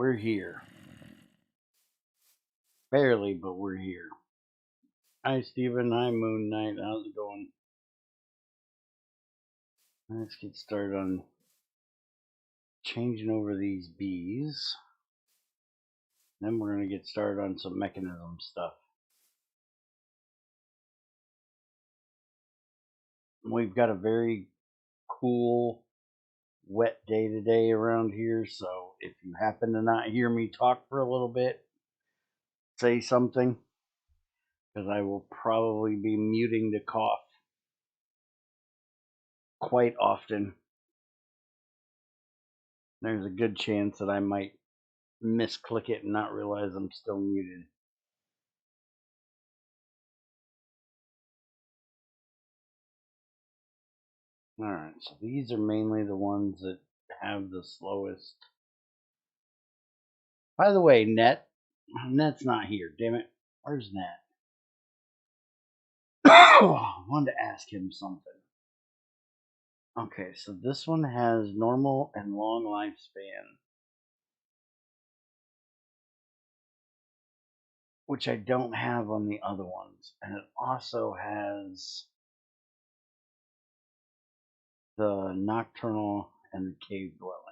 we're here. Barely, but we're here. Hi, Steven. Hi, Moon Knight. How's it going? Let's get started on changing over these bees. Then we're going to get started on some mechanism stuff. We've got a very cool, wet day today around here, so if you happen to not hear me talk for a little bit, say something, because I will probably be muting the cough quite often. There's a good chance that I might misclick it and not realize I'm still muted. Alright, so these are mainly the ones that have the slowest. By the way, Net's not here, damn it. Where's Net? I wanted to ask him something. Okay, so this one has normal and long lifespan, which I don't have on the other ones. And it also has the nocturnal and the cave dwelling.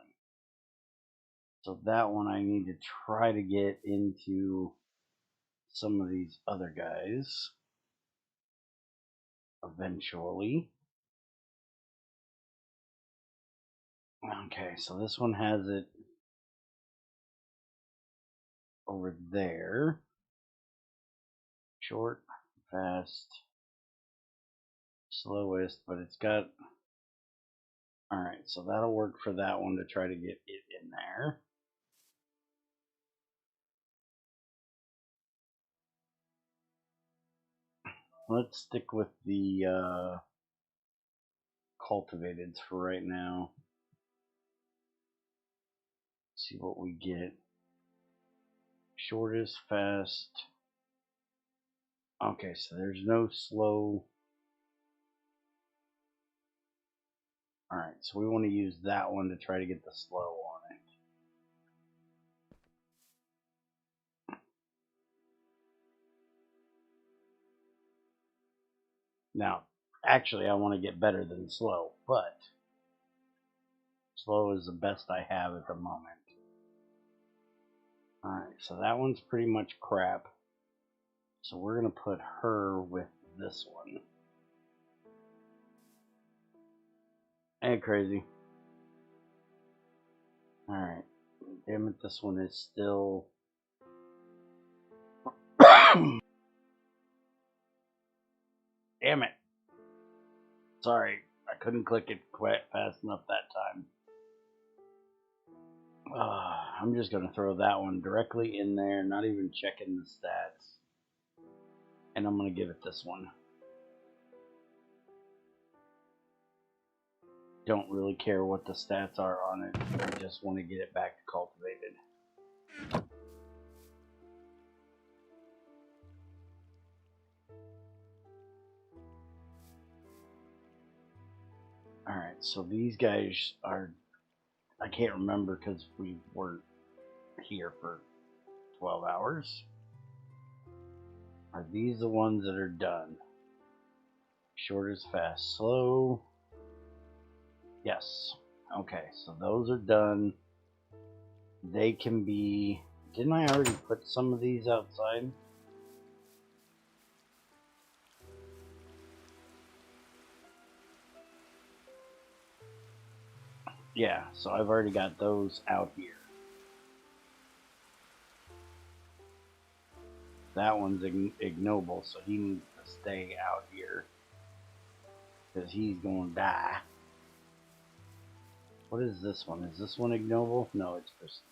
So that one I need to try to get into some of these other guys eventually. Okay, so this one has it over there. Short, fast, slowest, but it's got... Alright, so that'll work for that one to try to get it in there. Let's stick with the cultivateds for right now. See what we get. Shortest, fast. Okay, so there's no slow. Alright, so we want to use that one to try to get the slow on it. Now, actually I want to get better than slow, but slow is the best I have at the moment. Alright, so that one's pretty much crap. So we're going to put her with this one. Hey, crazy. Alright. Damn it, this one is still... Damn it. Sorry, I couldn't click it quite fast enough that time. I'm just going to throw that one directly in there, not even checking the stats. And I'm going to give it this one. Don't really care what the stats are on it. I just want to get it back to cultivated. Alright, so these guys are... I can't remember because we weren't here for 12 hours. Are these the ones that are done? Shortest, fast, slow. Yes. Okay, so those are done. They can be... Didn't I already put some of these outside? Yeah, so I've already got those out here. That one's ignoble, so he needs to stay out here. Because he's going to die. What is this one? Is this one ignoble? No, it's pristine.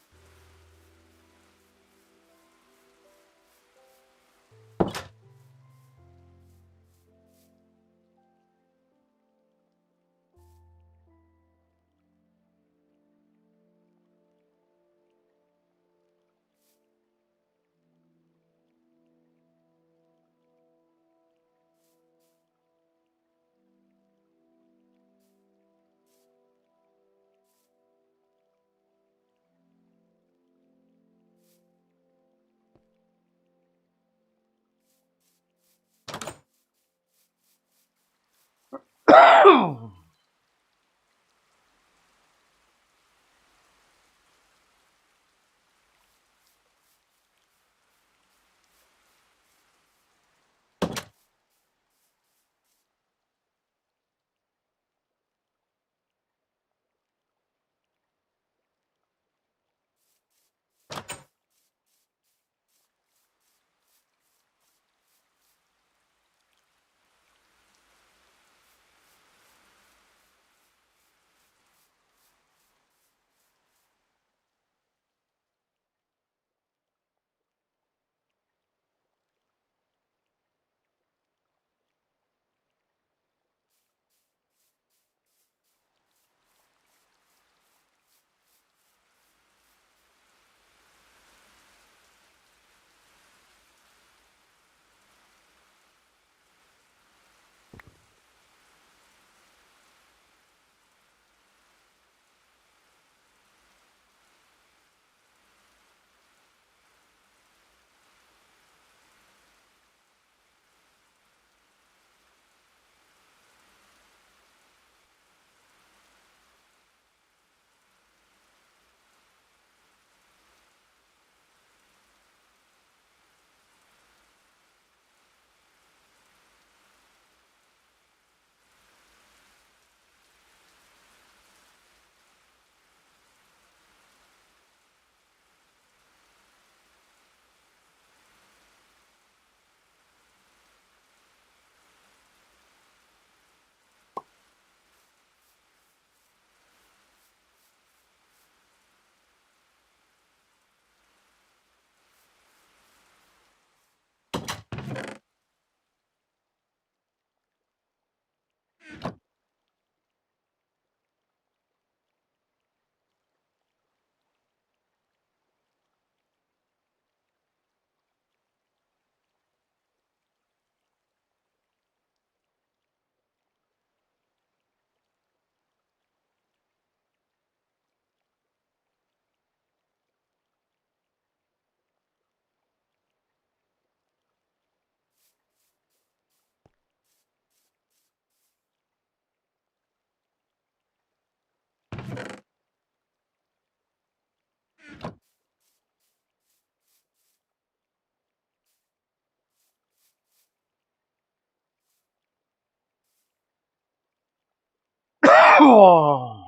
Oh.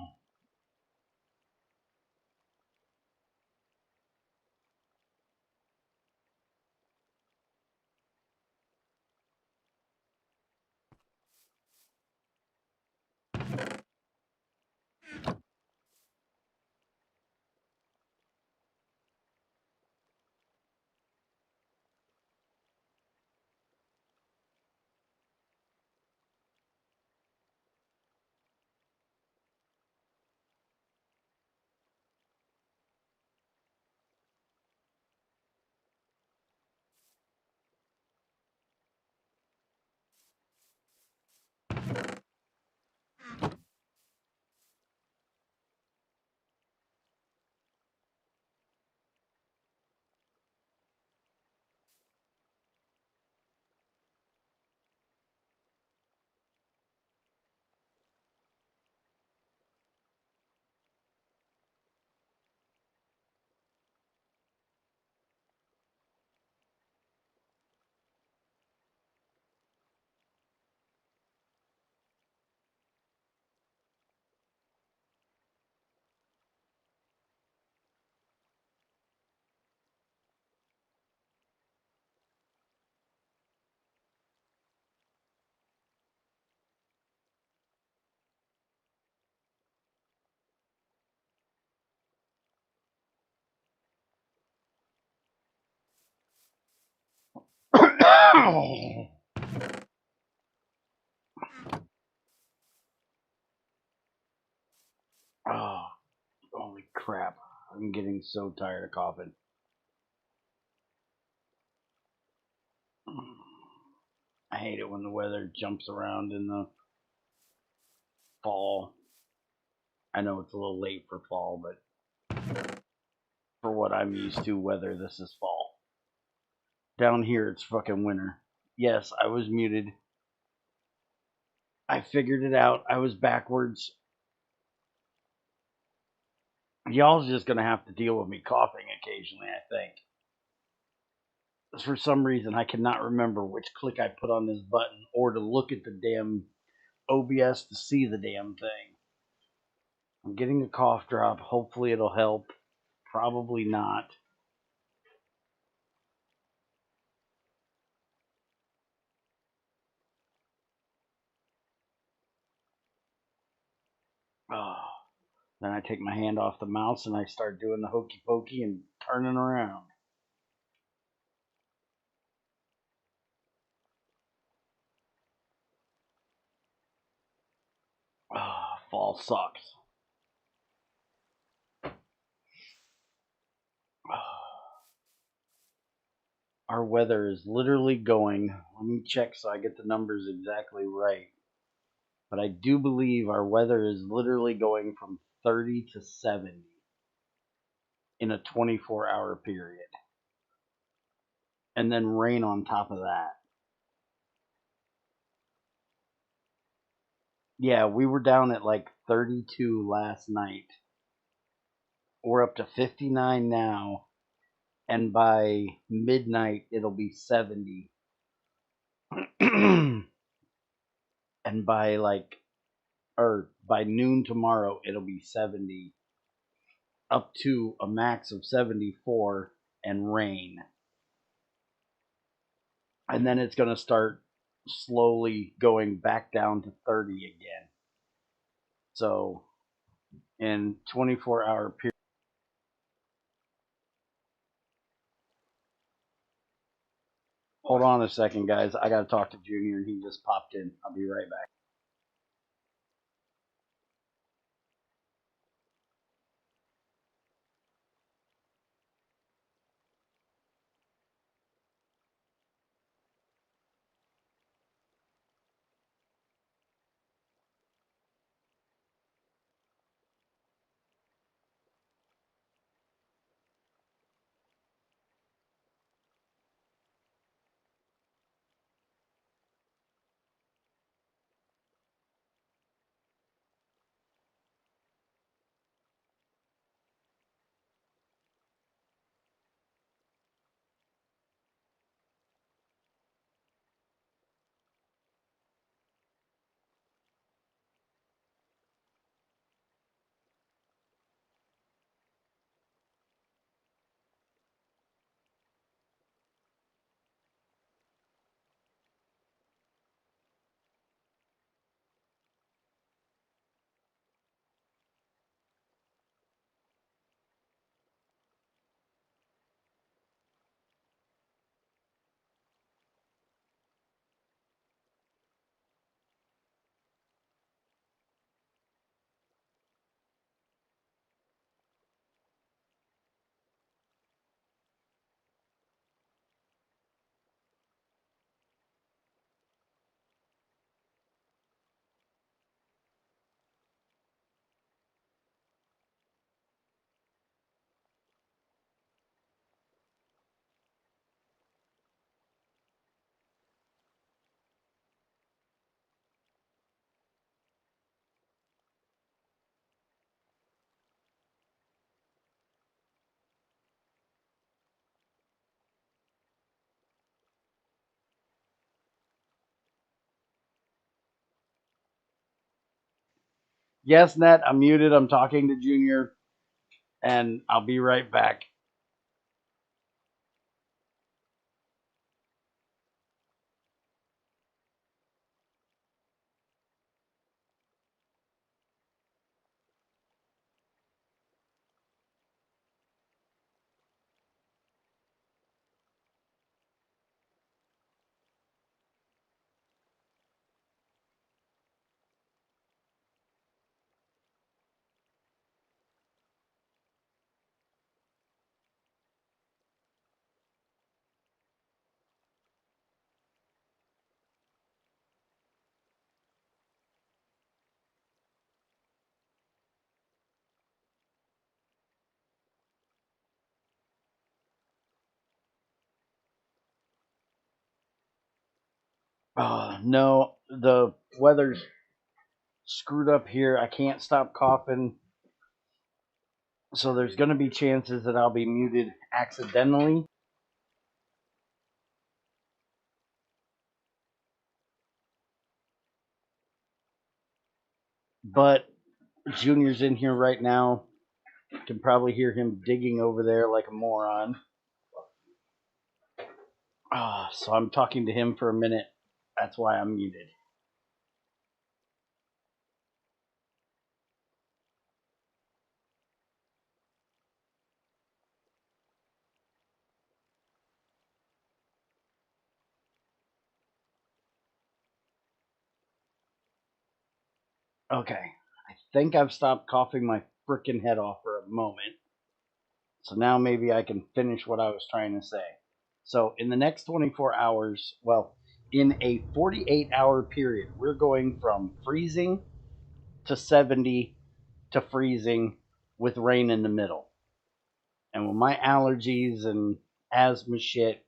Oh, holy crap. I'm getting so tired of coughing. I hate it when the weather jumps around in the fall. I know it's a little late for fall, but for what I'm used to, weather, this is fall. Down here, it's fucking winter. Yes, I was muted. I figured it out. I was backwards. Y'all's just gonna have to deal with me coughing occasionally, I think. For some reason, I cannot remember which click I put on this button or to look at the damn OBS to see the damn thing. I'm getting a cough drop. Hopefully it'll help. Probably not. Oh. Then I take my hand off the mouse and I start doing the hokey pokey and turning around. Oh, fall sucks. Our weather is literally going. Let me check so I get the numbers exactly right. But I do believe our weather is literally going from 30 to 70 in a 24-hour period. And then rain on top of that. Yeah, we were down at like 32 last night. We're up to 59 now. And by midnight, it'll be 70. And by noon tomorrow, it'll be 70. Up to a max of 74 and rain. And then it's going to start slowly going back down to 30 again. So in 24-hour period. Hold on a second, guys. I got to talk to Junior, and he just popped in. I'll be right back. Yes, Net, I'm muted. I'm talking to Junior, and I'll be right back. No, the weather's screwed up here. I can't stop coughing. So there's going to be chances that I'll be muted accidentally. But Junior's in here right now. You can probably hear him digging over there like a moron. So I'm talking to him for a minute. That's why I'm muted. Okay. I think I've stopped coughing my frickin' head off for a moment. So now maybe I can finish what I was trying to say. So in the next 24 hours, well, in a 48-hour period, we're going from freezing to 70 to freezing with rain in the middle. And with my allergies and asthma shit,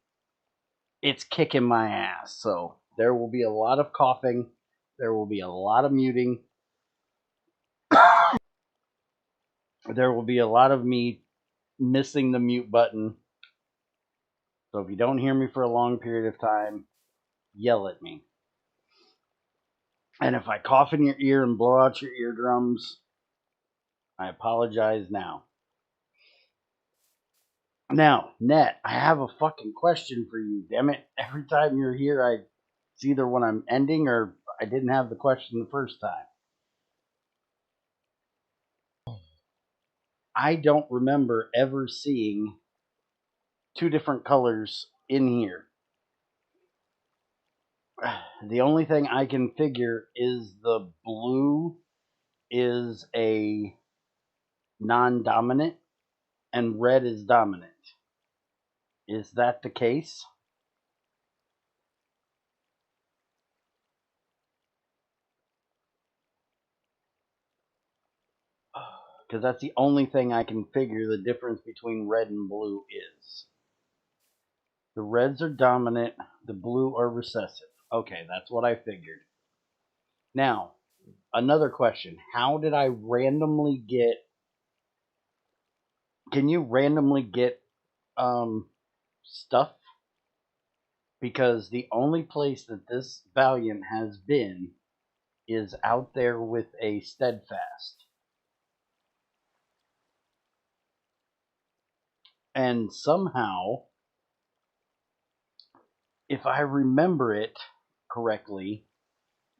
it's kicking my ass. So there will be a lot of coughing. There will be a lot of muting. There will be a lot of me missing the mute button. So if you don't hear me for a long period of time, yell at me. And if I cough in your ear and blow out your eardrums, I apologize now. Now, Net, I have a fucking question for you, damn it. Every time you're here, it's either when I'm ending or I didn't have the question the first time. I don't remember ever seeing two different colors in here. The only thing I can figure is the blue is a non-dominant and red is dominant. Is that the case? Because that's the only thing I can figure the difference between red and blue is. The reds are dominant, the blue are recessive. Okay, that's what I figured. Now, another question. How did I randomly get... Can you randomly get stuff? Because the only place that this Valiant has been is out there with a Steadfast. And somehow, if I remember it correctly,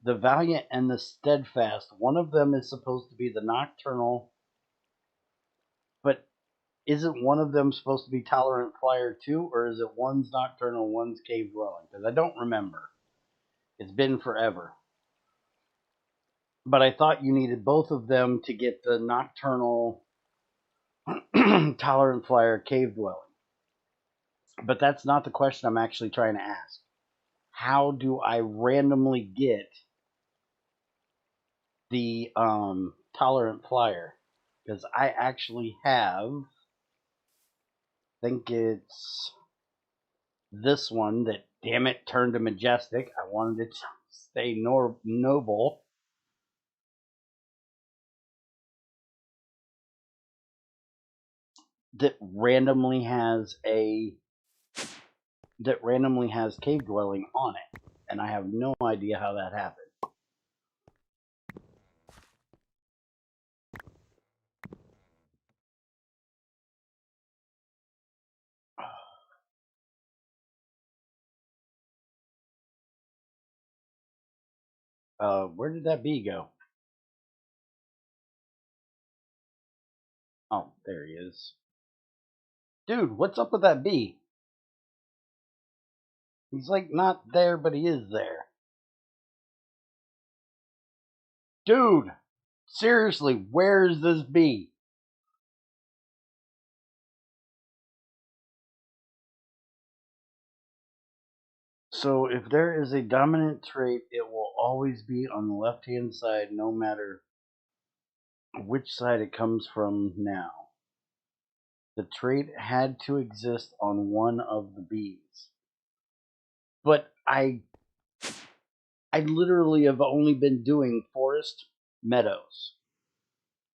the Valiant and the Steadfast, one of them is supposed to be the Nocturnal, but isn't one of them supposed to be Tolerant Flyer too, or is it one's Nocturnal, one's Cave Dwelling? Because I don't remember. It's been forever. But I thought you needed both of them to get the Nocturnal, Tolerant Flyer, Cave Dwelling. But that's not the question I'm actually trying to ask. How do I randomly get the Tolerant Flyer? Because I actually have, I think it's this one that, damn it, turned to Majestic. I wanted it to stay noble. That randomly has Cave Dwelling on it, and I have no idea how that happened. Where did that bee go? Oh, there he is. Dude, what's up with that bee? He's like not there, but he is there. Dude, seriously, where is this bee? So if there is a dominant trait, it will always be on the left-hand side, no matter which side it comes from now. The trait had to exist on one of the bees. But I literally have only been doing forest meadows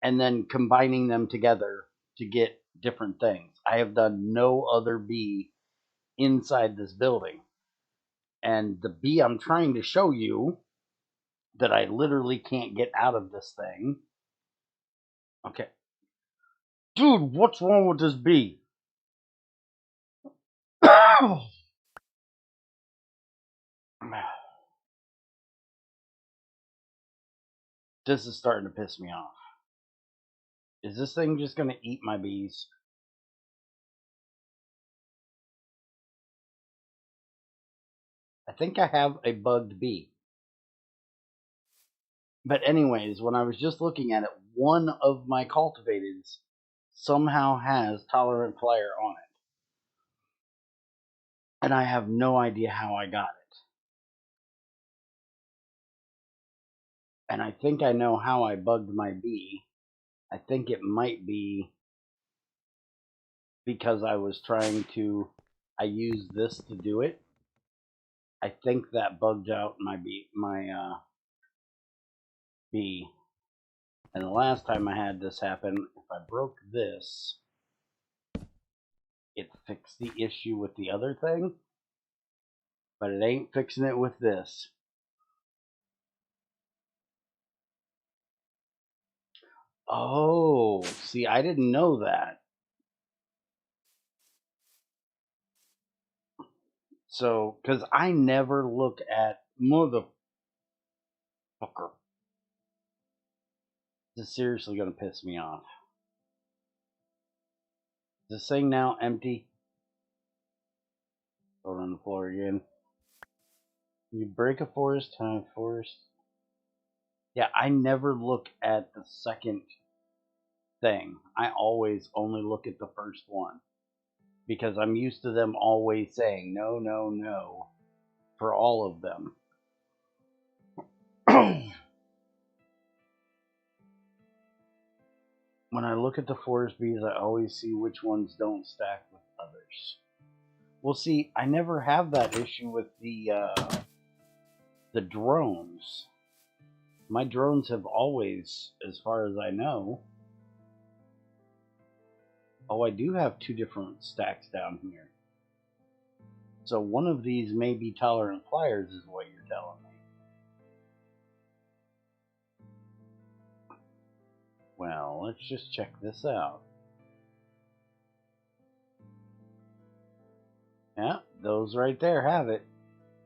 and then combining them together to get different things. I have done no other bee inside this building. And the bee I'm trying to show you that I literally can't get out of this thing. Okay. Dude, what's wrong with this bee? This is starting to piss me off. Is this thing just going to eat my bees? I think I have a bugged bee. But anyways, when I was just looking at it, one of my cultivateds somehow has tolerant flyer on it. And I have no idea how I got it. And I think I know how I bugged my bee. I think it might be because I used this to do it. I think that bugged out my bee. And the last time I had this happen, if I broke this, it fixed the issue with the other thing, but it ain't fixing it with this. Oh, see, I didn't know that. So, because I never look at motherfucker. This is seriously going to piss me off. Is this thing now empty? Go on the floor again. You break a forest, forest. Yeah, I never look at the second thing. I always only look at the first one. Because I'm used to them always saying no, no, no for all of them. When I look at the forest bees, I always see which ones don't stack with others. Well, see, I never have that issue with the drones. My drones have always, as far as I know. Oh, I do have two different stacks down here. So one of these may be tolerant flyers, is what you're telling me. Well, let's just check this out. Yeah, those right there have it.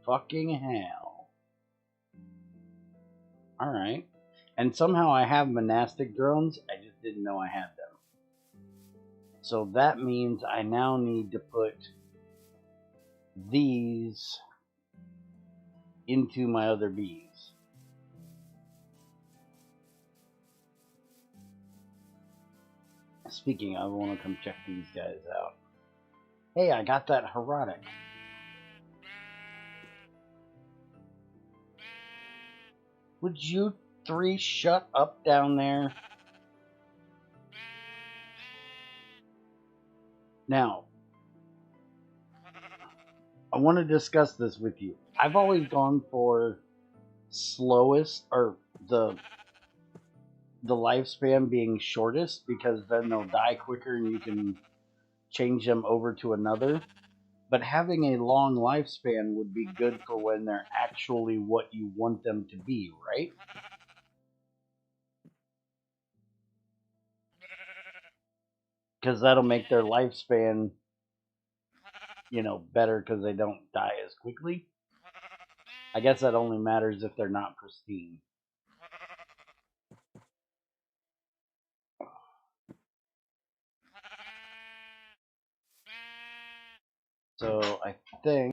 Fucking hell. Alright. And somehow I have monastic drones, I just didn't know I had them. So that means I now need to put these into my other bees. Speaking of, I want to come check these guys out. Hey, I got that Herotic. Would you three shut up down there? Now, I want to discuss this with you. I've always gone for slowest, or the lifespan being shortest, because then they'll die quicker and you can change them over to another. But having a long lifespan would be good for when they're actually what you want them to be, right? Because that'll make their lifespan, better because they don't die as quickly. I guess that only matters if they're not pristine. So I think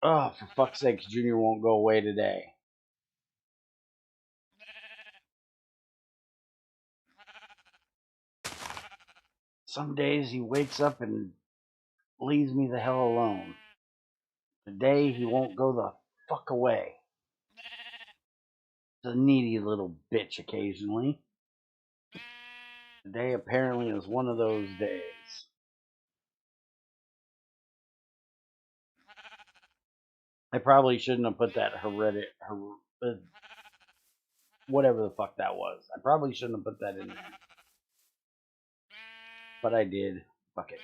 oh, for fuck's sake, Junior won't go away today. Some days he wakes up and leaves me the hell alone. Today he won't go the fuck away. He's a needy little bitch occasionally. Today apparently is one of those days. I probably shouldn't have put that whatever the fuck that was. I probably shouldn't have put that in there. But I did. Fuck it.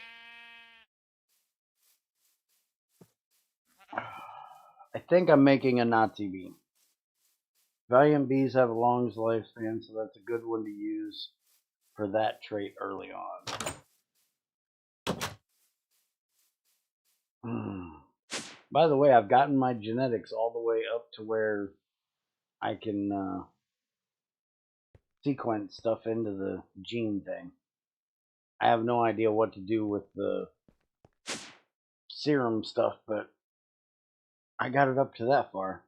I think I'm making a Nazi bee. Valiant bees have a long lifespan, so that's a good one to use for that trait early on. By the way, I've gotten my genetics all the way up to where I can sequence stuff into the gene thing. I have no idea what to do with the serum stuff, but I got it up to that far.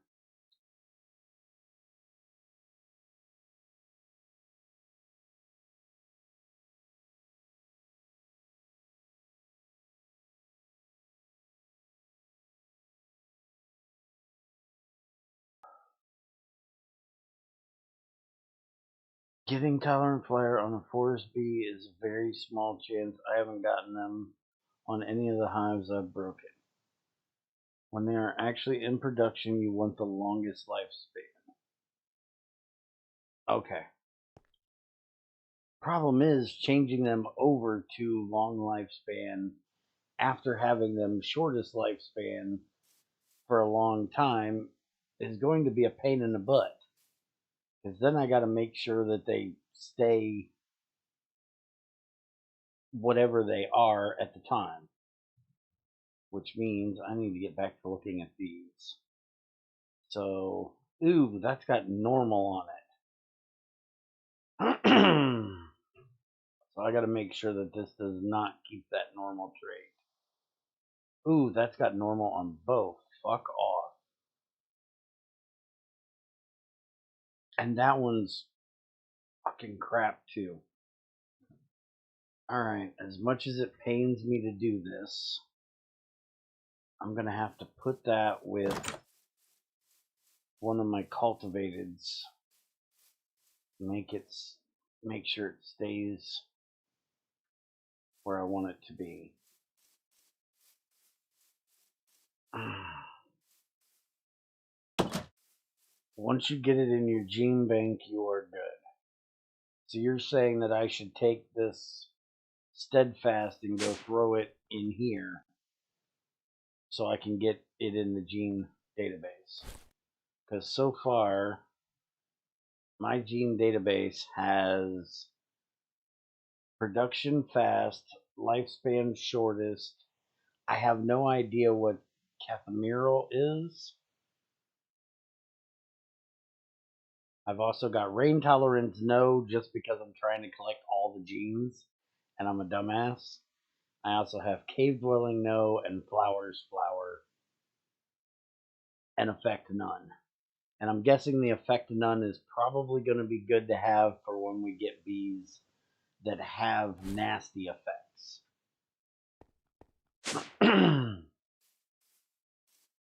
Getting tolerant flare on a forest bee is a very small chance. I haven't gotten them on any of the hives I've broken. When they are actually in production, you want the longest lifespan. Okay. Problem is, changing them over to long lifespan after having them shortest lifespan for a long time is going to be a pain in the butt. Because then I got to make sure that they stay whatever they are at the time. Which means I need to get back to looking at these. So, ooh, that's got normal on it. So I got to make sure that this does not keep that normal trait. Ooh, that's got normal on both. Fuck off. And that one's fucking crap too. Alright, as much as it pains me to do this, I'm gonna have to put that with one of my cultivateds. Make sure it stays where I want it to be. Once you get it in your gene bank, you are good. So you're saying that I should take this steadfast and go throw it in here so I can get it in the gene database. Because so far, my gene database has production fast, lifespan shortest. I have no idea what Cathameral is. I've also got rain tolerance no, just because I'm trying to collect all the genes and I'm a dumbass. I also have cave dwelling no and flowers flower and effect none. And I'm guessing the effect none is probably going to be good to have for when we get bees that have nasty effects.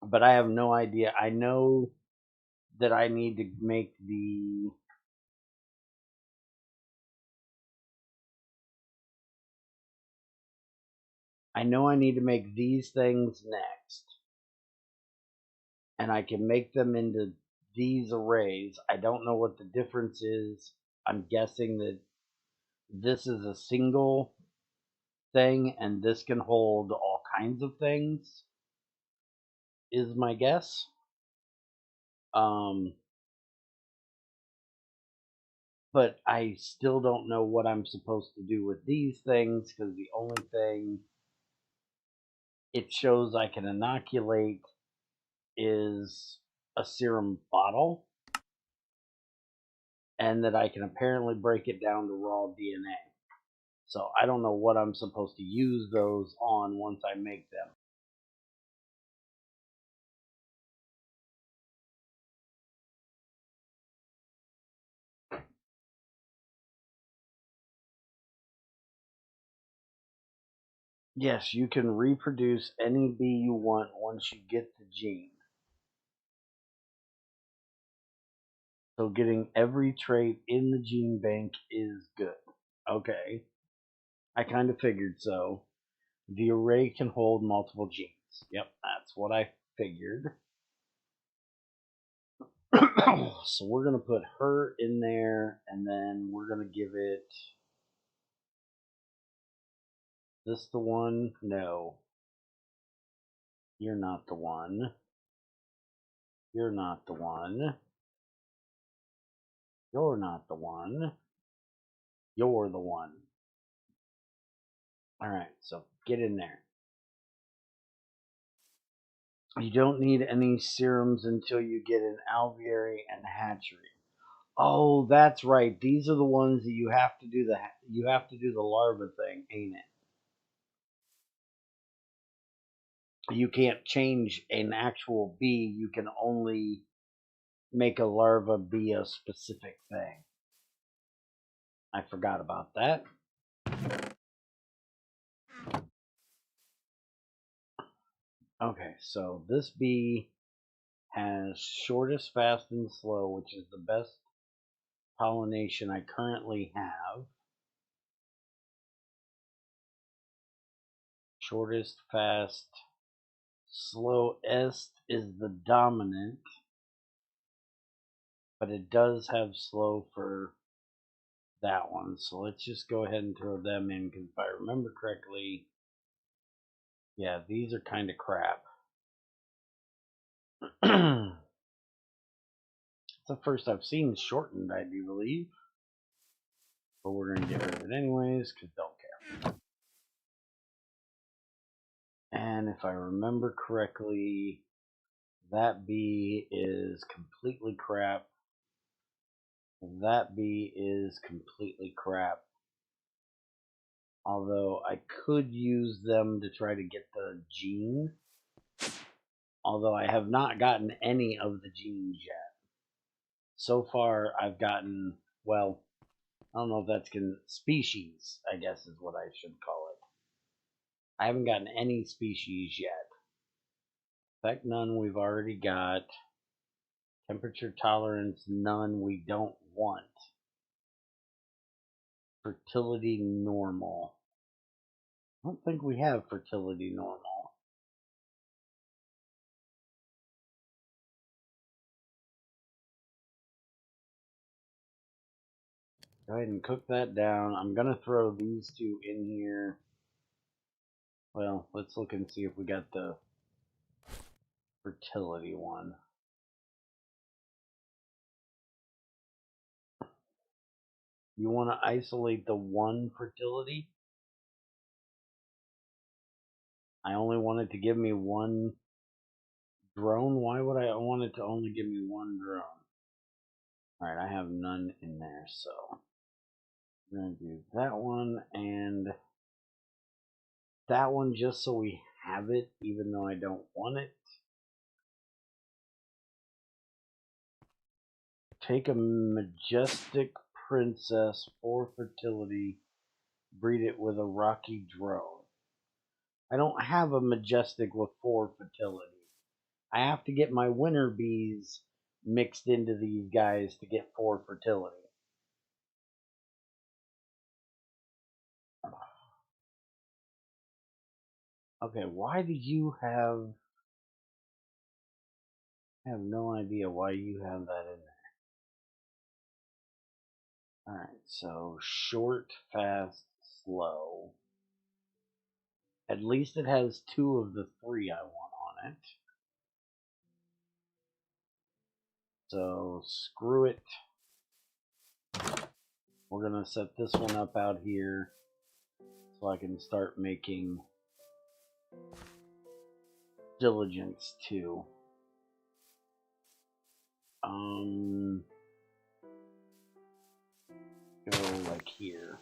But I have no idea. I know that I need to make I know I need to make these things next. And I can make them into these arrays. I don't know what the difference is. I'm guessing that this is a single thing and this can hold all kinds of things, is my guess. But I still don't know what I'm supposed to do with these things because the only thing it shows I can inoculate is a serum bottle, and that I can apparently break it down to raw DNA. So I don't know what I'm supposed to use those on once I make them. Yes, you can reproduce any bee you want once you get the gene. So getting every trait in the gene bank is good. Okay. I kind of figured so. The array can hold multiple genes. Yep, that's what I figured. So we're going to put her in there, and then we're going to give it... This the one? No. You're not the one. You're not the one. You're not the one. You're the one. Alright, so get in there. You don't need any serums until you get an alveary and hatchery. Oh, that's right. These are the ones that you have to do the larva thing, ain't it? You can't change an actual bee. You can only make a larva be a specific thing. I forgot about that. Okay, so this bee has shortest, fast, and slow, which is the best pollination I currently have. Shortest, fast, slowest is the dominant, but it does have slow for that one. So let's just go ahead and throw them in, because if I remember correctly, yeah, these are kind of crap. It's the first I've seen shortened, I do believe. But we're going to get rid of it anyways, because don't care. And if I remember correctly, that bee is completely crap. That bee is completely crap. Although I could use them to try to get the gene. Although I have not gotten any of the genes yet. So far, I've gotten, well, I don't know if that's species, I guess is what I should call it. I haven't gotten any species yet. Effect none we've already got. Temperature tolerance none we don't want. Fertility normal. I don't think we have fertility normal. Go ahead and cook that down. I'm going to throw these two in here. Well, let's look and see if we got the fertility one. You want to isolate the one fertility? I only want it to give me one drone. Why would I want it to only give me one drone? Alright, I have none in there, so I'm going to do that one, and that one just so we have it, even though I don't want it. Take a majestic princess for fertility, breed it with a rocky drone. I don't have a majestic with 4 fertility. I have to get my winter bees mixed into these guys to get 4 fertility. Okay, why did you have... I have no idea why you have that in there. Alright, so short, fast, slow. At least it has 2 of the 3 I want on it. So screw it. We're going to set this one up out here so I can start making diligence 2. Go like here.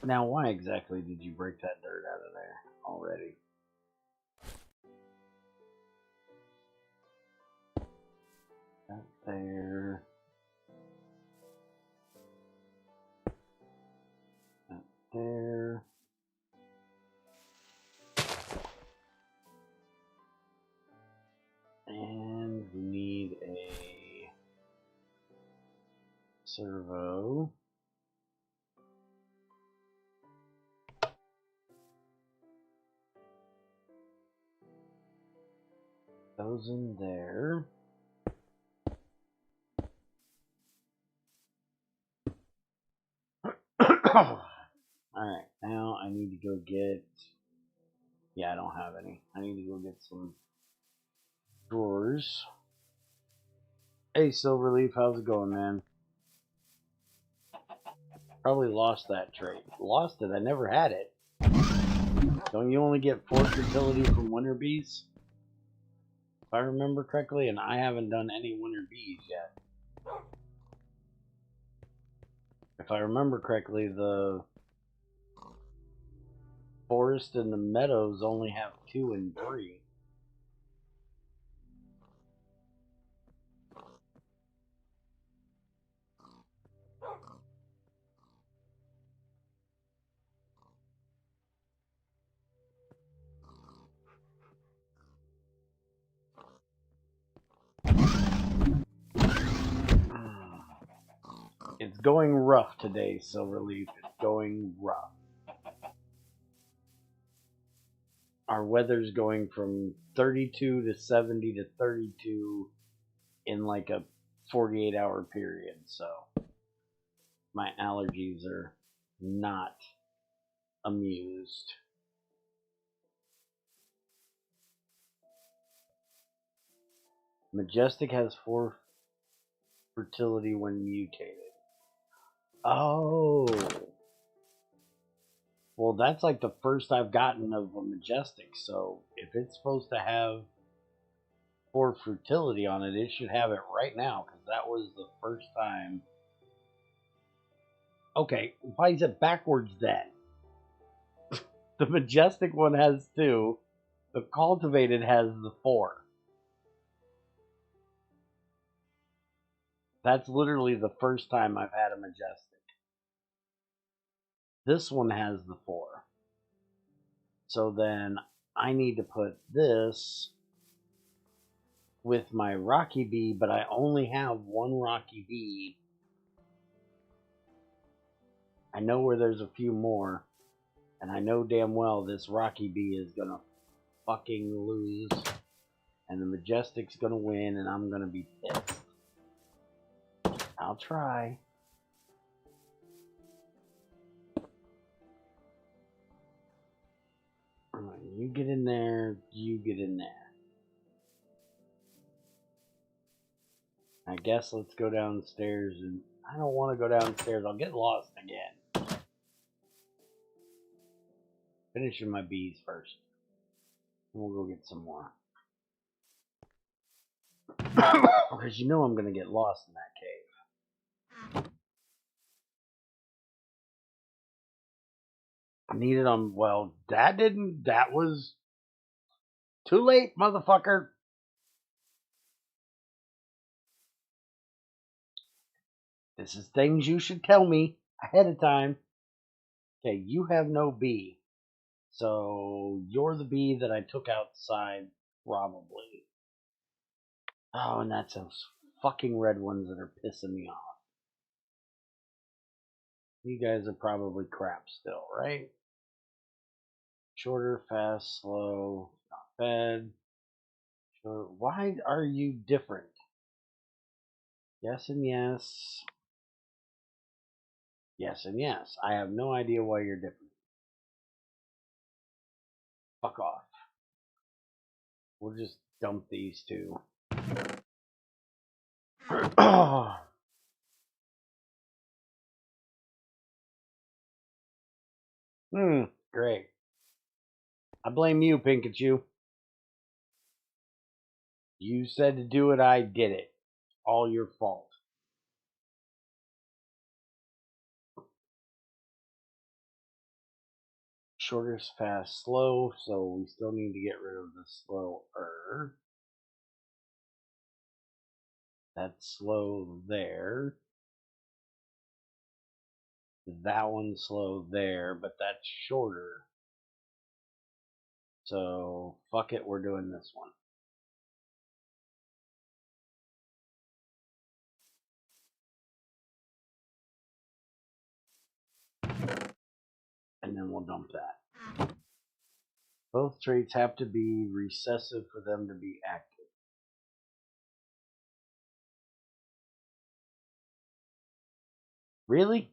Now, why exactly did you break that dirt out of there already? That there. That there. And we need a servo. Those in there. Alright, now I need to go get... Yeah, I don't have any. I need to go get some drawers. Hey, Silverleaf, how's it going, man? Probably lost that trait. Lost it? I never had it. Don't you only get 4 fertility from winter bees? If I remember correctly, and I haven't done any winter bees yet. If I remember correctly, the forest and the meadows only have 2 and 3. It's going rough today, Silverleaf. It's going rough. Our weather's going from 32 to 70 to 32 in like a 48-hour period, so my allergies are not amused. Majestic has 4 fertility when mutated. Oh. Well, that's like the first I've gotten of a Majestic, so if it's supposed to have 4 fertility on it, it should have it right now, because that was the first time. Okay, why is it backwards then? The Majestic one has 2, the Cultivated has the 4. That's literally the first time I've had a Majestic. This one has the 4. So then I need to put this with my Rocky Bee, but I only have 1 Rocky Bee. I know where there's a few more, and I know damn well this Rocky Bee is gonna fucking lose, and the Majestic's gonna win, and I'm gonna be pissed. I'll try. You get in there, you get in there. I guess let's go downstairs, and I don't want to go downstairs. I'll get lost again. Finishing my bees first. And we'll go get some more. Because you know I'm going to get lost in that cave. Needed on, well, that was too late, motherfucker. This is things you should tell me ahead of time. Okay, you have no bee. So you're the bee that I took outside, probably. Oh, and that's those fucking red ones that are pissing me off. You guys are probably crap still, right? Shorter, fast, slow, not bad. Short. Why are you different? Yes and yes. Yes and yes. I have no idea why you're different. Fuck off. We'll just dump these two. Great. I blame you, Pikachu. You said to do it, I did it. All your fault. Shorter, fast, slow, so we still need to get rid of the slower. That's slow there. That one's slow there, but that's shorter. So, fuck it, we're doing this one. And then we'll dump that. Both traits have to be recessive for them to be active. Really?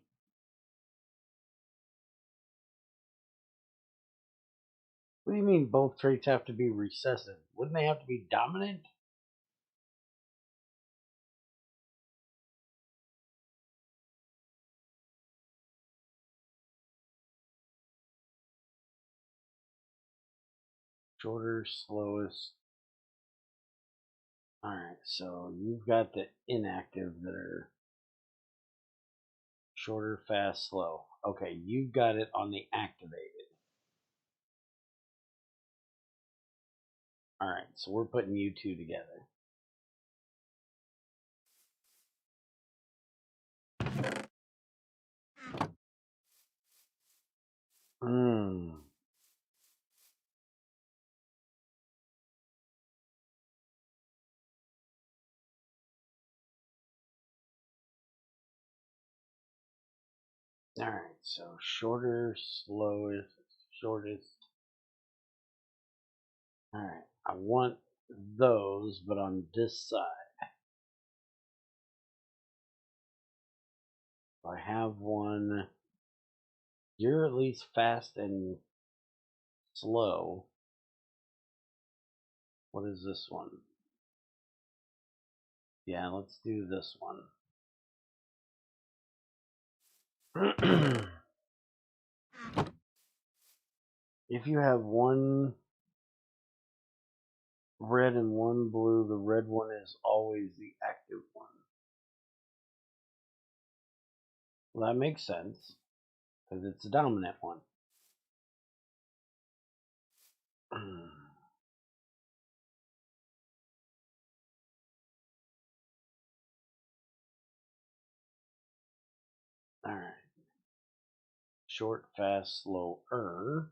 What do you mean both traits have to be recessive? Wouldn't they have to be dominant? Shorter, slowest. Alright, so you've got the inactive that are shorter, fast, slow. Okay, you've got it on the activated. Alright, so we're putting you two together. Alright, so shorter, slowest, shortest. Alright, I want those, but on this side. I have one. You're at least fast and slow. What is this one? Yeah, let's do this one. If you have one red and one blue, the red one is always the active one. Well, that makes sense, because it's the dominant one. Alright. Short, fast, slower.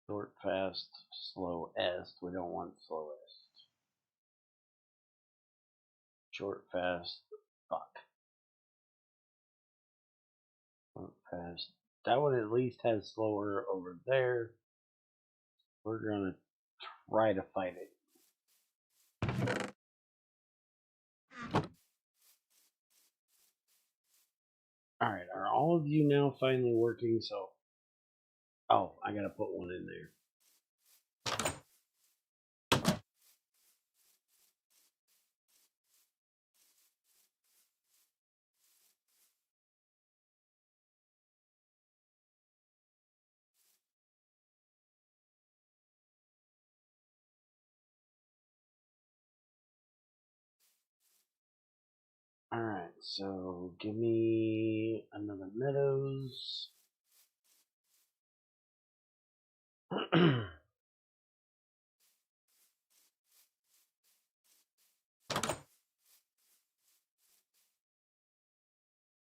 Short, fast, slowest. We don't want slowest. Short, fast, fuck. Short, fast. That one at least has slower over there. We're gonna try to fight it. Alright, are all of you now finally working? So, oh, I gotta put one in there. Alright, so give me another meadows.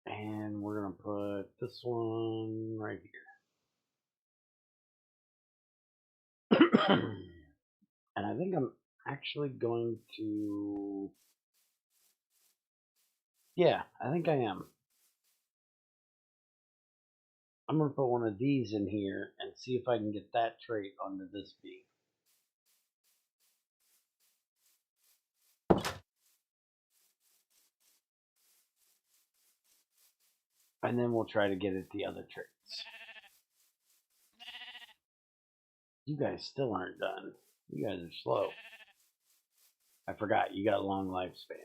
And we're going to put this one right here. And I think I'm actually going to... Yeah, I think I am. I'm going to put one of these in here and see if I can get that trait onto this bee. And then we'll try to get at the other traits. You guys still aren't done. You guys are slow. I forgot, you got a long lifespan.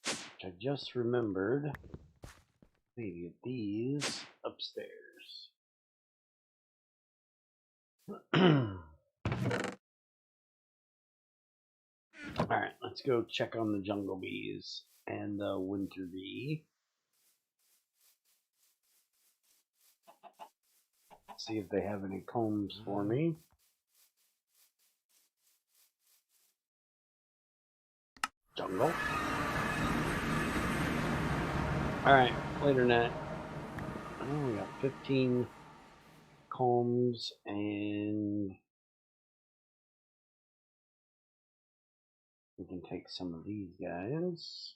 Which I just remembered. Maybe get these upstairs. Alright, let's go check on the jungle bees and the winter bee. See if they have any combs for me. Jungle. Alright, later net. Oh, we got 15 combs and we can take some of these guys.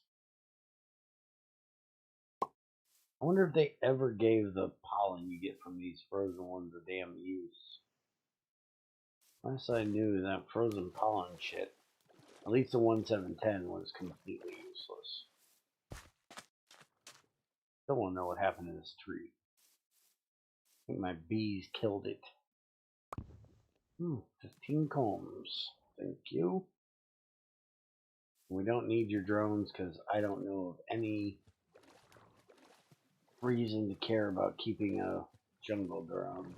I wonder if they ever gave the pollen you get from these frozen ones a damn use. Last I knew, that frozen pollen shit, at least the 1710, was completely useless. Still don't know what happened to this tree. I think my bees killed it. 15 combs. Thank you. We don't need your drones because I don't know of any reason to care about keeping a jungle drone.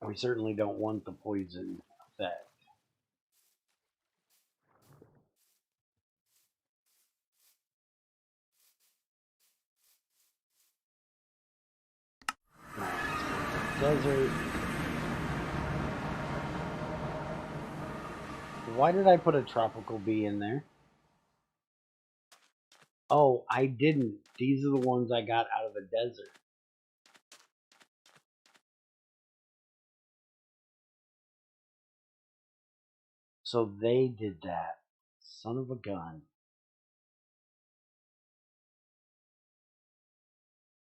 We certainly don't want the poison effect. Desert. Why did I put a tropical bee in there? Oh, I didn't. These are the ones I got out of the desert. So they did that. Son of a gun.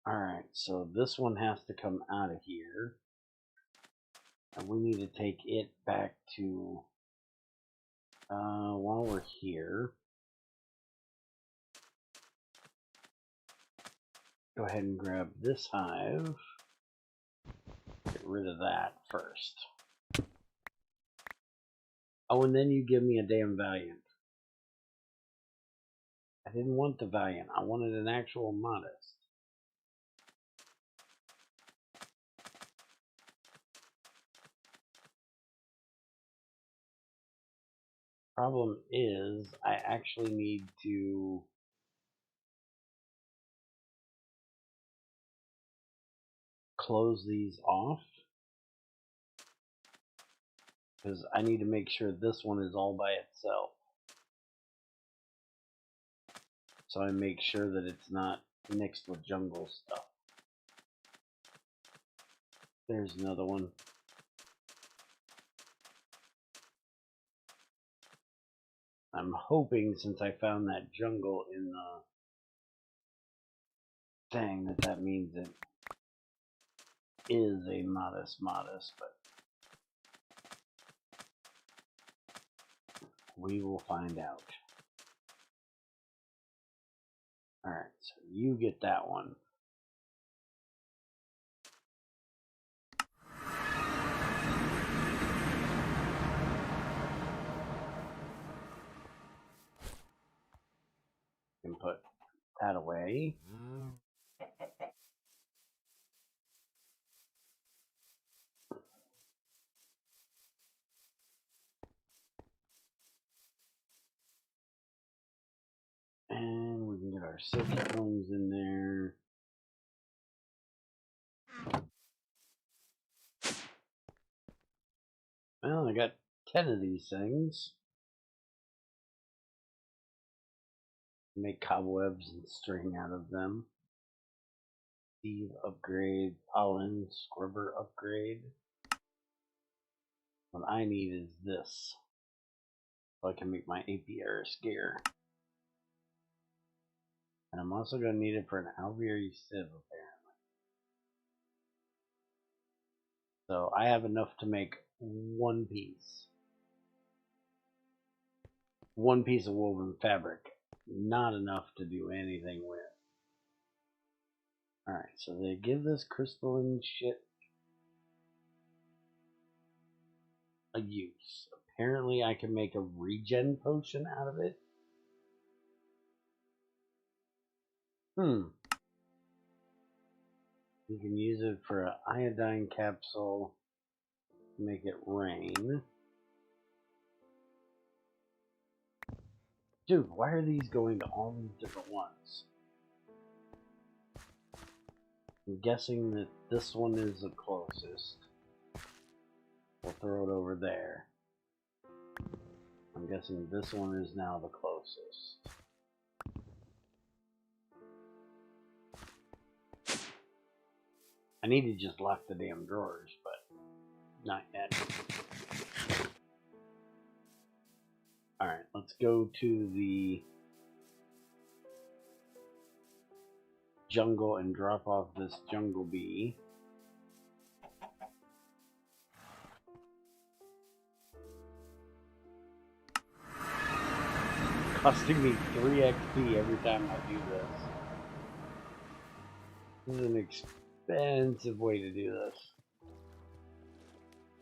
Alright, so this one has to come out of here. And we need to take it back to... while we're here... Go ahead and grab this hive. Get rid of that first. Oh, and then you give me a damn Valiant. I didn't want the Valiant. I wanted an actual Modest. Problem is, I actually need to close these off. Because I need to make sure this one is all by itself. So I make sure that it's not mixed with jungle stuff. There's another one. I'm hoping, since I found that jungle in the thing, that means it is a modest, but we will find out. Alright, so you get that one. You can put that away. our silky combs in there. Well, I got 10 of these things. Make cobwebs and string out of them. Sieve upgrade, pollen, scrubber upgrade. What I need is this, so I can make my apiary gear. And I'm also going to need it for an alveary sieve, apparently. So I have enough to make one piece. One piece of woven fabric. Not enough to do anything with. Alright, so they give this crystalline shit a use. Apparently I can make a regen potion out of it. You can use it for an iodine capsule to make it rain. Dude, why are these going to all these different ones? I'm guessing that this one is the closest. We'll throw it over there. I'm guessing this one is now the closest. I need to just lock the damn drawers, but not yet. Alright, let's go to the jungle and drop off this jungle bee. Costing me 3 XP every time I do this. This is an expensive way to do this.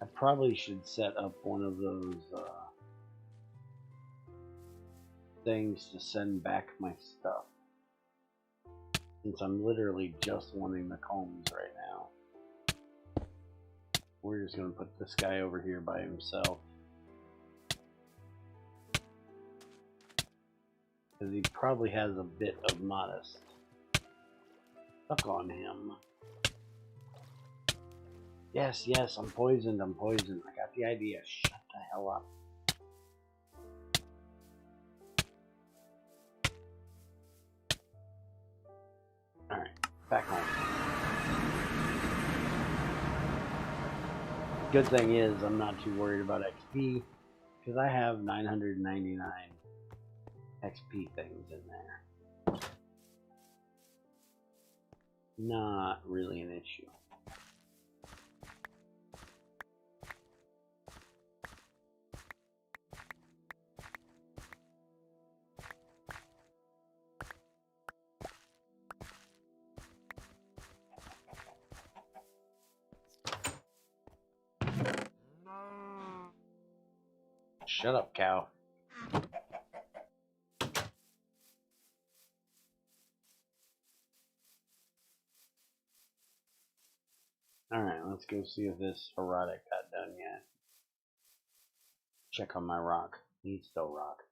I probably should set up one of those things to send back my stuff, since I'm literally just wanting the combs right now. We're just going to put this guy over here by himself, because he probably has a bit of modest stuck on him. Yes, yes, I'm poisoned, I'm poisoned. I got the idea. Shut the hell up. Alright, back home. Good thing is, I'm not too worried about XP, because I have 999 XP things in there. Not really an issue. Shut up, cow. Alright, let's go see if this erotic got done yet. Check on my rock. He's still rock.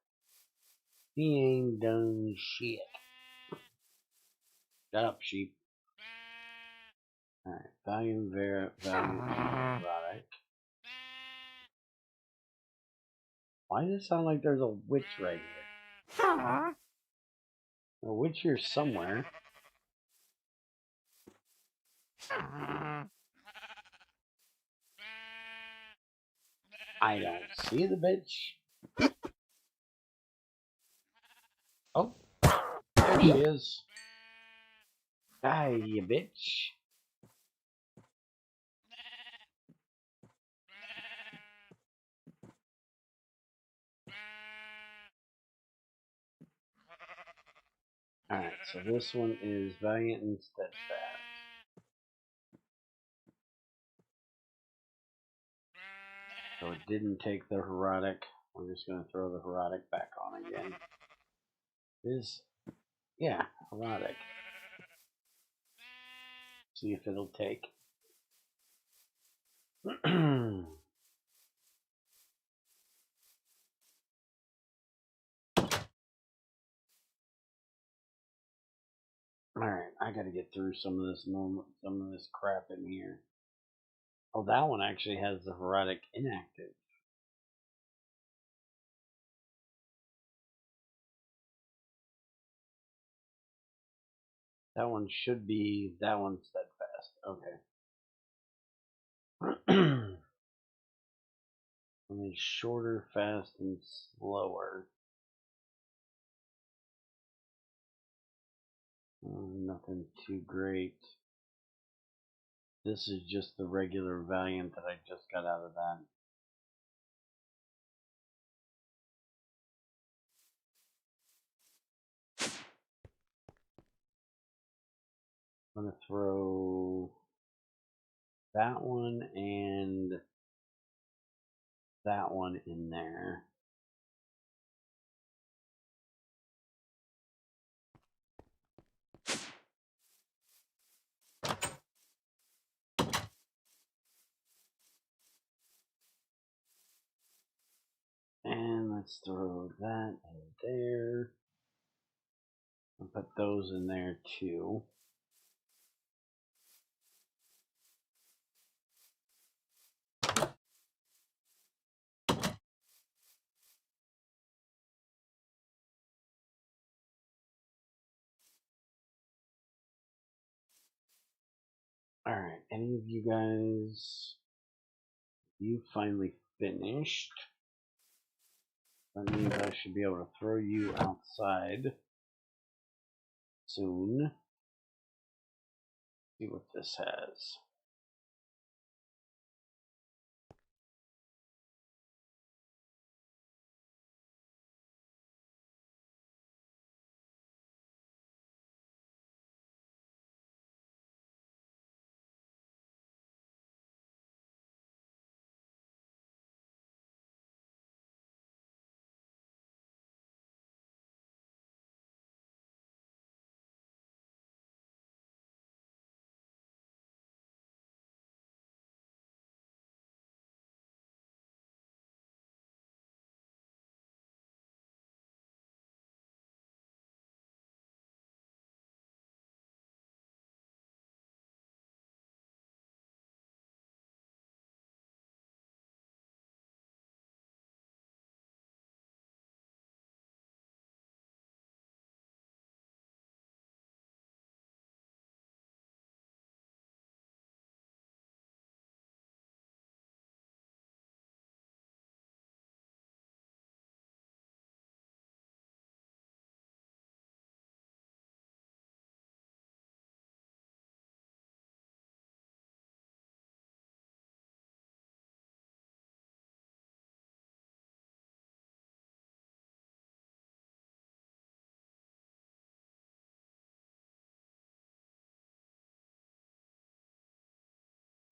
He ain't done shit. Shut up, sheep. Alright, volume erotic. Why does it sound like there's a witch right here? A witch here somewhere. I don't see the bitch. Oh, there she is. Die, you bitch. Alright, so this one is Valiant and Steadfast. So it didn't take the Heroic. We're just going to throw the Heroic back on again. Yeah, Heroic. See if it'll take. Alright, I gotta get through some of this crap in here. Oh, that one actually has the Herodic inactive. That one should be that one steadfast. Okay. Only shorter, fast, and slower. Nothing too great. This is just the regular Valiant that I just got out of that. I'm gonna throw that one and that one in there. And let's throw that in there. I'll put those in there too. Alright, any of you guys, you finally finished. That means I should be able to throw you outside soon. See what this has.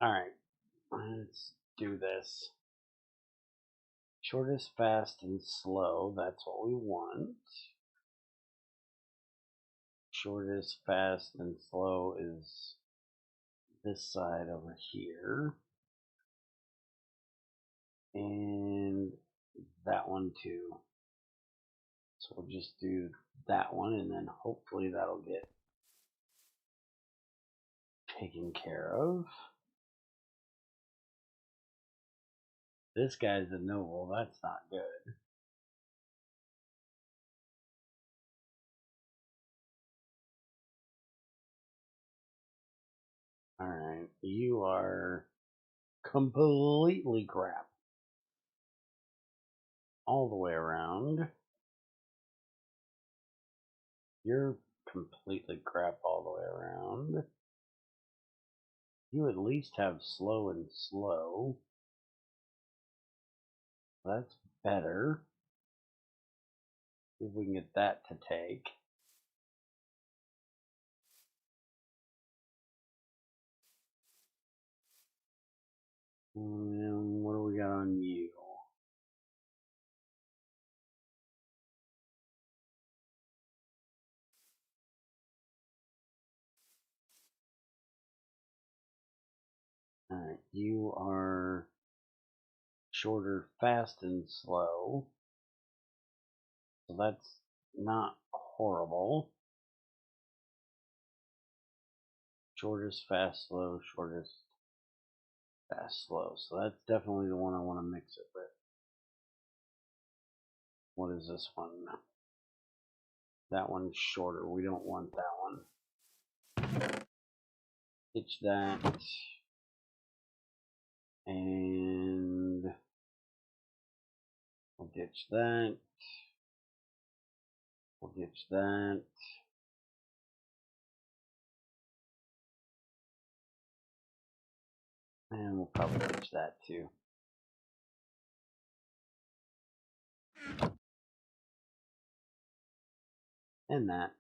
Alright, let's do this. Shortest, fast, and slow. That's what we want. Shortest, fast, and slow is this side over here. And that one too. So we'll just do that one and then hopefully that'll get taken care of. This guy's a noble. That's not good. Alright, you are completely crap. All the way around. You're completely crap all the way around. You at least have slow and slow. That's better. See if we can get that to take. And what do we got on you? Alright, you are shorter, fast, and slow. So that's not horrible. Shortest, fast, slow, shortest, fast, slow. So that's definitely the one I want to mix it with. What is this one? That one's shorter. We don't want that one. Ditch that. And we'll ditch that. We'll ditch that. And we'll probably ditch that too. And that.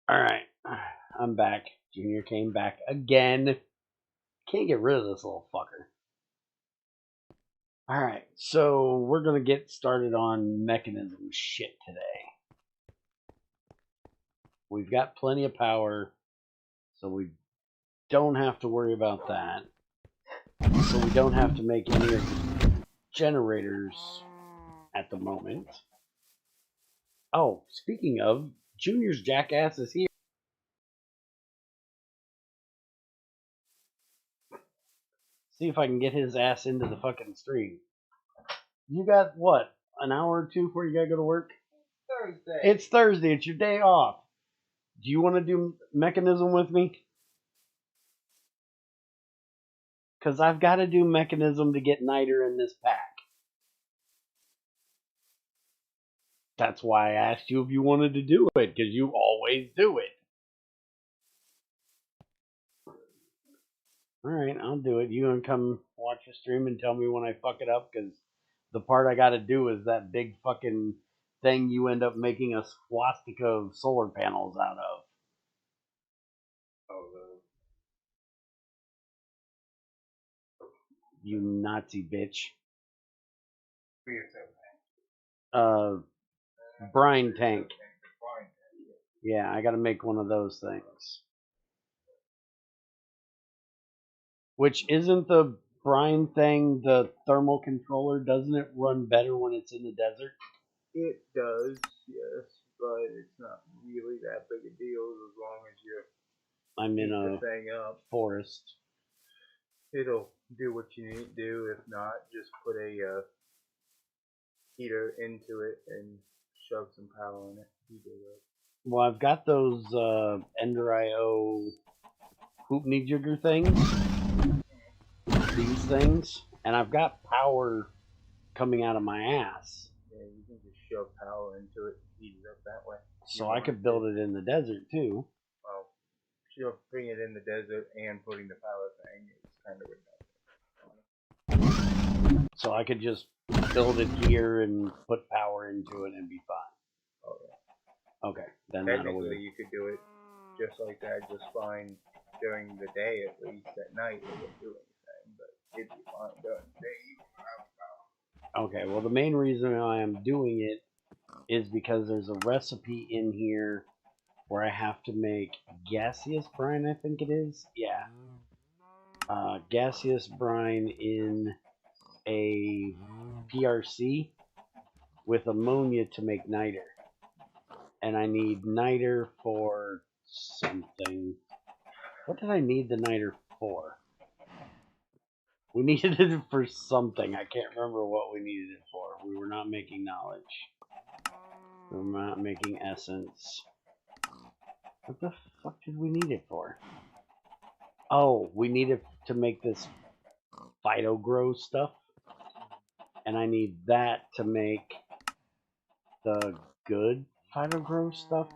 All right, I'm back. Junior came back again. Can't get rid of this little fucker. All right, so we're gonna get started on mechanism shit today. We've got plenty of power, so we don't have to worry about that. So we don't have to make any of the generators at the moment. Oh, speaking of, Junior's jackass is here. See if I can get his ass into the fucking stream. You got what? An hour or two before you gotta go to work? Thursday. It's Thursday. It's your day off. Do you want to do mechanism with me? Because I've got to do mechanism to get Niter in this pack. That's why I asked you if you wanted to do it, because you always do it. Alright, I'll do it. You gonna come watch the stream and tell me when I fuck it up? Because the part I gotta do is that big fucking thing you end up making a swastika of solar panels out of. Oh, You Nazi bitch. the Brine tank. Yeah, I gotta make one of those things. Which isn't the brine thing the thermal controller? Doesn't it run better when it's in the desert? It does, yes, but it's not really that big a deal as long as you I'm in heat a the thing up. forest. It'll do what you need to do. If not, just put a heater into it and shove some power in it. Heat it up. Well, I've got those Ender IO hoopney jigger things. These things. And I've got power coming out of my ass. Yeah, you can just shove power into it, heat it up that way. So I could build it in the desert too. Well, she'll bring it in the desert and putting the power thing is kind of redundant. So I could just build it here and put power into it and be fine. Oh yeah. Okay, then technically you could do it just like that, just fine during the day at least. At night it wouldn't do anything, but it'd be fine during the day. Okay, well the main reason I am doing it is because there's a recipe in here where I have to make gaseous brine, I think it is. Yeah. Gaseous brine in a PRC with ammonia to make niter. And I need niter for something. What did I need the niter for? We needed it for something. I can't remember what we needed it for. We were not making knowledge. We were not making essence. What the fuck did we need it for? Oh, we need it to make this phytogrow stuff. And I need that to make the good phytogrow stuff.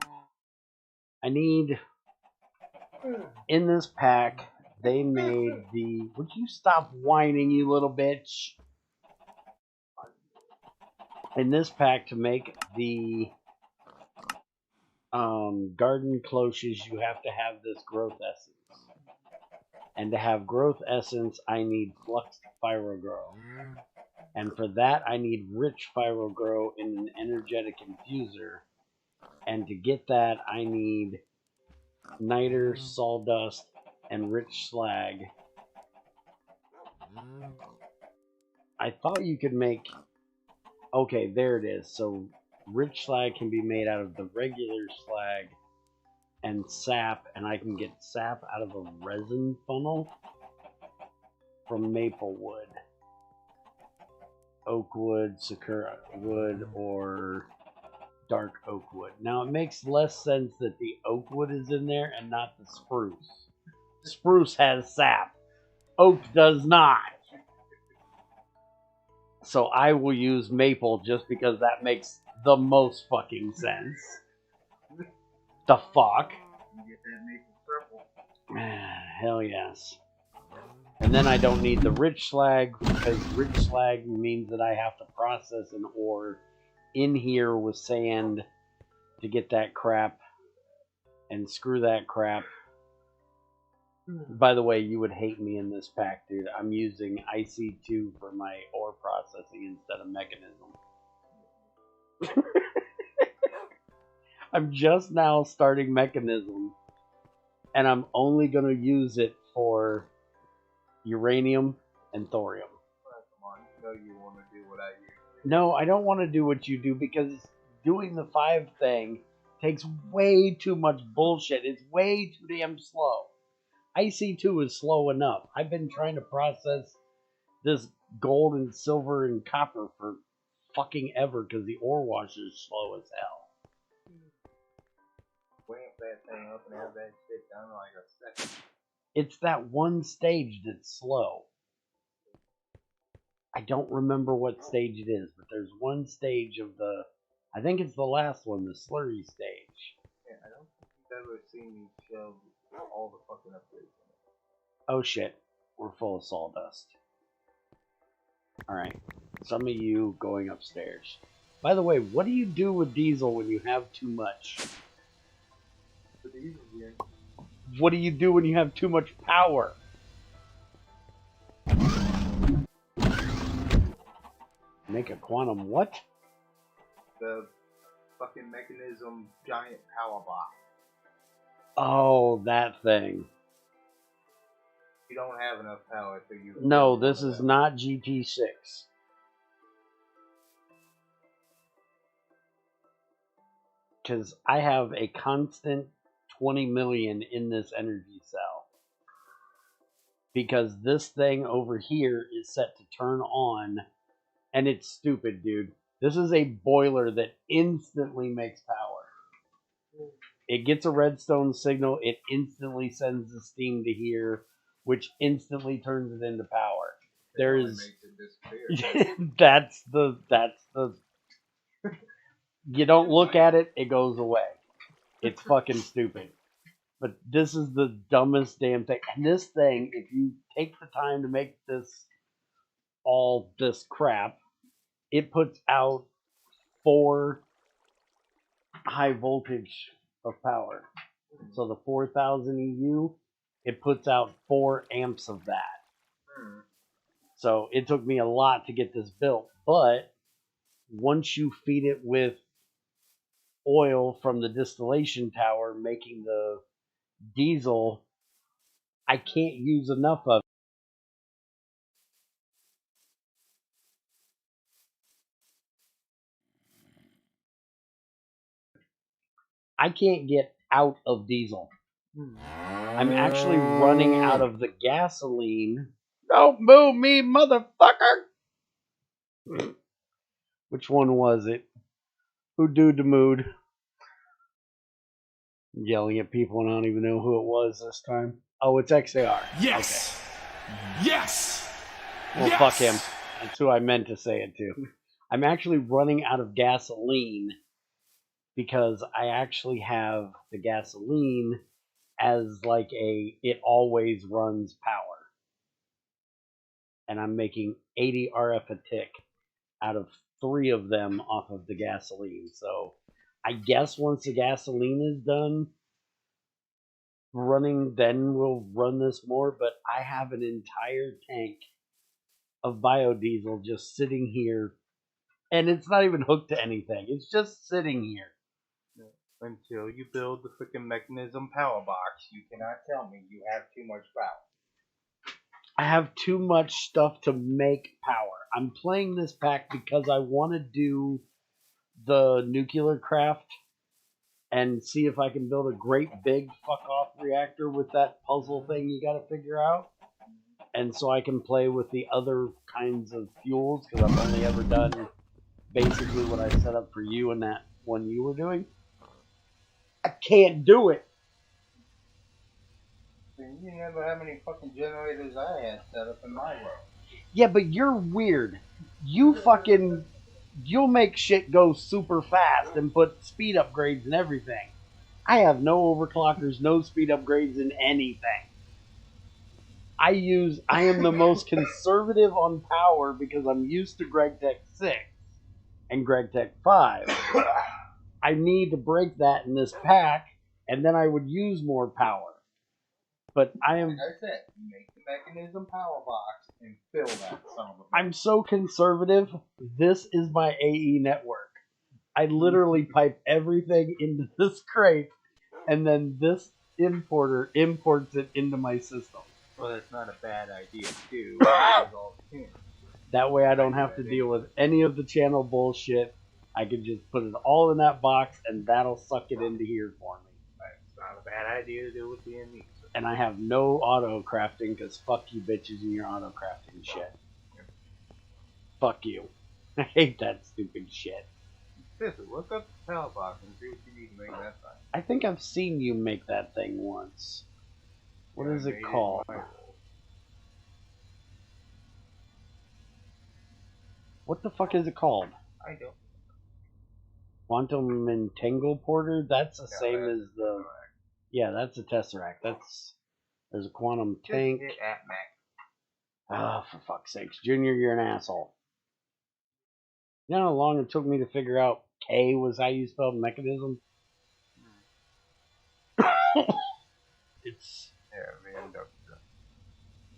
I need... In this pack, they made the... Would you stop whining, you little bitch? In this pack, to make the garden cloches, you have to have this growth essence. And to have growth essence, I need fluxed pyrogrow. And for that, I need rich pyrogrow in an energetic infuser. And to get that, I need niter, sawdust, and rich slag. I thought you could make... Okay, there it is. So rich slag can be made out of the regular slag and sap, and I can get sap out of a resin funnel from maple wood, oak wood, sakura wood, or dark oak wood. Now it makes less sense that the oak wood is in there and not the spruce. Spruce has sap. Oak does not. So I will use maple just because that makes the most fucking sense. The fuck? You get that maple purple. Hell yes. And then I don't need the rich slag, because rich slag means that I have to process an ore in here with sand to get that crap and screw that crap. By the way, you would hate me in this pack, dude. I'm using IC2 for my ore processing instead of Mekanism. I'm just now starting Mekanism, and I'm only going to use it for uranium and thorium. Come on, you know you want to do what I use. No, I don't want to do what you do, because doing the 5 thing takes way too much bullshit. It's way too damn slow. IC2 is slow enough. I've been trying to process this gold and silver and copper for fucking ever because the ore washer is slow as hell. Ramp that thing up and have that shit done in like a second. It's that one stage that's slow. I don't remember what stage it is, but there's one stage of the... I think it's the last one, the slurry stage. Yeah, I don't think you've ever seen me show all the fucking upgrades in it. Oh shit. We're full of sawdust. Alright. Some of you going upstairs. By the way, what do you do with diesel when you have too much? The diesel here. What do you do when you have too much power? Make a quantum what? The fucking Mekanism giant power box. Oh, that thing. You don't have enough power to use. No, this is not GT6. Because I have a constant 20 million in this energy cell. Because this thing over here is set to turn on, and it's stupid, dude. This is a boiler that instantly makes power. It gets a redstone signal, it instantly sends the steam to here, which instantly turns it into power. There's that's the you don't look at it, it goes away. It's fucking stupid. But this is the dumbest damn thing. And this thing, if you take the time to make this all this crap, it puts out 4 high voltage of power. So the 4000 EU, it puts out 4 amps of that. So it took me a lot to get this built. But once you feed it with oil from the distillation tower making the diesel, I can't use enough of it. I can't get out of diesel. I'm actually running out of the gasoline. Don't move me, motherfucker! Which one was it? Who do the mood? I'm yelling at people and I don't even know who it was this time. Oh, it's XAR. Yes! Okay. Yes! Well, yes! fuck him. That's who I meant to say it to. I'm actually running out of gasoline because I actually have the gasoline as like it always runs power. And I'm making 80 RF a tick out of 3 of them off of the gasoline. So I guess once the gasoline is done running, then we'll run this more. But I have an entire tank of biodiesel just sitting here, and it's not even hooked to anything. It's just sitting here. Until you build the freaking Mekanism power box, you cannot tell me you have too much power. I have too much stuff to make power. I'm playing this pack because I want to do the nuclear craft and see if I can build a great big fuck off reactor with that puzzle thing you got to figure out. And so I can play with the other kinds of fuels because I've only ever done basically what I set up for you and that one you were doing. I can't do it. You never have any fucking generators I had set up in my world. Yeah, but you're weird. You'll make shit go super fast and put speed upgrades and everything. I have no overclockers, no speed upgrades in anything. I am the most conservative on power because I'm used to GregTech 6 and GregTech 5. I need to break that in this pack, and then I would use more power. But like I said, you make the Mekanism power box and fill that son of a bitch. I'm so conservative. This is my AE network. I literally pipe everything into this crate, and then this importer imports it into my system. Well, that's not a bad idea, too. That way I don't have to deal with any of the channel bullshit. I can just put it all in that box, and that'll suck it into here for me. That's not a bad idea to do with DME. And I have no auto crafting because fuck you bitches and your auto crafting shit. Fuck you. I hate that stupid shit. Seriously, look up the power box and see what you need to make that thing. I think I've seen you make that thing once. What is it called? What the fuck is it called? I don't. Quantum Entangle Porter? That's the same as the... Yeah, that's a Tesseract. There's a Quantum Tank. Just hit at Mac. Ah, for fuck's sakes. Junior, you're an asshole. You know how long it took me to figure out K was how you spelled mechanism? It's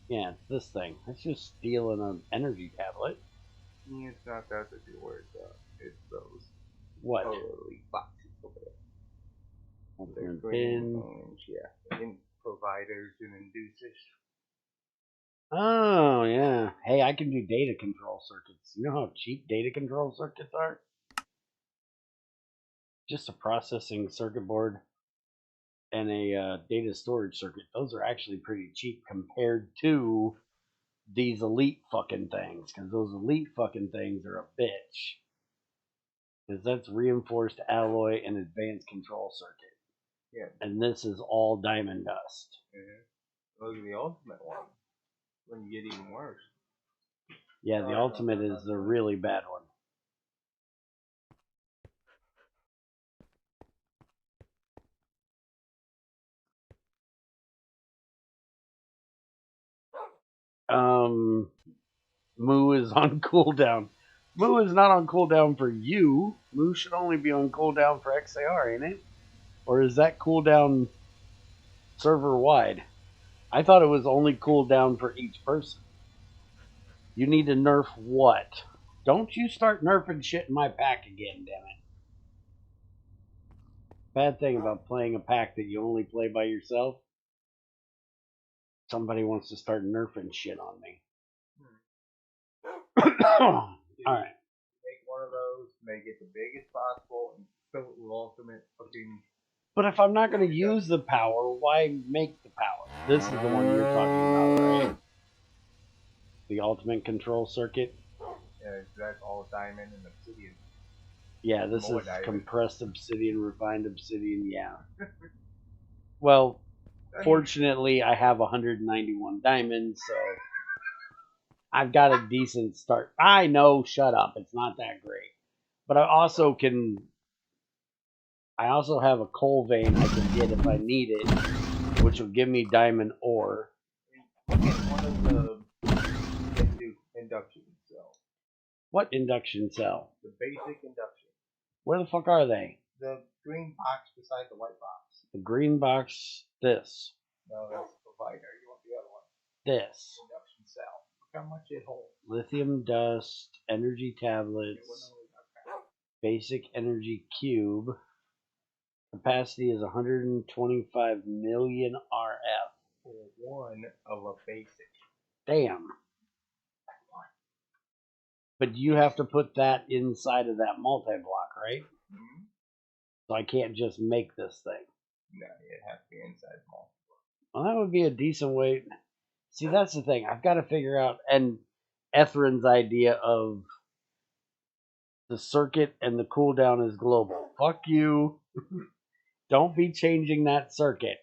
yeah, it's this thing. It's just stealing an energy tablet. It's not that you're worried about. It's those What? totally boxes over there. They're Ultimate green, pin. orange, yeah. In providers and inducers. Oh yeah. Hey, I can do data control circuits. You know how cheap data control circuits are? Just a processing circuit board and a data storage circuit. Those are actually pretty cheap compared to these elite fucking things, because those elite fucking things are a bitch. Because that's reinforced alloy and advanced control circuit. Yeah. And this is all diamond dust. Mm-hmm. Look at the ultimate one. When you get even worse. Yeah, the ultimate is the really bad one. Moo is on cooldown. Moo is not on cooldown for you. Moo should only be on cooldown for XAR, ain't it? Or is that cooldown server wide? I thought it was only cooldown for each person. You need to nerf what? Don't you start nerfing shit in my pack again, damn it. Bad thing about playing a pack that you only play by yourself, somebody wants to start nerfing shit on me. Alright. Make one of those, make it the biggest possible, and fill it with ultimate fucking. But if I'm not going to use the power, why make the power? This is the one you're talking about, right? The ultimate control circuit? Yeah, that's all diamond and obsidian. Yeah, this More is diamond. compressed obsidian, refined obsidian, yeah. Well, fortunately, I have 191 diamonds, so I've got a decent start. I know, shut up, it's not that great. But I also have a coal vein I can get if I need it, which will give me diamond ore. Look at one of the induction cells. What induction cell? The basic induction. Where the fuck are they? The green box beside the white box. The green box, this. No, that's the provider. You want the other one. This. Induction cell. Look how much it holds. Lithium dust, energy tablets, basic energy cube. Capacity is 125 million RF. For one of a basic. Damn. But you have to put that inside of that multi-block, right? Mm-hmm. So I can't just make this thing. No, it has to be inside the multi-block. Well, that would be a decent way. See, that's the thing. I've got to figure out, and Ethrin's idea of the circuit and the cooldown is global. Fuck you. Don't be changing that circuit.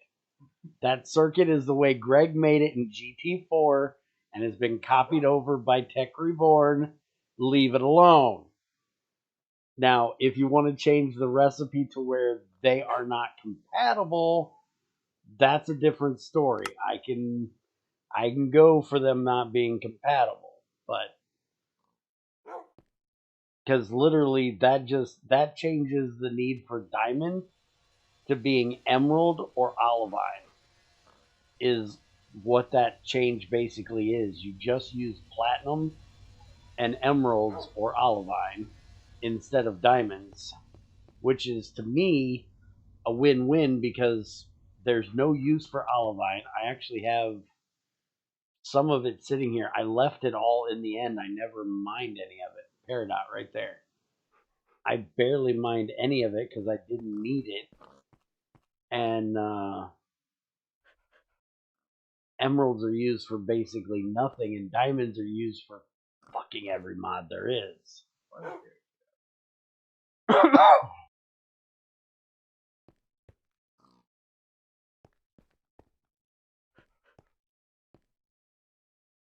That circuit is the way Greg made it in GT4 and has been copied over by Tech Reborn. Leave it alone. Now, if you want to change the recipe to where they are not compatible, that's a different story. I can go for them not being compatible, but because literally that changes the need for diamond to being emerald or olivine is what that change basically is. You just use platinum and emeralds or olivine instead of diamonds, which is to me a win-win because there's no use for olivine. I actually have some of it sitting here. I left it all in the end. I never mined any of it. Peridot right there. I barely mined any of it because I didn't need it. And emeralds are used for basically nothing, and diamonds are used for fucking every mod there is.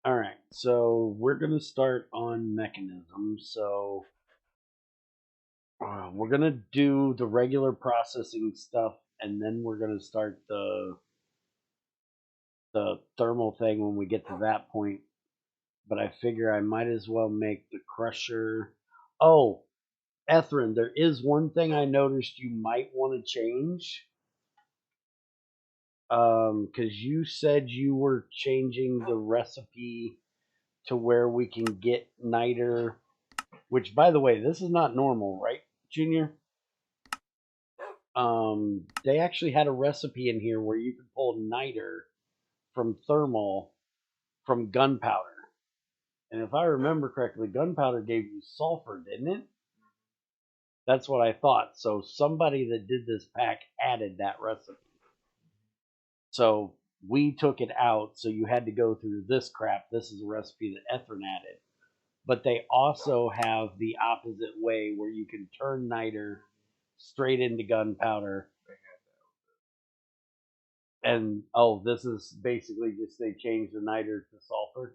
Alright, so we're going to start on Mekanism. So we're going to do the regular processing stuff, and then we're going to start the thermal thing when we get to that point. but I figure I might as well make the crusher. Oh, Ethrin, there is one thing I noticed you might want to change. Because you said you were changing the recipe to where we can get niter, which, by the way, this is not normal, right, Junior? They actually had a recipe in here where you could pull niter from thermal from gunpowder. And if I remember correctly, gunpowder gave you sulfur, didn't it? That's what I thought. So somebody that did this pack added that recipe. So we took it out, so you had to go through this crap. This is a recipe that Ethrin added. But they also have the opposite way where you can turn niter straight into gunpowder. And this is basically just they changed the niter to sulfur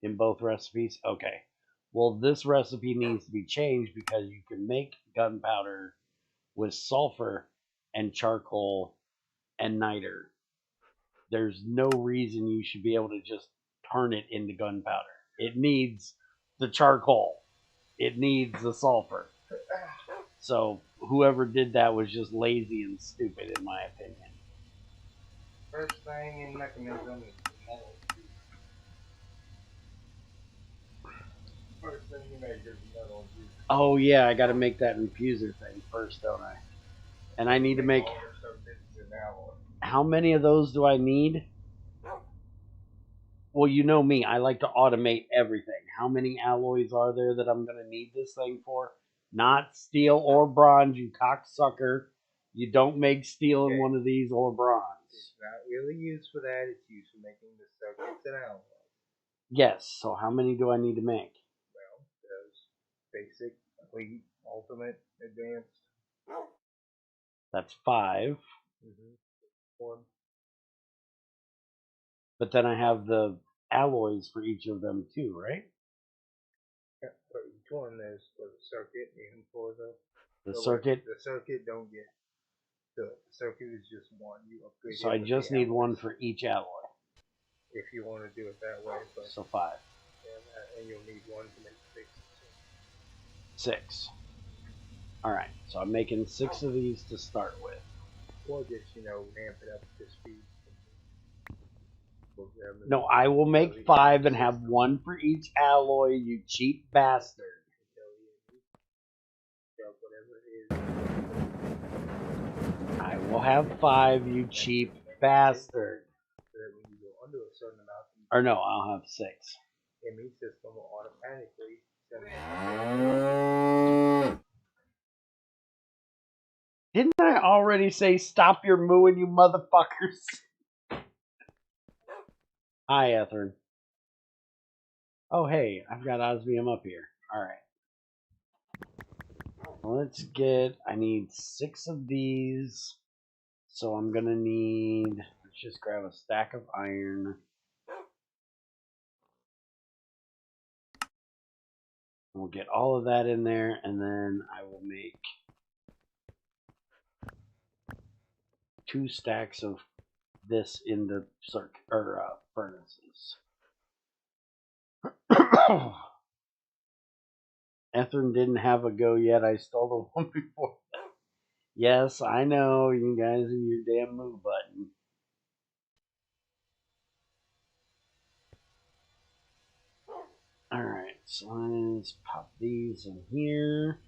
in both recipes. Okay. Well, this recipe needs to be changed because you can make gunpowder with sulfur and charcoal and niter. There's no reason you should be able to just turn it into gunpowder. It needs the charcoal. It needs the sulfur. So whoever did that was just lazy and stupid, in my opinion. First thing in Mekanism is the metal juice. First thing you make is metal juice. Oh yeah, I got to make that infuser thing first, don't I? And I need to make. How many of those do I need? Well, you know me. I like to automate everything. How many alloys are there that I'm going to need this thing for? Not steel or bronze, you cocksucker. You don't make steel in one of these or bronze. It's not really used for that. It's used for making the circuits and alloys. Yes. So how many do I need to make? Well, there's basic, elite, ultimate, advanced. That's 5. Mm-hmm. 1. But then I have the alloys for each of them too, right? Yeah, for each one there's for the circuit and for the circuit. The circuit don't get the circuit is just one. You upgrade. So I just need one for each alloy. If you want to do it that way. But so 5. And you'll need one to make 6. 6. Alright, so I'm making 6 of these to start with. Or just, ramp it up to speed. No, I will make 5 and have 1 for each alloy, you cheap bastard. I will have 5, you cheap bastard. Or no, I'll have 6. ME system will automatically send. Didn't I already say stop your mooing, you motherfuckers? Hi, Ethern. Oh, hey, I've got osmium up here. Alright. Let's get... I need 6 of these. So I'm gonna need... Let's just grab a stack of iron. We'll get all of that in there, and then I will make 2 stacks of this in the furnaces. Ethern didn't have a go yet. I stole the one before that. Yes, I know. You guys are your damn move button. Alright, so let's pop these in here.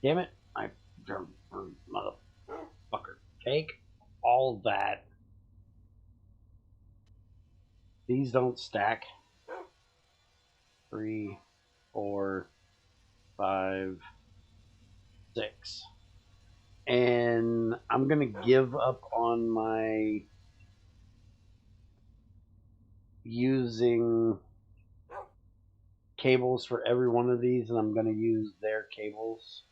Damn it. I motherfucker. Take all that. These don't stack. 3, 4, 5, 6. And I'm going to give up on my using cables for every one of these, and I'm going to use their cables.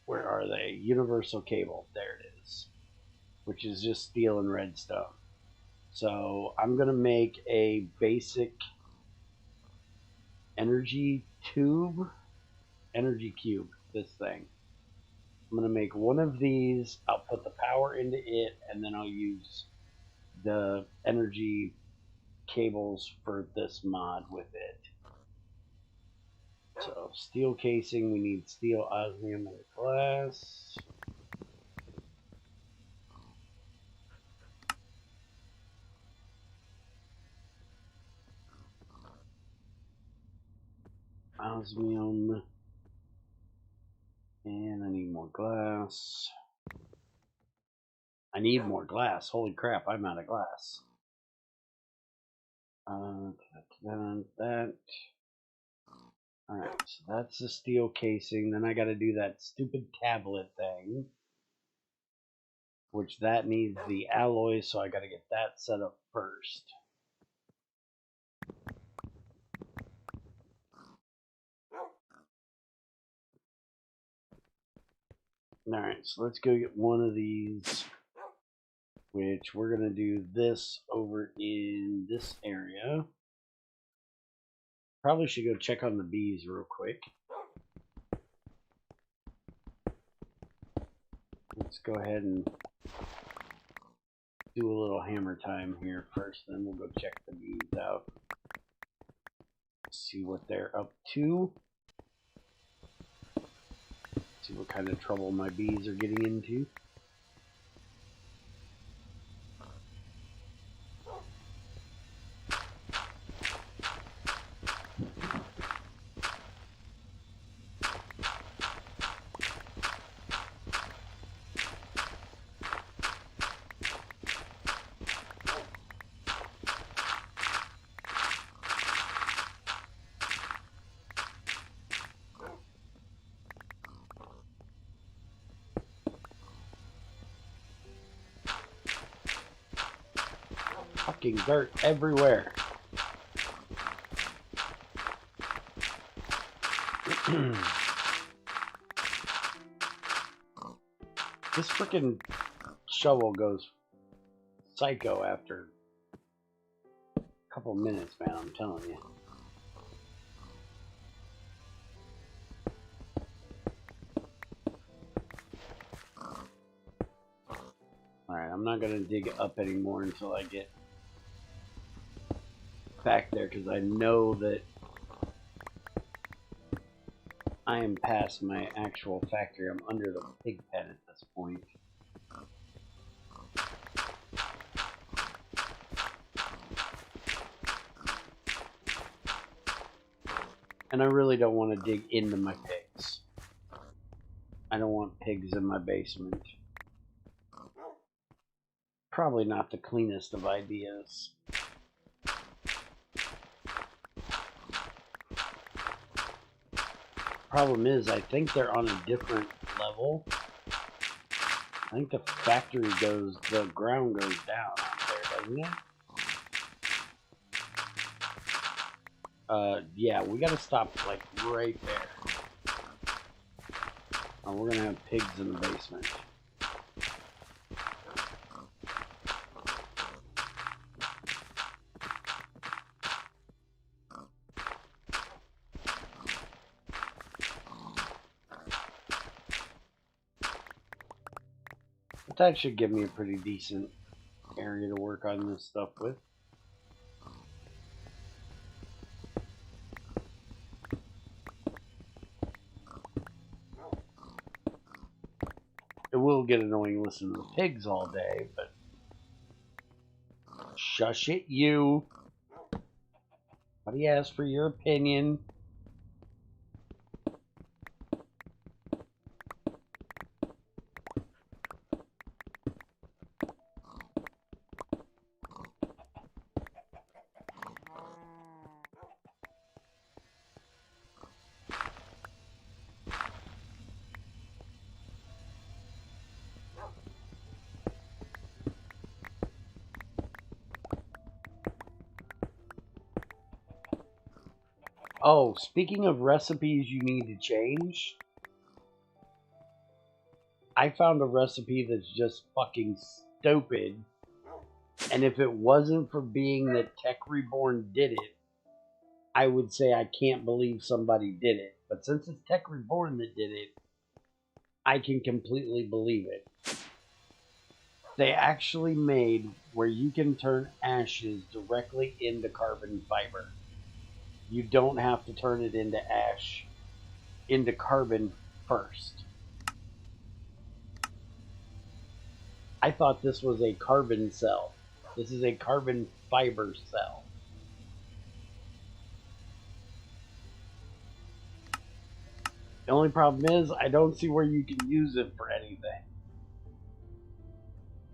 Where are they? Universal cable. There it is. Which is just steel and redstone. So I'm going to make a basic energy cube, this thing. I'm going to make one of these, I'll put the power into it, and then I'll use the energy cables for this mod with it. So steel casing, we need steel, osmium, and glass. Osmium. And I need more glass. I need more glass. Holy crap, I'm out of glass. That. Alright, so that's the steel casing. Then I gotta do that stupid tablet thing. Which that needs the alloy, so I gotta get that set up first. Alright, so let's go get one of these. Which we're gonna do this over in this area. Probably should go check on the bees real quick. Let's go ahead and do a little hammer time here first, then we'll go check the bees out. See what they're up to. See what kind of trouble my bees are getting into. Fucking dirt everywhere. This freaking shovel goes psycho after a couple minutes, man, I'm telling you. Alright, I'm not gonna dig up anymore until I get back there, because I know that I am past my actual factory. I'm under the pig pen at this point. And I really don't want to dig into my pigs. I don't want pigs in my basement. Probably not the cleanest of ideas. Problem is, I think they're on a different level. I think the factory goes, the ground goes down out there, doesn't it? Yeah, we gotta stop, like, right there. Oh, we're gonna have pigs in the basement. But that should give me a pretty decent area to work on this stuff with. It will get annoying listening to the pigs all day, but shush it, you. Nobody asked for your opinion. Oh, speaking of recipes you need to change, I found a recipe that's just fucking stupid. And if it wasn't for being that Tech Reborn did it, I would say I can't believe somebody did it. But since it's Tech Reborn that did it, I can completely believe it. They actually made where you can turn ashes directly into carbon fiber. You don't have to turn it into carbon first. I thought this was a carbon cell. This is a carbon fiber cell. The only problem is I don't see where you can use it for anything.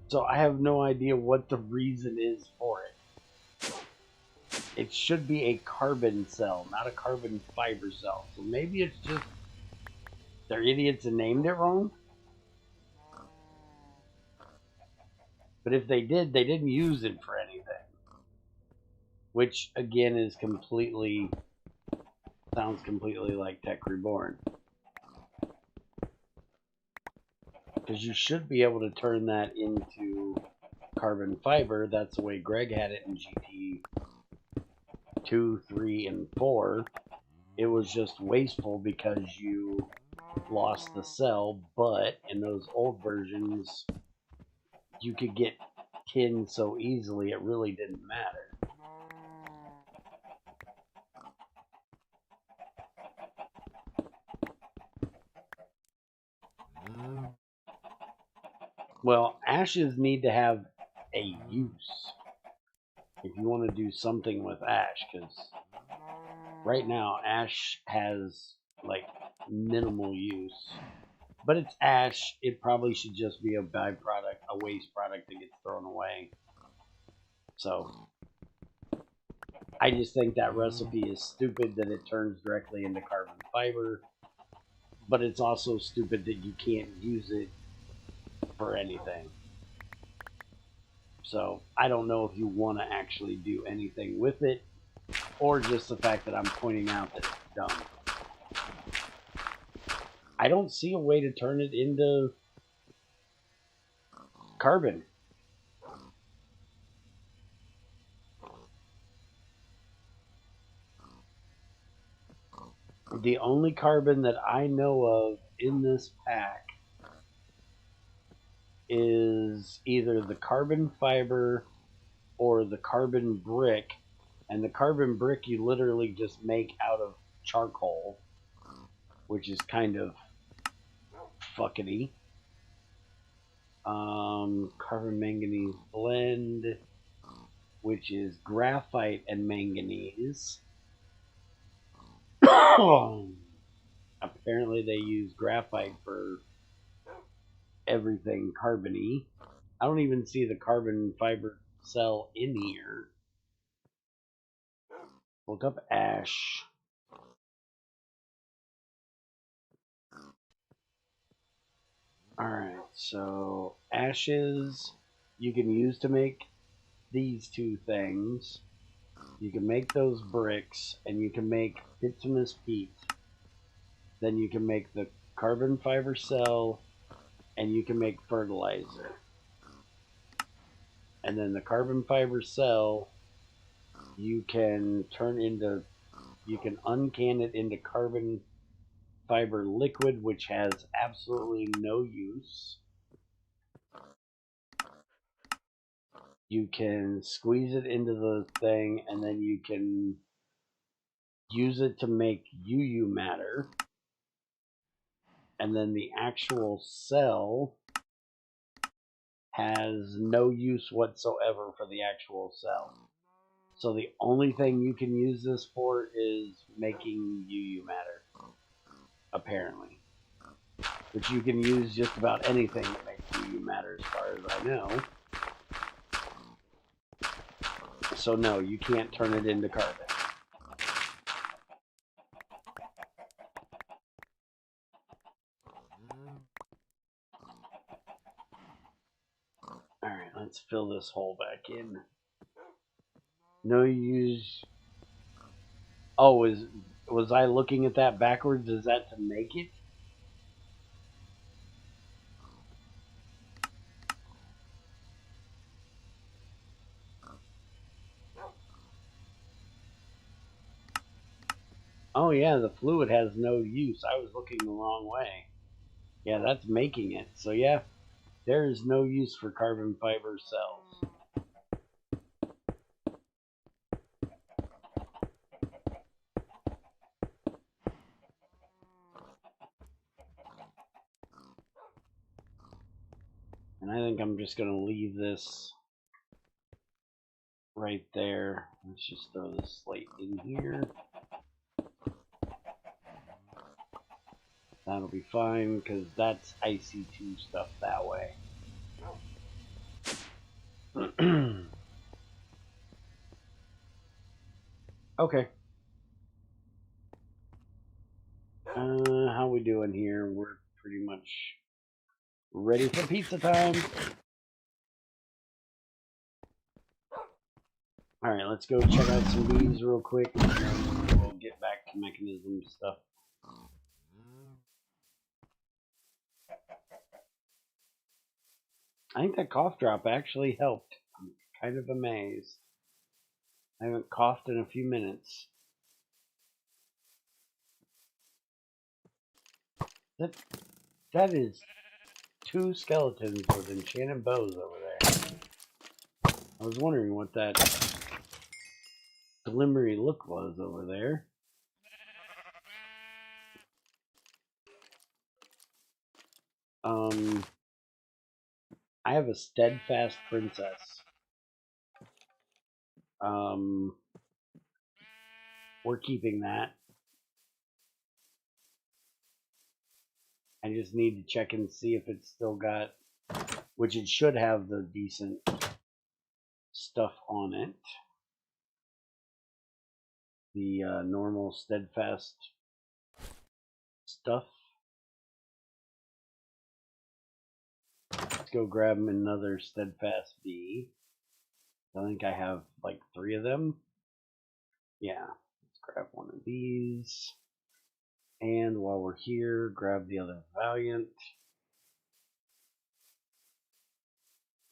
So I have no idea what the reason is for it. It should be a carbon cell, not a carbon fiber cell. So maybe it's just they're idiots and named it wrong. But if they did, they didn't use it for anything. Which again is sounds completely like Tech Reborn. Because you should be able to turn that into carbon fiber. That's the way Greg had it in GT 2, 3, and 4. It was just wasteful because you lost the cell, but in those old versions, you could get tin so easily it really didn't matter. Well, ashes need to have a use if you want to do something with ash, because right now ash has like minimal use. But it's ash. It probably should just be a byproduct, a waste product that gets thrown away. So I just think that recipe is stupid that it turns directly into carbon fiber. But it's also stupid that you can't use it for anything. So I don't know if you want to actually do anything with it, or just the fact that I'm pointing out that it's dumb. I don't see a way to turn it into carbon. The only carbon that I know of in this pack is either the carbon fiber or the carbon brick. And the carbon brick you literally just make out of charcoal, which is kind of fuckety. Carbon manganese blend, which is graphite and manganese. Apparently they use graphite for everything carbony. I don't even see the carbon fiber cell in here. Look up ash. Alright, so ashes you can use to make these two things. You can make those bricks, and you can make bituminous peat. Then you can make the carbon fiber cell, and you can make fertilizer. And then the carbon fiber cell, you can uncan it into carbon fiber liquid, which has absolutely no use. You can squeeze it into the thing, and then you can use it to make UU matter. And then the actual cell has no use whatsoever for the actual cell. So the only thing you can use this for is making UU matter, apparently. But you can use just about anything that makes UU matter as far as I know. So no, you can't turn it into carbon. Alright, let's fill this hole back in. No use. Oh, was I looking at that backwards? Is that to make it? Oh yeah, the fluid has no use. I was looking the wrong way. Yeah, that's making it. So yeah, There is no use for carbon fiber cells. And I think I'm just going to leave this right there. Let's just throw this slate in here. That'll be fine, because that's IC2 stuff that way. Okay. How we doing here? We're pretty much ready for pizza time. Alright, let's go check out some bees real quick, and then we'll get back to mechanism stuff. I think that cough drop actually helped. I'm kind of amazed. I haven't coughed in a few minutes. That is 2 skeletons with enchanted bows over there. I was wondering what that glimmery look was over there. I have a steadfast princess. We're keeping that. I just need to check and see if it's still got, which it should have the decent stuff on it. The normal steadfast stuff. Let's go grab another steadfast bee. I think I have like 3 of them. Yeah, let's grab one of these. And while we're here, grab the other Valiant.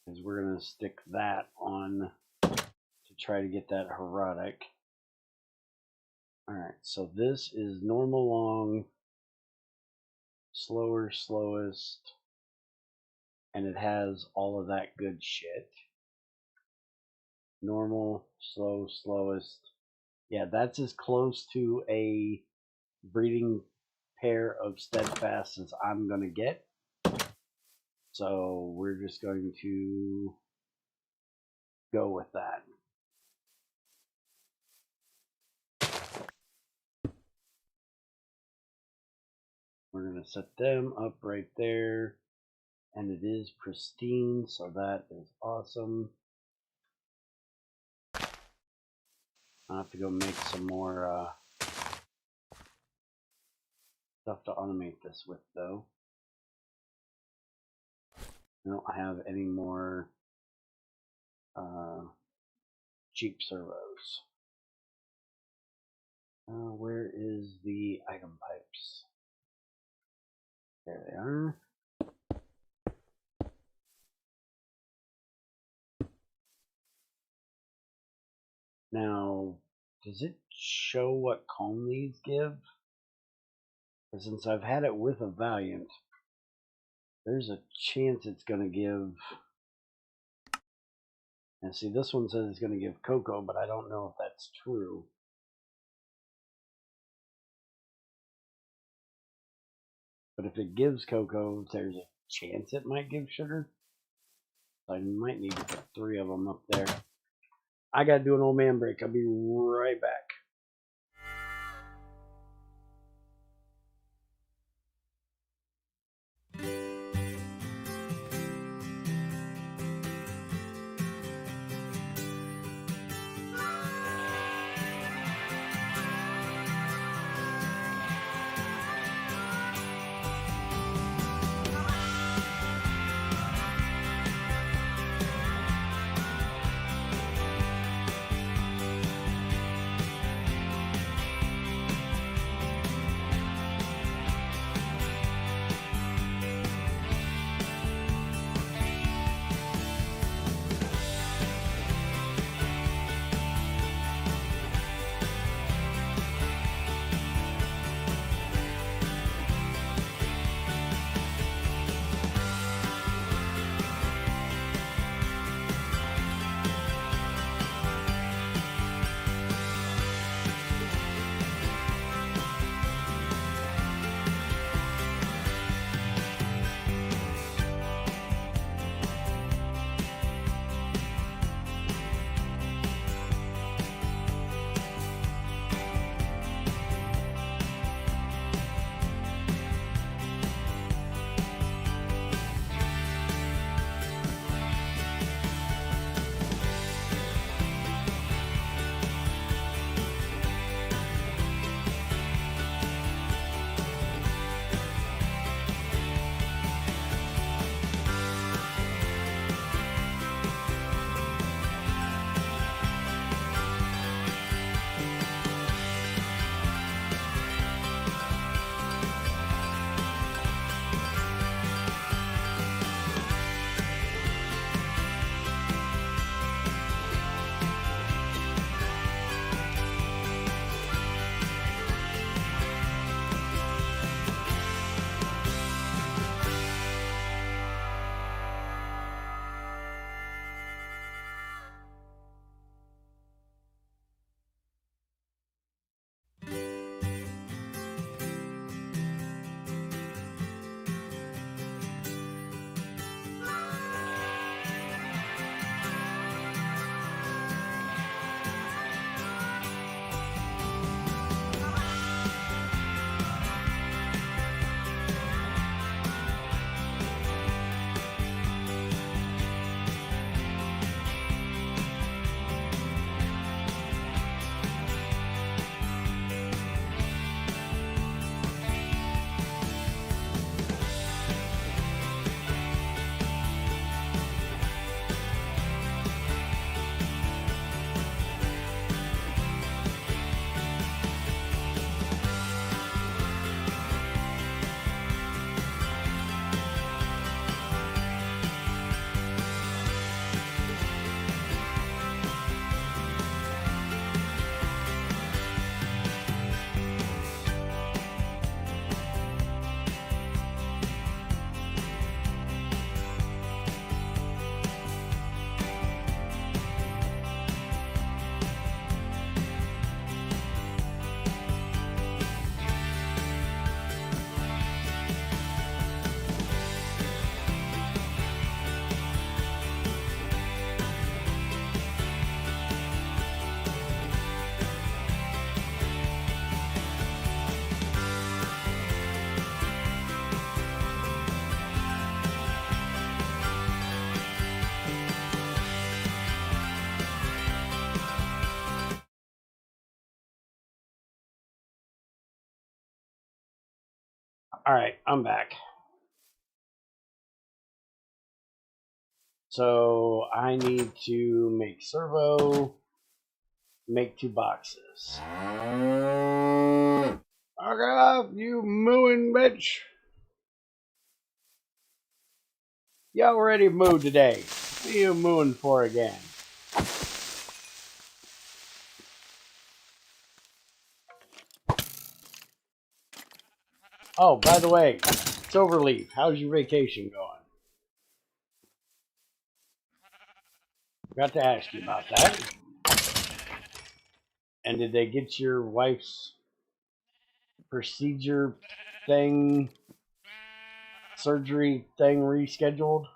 Because we're going to stick that on to try to get that Heroic. Alright, so this is normal long, slower slowest, and it has all of that good shit. Normal, slow, slowest. Yeah, that's as close to a breeding pair of steadfast as I'm going to get. So we're just going to go with that. We're going to set them up right there. And it is pristine, so that is awesome. I'll have to go make some more stuff to automate this with, though. I don't have any more cheap servos. Where is the item pipes? There they are. Now, does it show what comb these give? Because since I've had it with a Valiant, there's a chance it's going to give... And see, this one says it's going to give cocoa, but I don't know if that's true. But if it gives cocoa, there's a chance it might give sugar. So I might need to put 3 of them up there. I gotta do an old man break. I'll be right back. Alright, I'm back. So I need to make servo, make 2 boxes. Fuck off, you mooing bitch. You already mooed today. What are you mooing for again? Oh, by the way, Silverleaf, how's your vacation going? Forgot to ask you about that. And did they get your wife's procedure thing, surgery thing rescheduled?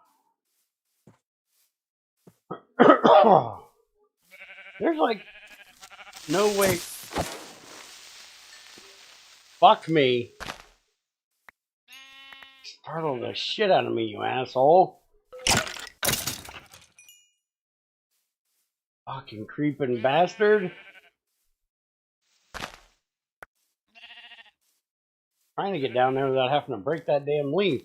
There's like no way. Fuck me. Startled the shit out of me, you asshole. Fucking creeping bastard. Trying to get down there without having to break that damn leaf.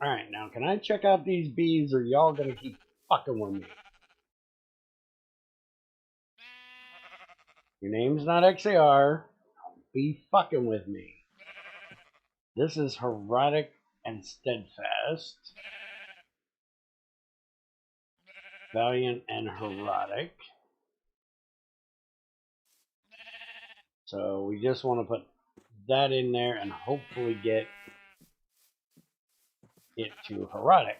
Alright, now can I check out these bees or y'all gonna keep fucking with me? Your name's not XAR. Don't be fucking with me. This is Heroic and Steadfast. Valiant and Heroic. So we just want to put that in there and hopefully get it to Heroic.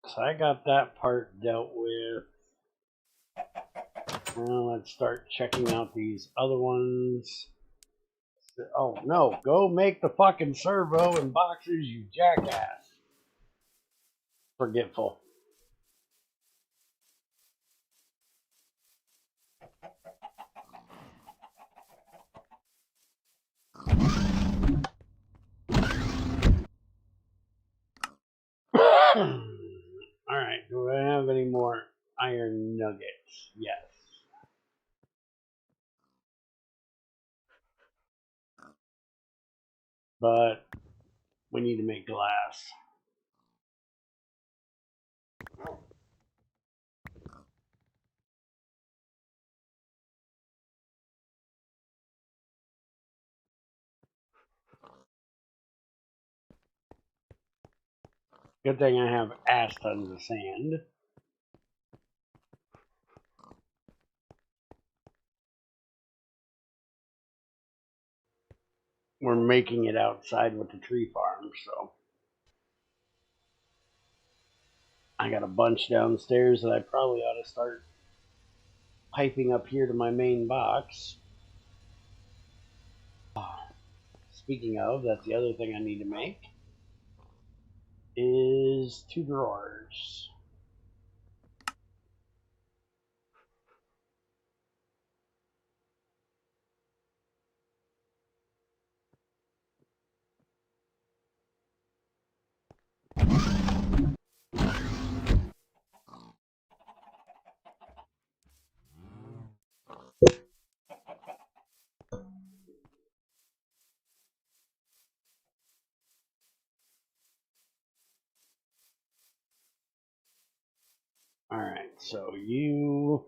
So I got that part dealt with. Now let's start checking out these other ones. Oh no, go make the fucking servo in boxes, you jackass. Forgetful. Alright, do I have any more iron nuggets? Yes. But we need to make glass. Good thing I have ass tons of sand. We're making it outside with the tree farm, so I got a bunch downstairs that I probably ought to start piping up here to my main box. Speaking of, that's the other thing I need to make is 2 drawers. Alright, so you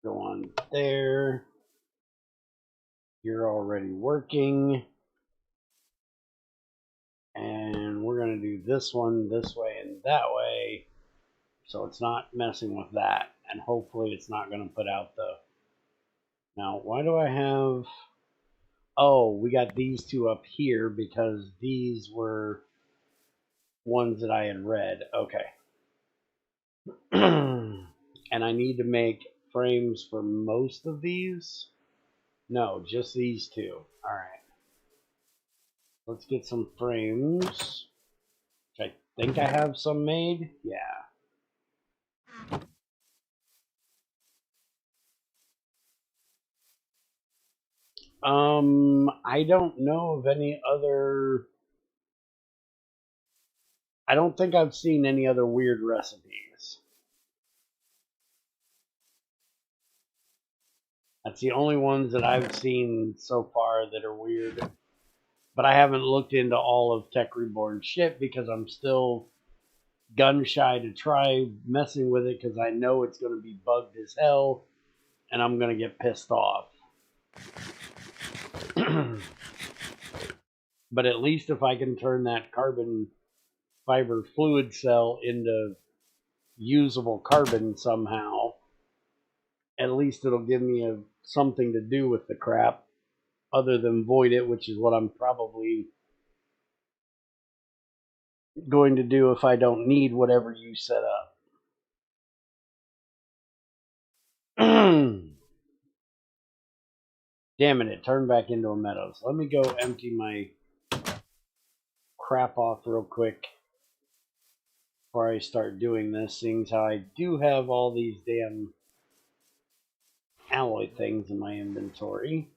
go on there. You're already working. And we're going to do this one this way and that way. So it's not messing with that. And hopefully it's not going to put out the... Now, why do I have... Oh, we got these 2 up here because these were ones that I had read. Okay. And I need to make frames for most of these. No, just these 2. Alright. Let's get some frames. Which I think I have some made. Yeah. I don't know of any other. I don't think I've seen any other weird recipes. That's the only ones that I've seen so far that are weird. But I haven't looked into all of Tech Reborn shit because I'm still gun shy to try messing with it because I know it's going to be bugged as hell and I'm going to get pissed off. But at least if I can turn that carbon fiber fluid cell into usable carbon somehow, at least it'll give me something to do with the crap other than void it, which is what I'm probably going to do if I don't need whatever you set up. Damn it turned back into a meadow. So let me go empty my crap off real quick before I start doing this, seeing how I do have all these damn alloy things in my inventory.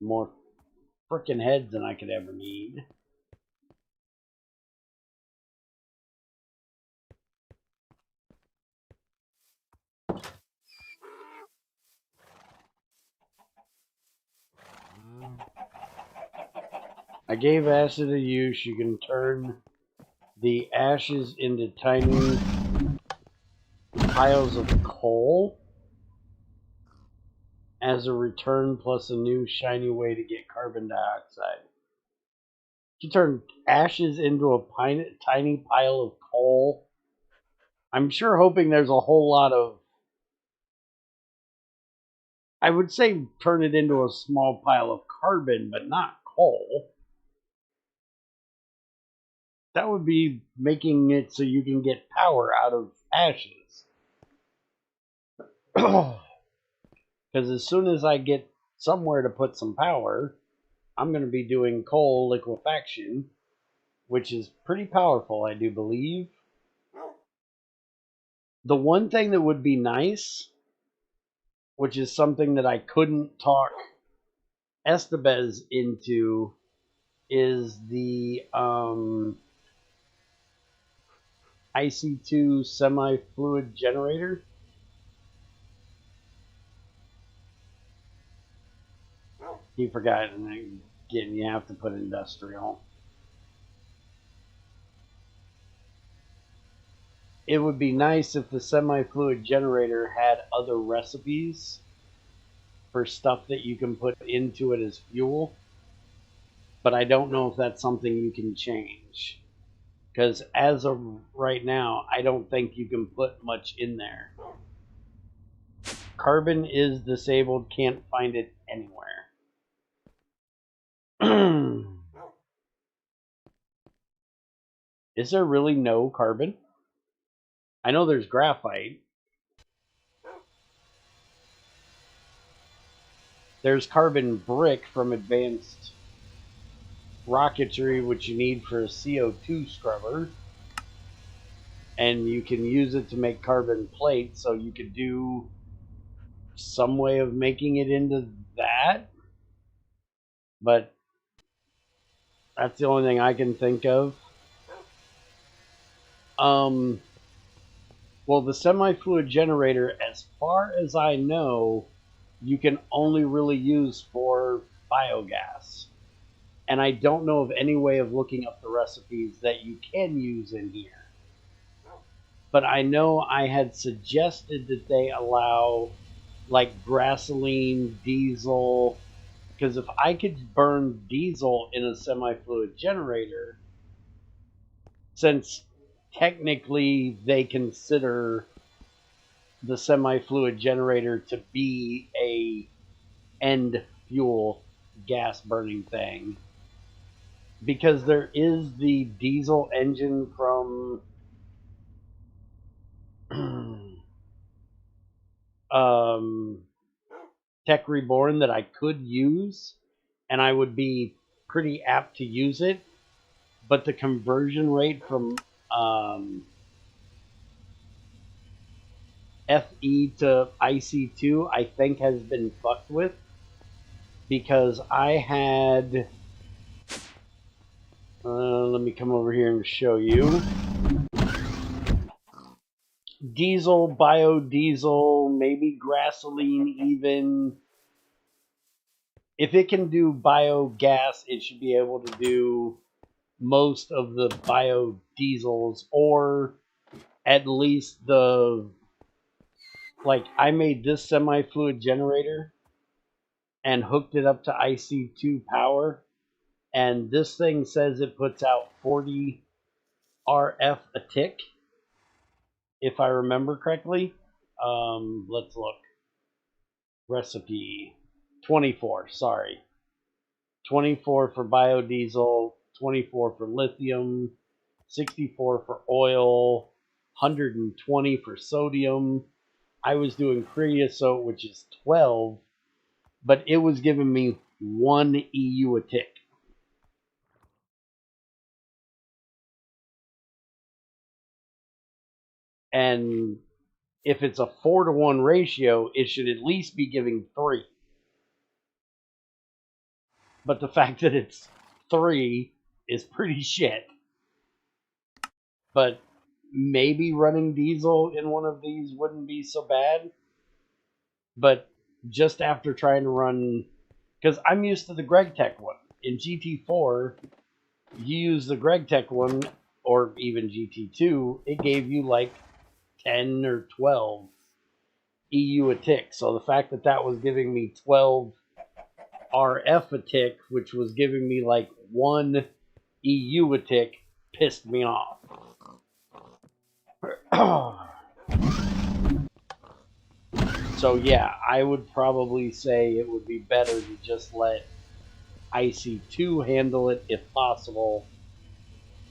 More frickin' heads than I could ever need. I gave acid a use. You can turn the ashes into tiny piles of coal as a return, plus a new shiny way to get carbon dioxide. You turn ashes into a tiny pile of coal. I'm sure hoping there's a whole lot of... I would say turn it into a small pile of carbon, but not coal. That would be making it so you can get power out of ashes. Because as soon as I get somewhere to put some power, I'm going to be doing coal liquefaction, which is pretty powerful, I do believe. The one thing that would be nice, which is something that I couldn't talk Estebez into, is the IC2 semi-fluid generator. He forgot, and again, you have to put industrial. It would be nice if the semi-fluid generator had other recipes for stuff that you can put into it as fuel, but I don't know if that's something you can change. Because as of right now, I don't think you can put much in there. Carbon is disabled, can't find it anywhere. Is there really no carbon? I know there's graphite. There's carbon brick from advanced rocketry, which you need for a CO2 scrubber. And you can use it to make carbon plate, so you could do some way of making it into that. But that's the only thing I can think of. Well, the semi-fluid generator, as far as I know, you can only really use for biogas. And I don't know of any way of looking up the recipes that you can use in here. But I know I had suggested that they allow like gasoline, diesel, because if I could burn diesel in a semi-fluid generator, since technically they consider the semi-fluid generator to be a end fuel gas burning thing, because there is the diesel engine from Tech Reborn that I could use, and I would be pretty apt to use it, but the conversion rate from FE to IC2, I think, has been fucked with. Because I had... let me come over here and show you. Diesel, biodiesel, maybe gasoline even. If it can do biogas, it should be able to do most of the biodiesels, or at least the... Like, I made this semi-fluid generator and hooked it up to IC2 power, and this thing says it puts out 40 RF a tick, if I remember correctly. Let's look. Recipe 24, sorry. 24 for biodiesel, 24 for lithium, 64 for oil, 120 for sodium. I was doing creosote, which is 12, but it was giving me 1 EU a tick. And if it's a 4-to-1 ratio, it should at least be giving 3. But the fact that it's 3 is pretty shit. But maybe running diesel in one of these wouldn't be so bad. But just after trying to run... Because I'm used to the GregTech one. In GT4, you use the GregTech one, or even GT2, it gave you like 10 or 12 EU a tick. So the fact that that was giving me 12 RF a tick, which was giving me like 1 EU a tick, pissed me off. So yeah, I would probably say it would be better to just let IC2 handle it if possible.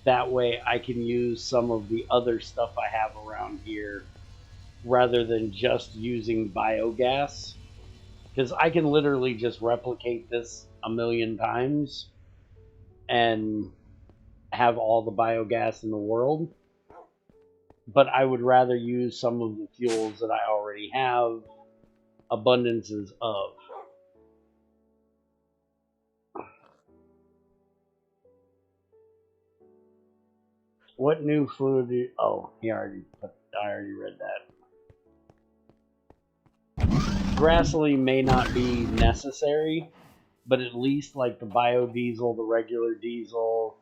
That way I can use some of the other stuff I have around here rather than just using biogas. Because I can literally just replicate this a million times and have all the biogas in the world. But I would rather use some of the fuels that I already have abundances of. What new fluid do you... Oh, I already read that. Gasoline may not be necessary, but at least like the biodiesel, the regular diesel,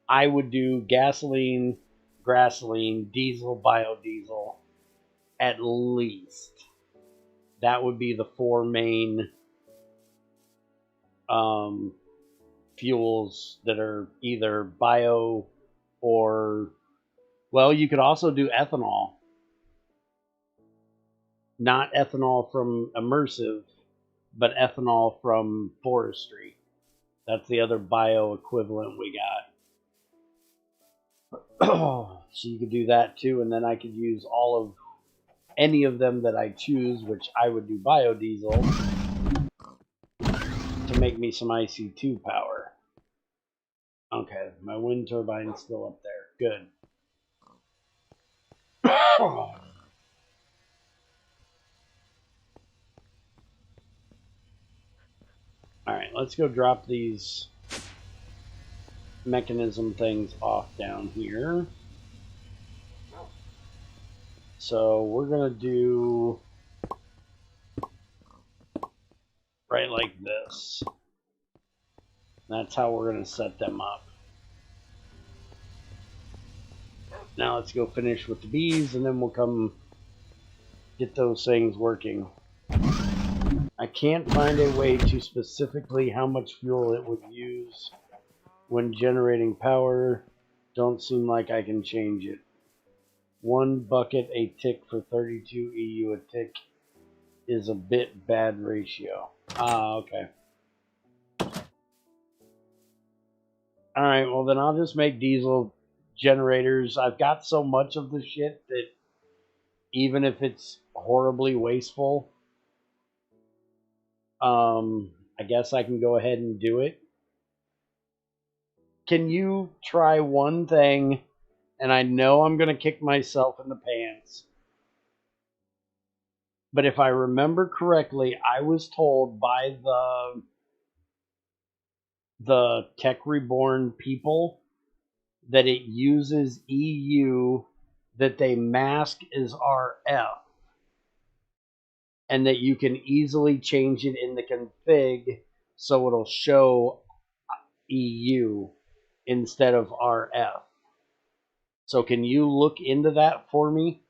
I would do gasoline, diesel, biodiesel, at least. That would be the 4 main fuels that are either bio or... Well, you could also do ethanol. Not ethanol from immersive, but ethanol from forestry. That's the other bio equivalent we got. So you could do that too, and then I could use all of any of them that I choose, which I would do biodiesel, to make me some IC2 power. Okay, my wind turbine's still up there. Good. Alright, let's go drop these mechanism things off down here. So we're going to do right like this. That's how we're going to set them up. Now let's go finish with the bees, and then we'll come get those things working. I can't find a way to specifically how much fuel it would use when generating power. Don't seem like I can change it. 1 bucket a tick for 32 EU a tick is a bit bad ratio. Ah, okay. Alright, well then I'll just make diesel generators. I've got so much of the shit that even if it's horribly wasteful, I guess I can go ahead and do it. Can you try one thing, and I know I'm going to kick myself in the pants, But if I remember correctly, I was told by the Tech Reborn people that it uses EU, that they mask as RF, and that you can easily change it in the config so it'll show EU instead of RF. So can you look into that for me?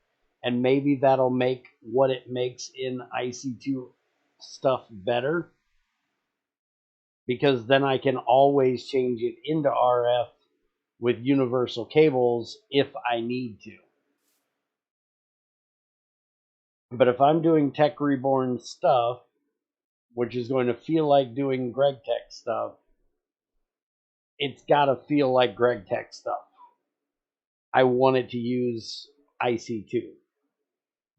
And maybe that'll make what it makes in IC2 stuff better. Because then I can always change it into RF with universal cables if I need to. But if I'm doing Tech Reborn stuff, which is going to feel like doing GregTech stuff, it's got to feel like GregTech stuff. I want it to use IC2.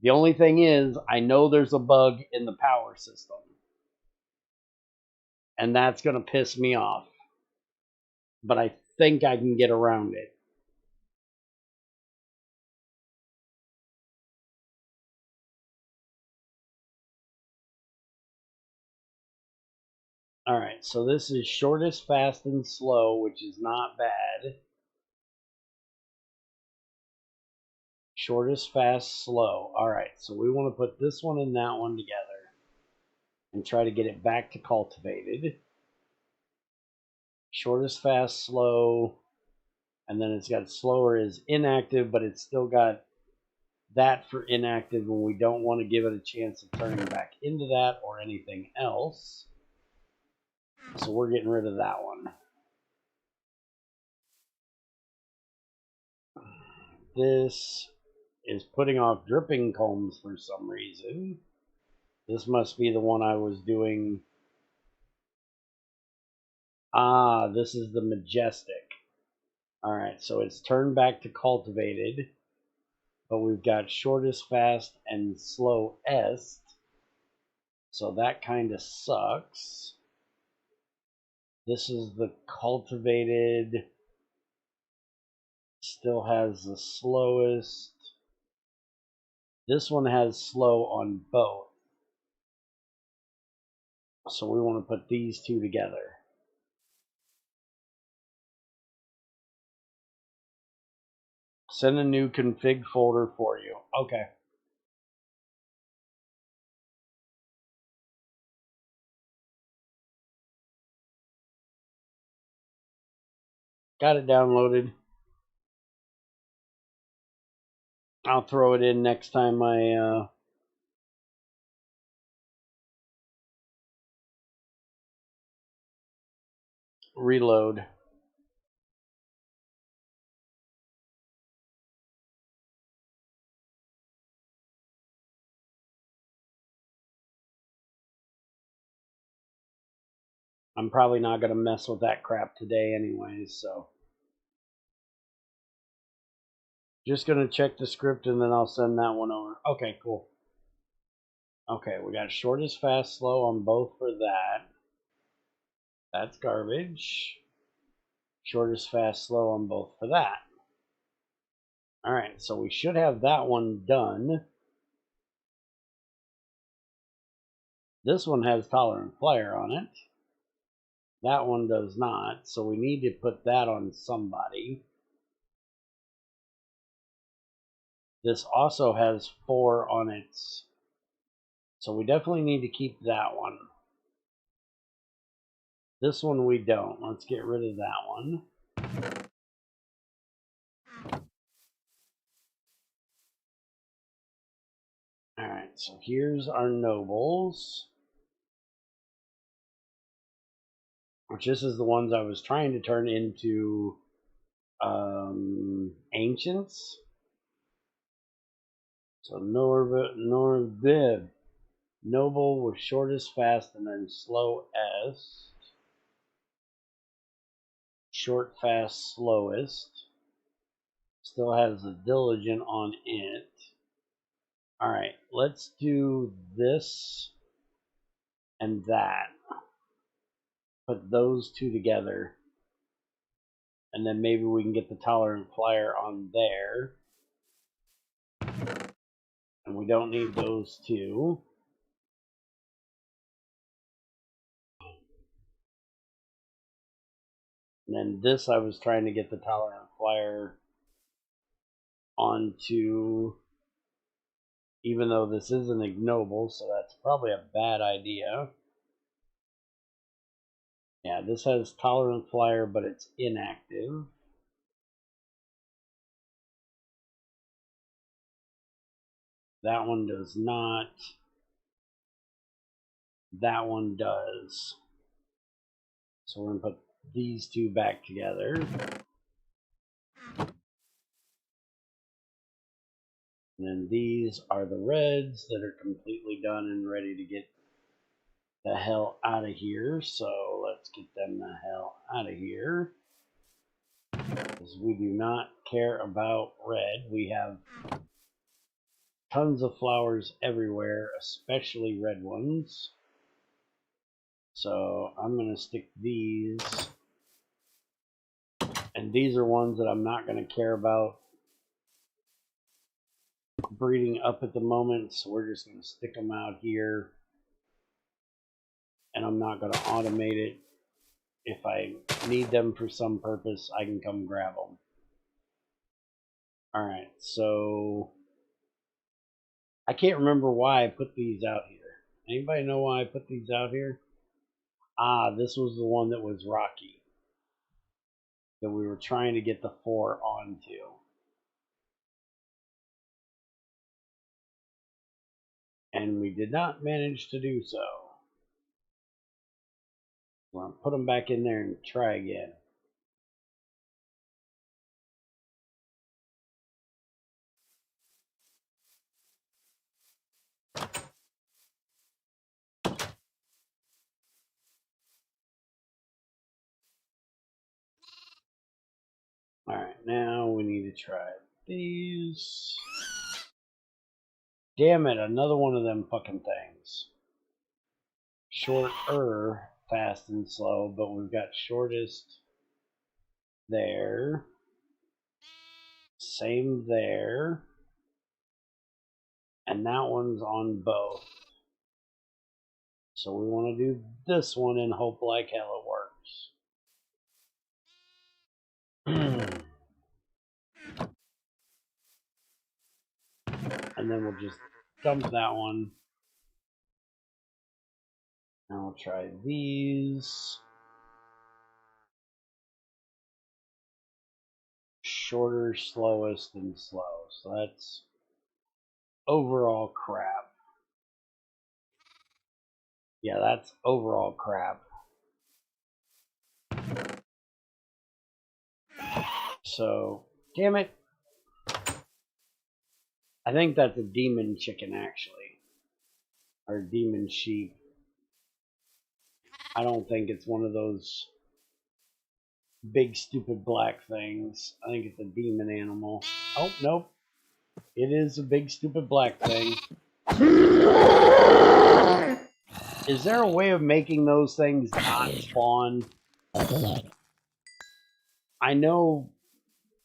The only thing is, I know there's a bug in the power system. And that's going to piss me off. But I think I can get around it. Alright, so this is shortest, fast, and slow, which is not bad. Shortest, fast, slow. Alright, so we want to put this one and that one together. And try to get it back to cultivated. Shortest, fast, slow. And then it's got slower is inactive, but it's still got that for inactive when we don't want to give it a chance of turning back into that or anything else. So we're getting rid of that one. This is putting off dripping combs for some reason. This must be the one I was doing. Ah, this is the Majestic. Alright, so it's turned back to cultivated. But we've got shortest, fast, and slowest. So that kind of sucks. This is the cultivated. Still has the slowest. This one has slow on both. So we want to put these two together. Send a new config folder for you. Okay. Got it downloaded. I'll throw it in next time I reload. I'm probably not going to mess with that crap today anyways, so. Just going to check the script and then I'll send that one over. Okay, cool. Okay, we got shortest, fast, slow on both for that. That's garbage. Shortest, fast, slow on both for that. Alright, so we should have that one done. This one has tolerant flare on it. That one does not, so we need to put that on somebody. This also has 4 on it, so we definitely need to keep that one. This one we don't. Let's get rid of that one. Alright, so here's our nobles. Which this is the ones I was trying to turn into ancients. So Norviv. Noble with shortest, fast, and then slowest. Short, fast, slowest. Still has the diligent on it. Alright, let's do this and that. Put those two together. And then maybe we can get the tolerant flyer on there. And And we don't need those two. And then this I was trying to get the tolerant flyer onto, even though this isn't ignoble, so that's probably a bad idea. Yeah, this has tolerant flyer, but it's inactive. That one does not. That one does. So we're going to put these two back together. And then these are the reds that are completely done and ready to get the hell out of here. So let's get them the hell out of here. Because we do not care about red. We have tons of flowers everywhere, especially red ones. So I'm going to stick these. And these are ones that I'm not going to care about breeding up at the moment. So we're just going to stick them out here. And I'm not going to automate it. If I need them for some purpose, I can come grab them. Alright, so I can't remember why I put these out here. Anybody know why I put these out here? Ah, this was the one that was rocky, that we were trying to get the 4 onto. And we did not manage to do so. I'm going to put them back in there and try again. Alright, now we need to try these. Damn it, another one of them fucking things. Shorter, fast and slow, but we've got shortest there. Same there. And that one's on both. So we want to do this one and hope like hell it works. And then we'll just dump that one. Now we'll try these. Shorter, slowest, and slow. So that's overall crap. Yeah, that's overall crap. So, damn it. I think that's a demon chicken, actually. Or demon sheep. I don't think it's one of those big, stupid black things. I think it's a demon animal. Oh, nope. It is a big, stupid black thing. Is there a way of making those things not spawn? I know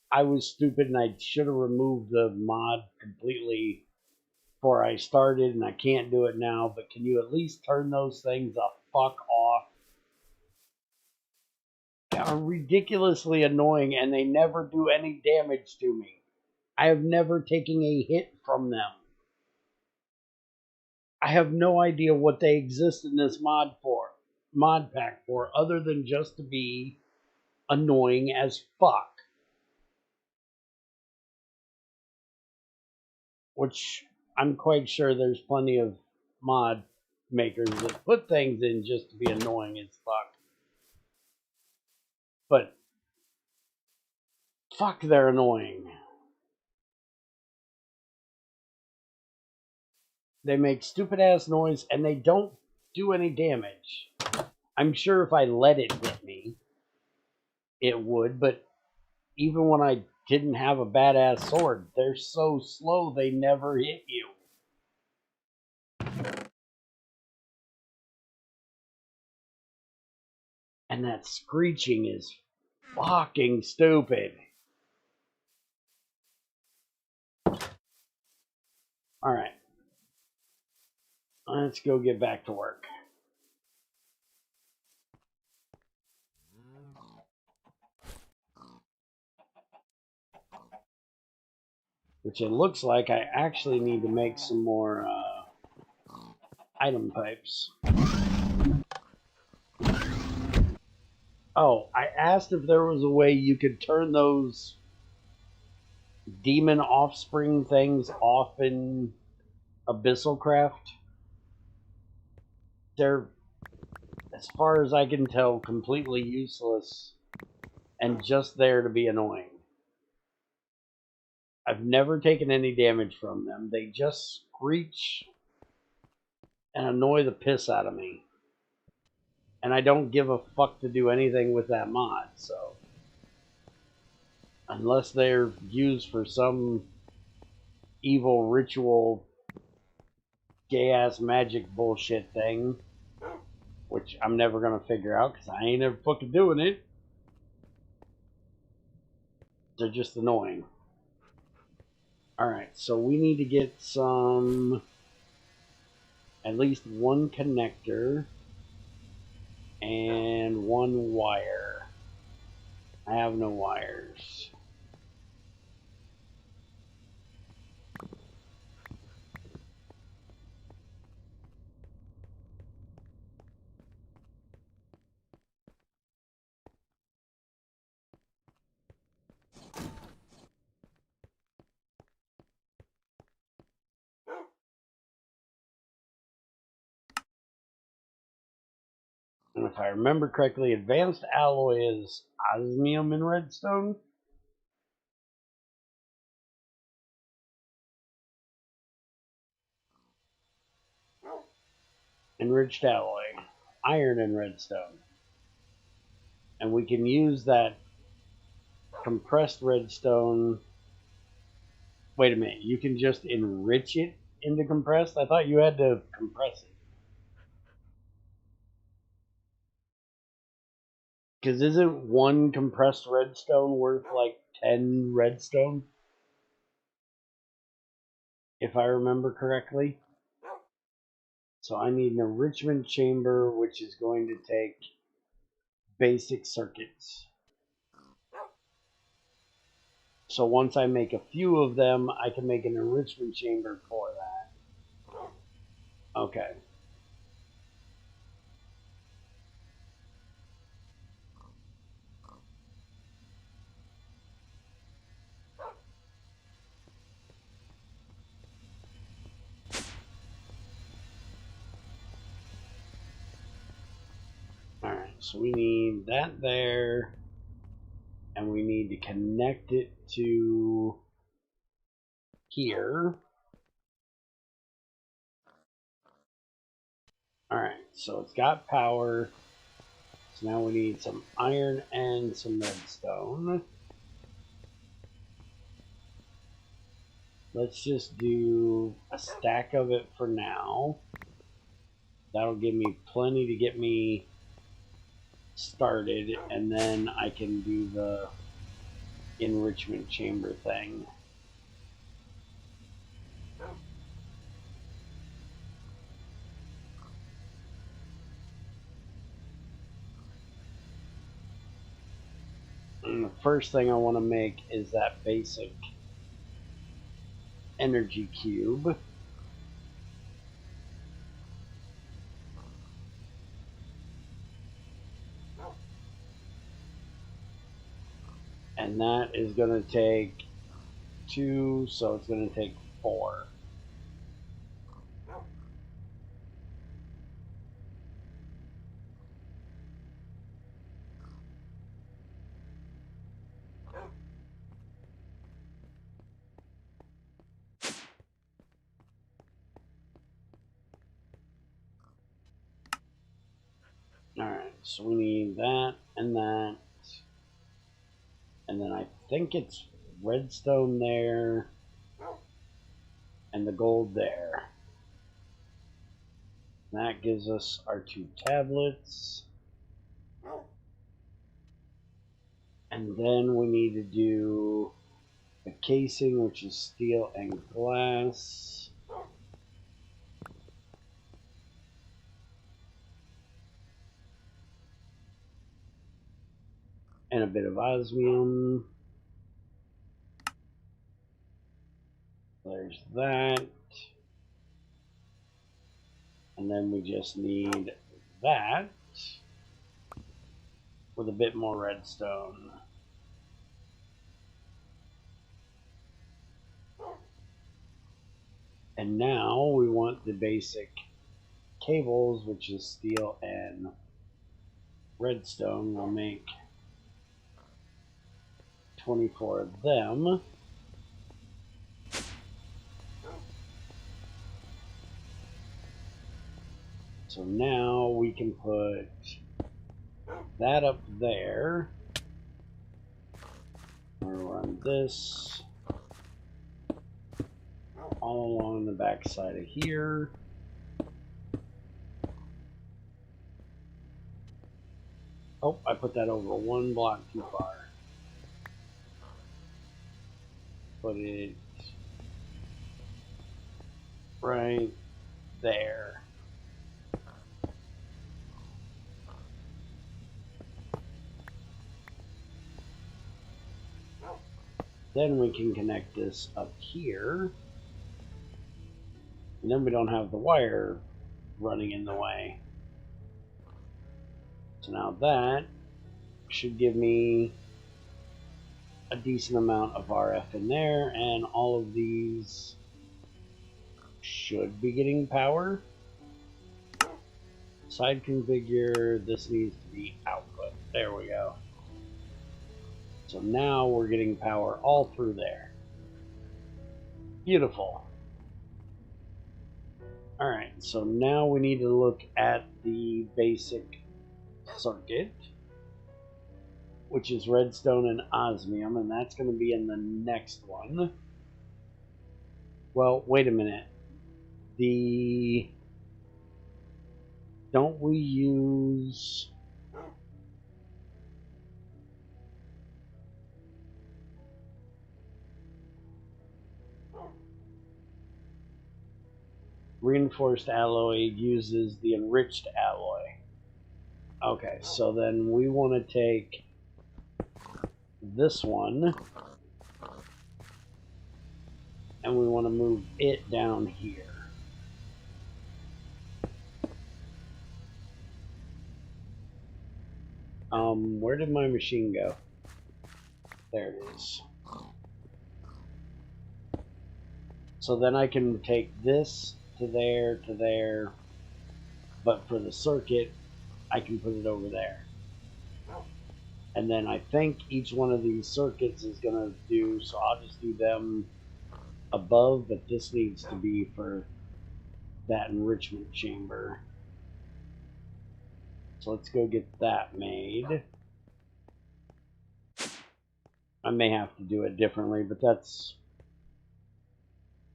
I was stupid and I should have removed the mod completely before I started, and I can't do it now, but can you at least turn those things the fuck off? They are ridiculously annoying and they never do any damage to me. I have never taken a hit from them. I have no idea what they exist in this mod pack for, other than just to be annoying as fuck. Which I'm quite sure there's plenty of mod makers that put things in just to be annoying as fuck. But fuck, they're annoying. They make stupid ass noise and they don't do any damage. I'm sure if I let it hit me, it would, but even when I didn't have a badass sword, they're so slow they never hit you. And that screeching is fucking stupid. Alright, Let's go get back to work. Which it looks like I actually need to make some more item pipes. Oh, I asked if there was a way you could turn those demon offspring things off in Abyssal Craft. They're, as far as I can tell, completely useless and just there to be annoying. I've never taken any damage from them. They just screech and annoy the piss out of me. And I don't give a fuck to do anything with that mod, so... Unless they're used for some evil ritual gay-ass magic bullshit thing, which I'm never gonna figure out because I ain't ever fucking doing it. They're just annoying. Alright, so we need to get some... at least one connector and one wire. I have no wires. And if I remember correctly, advanced alloy is osmium and redstone. Enriched alloy, iron and redstone. And we can use that compressed redstone. Wait a minute, you can just enrich it into compressed? I thought you had to compress it. Because isn't one compressed redstone worth like 10 redstone? If I remember correctly. So I need an enrichment chamber, which is going to take basic circuits. So once I make a few of them, I can make an enrichment chamber for that. Okay. Alright, so we need that there. And we need to connect it to here. Alright, so it's got power. So now we need some iron and some redstone. Let's just do a stack of it for now. That'll give me plenty to get me started, and then I can do the enrichment chamber thing. And the first thing I want to make is that basic energy cube. And that is going to take 2, so it's going to take 4. Alright, so we need that and that. And then I think it's redstone there and the gold there. That gives us our 2 tablets. And then we need to do the casing, which is steel and glass. and a bit of osmium. There's that. And then we just need that with a bit more redstone. And now we want the basic cables, which is steel and redstone. We'll make 24 of them. So now we can put that up there. We'll run this all along the back side of here. Oh, I put that over one block too far. Put it right there. Then we can connect this up here. And then we don't have the wire running in the way. So now that should give me a decent amount of RF in there, and all of these should be getting power. Side configure, this needs to be output. There we go. So now we're getting power all through there. Beautiful. Alright, so now we need to look at the basic circuit, which is redstone and osmium, and that's going to be in the next one. Well, wait a minute. Don't we use... Reinforced alloy uses the enriched alloy. Okay, so then we want to take this one and we want to move it down here. Where did my machine go? There it is. So then I can take this to there, but for the circuit, I can put it over there. And then I think each one of these circuits is going to do, so I'll just do them above, but this needs to be for that enrichment chamber. So let's go get that made. I may have to do it differently, but that's...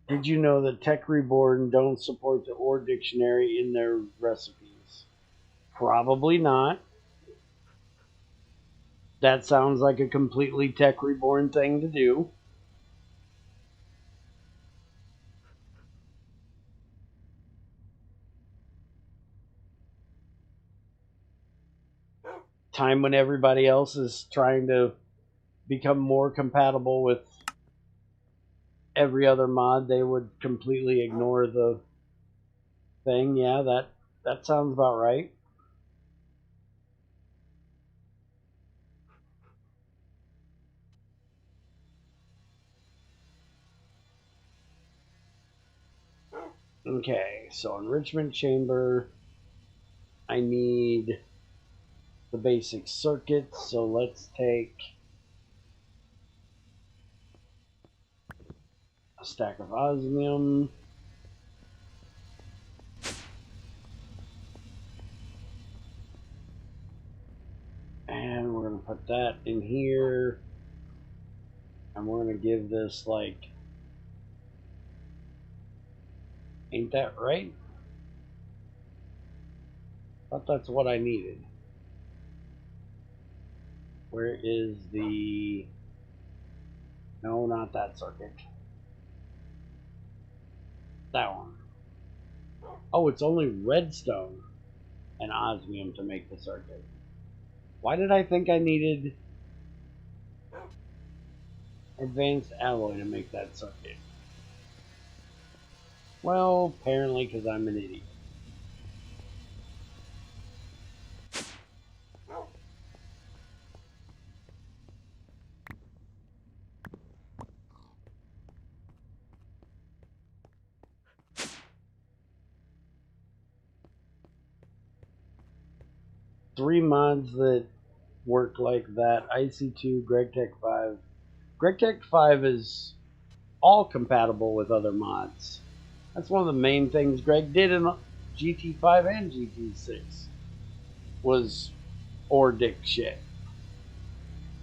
Did you know that Tech Reborn don't support the OR dictionary in their recipes? Probably not. That sounds like a completely Tech Reborn thing to do. Time when everybody else is trying to become more compatible with every other mod, they would completely ignore the thing. Yeah, that sounds about right. Okay, so enrichment chamber, I need the basic circuits, so let's take a stack of osmium. And we're going to put that in here. And we're going to give this like... Ain't that right? I thought that's what I needed. Where is the... No, not that circuit. That one. Oh, it's only redstone and osmium to make the circuit. Why did I think I needed advanced alloy to make that circuit? Well, apparently because I'm an idiot. Three mods that work like that: IC2, GregTech 5. GregTech 5 is all compatible with other mods. That's one of the main things Greg did in GT5 and GT6 was ORDIC shit.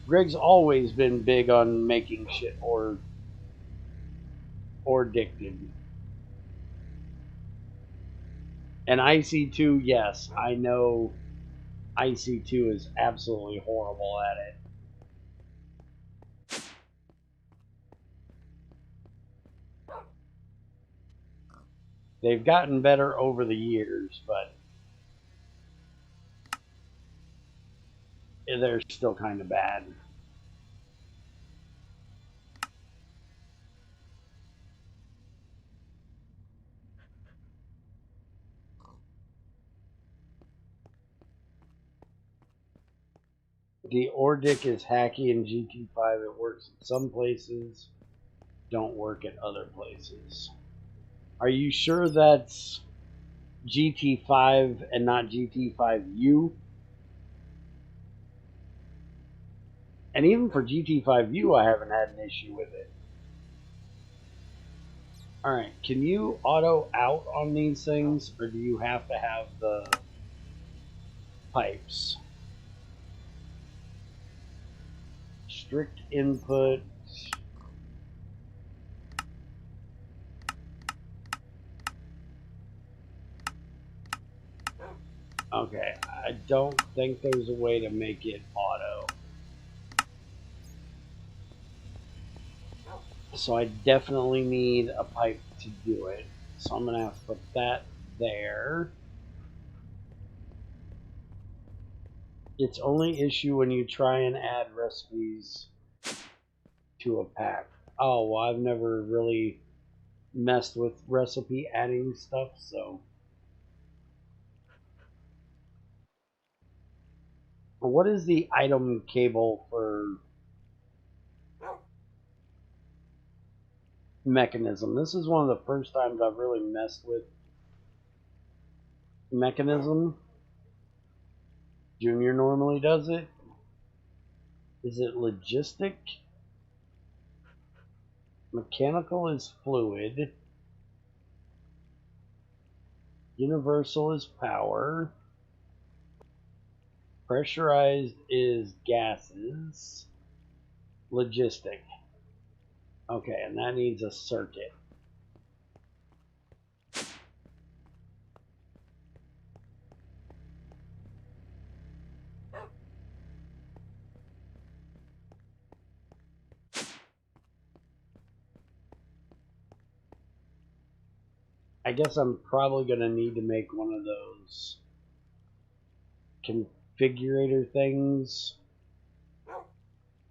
Greg's always been big on making shit ORDICted. And IC2, yes, I know IC2 is absolutely horrible at it. They've gotten better over the years, but they're still kind of bad. The ORDIC is hacky in GT5. It works in some places, don't work at other places. Are you sure that's GT5 and not GT5U? And even for GT5U, I haven't had an issue with it. Alright, can you auto out on these things, or do you have to have the pipes? Strict input. Okay, I don't think there's a way to make it auto. So I definitely need a pipe to do it. So I'm going to have to put that there. It's only issue when you try and add recipes to a pack. Oh, well, I've never really messed with recipe adding stuff, so. What is the item cable for Mekanism? This is one of the first times I've really messed with Mekanism. Junior normally does it. Is it logistic? Mechanical is fluid. Universal is power. Pressurized is gases. Logistic. Okay, and that needs a circuit. I guess I'm probably going to need to make one of those configurator things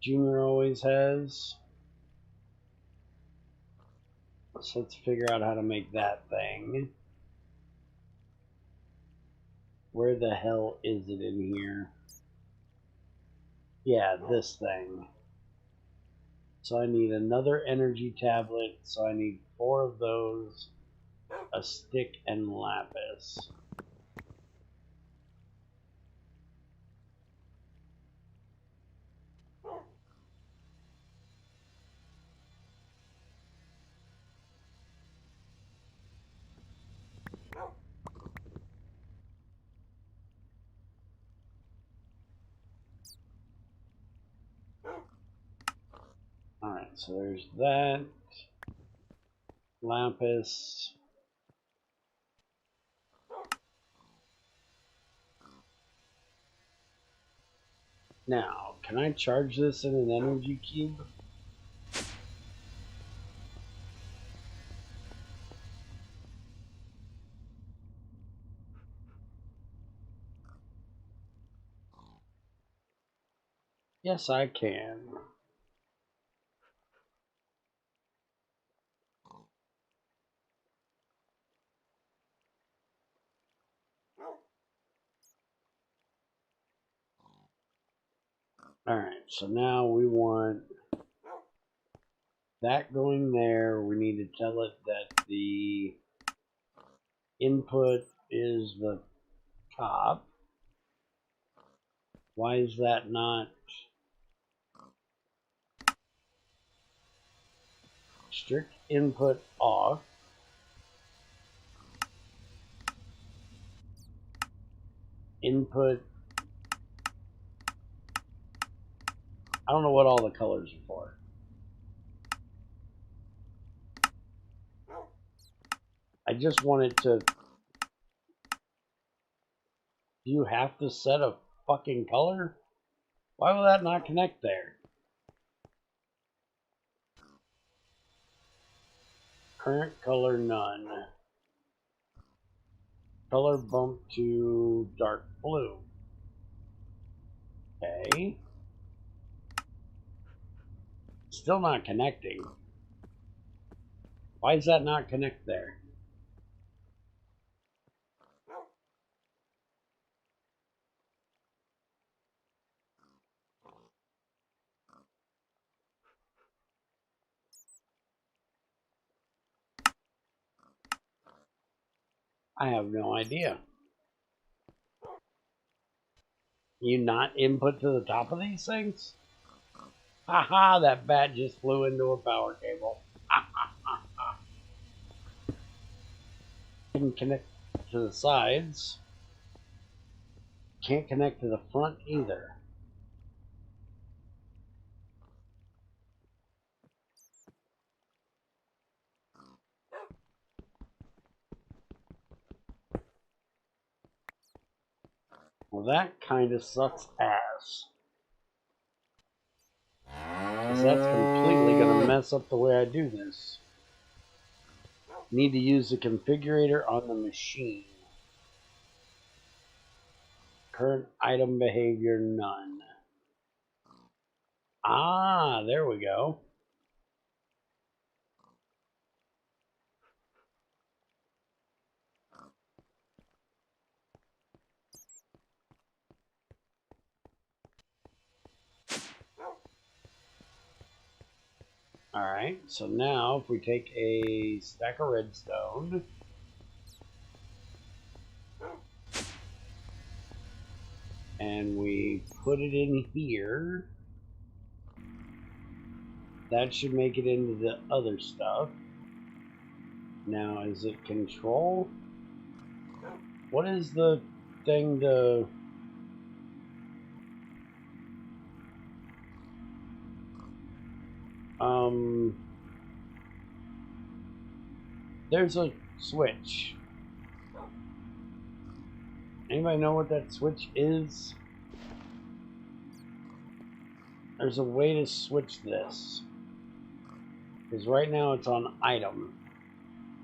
Junior always has. So let's figure out how to make that thing. Where the hell is it in here? Yeah, this thing. So I need another energy tablet. So I need 4 of those, a stick, and lapis. Alright, so there's that. Lapis. Now, can I charge this in an energy cube? Yes, I can. Alright, so now we want that going there. We need to tell it that the input is the top. Why is that not strict input off? Input. I don't know what all the colors are for. I just want it to. Do you have to set a fucking color? Why will that not connect there? Current color none. Color bump to dark blue. Okay. Still not connecting. Why does that not connect there? I have no idea. You not input to the top of these things? Haha, that bat just flew into a power cable. Can connect to the sides. Can't connect to the front either. Well, that kind of sucks ass. Because that's completely going to mess up the way I do this. Need to use the configurator on the machine. Current item behavior none. Ah, there we go. Alright, so now if we take a stack of redstone, and we put it in here, that should make it into the other stuff. Now, is it control? What is the thing to... There's a switch. Anybody know what that switch is? There's a way to switch this. Because right now it's on item.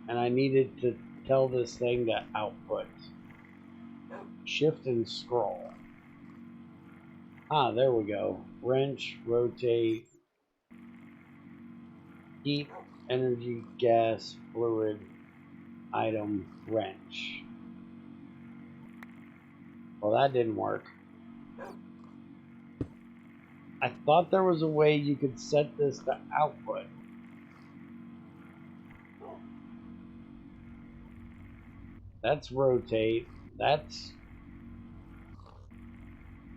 And I needed to tell this thing to output. Shift and scroll. Ah, there we go. Wrench, rotate, heat, energy, gas, fluid, item, wrench. Well, that didn't work. I thought there was a way you could set this to output. That's rotate. That's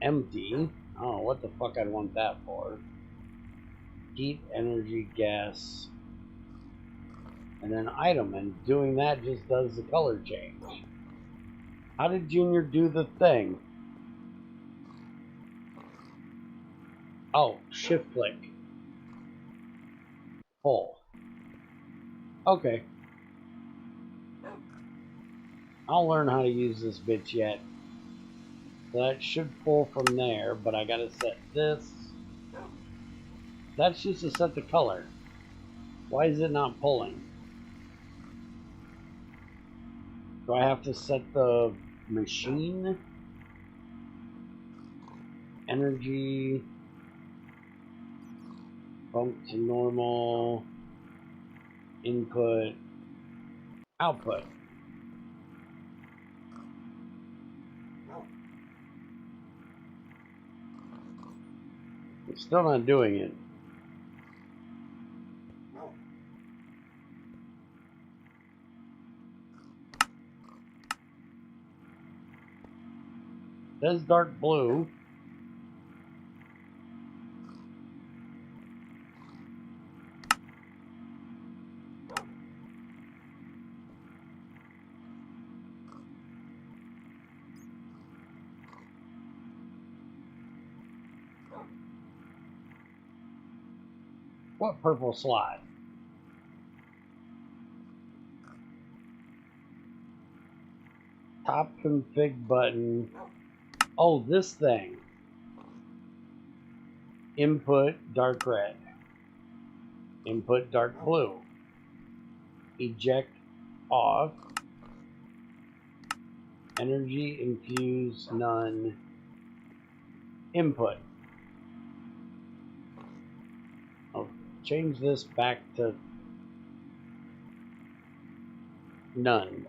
empty. Oh, what the fuck I'd want that for? Heat, energy, gas, and then item. And doing that just does the color change. How did Junior do the thing? Oh, shift click. Pull. Okay. I'll learn how to use this bitch yet. So that should pull from there, but I gotta set this. That's just to set the color. Why is it not pulling? Do I have to set the machine? Energy. Bump to normal. Input. Output. It's still not doing it. It says dark blue. What purple slot? Top config button. Oh, this thing. Input dark red. Input dark blue. Eject off. Energy infuse none. Input. I'll change this back to none.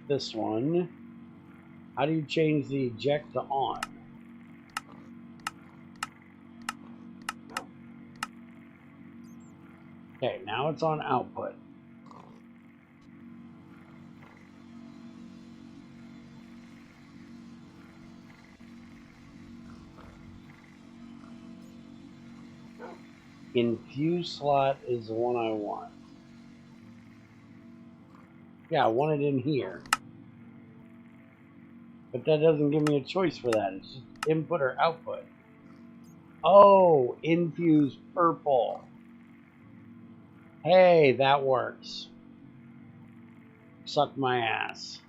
This one. How do you change the eject to on? Okay, now it's on output. Infuse slot is the one I want. Yeah, I want it in here. But that doesn't give me a choice for that. It's just input or output. Oh, infuse purple. Hey, that works. Suck my ass.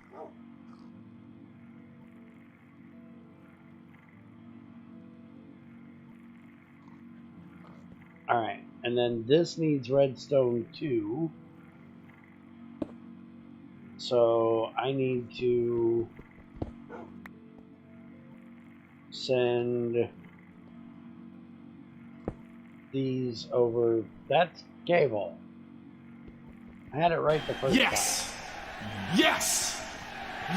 Alright, and then this needs redstone too. So I need to send these over. That's cable. I had it right the first Yes. Yes.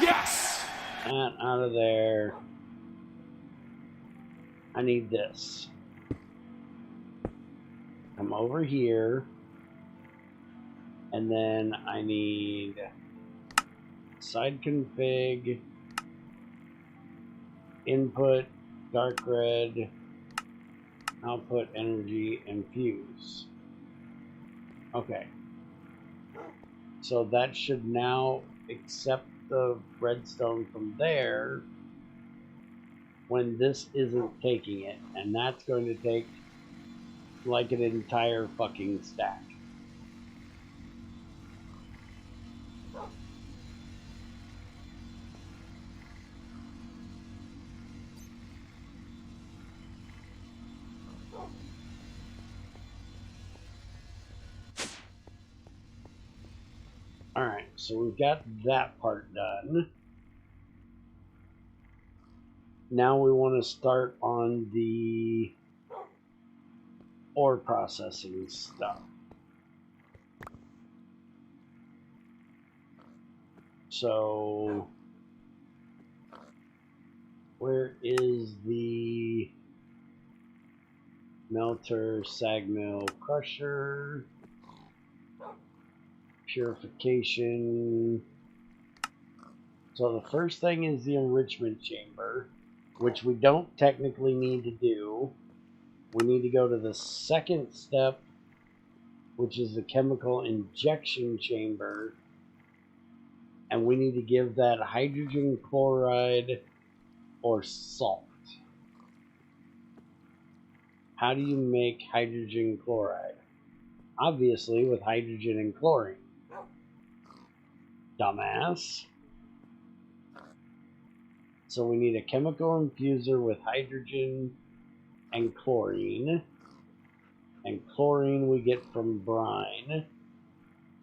Yes. time. And out of there. I need this. Come over here. And then I need side config, input, dark red, output energy, and fuse. Okay. So that should now accept the redstone from there when this isn't taking it. And that's going to take like an entire fucking stack. Alright, so we've got that part done. Now we want to start on the ore processing stuff. So, where is the melter, sag mill, crusher, purification? So the first thing is the enrichment chamber, which we don't technically need to do. We need to go to the second step, which is the chemical injection chamber, and we need to give that hydrogen chloride or salt. How do you make hydrogen chloride? Obviously with hydrogen and chlorine. Dumbass. So we need a chemical infuser with hydrogen and chlorine. And chlorine we get from brine,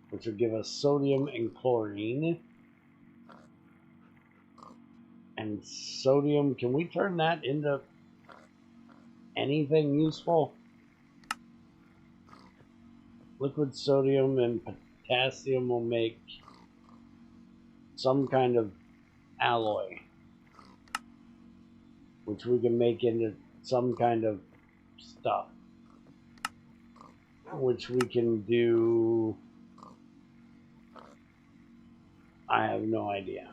which will give us sodium and chlorine. And sodium, can we turn that into anything useful? Liquid sodium and potassium will make some kind of alloy, which we can make into some kind of stuff, which we can do. I have no idea.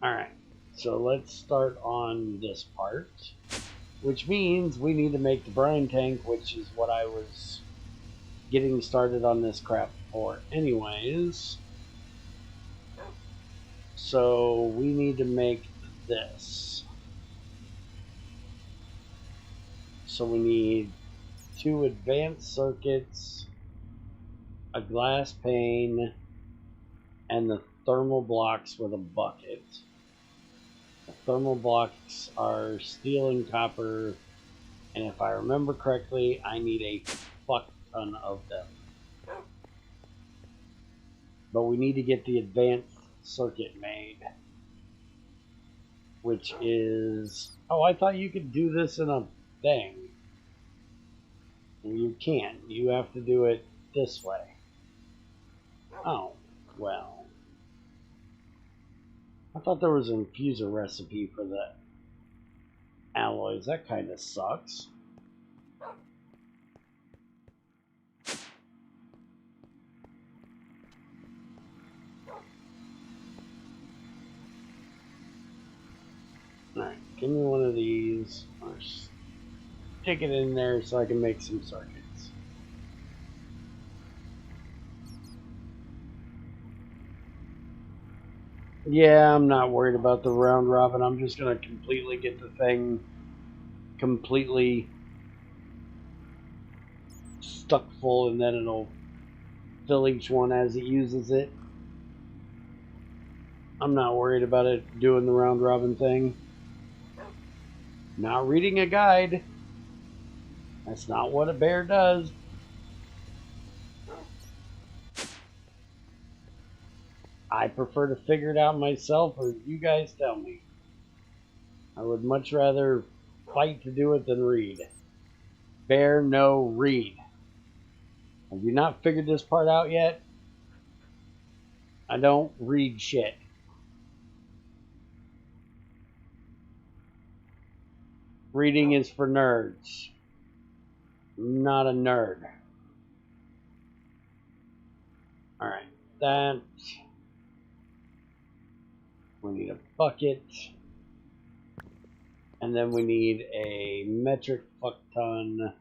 Alright, so let's start on this part, which means we need to make the brine tank, which is what I was getting started on this crap for anyways. So we need to make this. So we need 2 advanced circuits, a glass pane, and the thermal blocks with a bucket. The thermal blocks are steel and copper, and if I remember correctly, I need a fuck ton of them. But we need to get the advanced circuit made, which is... Oh, I thought you could do this in a thing. You can't. You have to do it this way. Oh, well. I thought there was an infuser recipe for the alloys. That kind of sucks. Alright, give me one of these. Or stick it in there so I can make some circuits. Yeah, I'm not worried about the round robin. I'm just going to completely get the thing completely stuck full, and then it'll fill each one as it uses it. I'm not worried about it doing the round robin thing. Not reading a guide. That's not what a bear does. I prefer to figure it out myself, or you guys tell me. I would much rather fight to do it than read. Bear, no, read. Have you not figured this part out yet? I don't read shit. Reading is for nerds. I'm not a nerd. Alright, that. We need a bucket. And then we need a metric fuck ton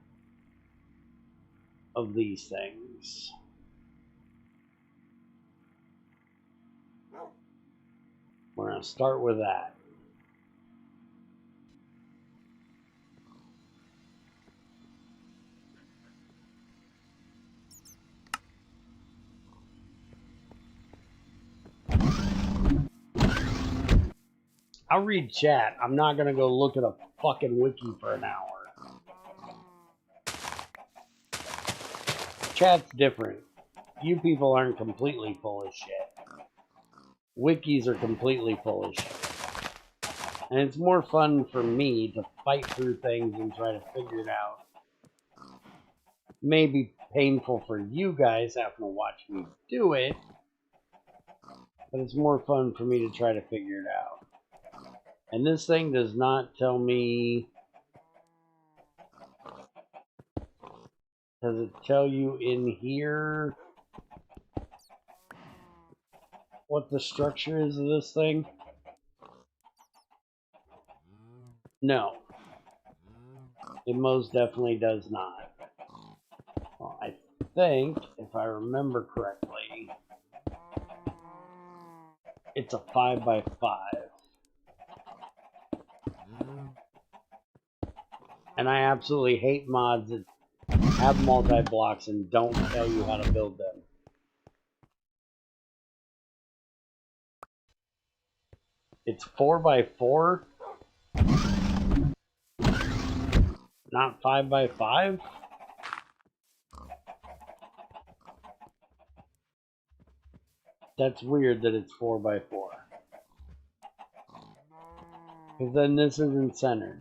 of these things. We're going to start with that. I'll read chat. I'm not going to go look at a fucking wiki for an hour. Chat's different. You people aren't completely full of shit. Wikis are completely full of shit. And it's more fun for me to fight through things and try to figure it out. Maybe painful for you guys having to watch me do it, but it's more fun for me to try to figure it out. And this thing does not tell me... Does it tell you in here what the structure is of this thing? No. It most definitely does not. Well, I think, if I remember correctly, it's a 5x5. And I absolutely hate mods that have multi-blocks and don't tell you how to build them. It's 4x4? Not 5x5? That's weird that it's 4x4. Because then this isn't centered.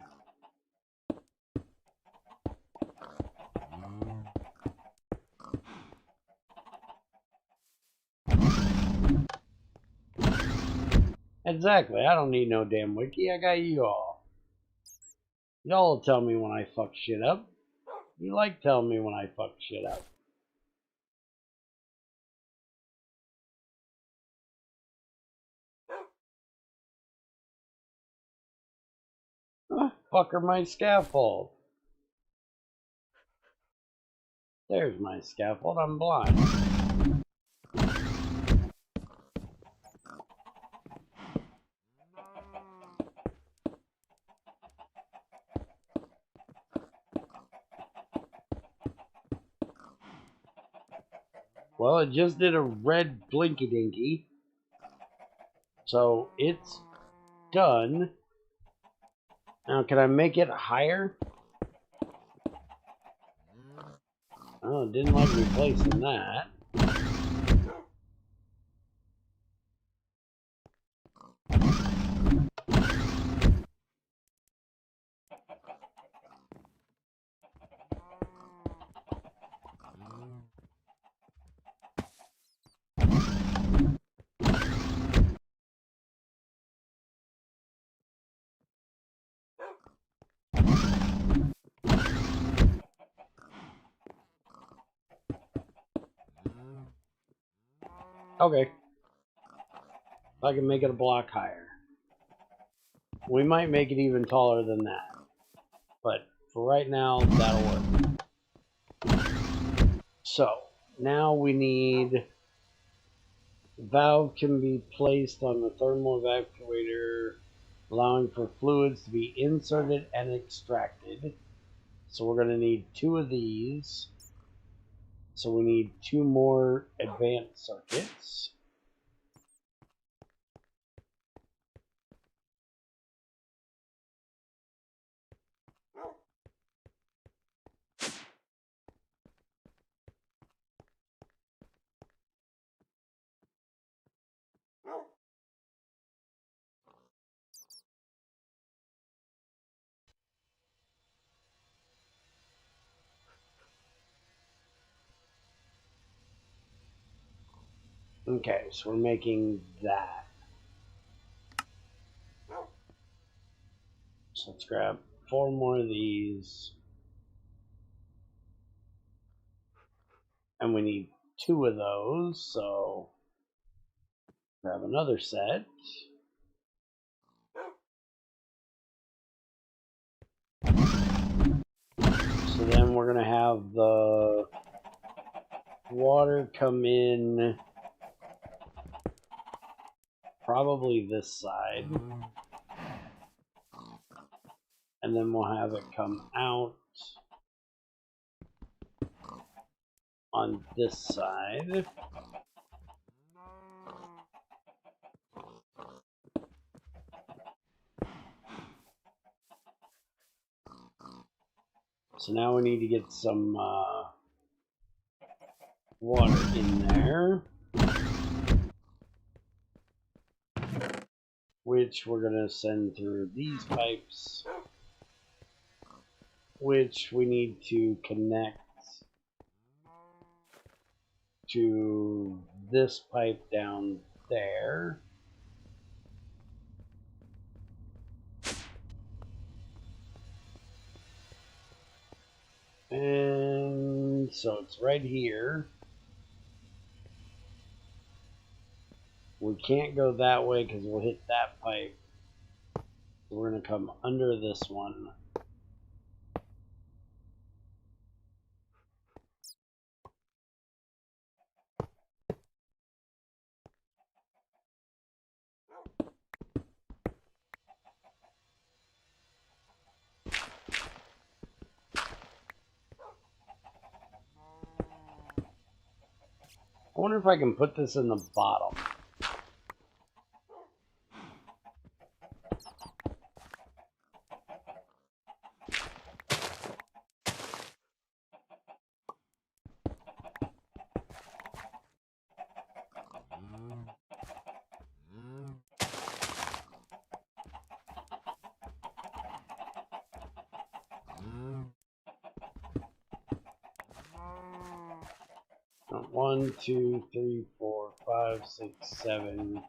Exactly. I don't need no damn wiki. I got you all. Y'all will tell me when I fuck shit up. You like telling me when I fuck shit up. Fucker, my scaffold. There's my scaffold. I'm blind. Well, it just did a red blinky dinky. So it's done. Now, can I make it higher? Oh, it didn't like me placing that. Okay. I can make it a block higher. We might make it even taller than that. But for right now, that'll work. So, now we need... Valve can be placed on the thermal evacuator, allowing for fluids to be inserted and extracted. So we're going to need 2 of these. So we need 2 more advanced circuits. Okay, so we're making that. So let's grab 4 more of these. And we need 2 of those, so grab another set. So then we're going to have the water come in probably this side. And then we'll have it come out on this side. So now we need to get some water in there, which we're going to send through these pipes, which we need to connect to this pipe down there. And so it's right here. We can't go that way because we'll hit that pipe. So we're going to come under this one. I wonder if I can put this in the bottom. One, two, three, four, five, 6, 7,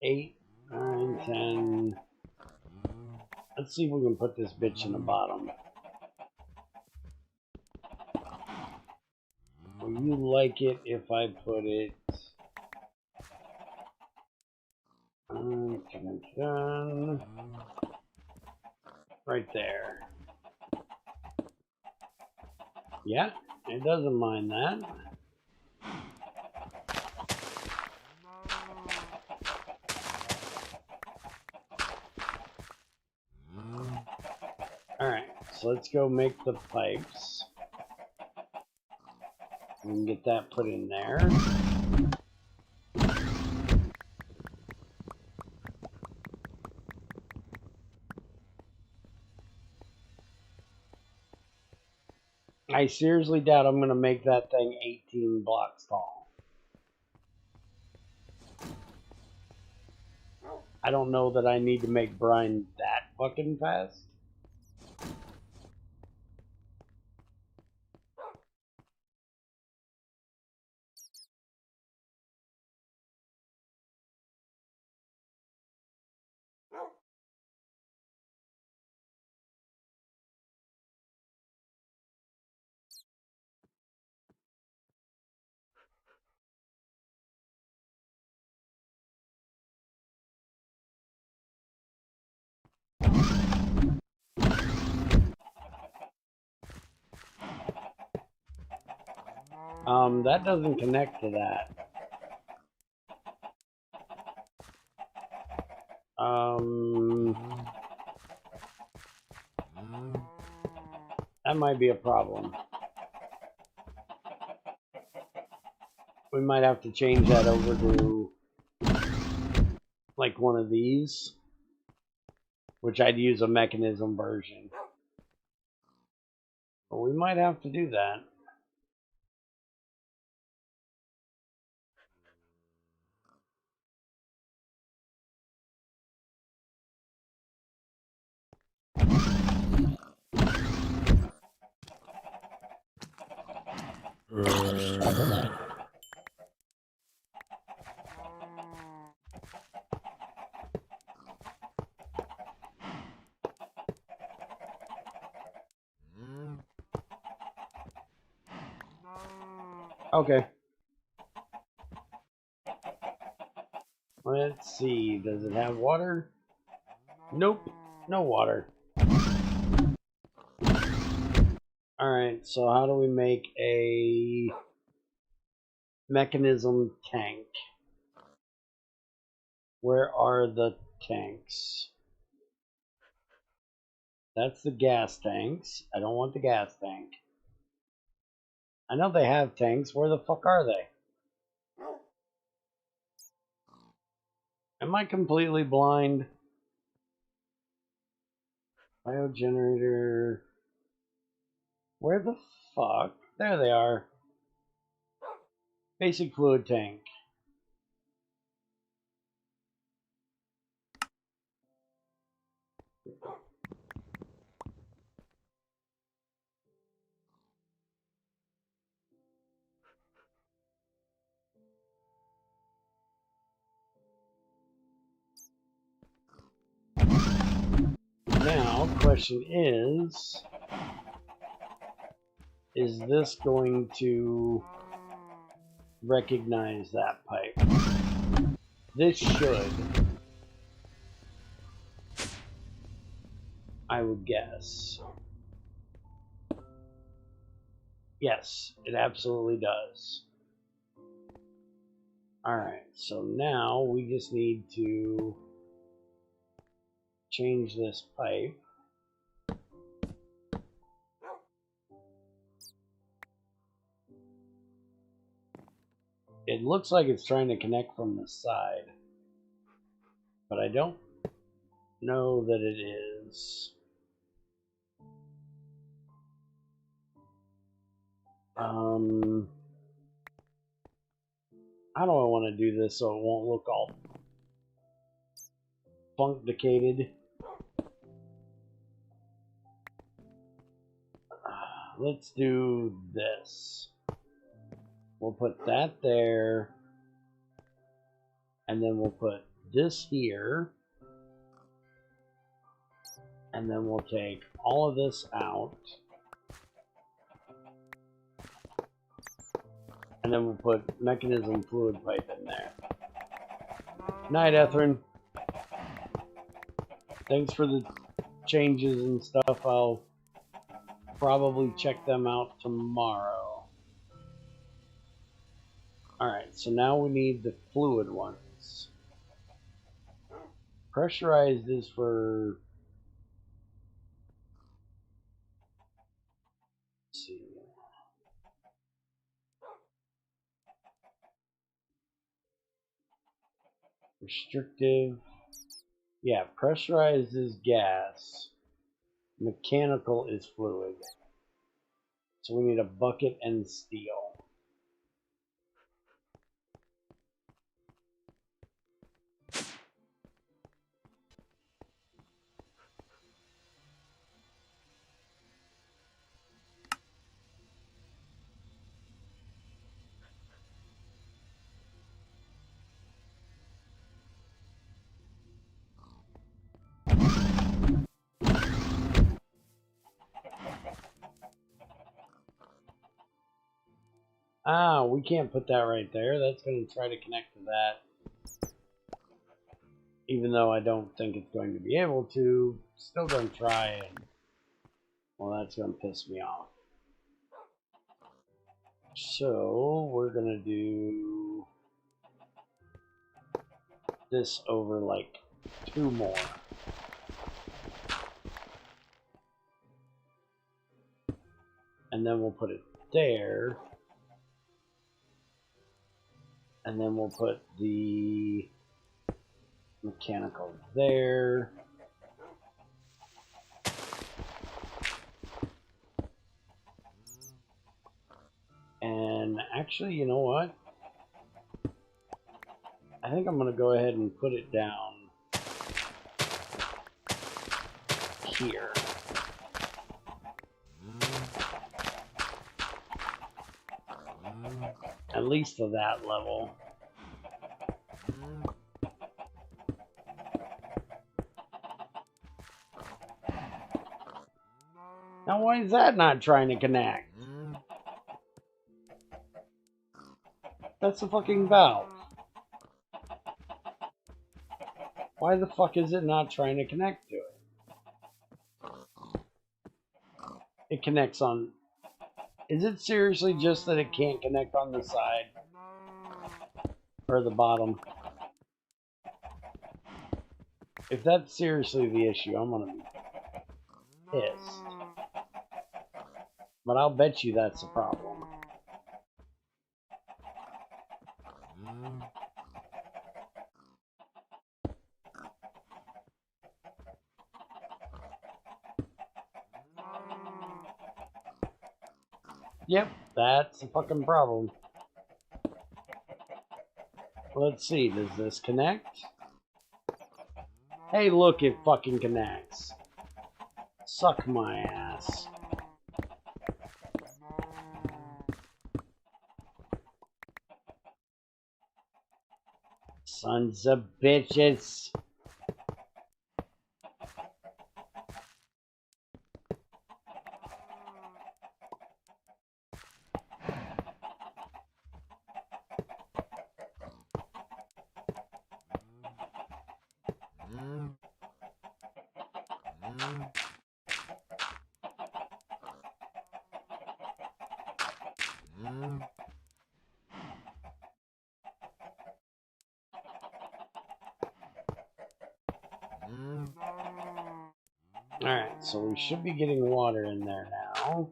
8, 9, 10. Let's see if we can put this bitch in the bottom. Will you like it if I put it... right there. Yeah, it doesn't mind that. Alright, so let's go make the pipes. We can get that put in there. I seriously doubt I'm going to make that thing 18 blocks tall. I don't know that I need to make brine that fucking fast. That doesn't connect to that. That might be a problem. We might have to change that over to like one of these, which I'd use a Mekanism version. But we might have to do that. Okay. Let's see. Does it have water? Nope. No water. Alright, so how do we make a Mekanism tank? Where are the tanks? That's the gas tanks. I don't want the gas tank. I know they have tanks. Where the fuck are they? Am I completely blind? Biogenerator. Where the fuck? There they are. Basic fluid tank. Now, question is this going to recognize that pipe? This should, I would guess. Yes, it absolutely does. Alright, so now we just need to change this pipe. It looks like it's trying to connect from the side, but I don't know that it is. How do I want to do this so it won't look all functicated? Let's do this. We'll put that there, and then we'll put this here, and then we'll take all of this out, and then we'll put Mekanism fluid pipe in there. Night, Ethrin. Thanks for the changes and stuff. I'll probably check them out tomorrow. Alright, so now we need the fluid ones. Pressurized is for... Let's see. Restrictive. Yeah, pressurized is gas. Mechanical is fluid. So we need a bucket and steel. Ah, we can't put that right there. That's going to try to connect to that. Even though I don't think it's going to be able to. Still going to try it. Well, that's going to piss me off. So, we're going to do this over like 2 more. And then we'll put it there. And then we'll put the mechanical there. And actually, you know what? I think I'm going to go ahead and put it down here. At least to that level. Now why is that not trying to connect? That's the fucking valve. Why the fuck is it not trying to connect to it? It connects on... Is it seriously just that it can't connect on the side? Or the bottom? If that's seriously the issue, I'm gonna be pissed. But I'll bet you that's the problem. Yep, that's the fucking problem. Let's see, does this connect? Hey, look, it fucking connects. Suck my ass. Sons of bitches. Alright, so we should be getting water in there now.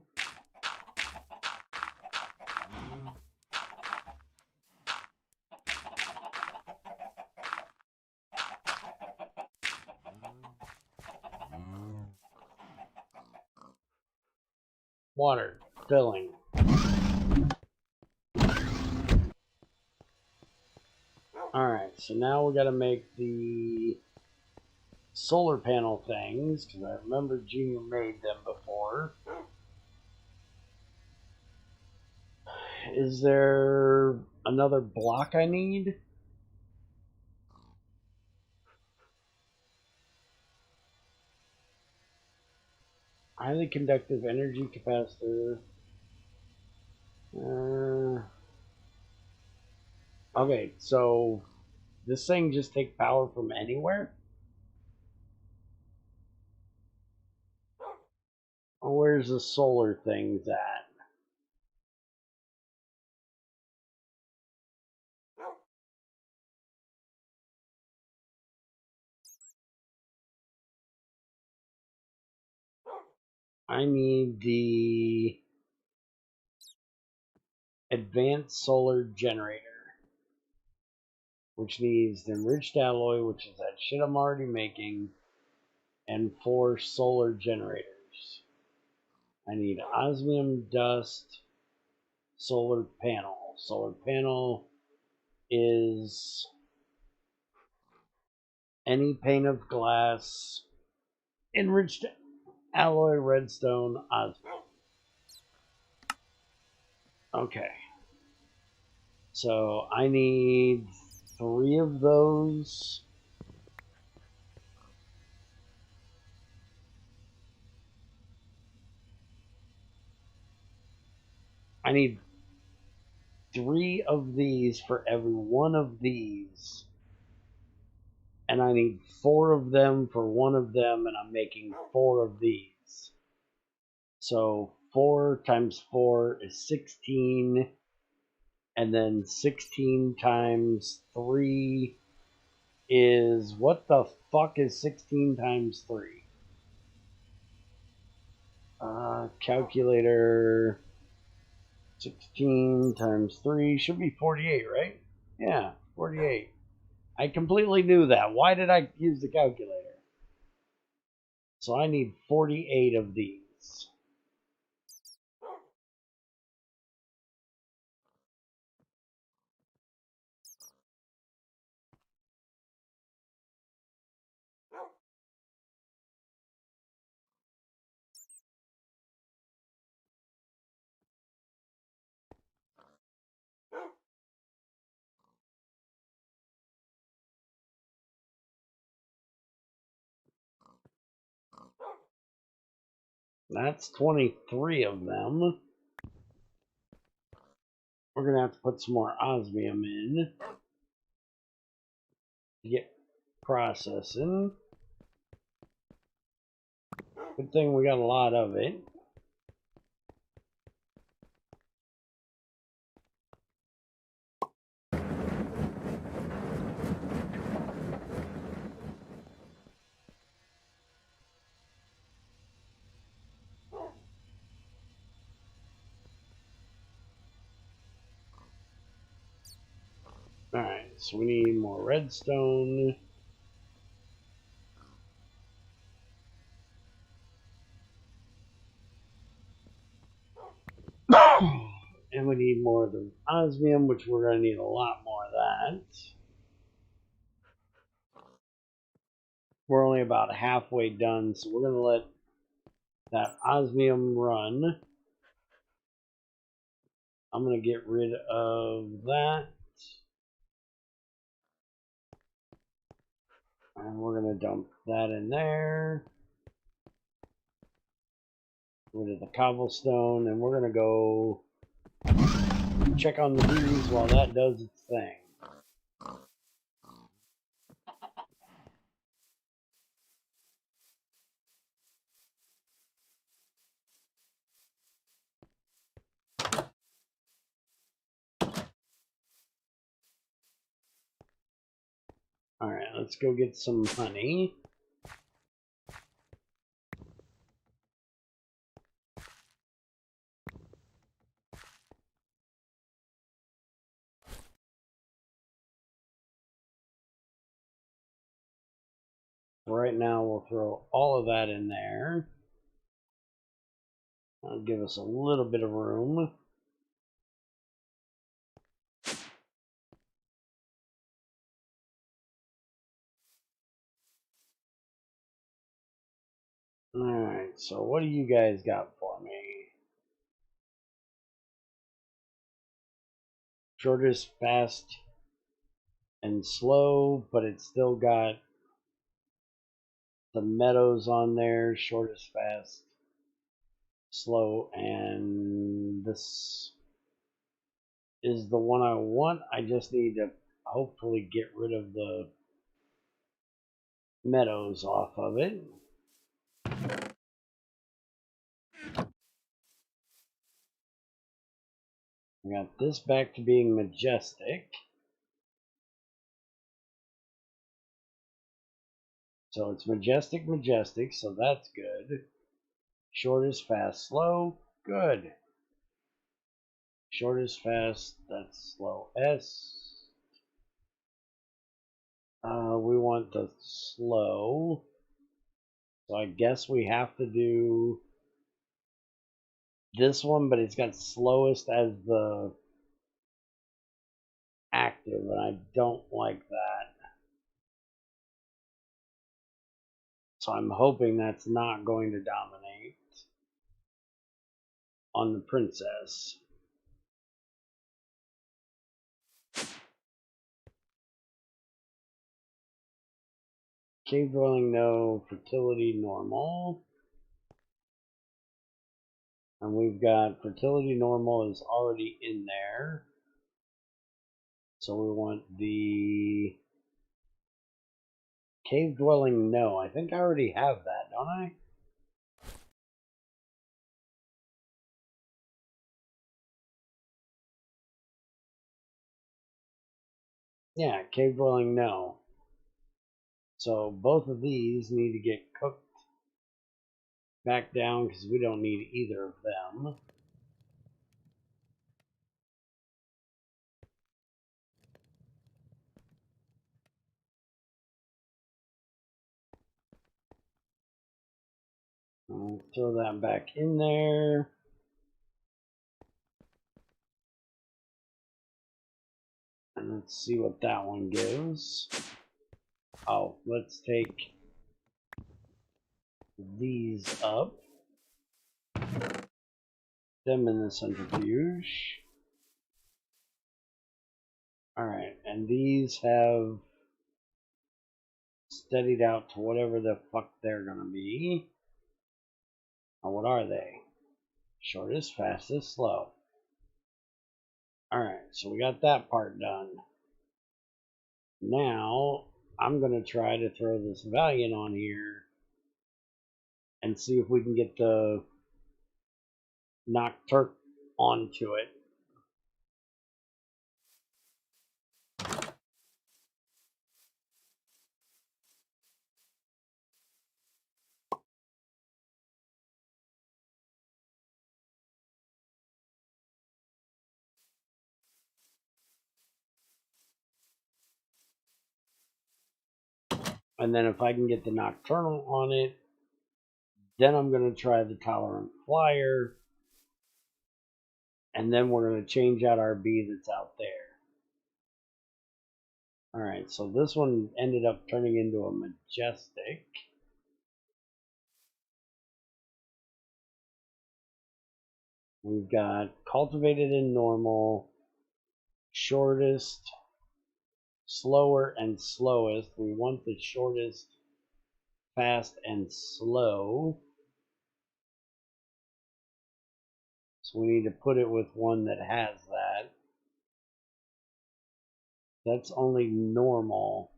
Water filling. Alright, so now we gotta make the solar panel things, because I remember Junior made them before. Is there another block I need? Highly conductive energy capacitor. Okay, so this thing just takes power from anywhere? Where's the solar things at? I need the advanced solar generator, which needs the enriched alloy, which is that shit I'm already making, and 4 solar generators. I need osmium dust, solar panel. Solar panel is any pane of glass, enriched alloy, redstone, osmium. Okay. So I need 3 of those. I need 3 of these for every one of these. And I need 4 of them for one of them, and I'm making 4 of these. So 4 times 4 is 16, and then 16 times 3 is, what the fuck is 16 times 3? Calculator, 16 times 3 should be 48, right? Yeah, 48. I completely knew that. Why did I use the calculator? So I need 48 of these. That's 23 of them. We're going to have to put some more osmium in to get processing. Good thing we got a lot of it. Alright, so we need more redstone. And we need more of the osmium, which we're going to need a lot more of that. We're only about halfway done, so we're going to let that osmium run. I'm going to get rid of that. And we're going to dump that in there. Rid of the cobblestone, and we're going to go check on the bees while that does its thing. Alright, let's go get some honey. Right now, we'll throw all of that in there. That'll give us a little bit of room. Alright, so what do you guys got for me? Shortest, fast, and slow, but it's still got the meadows on there. Shortest, fast, slow, and this is the one I want. I just need to hopefully get rid of the meadows off of it. I got this back to being majestic. So it's majestic, majestic, so that's good. Short is fast, slow, good. Short is fast, that's slow. S. We want the slow. So I guess we have to do this one, but it's got slowest as the active, and I don't like that. So I'm hoping that's not going to dominate on the princess. Cave dwelling, no. Fertility, normal. And we've got fertility normal is already in there. So we want the cave dwelling, no. I think I already have that, don't I? Yeah, cave dwelling, no. So both of these need to get cooked back down because we don't need either of them. I'll throw that back in there. And let's see what that one gives. Oh, let's take these up. Them in the centrifuge. Alright, and these have steadied out to whatever the fuck they're gonna be. Now, what are they? Shortest, fastest, slow. Alright, so we got that part done. Now, I'm gonna try to throw this Valiant on here and see if we can get the Nocturne onto it. And then if I can get the Nocturnal on it, then I'm going to try the Tolerant Flyer. And then we're going to change out our bee that's out there. Alright, so this one ended up turning into a Majestic. We've got Cultivated and Normal, Shortest, Slower, and Slowest. We want the Shortest, Fast, and Slow. So we need to put it with one that has that. That's only normal.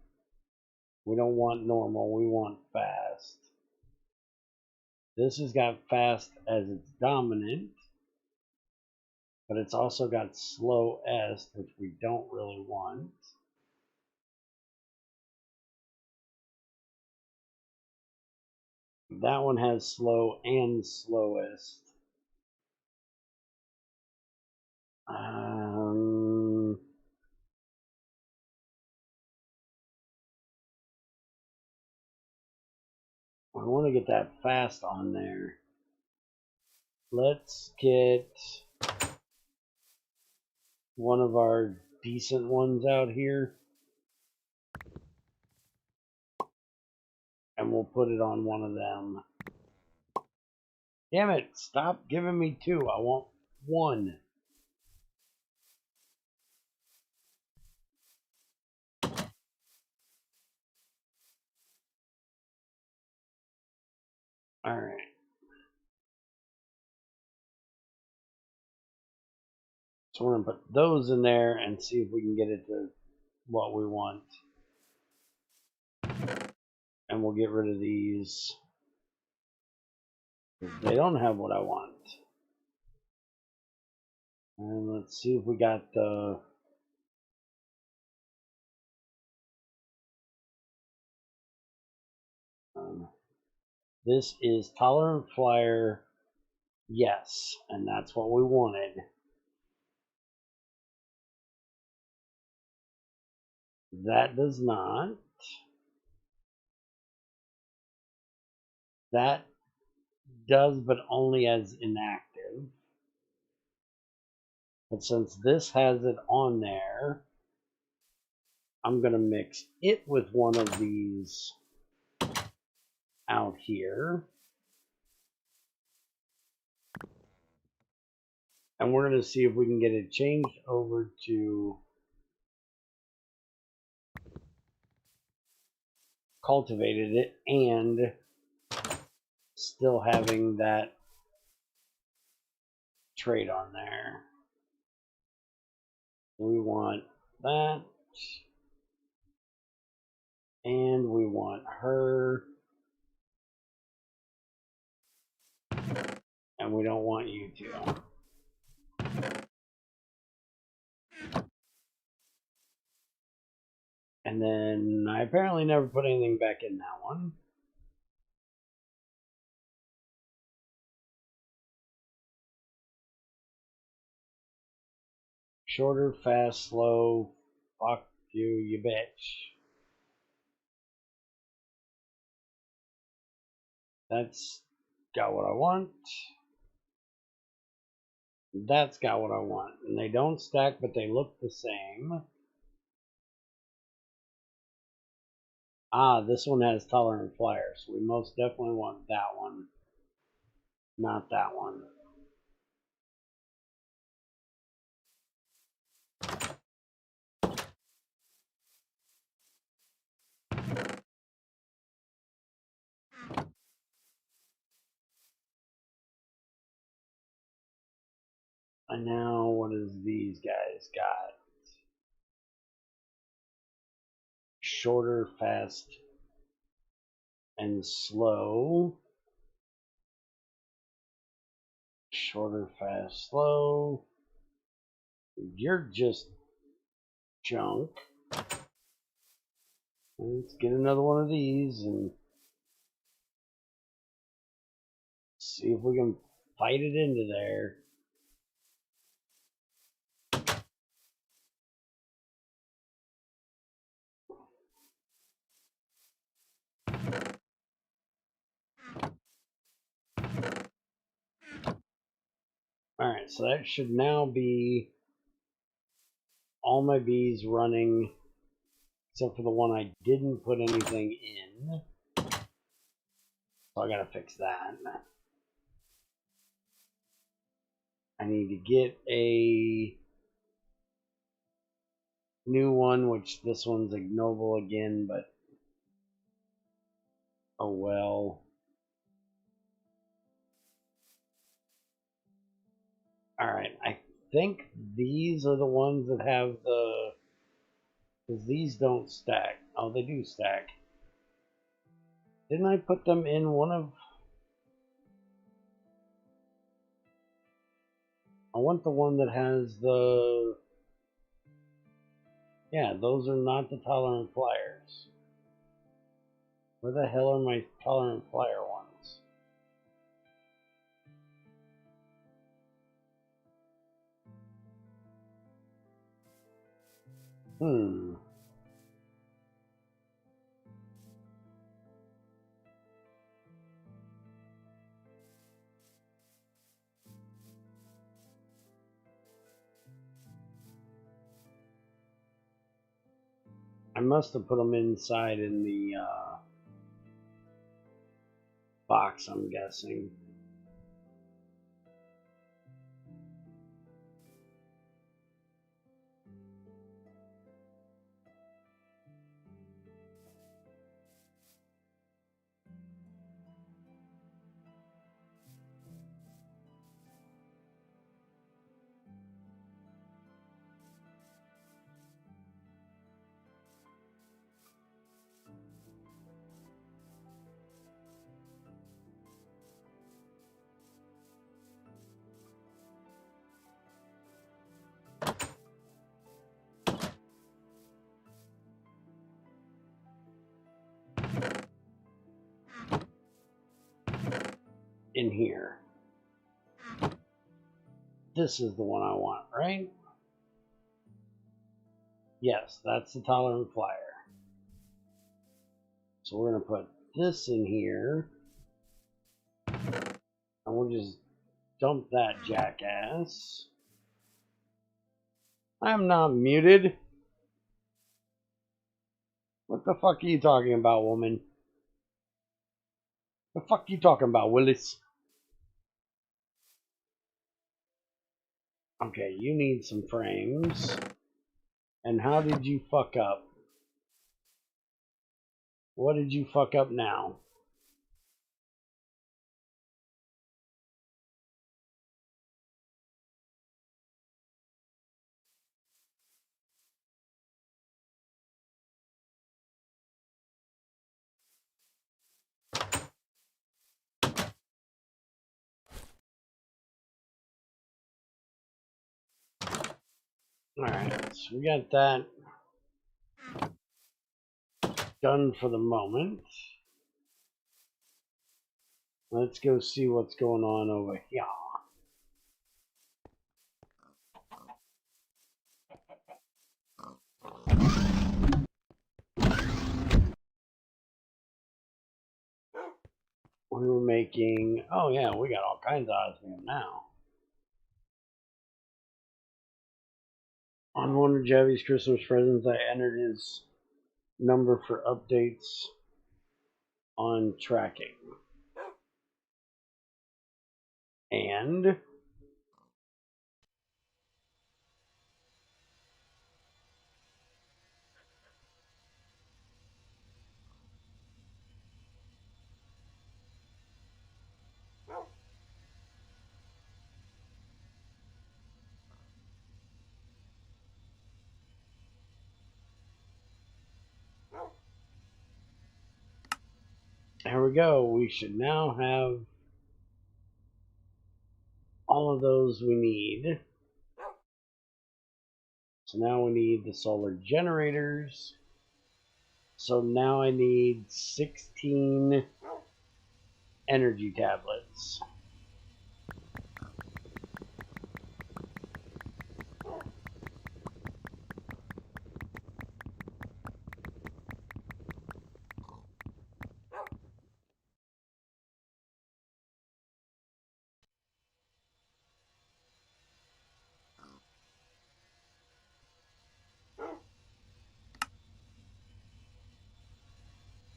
We don't want normal, we want fast. This has got fast as its dominant, but it's also got slow S, which we don't really want. That one has slow and slowest. I want to get that fast on there. Let's get one of our decent ones out here. And we'll put it on one of them. Damn it, stop giving me two. I want one. Alright. So we're going to put those in there and see if we can get it to what we want. And we'll get rid of these. They don't have what I want. And let's see if we got the... this is tolerant flyer, yes, and that's what we wanted. That does not. That does, but only as inactive. But since this has it on there, I'm going to mix it with one of these out here. And we're going to see if we can get it changed over to cultivated it and still having that trait on there. We want that. And we want her. And we don't want you to. And then I apparently never put anything back in that one. Shorter, fast, slow. Fuck you, you bitch. That's got what I want. That's got what I want. And they don't stack, but they look the same. Ah, this one has tolerant flyers. We most definitely want that one. Not that one. And now, what is these guys got? Shorter, fast, and slow. Shorter, fast, slow. You're just junk. Let's get another one of these and see if we can fight it into there. Alright, so that should now be all my bees running, except for the one I didn't put anything in. So I gotta fix that. I need to get a new one, which this one's ignoble again, but oh well. Alright, I think these are the ones that have the... because these don't stack. Oh, they do stack. Didn't I put them in one of... I want the one that has the... yeah, those are not the tolerant flyers. Where the hell are my tolerant flyer ones? I must have put them inside in the box, I'm guessing. in here. This is the one I want, right? Yes, that's the tolerant flyer. So we're going to put this in here. And we'll just dump that jackass. I'm not muted. What the fuck are you talking about, woman? The fuck you talking about, Willis? Okay, you need some frames. And how did you fuck up? What did you fuck up now? Alright, so we got that done for the moment. Let's go see what's going on over here. We were making, oh yeah, we got all kinds of osmium now. On one of Javi's Christmas presents, I entered his number for updates on tracking. And there we go. We should now have all of those we need. So now we need the solar generators. So now I need 16 energy tablets.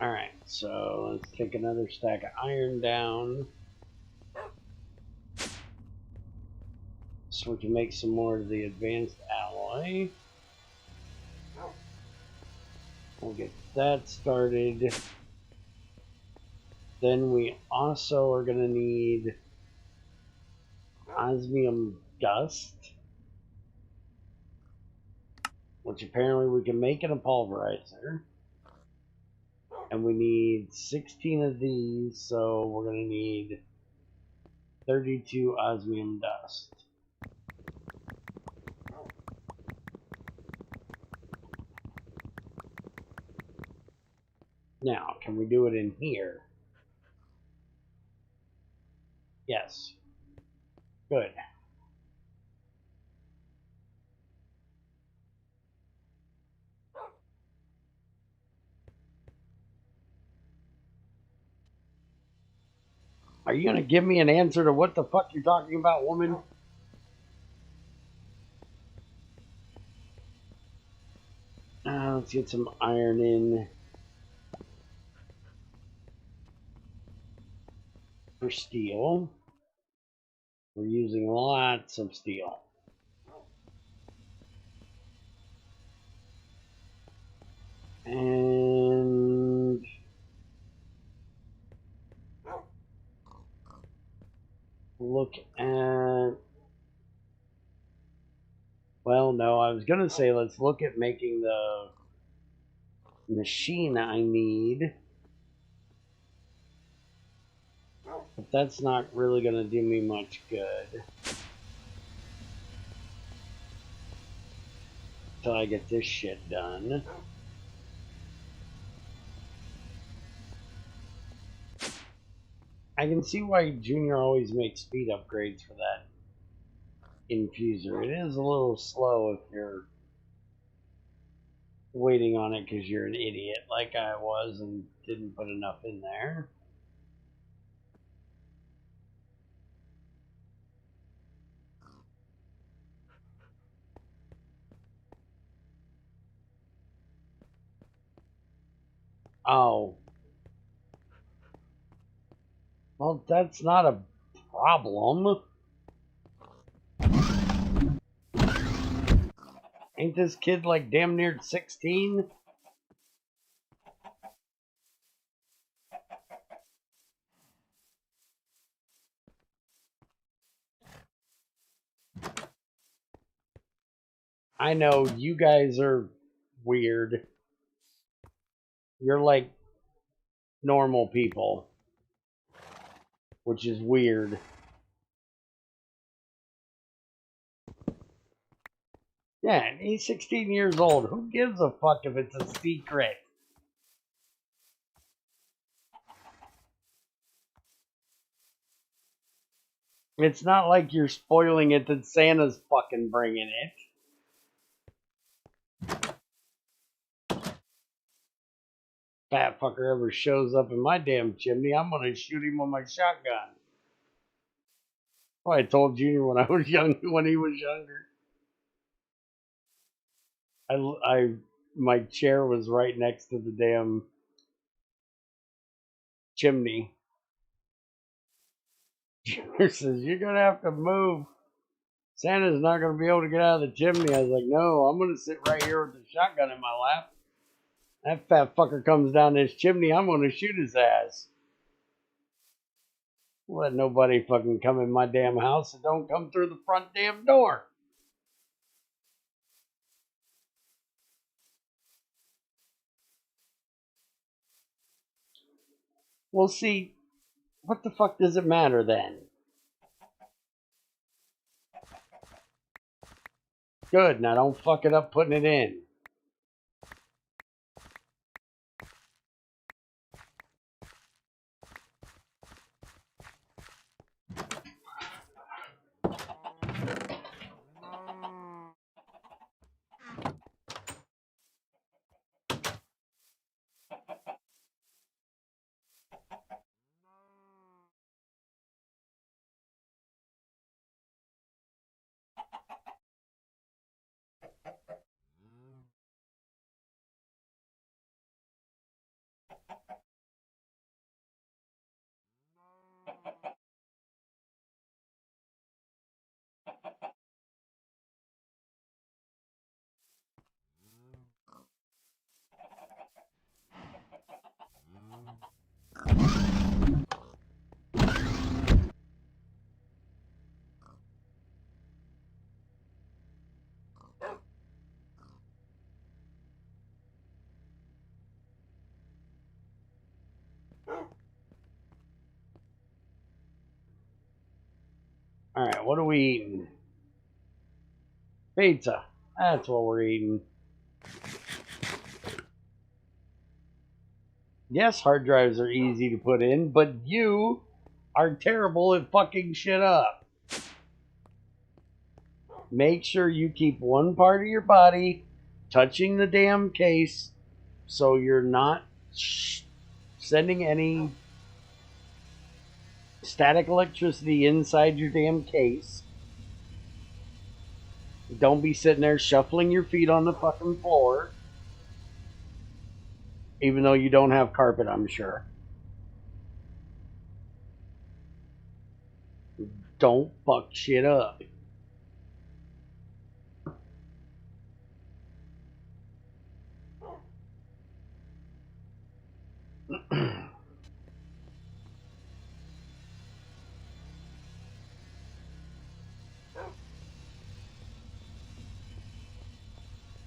Alright, so let's take another stack of iron down. So we can make some more of the advanced alloy. We'll get that started. Then we also are going to need osmium dust, which apparently we can make in a pulverizer. And we need 16 of these, so we're going to need 32 osmium dust. Now, can we do it in here? Yes. Good. Are you going to give me an answer to what the fuck you're talking about, woman? Let's get some iron in for steel. We're using lots of steel. And look at, well, no, I was going to say let's look at making the machine I need. But that's not really going to do me much good until I get this shit done. I can see why Junior always makes speed upgrades for that infuser. It is a little slow if you're waiting on it because you're an idiot like I was and didn't put enough in there. Oh. Well, that's not a problem. Ain't this kid like damn near 16? I know you guys are weird. You're like normal people, which is weird. Yeah, and he's 16 years old. Who gives a fuck if it's a secret? It's not like you're spoiling it that Santa's fucking bringing it. Fat fucker ever shows up in my damn chimney, I'm gonna shoot him with my shotgun. Well, I told Junior when I was young, when he was younger. My chair was right next to the damn chimney. Junior says, "You're gonna have to move. Santa's not gonna be able to get out of the chimney." I was like, "No, I'm gonna sit right here with the shotgun in my lap. That fat fucker comes down this chimney, I'm gonna shoot his ass. Let nobody fucking come in my damn house and don't come through the front damn door." Well, see, what the fuck does it matter then? Good, now don't fuck it up putting it in. Alright, what are we eating? Pizza. That's what we're eating. Yes, hard drives are easy to put in, but you are terrible at fucking shit up. Make sure you keep one part of your body touching the damn case so you're not sending any static electricity inside your damn case. Don't be sitting there shuffling your feet on the fucking floor. Even though you don't have carpet, I'm sure. Don't fuck shit up.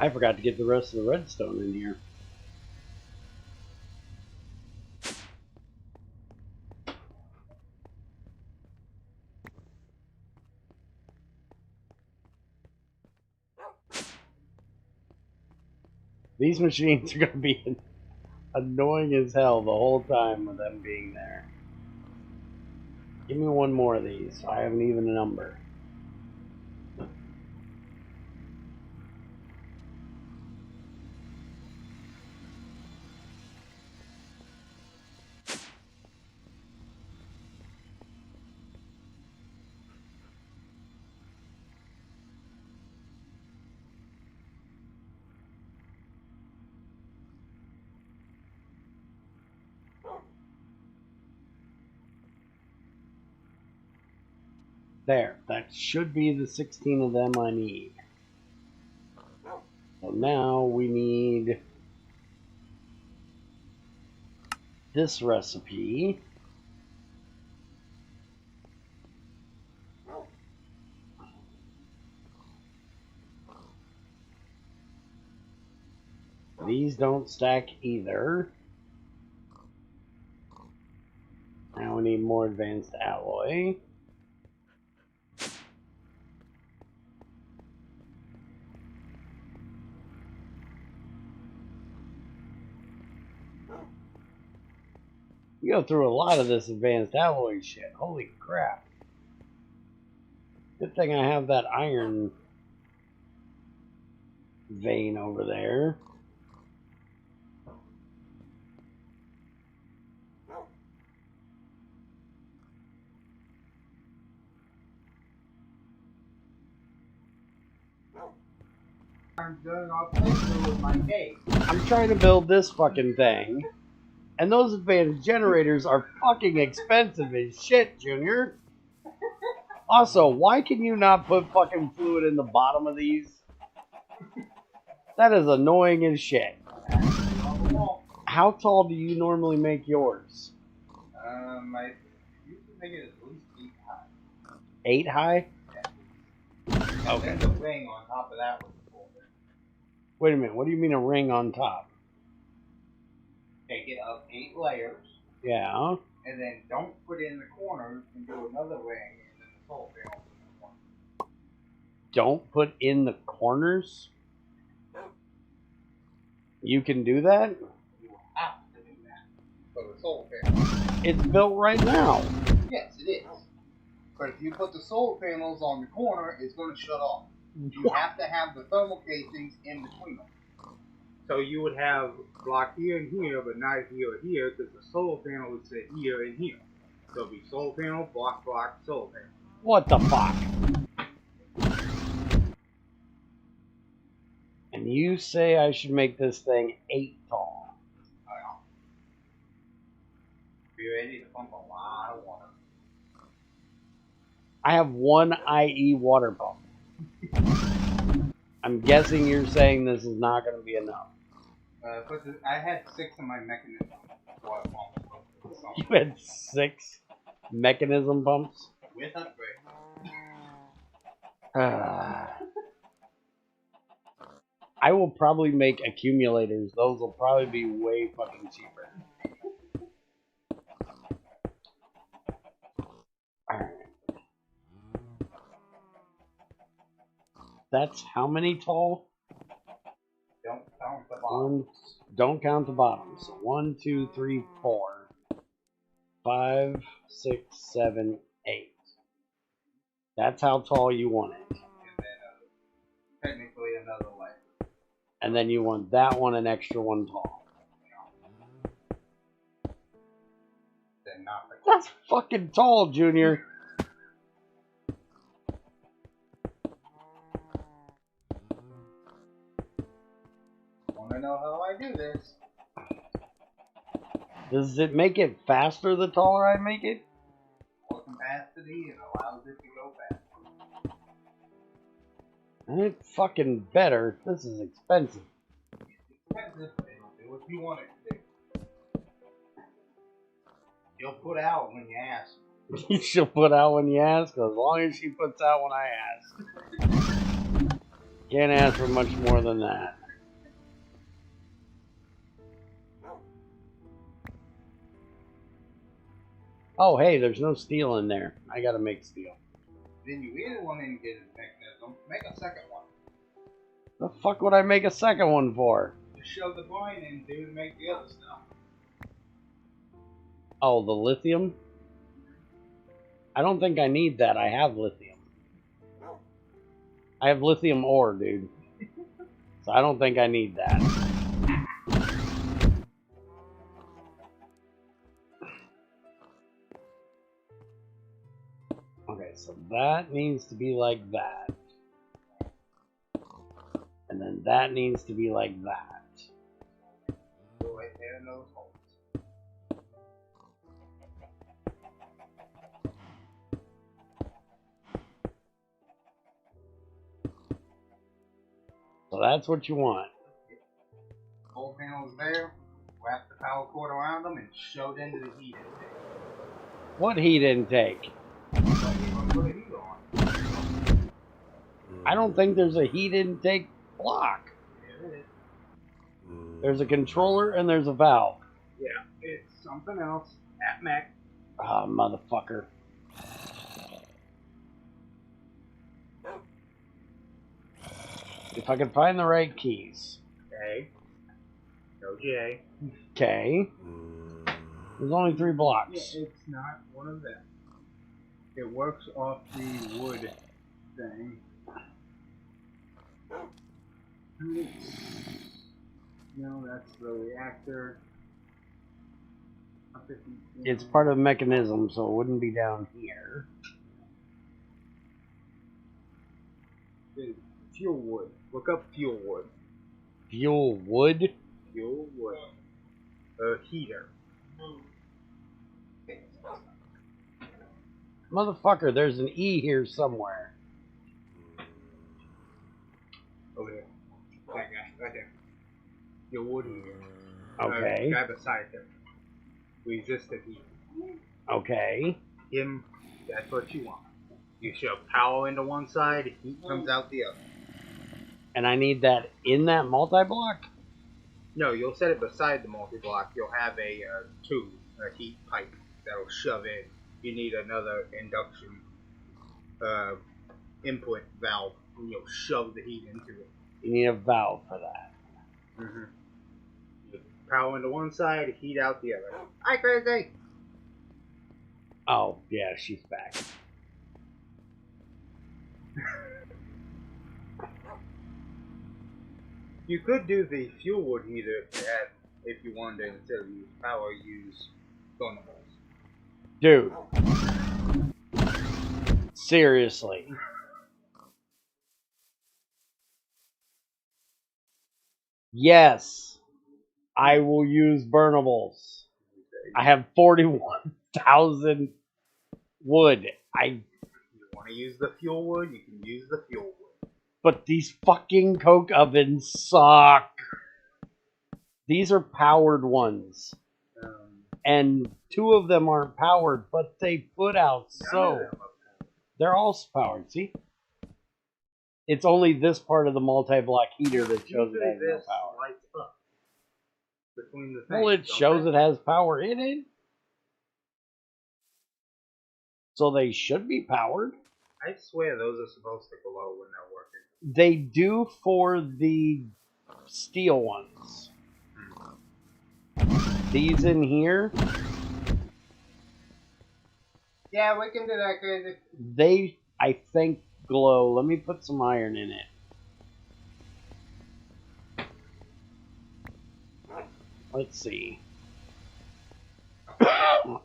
I forgot to get the rest of the redstone in here. These machines are going to be annoying as hell the whole time with them being there. Give me one more of these. I haven't even a number. There, that should be the 16 of them I need. So now we need this recipe. These don't stack either. Now we need more advanced alloy. You go through a lot of this advanced alloy shit. Holy crap. Good thing I have that iron vein over there. I'm done. I'll play through with my cake. I'm trying to build this fucking thing. And those advanced generators are fucking expensive as shit, Junior. Also, why can you not put fucking fluid in the bottom of these? That is annoying as shit. How tall do you normally make yours? I usually make it at least 8 high? Yeah. Okay. And then the ring on top of that was cool. Wait a minute, what do you mean a ring on top? Take it up 8 layers. Yeah. And then don't put it in the corners and do another ring and then the solar panels in the corner. Don't put in the corners? You can do that? You have to do that for the solar panels. It's built right now. Yes, it is. But if you put the solar panels on the corner, it's going to shut off. You have to have the thermal casings in between them. So you would have block here and here, but not here or here, because the solar panel would sit here and here. So it'd be solar panel, block, solar panel. What the fuck? And you say I should make this thing 8 tall. Be ready to pump a lot of water. I have 1 IE water pump. I'm guessing you're saying this is not going to be enough. I had 6 of my mechanism water pumps. You had 6 mechanism pumps? With upgrade. I will probably make accumulators. Those will probably be way fucking cheaper. Alright. That's how many tall? Don't count the bottom. Don't count the bottom. So 1, 2, 3, 4, 5, 6, 7, 8. That's how tall you want it. And then technically another layer. And then you want that one an extra one tall. Then not the That's fucking tall, Junior. Want to know how I do this? Does it make it faster the taller I make it? More capacity and allows it to go faster. It's fucking better. This is expensive. It's expensive, but it'll do what you want it to do. You'll put out when you ask. She'll put out when you ask, as long as she puts out when I ask. Can't ask for much more than that. Oh, hey, there's no steel in there. I gotta make steel. Then you either want to get a mechanism, make a second one. The fuck would I make a second one for? To shove the brine into to make the other stuff. Oh, the lithium? I don't think I need that. I have lithium. I have lithium ore, dude. So I don't think I need that. Okay, so that needs to be like that. And then that needs to be like that. Go right there in those holes. So that's what you want. Solar panels there. Wrap the power cord around them and shove it into the heat intake. What heat intake? So you're gonna put a heat on. I don't think there's a heat intake block. There it is. There's a controller and there's a valve. Yeah, it's something else at Mech. Ah, motherfucker. If I can find the right keys. A. No J. Okay. There's only 3 blocks. Yeah, it's not one of them. It works off the wood thing. No, that's the reactor. It's part of Mekanism, so it wouldn't be down here. Fuel wood. Look up fuel wood. Fuel wood? Fuel wood. Heater. Motherfucker, there's an E here somewhere. Over there. That guy, right there. Fuel wood heater. Okay. Guy beside him. Resistant heat. Okay. Him, that's what you want. You shove power into one side, heat comes out the other. And I need that in that multi-block? No, you'll set it beside the multi-block. You'll have a tube, a heat pipe that'll shove in. You need another induction input valve, and you'll shove the heat into it. You need a valve for that. Mm-hmm. Power into one side, heat out the other. Hi, Crazy! Oh, yeah, she's back. You could do the fuel wood heater if you wanted to, instead of use power, use thermals. Dude. Seriously. Yes. I will use burnables. I have 41,000 wood. You want to use the fuel wood, you can use the fuel wood. But these fucking coke ovens suck. These are powered ones. And 2 of them aren't powered, but they put out so. They're all powered, see? It's only this part of the multi-block heater that shows it has no power. Lights up between the things, Well, it shows it has power in it. So they should be powered. I swear those are supposed to glow when they're working. They do for the steel ones. These in here, Yeah, we can do that, Crazy. they, I think, glow. Let me put some iron in it. Let's see.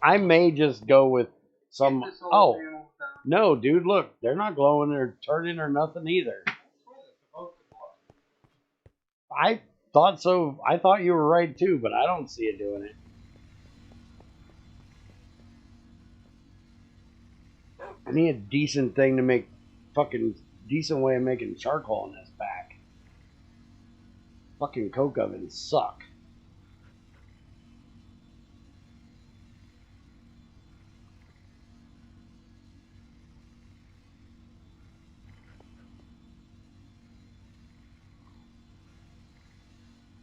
I may just go with some... Oh, no, dude, look. They're not glowing or turning or nothing either. I thought so. I thought you were right, too, but I don't see it doing it. I need a decent thing to make fucking decent way of making charcoal in this pack. Fucking coke ovens suck.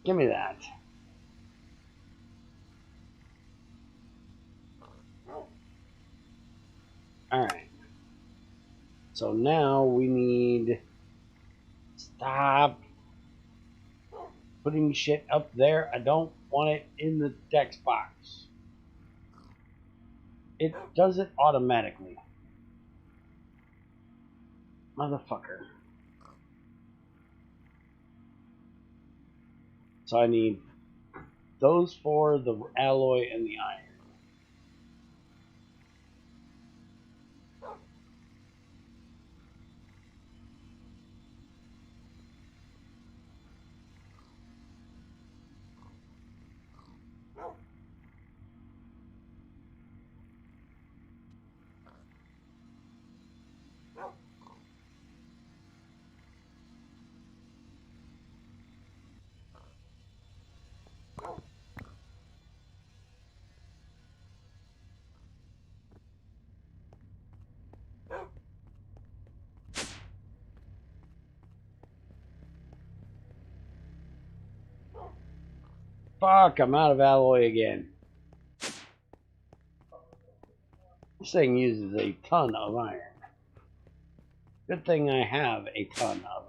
Give me that. Alright. So now we need... Stop putting shit up there. I don't want it in the text box. It does it automatically. Motherfucker. So I need those 4, the alloy, and the iron. Fuck, I'm out of alloy again. This thing uses a ton of iron. Good thing I have a ton of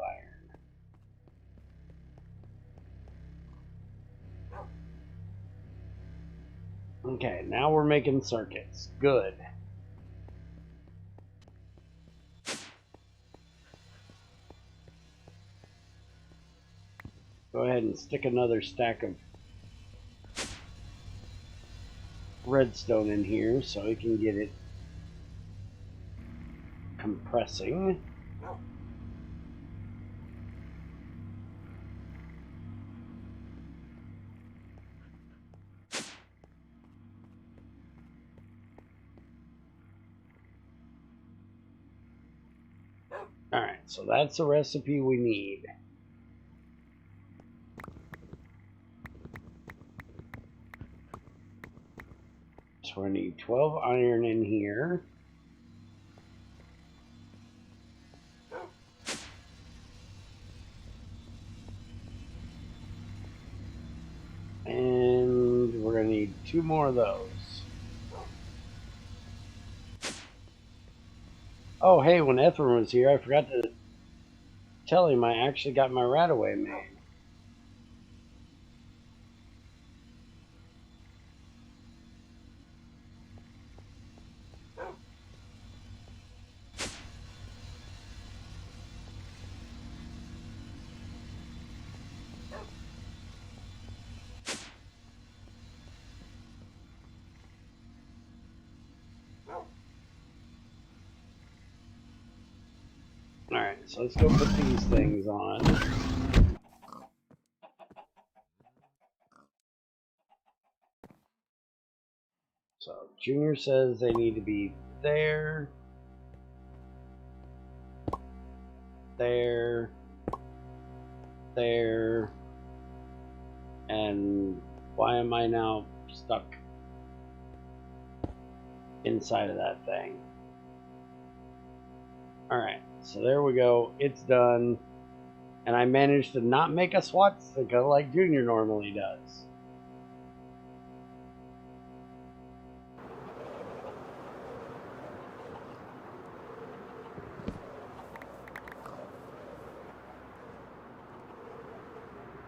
iron. Okay, now we're making circuits. Good. Go ahead and stick another stack of redstone in here so we can get it compressing. Alright, so that's the recipe we need. So we need 12 iron in here. And we're going to need 2 more of those. Oh, hey, when Etherin was here, I forgot to tell him I actually got my Radaway made. Alright, so let's go put these things on. So, Junior says they need to be there, there, there, and why am I now stuck inside of that thing? Alright, so there we go. It's done. And I managed to not make a swastika like Junior normally does.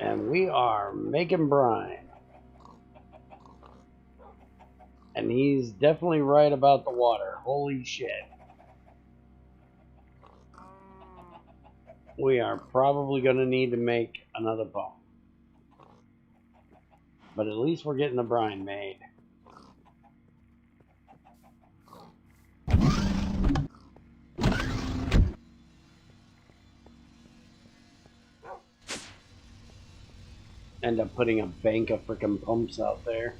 And we are making brine. And he's definitely right about the water. Holy shit. We are probably going to need to make another pump. But at least we're getting the brine made. End up putting a bank of freaking pumps out there.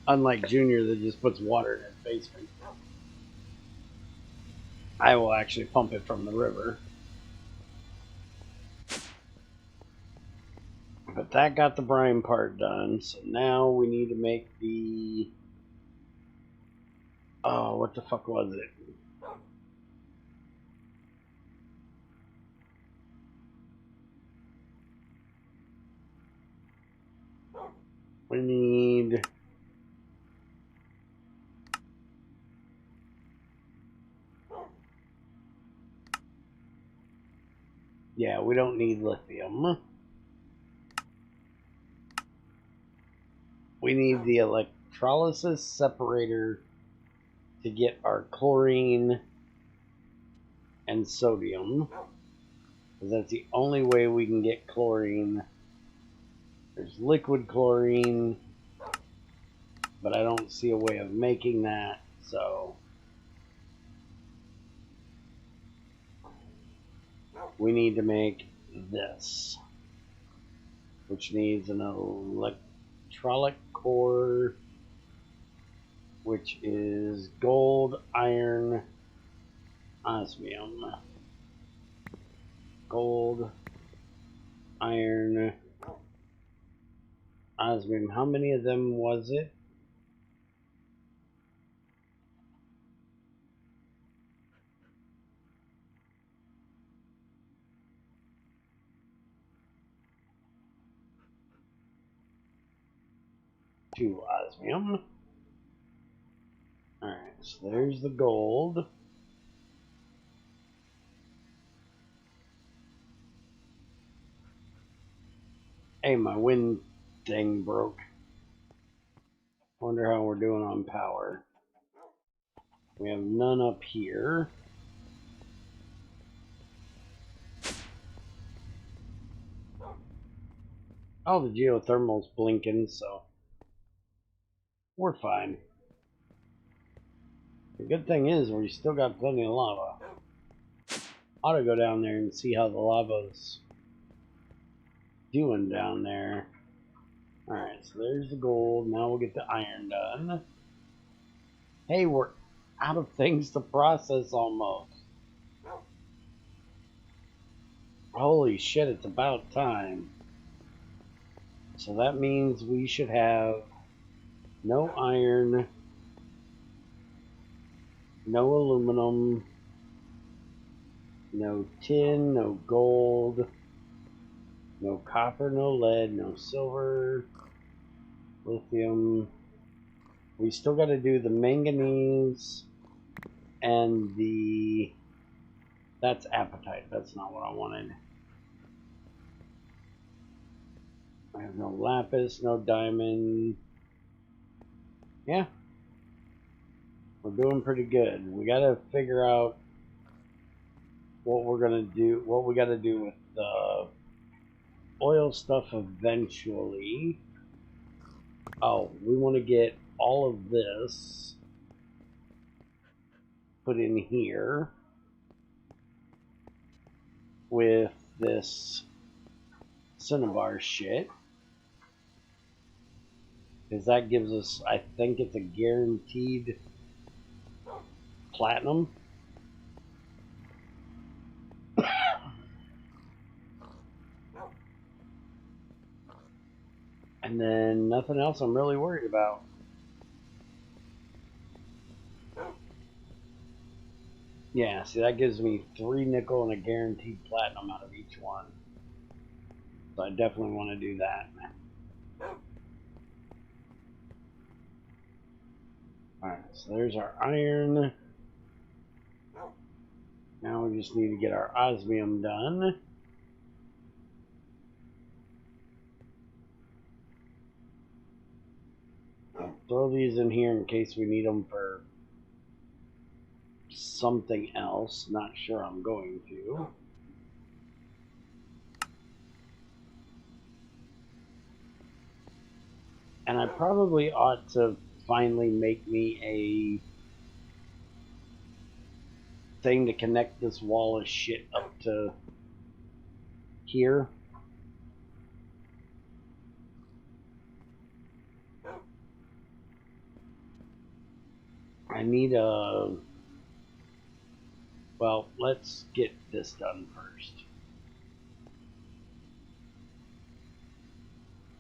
Unlike Junior that just puts water in his basement. I will actually pump it from the river. But that got the brine part done, so now we need to make the... Oh, what the fuck was it? We need... Yeah, we don't need lithium. We need the electrolysis separator to get our chlorine and sodium, because that's the only way we can get chlorine. There's liquid chlorine, but I don't see a way of making that, so we need to make this, which needs an electrolytic core, which is gold, iron, osmium. Gold, iron, osmium. How many of them was it? Two osmium. Alright, so there's the gold. Hey, my wind thing broke. Wonder how we're doing on power. We have none up here. Oh, the geothermal's blinking, so we're fine. The good thing is we still got plenty of lava. Ought to go down there and see how the lava's doing down there. Alright, so there's the gold. Now we'll get the iron done. Hey, we're out of things to process almost. Holy shit, it's about time. So that means we should have no iron, no aluminum, no tin, no gold, no copper, no lead, no silver, lithium. We still got to do the manganese and the... That's apatite. That's not what I wanted. I have no lapis, no diamond. Yeah. We're doing pretty good. We got to figure out what we're going to do, what we got to do with the oil stuff eventually. Oh, we want to get all of this put in here with this cinnabar shit, because that gives us, I think it's a guaranteed platinum. And then nothing else I'm really worried about. Yeah, see, that gives me 3 nickel and a guaranteed platinum out of each one. So I definitely want to do that. Alright, so there's our iron. Now we just need to get our osmium done. I'll throw these in here in case we need them for something else. Not sure I'm going to. And I probably ought to finally make me a thing to connect this wall of shit up to here. I need a... Well, let's get this done first.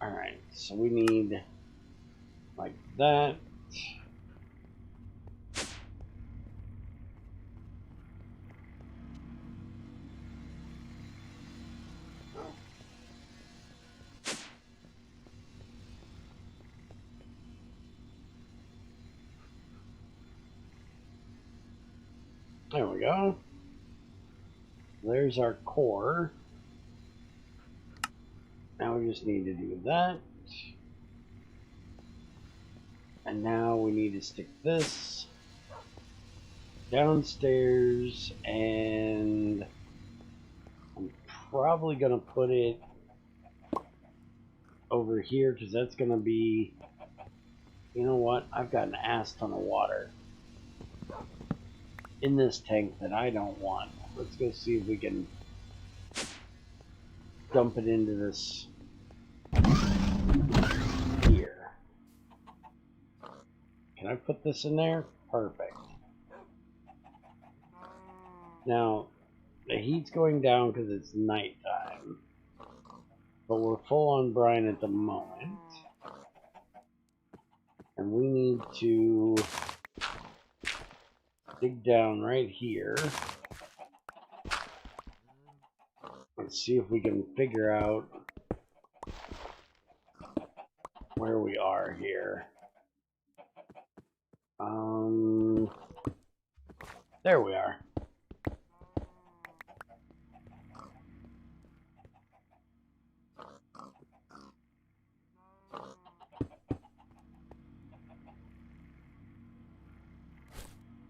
Alright, so we need like that. There we go. There's our core. Now we just need to do that. And now we need to stick this downstairs, and I'm probably going to put it over here because that's going to be, you know what, I've got an ass ton of water in this tank that I don't want. Let's go see if we can dump it into this here. Can I put this in there? Perfect. Now, the heat's going down because it's nighttime, but we're full on brine at the moment. And we need to dig down right here and see if we can figure out where we are here. There we are.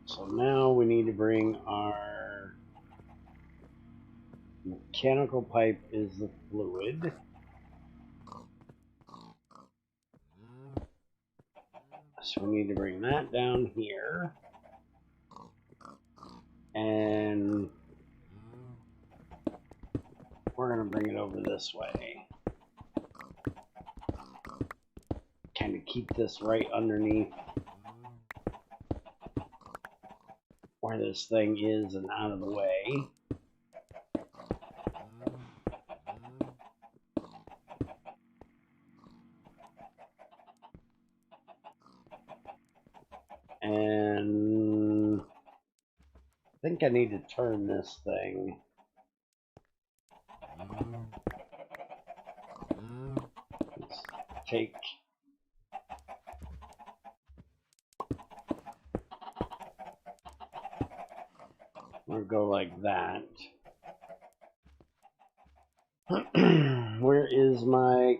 So now we need to bring our mechanical pipe is the fluid. So we need to bring that down here. And we're going to bring it over this way. Kind of keep this right underneath where this thing is and out of the way. And I think I need to turn this thing. Let's take we'll go like that. Where is my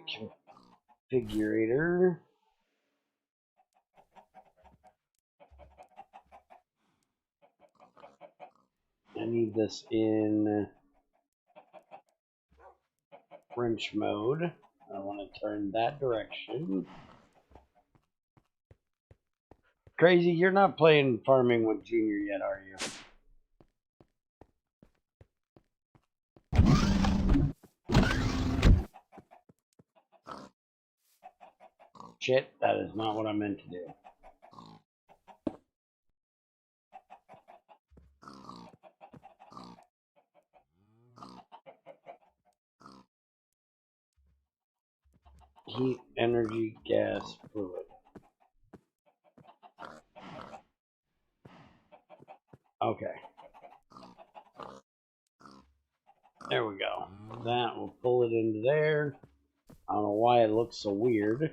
configurator? I need this in wrench mode. I want to turn that direction. Crazy, you're not playing Farming with Junior yet, are you? Shit, that is not what I meant to do. Heat, energy, gas, fluid. Okay. There we go. That will pull it into there. I don't know why it looks so weird.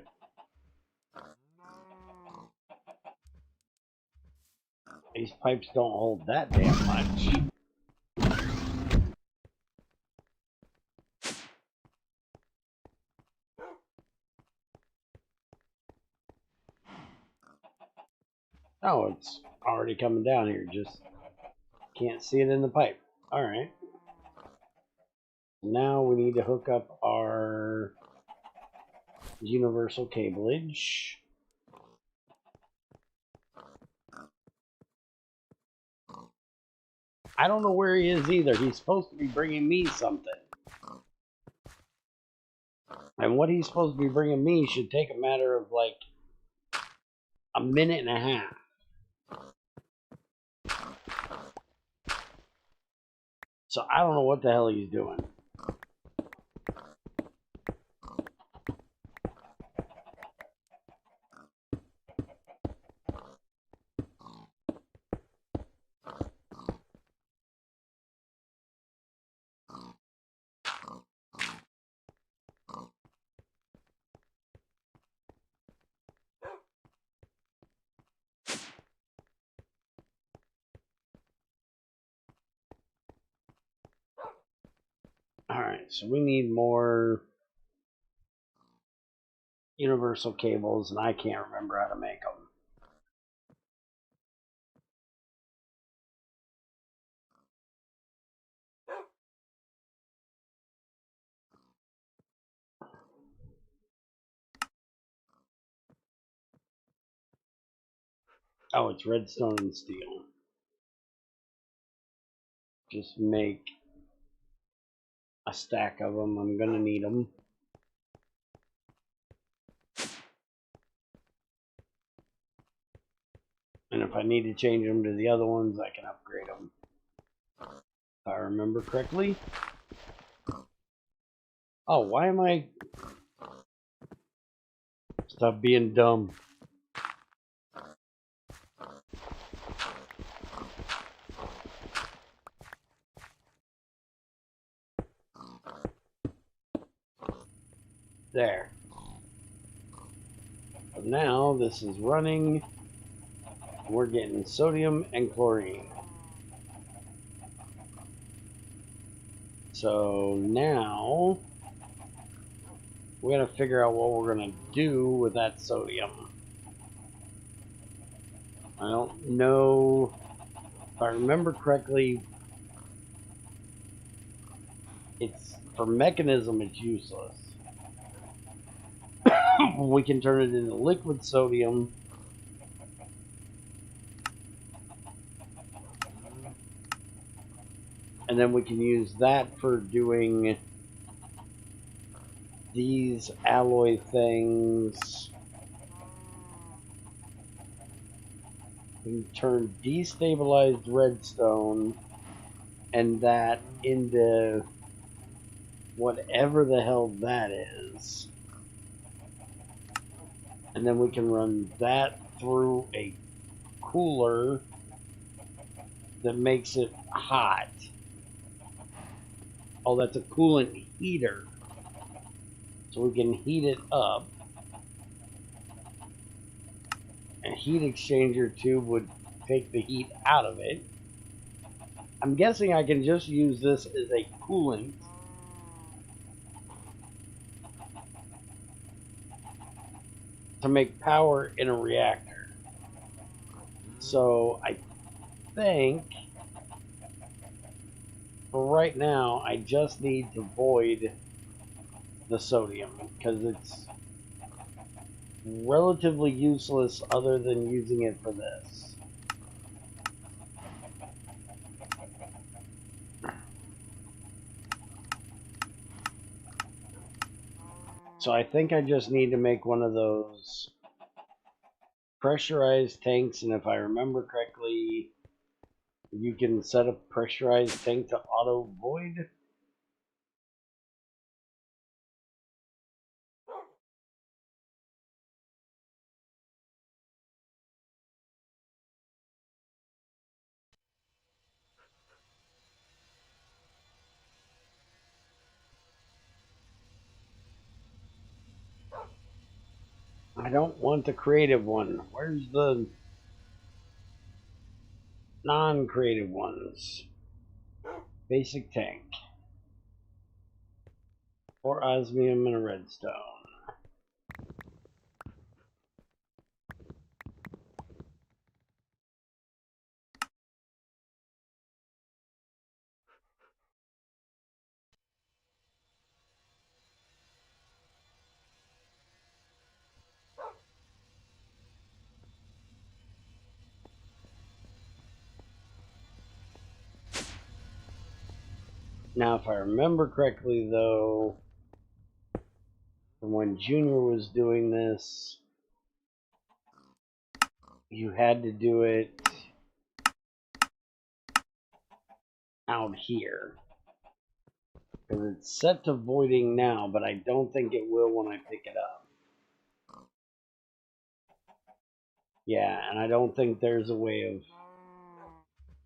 These pipes don't hold that damn much. Oh, it's already coming down here. Just can't see it in the pipe. Alright. Now we need to hook up our universal cableage. I don't know where he is either. He's supposed to be bringing me something. And what he's supposed to be bringing me should take a matter of like a minute and a half. So I don't know what the hell he's doing. Alright, so we need more universal cables, and I can't remember how to make them. Oh, it's redstone and steel. Just make a stack of them. I'm gonna need them. And if I need to change them to the other ones, I can upgrade them. If I remember correctly. Oh, why am I... Stop being dumb. There. So now this is running. We're getting sodium and chlorine. So now we're going to figure out what we're going to do with that sodium. I don't know if I remember correctly. It's for Mekanism, it's useless. We can turn it into liquid sodium. And then we can use that for doing these alloy things. We can turn destabilized redstone and that into whatever the hell that is. And then we can run that through a cooler that makes it hot. Oh, that's a coolant heater. So we can heat it up. A heat exchanger tube would take the heat out of it. I'm guessing I can just use this as a coolant. To make power in a reactor. So I think for right now I just need to void the sodium because it's relatively useless other than using it for this. So I think I just need to make one of those pressurized tanks, and if I remember correctly, you can set a pressurized tank to auto void. I don't want the creative one. Where's the non-creative ones? Basic tank. 4 osmium and a redstone. Now, if I remember correctly, though, from when Junior was doing this, you had to do it out here. Because it's set to voiding now, but I don't think it will when I pick it up. Yeah, and I don't think there's a way of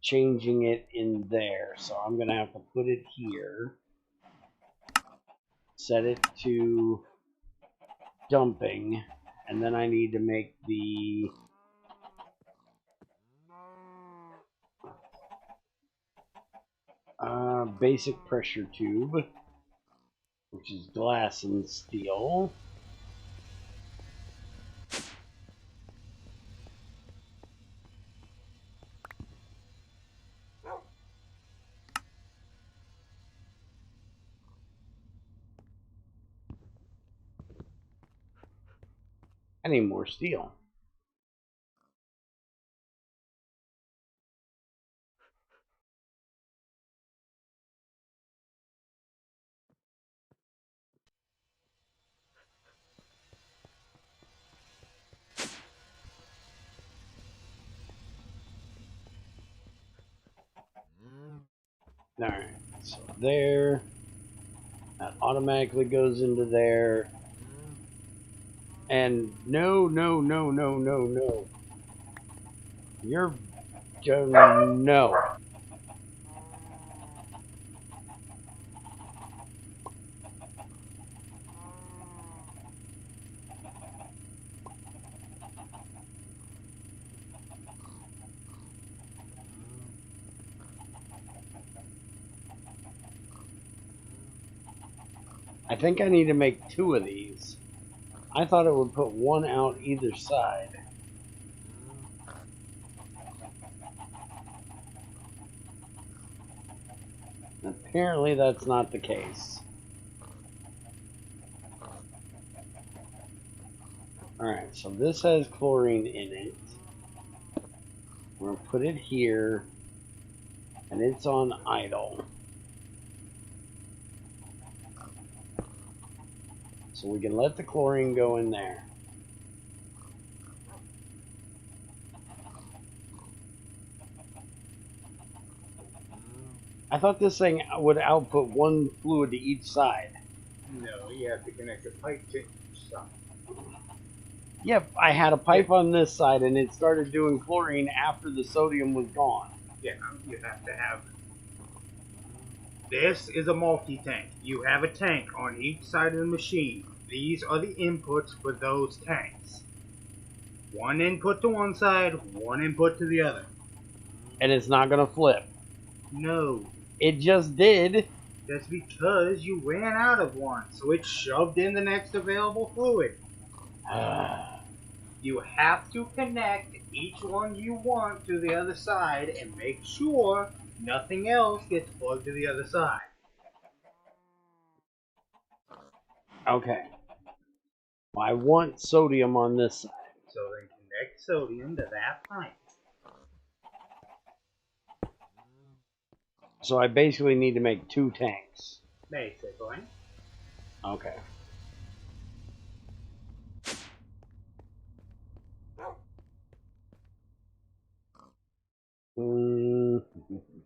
changing it in there. So I'm going to have to put it here. Set it to dumping. And then I need to make the basic pressure tube, which is glass and steel. I need more steel. Alright, so there. That automatically goes into there. And no. You're no. I think I need to make 2 of these. I thought it would put 1 out either side. Apparently that's not the case. Alright, so this has chlorine in it. We're going to put it here. And it's on idle. So we can let the chlorine go in there. I thought this thing would output 1 fluid to each side. No, you have to connect a pipe to each side. Yep, I had a pipe on this side and it started doing chlorine after the sodium was gone. Yeah, you have to have. This is a multi-tank. You have a tank on each side of the machine. These are the inputs for those tanks. 1 input to one side, 1 input to the other. And it's not going to flip. No. It just did. That's because you ran out of one, so it shoved in the next available fluid. You have to connect each one you want to the other side and make sure nothing else gets plugged to the other side. Okay. I want sodium on this side. So then connect sodium to that pipe. So I basically need to make 2 tanks. Basically. Okay.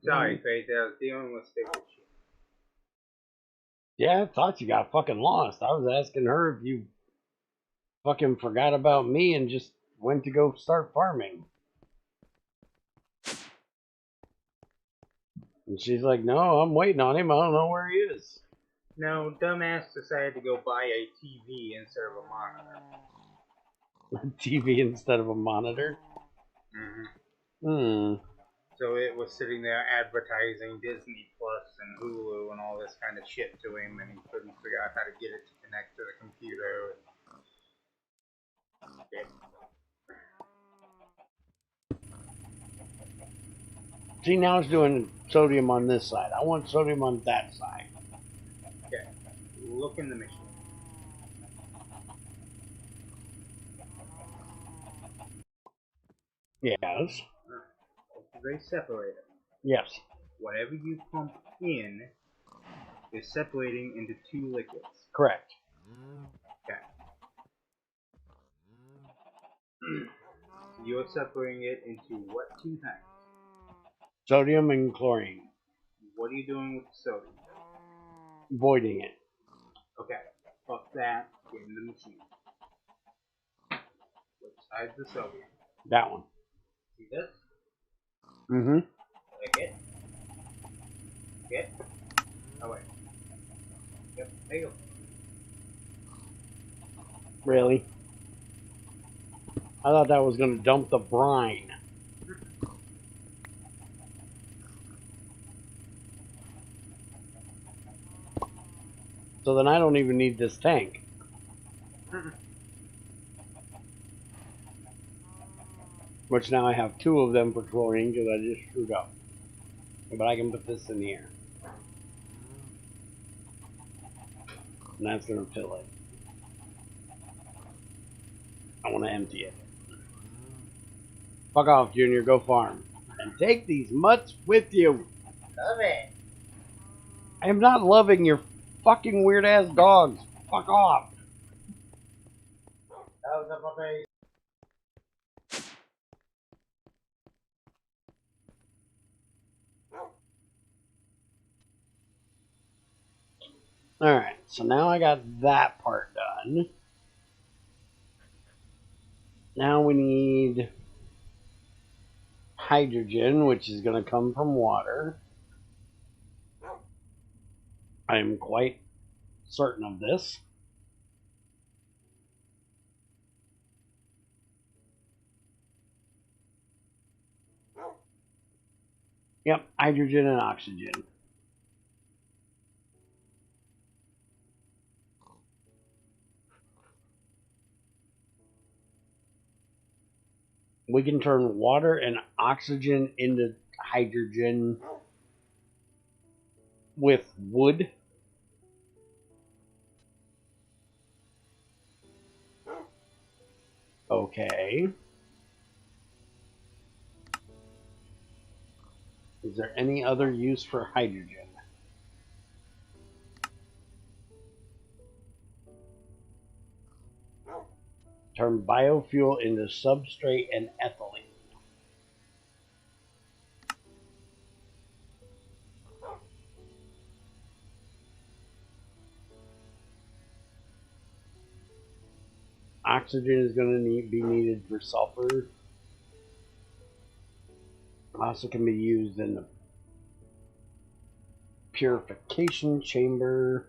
Sorry, Faith, I was dealing with stupid shit. Yeah, I thought you got fucking lost. I was asking her if you fucking forgot about me and just went to go start farming. And she's like, no, I'm waiting on him. I don't know where he is. No, dumbass decided to go buy a TV instead of a monitor. TV instead of a monitor. So it was sitting there advertising Disney Plus and Hulu and all this kind of shit to him, and he couldn't figure out how to get it to connect to the computer. See, now it's doing sodium on this side. I want sodium on that side. Okay, look in the machine. Yes. They separate it. Yes. Whatever you pump in is separating into 2 liquids. Correct. Okay. You're separating it into what 2 tanks? Sodium and chlorine. What are you doing with the sodium? Voiding it. Okay. Fuck that. Get in the machine. Which side's the sodium? That one. See this? Mm-hmm. Click it. Get. Oh wait. Yep. There you go. Really? I thought that was going to dump the brine. So then I don't even need this tank. Which now I have 2 of them for chlorine because I just screwed up. But I can put this in here. And that's going to fill it. I want to empty it. Fuck off, Junior. Go farm. And take these mutts with you. Love it. I am not loving your fucking weird ass dogs. Fuck off. That was up my face. Alright, so now I got that part done. Now we need hydrogen, which is going to come from water. I am quite certain of this. Yep, hydrogen and oxygen. We can turn water and oxygen into hydrogen with wood. Okay. Is there any other use for hydrogen? Turn biofuel into substrate and ethylene. Oxygen is going to be needed for sulfur. Also can be used in the purification chamber.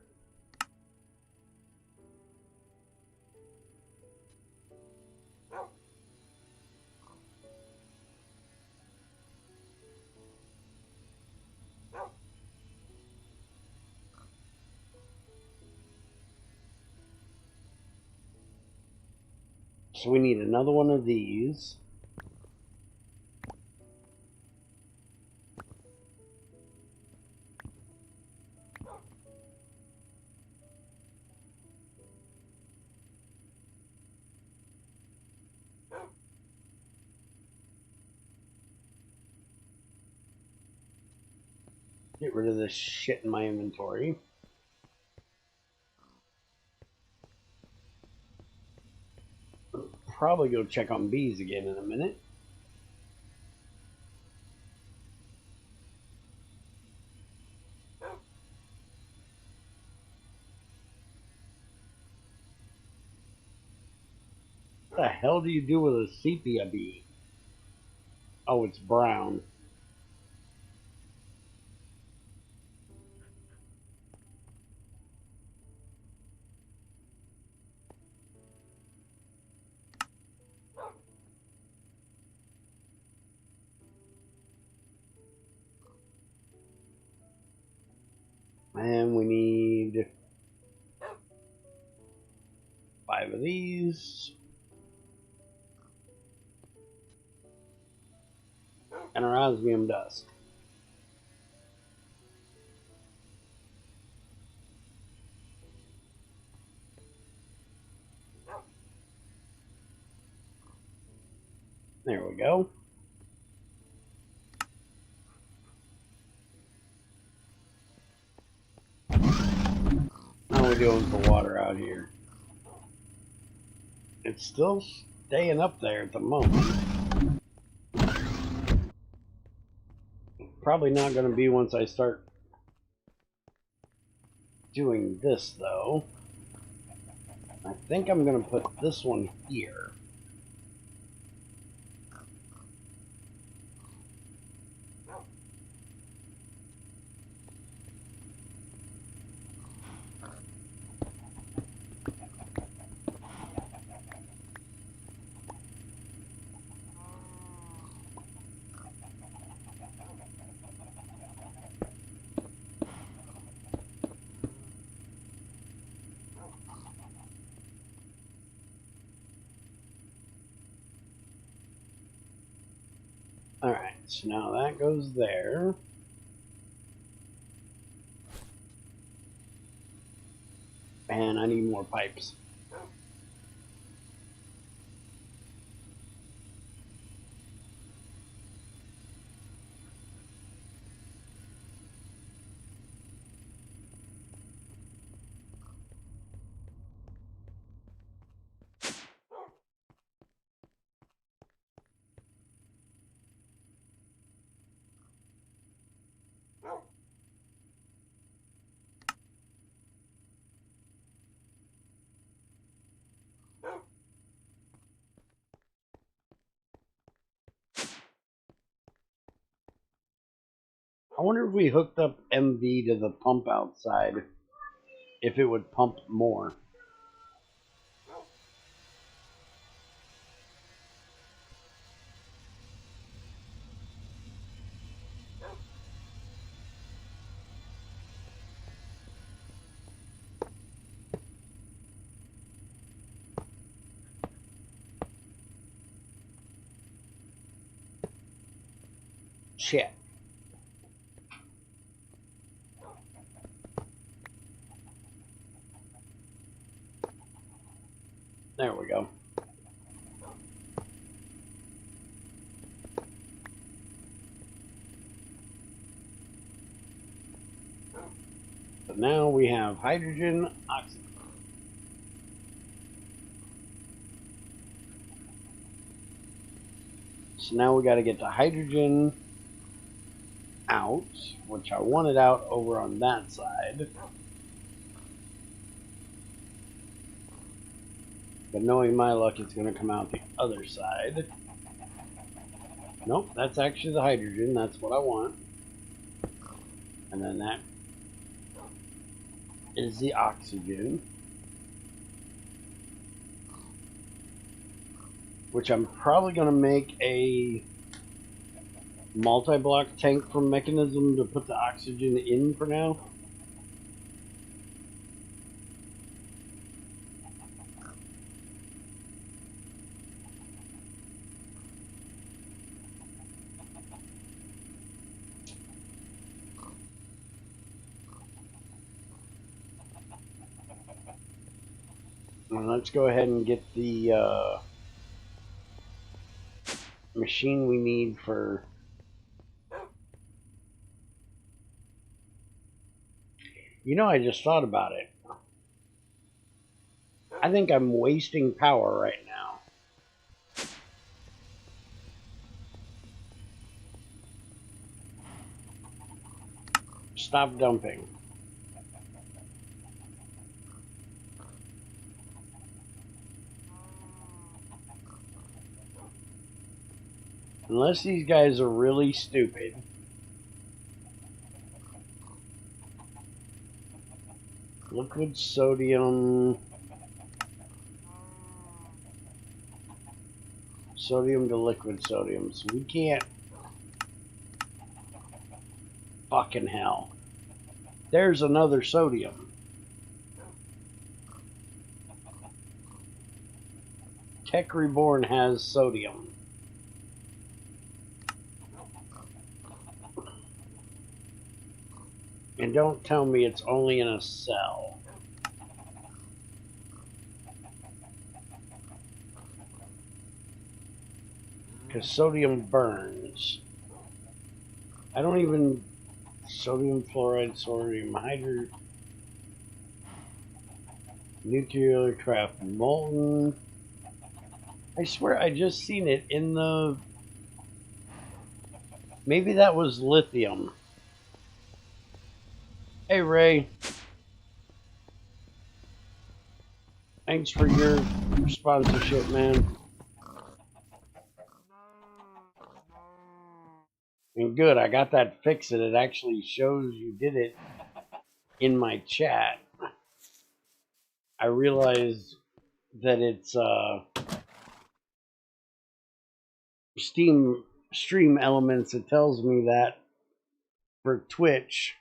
So we need another one of these. Get rid of this shit in my inventory. Probably go check on bees again in a minute. What the hell do you do with a sepia bee? Oh, it's brown. And we need 5 of these. And our osmium dust. There we go. How are we doing for water out here? It's still staying up there at the moment. Probably not going to be once I start doing this, though. I think I'm going to put this one here. Alright, so now that goes there. And I need more pipes. I wonder if we hooked up MV to the pump outside, if it would pump more. Shit. There we go. So now we have hydrogen, oxygen. So now we got to get the hydrogen out, which I wanted out over on that side. But knowing my luck, it's going to come out the other side. Nope, that's actually the hydrogen. That's what I want. And then that is the oxygen, which I'm probably going to make a multi-block tank from Mekanism to put the oxygen in for now. And let's go ahead and get the machine we need for... You know, I just thought about it. I think I'm wasting power right now. Stop dumping. Unless these guys are really stupid. Liquid sodium. Sodium to liquid sodium. So we can't... Fucking hell. There's another sodium. Tech Reborn has sodium. And don't tell me it's only in a cell. Because sodium burns. I don't even... Sodium fluoride, sodium hydrogen... Nuclear craft molten... I swear I just seen it in the... Maybe that was lithium. Hey Ray. Thanks for your sponsorship, man. And good, I got that fixed and it actually shows you did it in my chat. I realized that it's Steam stream elements. It tells me that for Twitch,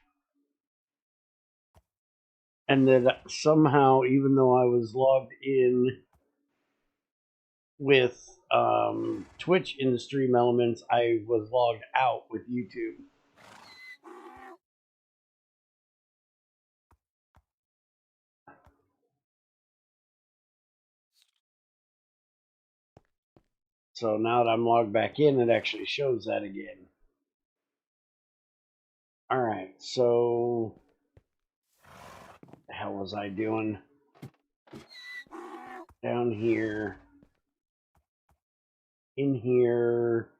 and that somehow, even though I was logged in with Twitch in the stream elements, I was logged out with YouTube. So now that I'm logged back in, it actually shows that again. Alright, so... What the hell was I doing? Down here. In here.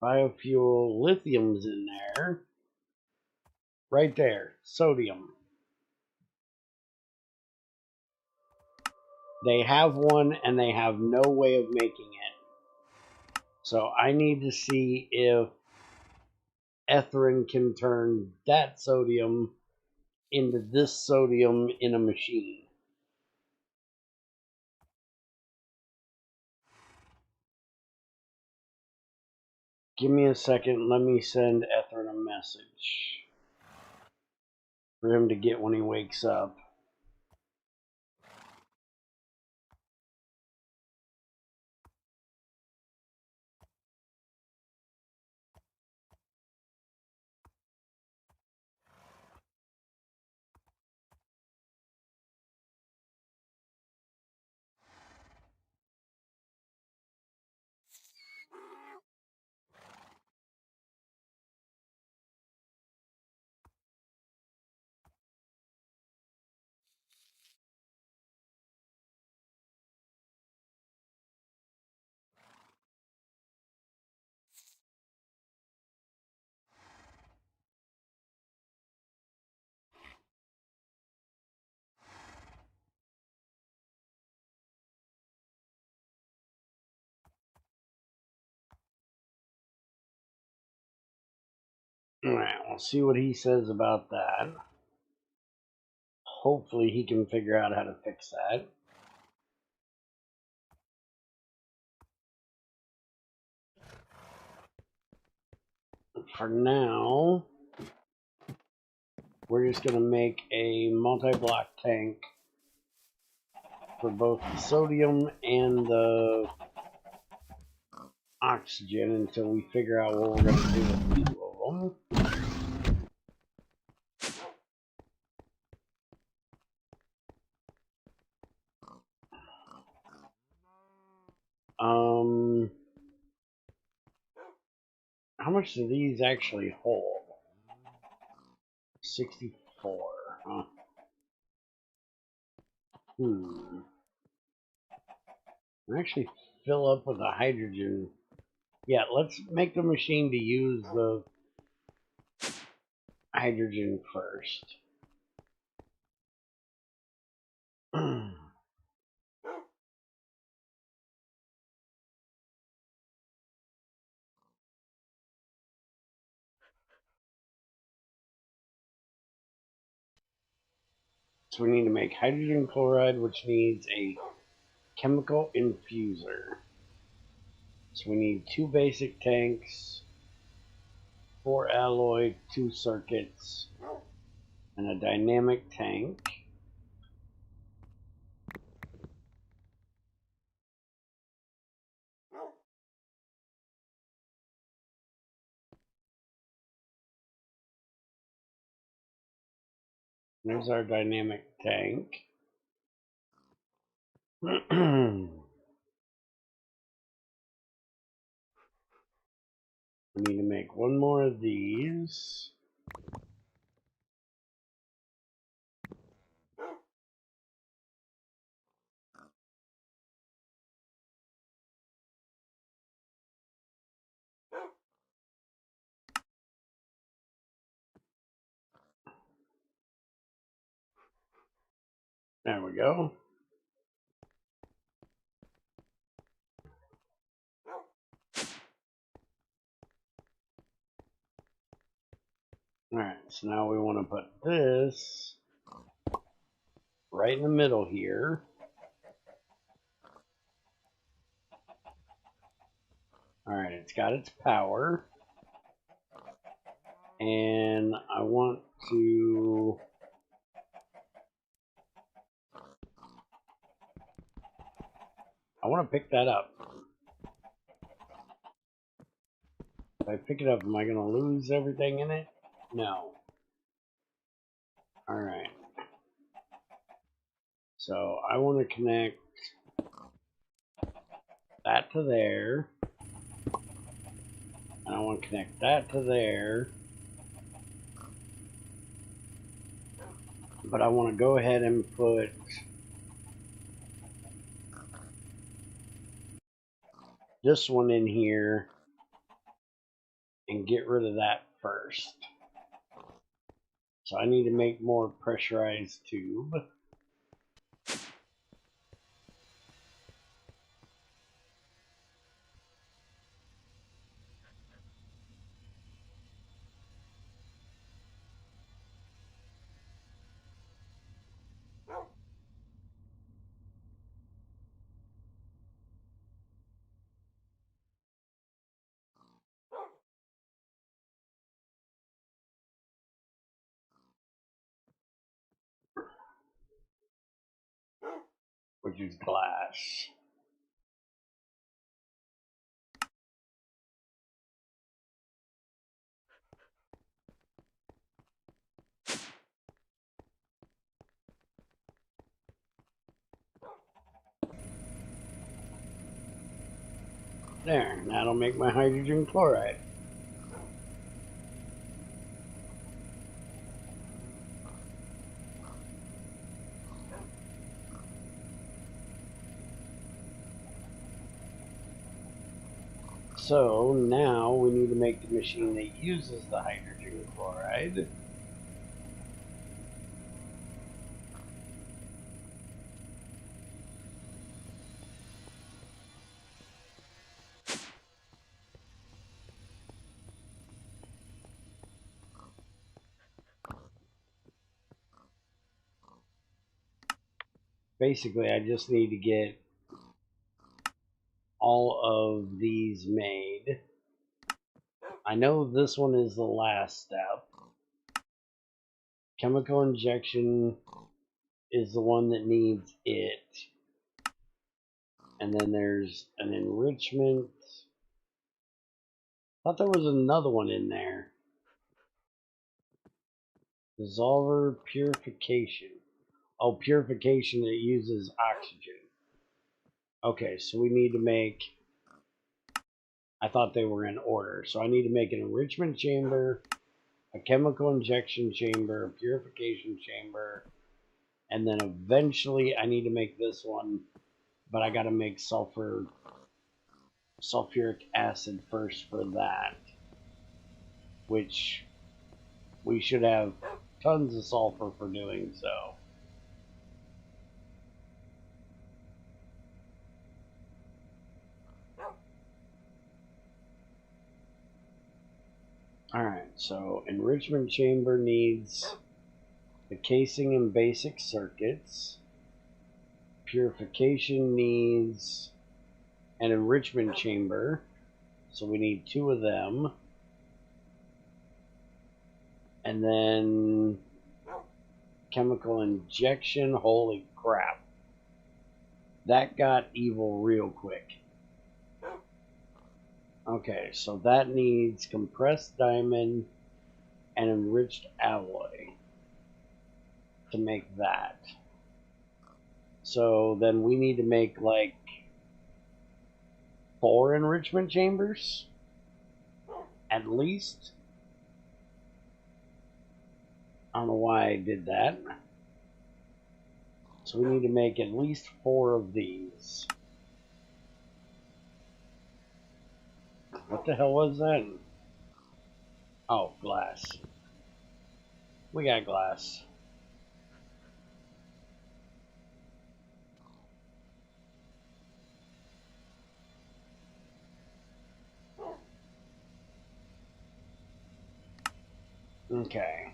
Biofuel, lithium's in there. Right there, sodium. They have one and they have no way of making it. So I need to see if Ethrin can turn that sodium into this sodium in a machine. Give me a second. Let me send Ethrin a message for him to get when he wakes up. Alright, we'll see what he says about that. Hopefully he can figure out how to fix that. For now, we're just going to make a multi-block tank for both the sodium and the oxygen until we figure out what we're going to do with 2 of them. How much do these actually hold? 64. Huh. Actually fill up with the hydrogen. Yeah, let's make the machine to use the hydrogen first. So we need to make hydrogen chloride, which needs a chemical infuser. So we need 2 basic tanks, 4 alloy, 2 circuits, and a dynamic tank. There's our dynamic tank. We need to make 1 more of these. There we go. Alright, so now we want to put this right in the middle here. Alright, it's got its power. And I want to pick that up. If I pick it up, am I going to lose everything in it? No. Alright. So I want to connect that to there. And I want to connect that to there. But I want to go ahead and put this one in here and get rid of that first. So I need to make more pressurized tube. which is glass. There, that'll make my hydrogen chloride. So now we need to make the machine that uses the hydrogen chloride. Basically, I just need to get all of these made. I know this one is the last step. Chemical injection is the one that needs it. And then there's an enrichment. I thought there was another one in there. Dissolver purification. Oh, purification that uses oxygen. Okay, so we need to make... I thought they were in order. So I need to make an enrichment chamber, a chemical injection chamber, a purification chamber, and then eventually I need to make this one, but I gotta make sulfuric acid first for that, which we should have tons of sulfur for doing so. Alright, so enrichment chamber needs the casing and basic circuits. Purification needs an enrichment chamber, so we need 2 of them. And then chemical injection, holy crap. That got evil real quick. Okay, so that needs compressed diamond and enriched alloy to make that. So then we need to make like 4 enrichment chambers at least. I don't know why I did that. So we need to make at least 4 of these. What the hell was that? Oh, glass. We got glass. Okay.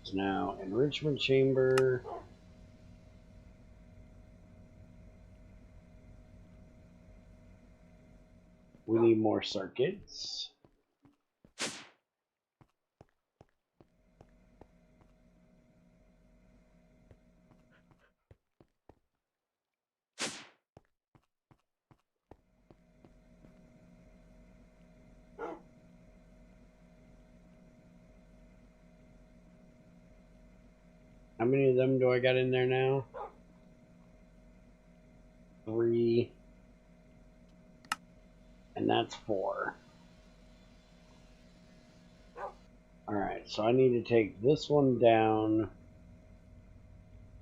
So now enrichment chamber. We need more circuits. How many of them do I got in there now? 3. And that's 4. Alright, so I need to take this one down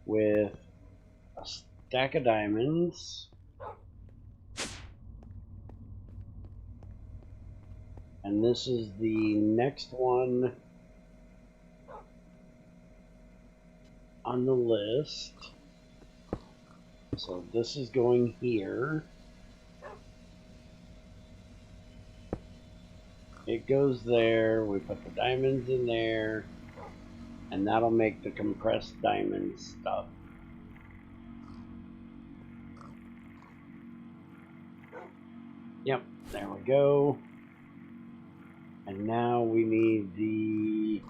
with a stack of diamonds. And this is the next one on the list. So this is going here. It goes there. We put the diamonds in there. And that'll make the compressed diamond stuff. Yep, there we go. And now we need the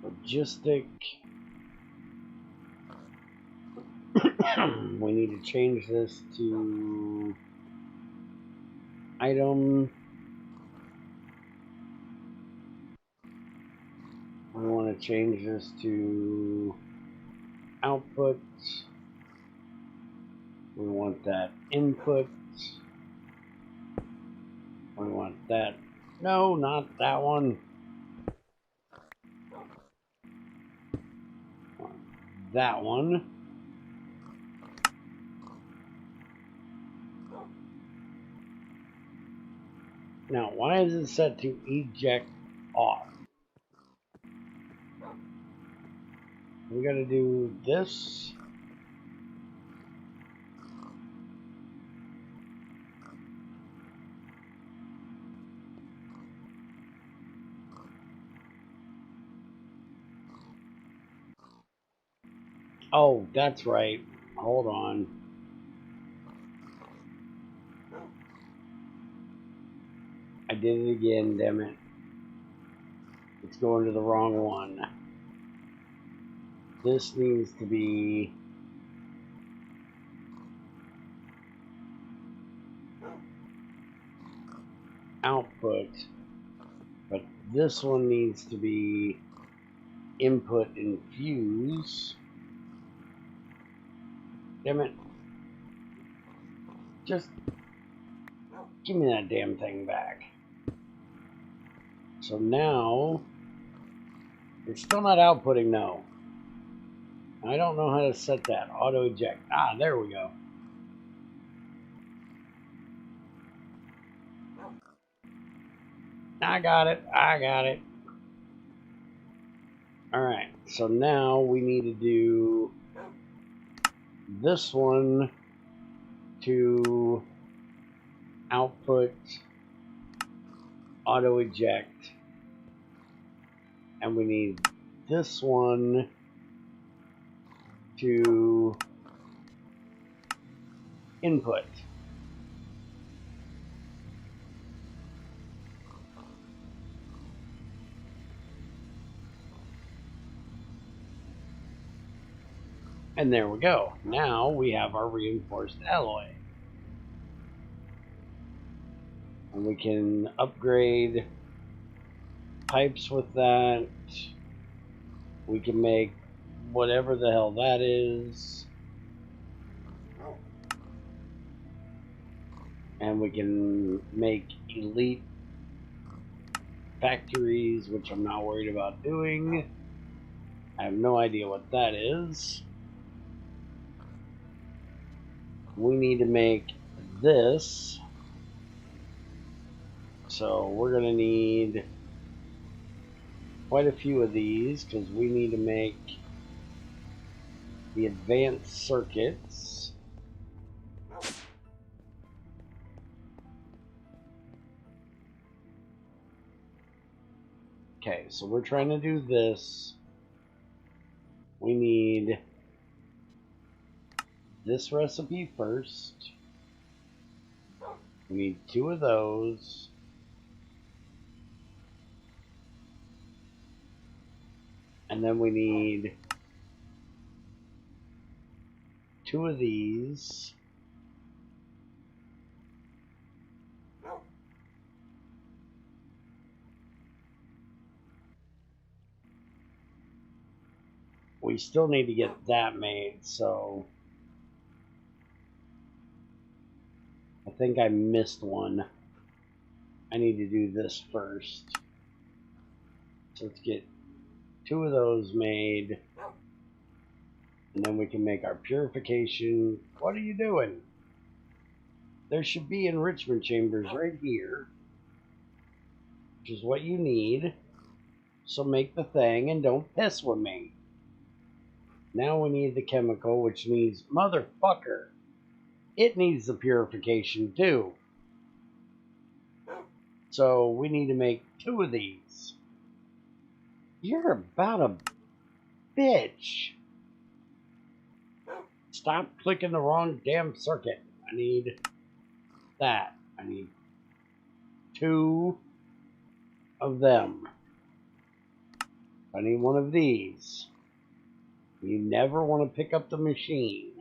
logistic We need to change this to item. We want to change this to output. We want that input. We want that. No, not that one. That one. Now, why is it set to eject off? We gotta do this. Oh, that's right. Hold on. I did it again, damn it. It's going to the wrong one. This needs to be output, but this one needs to be input infuse. Damn it. Just give me that damn thing back. So now, it's still not outputting, no. I don't know how to set that. Auto eject. Ah, there we go. I got it. I got it. Alright, so now we need to do this one to output auto eject, and we need this one to input. And there we go. Now we have our reinforced alloy. And we can upgrade pipes with that. We can make whatever the hell that is. And we can make elite factories, which I'm not worried about doing. I have no idea what that is. We need to make this. So we're going to need quite a few of these because we need to make the advanced circuits. Okay, so we're trying to do this. We need this recipe first. We need 2 of those. And then we need 2 of these. We still need to get that made, so I think I missed one. I need to do this first. So let's get 2 of those made. And then we can make our purification. What are you doing? There should be enrichment chambers right here, which is what you need. So make the thing and don't piss with me. Now we need the chemical, which needs, motherfucker, it needs the purification too. So we need to make 2 of these. You're about a bitch. Stop clicking the wrong damn circuit. I need that. I need 2 of them. I need 1 of these. You never want to pick up the machine.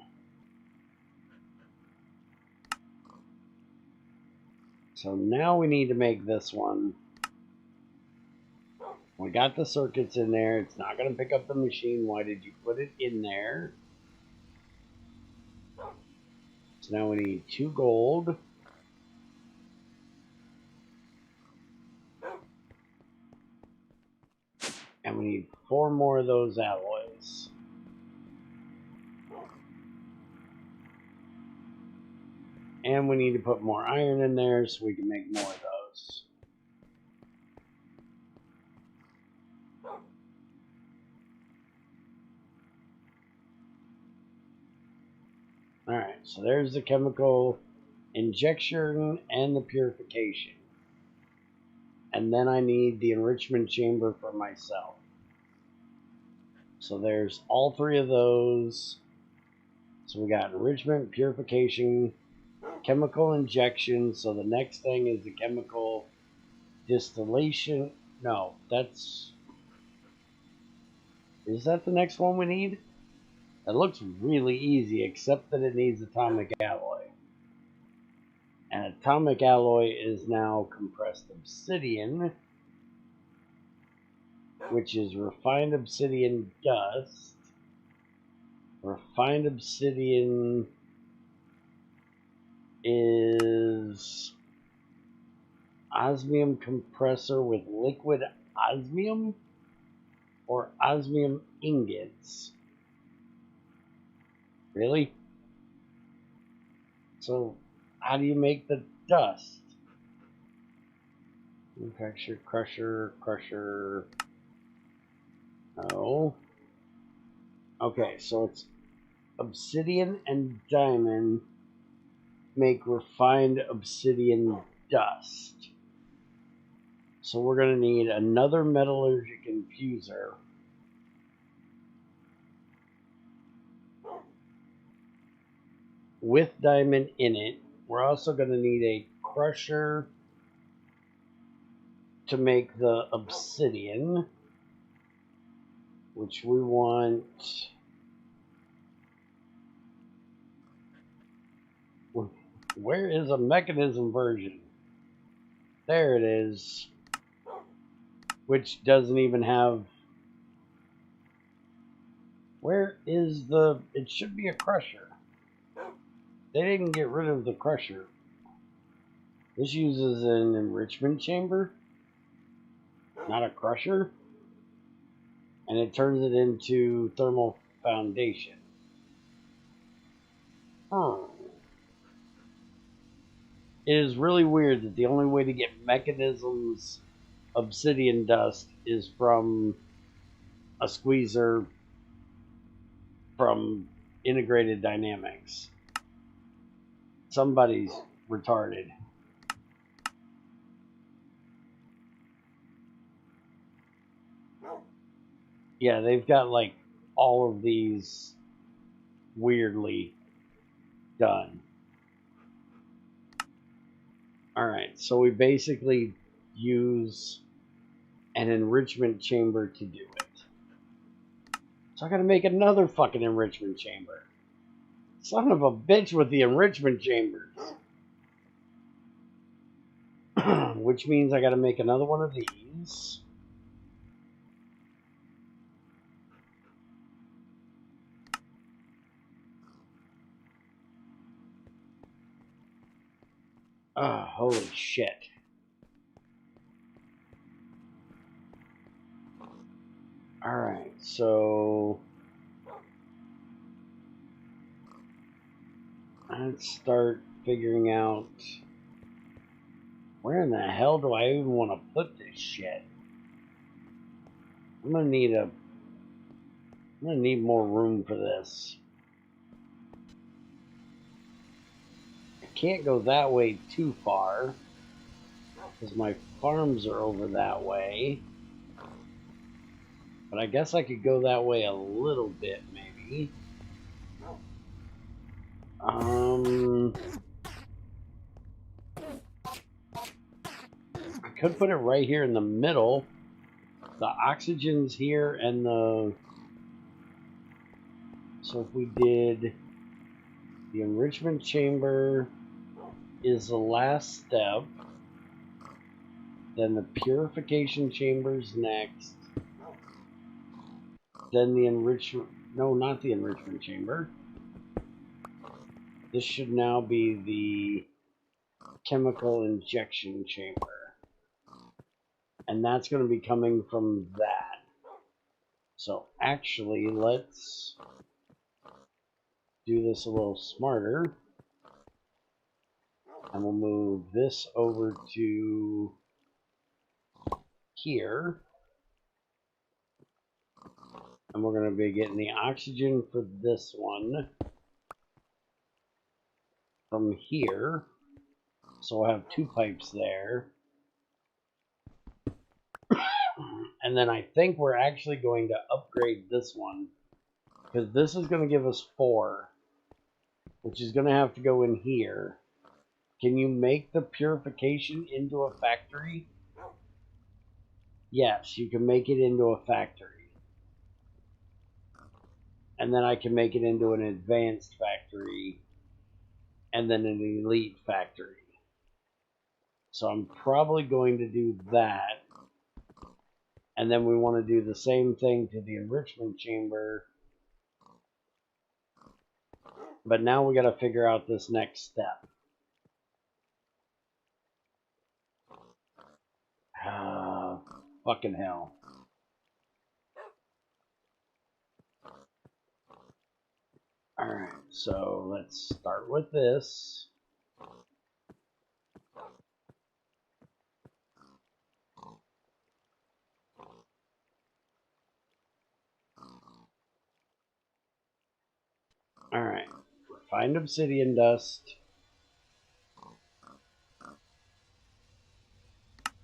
So now we need to make this one. We got the circuits in there. It's not going to pick up the machine. Why did you put it in there? So now we need 2 gold. And we need 4 more of those alloys. And we need to put more iron in there so we can make more of those. Alright, so there's the chemical injection and the purification. And then I need the enrichment chamber for myself. So there's all 3 of those. So we got enrichment, purification, chemical injection. So the next thing is the chemical distillation. No, that's... Is that the next one we need? It looks really easy, except that it needs atomic alloy. And atomic alloy is now compressed obsidian, which is refined obsidian dust. Refined obsidian is osmium compressor with liquid osmium or osmium ingots. Really? So how do you make the dust? Manufacture, crusher. No. Okay, so it's obsidian and diamond make refined obsidian dust. So we're going to need another metallurgic infuser. With diamond in it. We're also going to need a crusher to make the obsidian, which we want. Where is a Mekanism version? There it is. Which doesn't even have. Where is the. It should be a crusher. They didn't get rid of the crusher. This uses an enrichment chamber, not a crusher. And it turns it into thermal foundation. It is really weird that the only way to get Mekanism's obsidian dust is from a squeezer from Integrated Dynamics. Somebody's retarded. Yeah, they've got like all of these weirdly done. Alright, so we basically use an enrichment chamber to do it. So I gotta make another fucking enrichment chamber. Son of a bitch with the enrichment chambers. Which means I gotta make another one of these. Oh, holy shit. Alright, so let's start figuring out where in the hell do I even want to put this shit? I'm gonna need more room for this. I can't go that way too far because my farms are over that way. But I guess I could go that way a little bit, maybe. I could put it right here in the middle. The oxygen's here and the... So if we did... The enrichment chamber is the last step. Then the purification chambers next. Then the enrichment, no, not the enrichment chamber. This should now be the chemical injection chamber. And that's going to be coming from that. So actually, let's do this a little smarter. And we'll move this over to here. And we're going to be getting the oxygen for this one from here. So we'll have 2 pipes there. And then I think we're actually going to upgrade this one, because this is going to give us 4, which is going to have to go in here. Can you make the purification into a factory? Yes, you can make it into a factory. And then I can make it into an advanced factory and then an elite factory. So I'm probably going to do that. And then we want to do the same thing to the enrichment chamber. But now we got to figure out this next step. Fucking hell. Alright, so let's start with this. Alright, refined obsidian dust,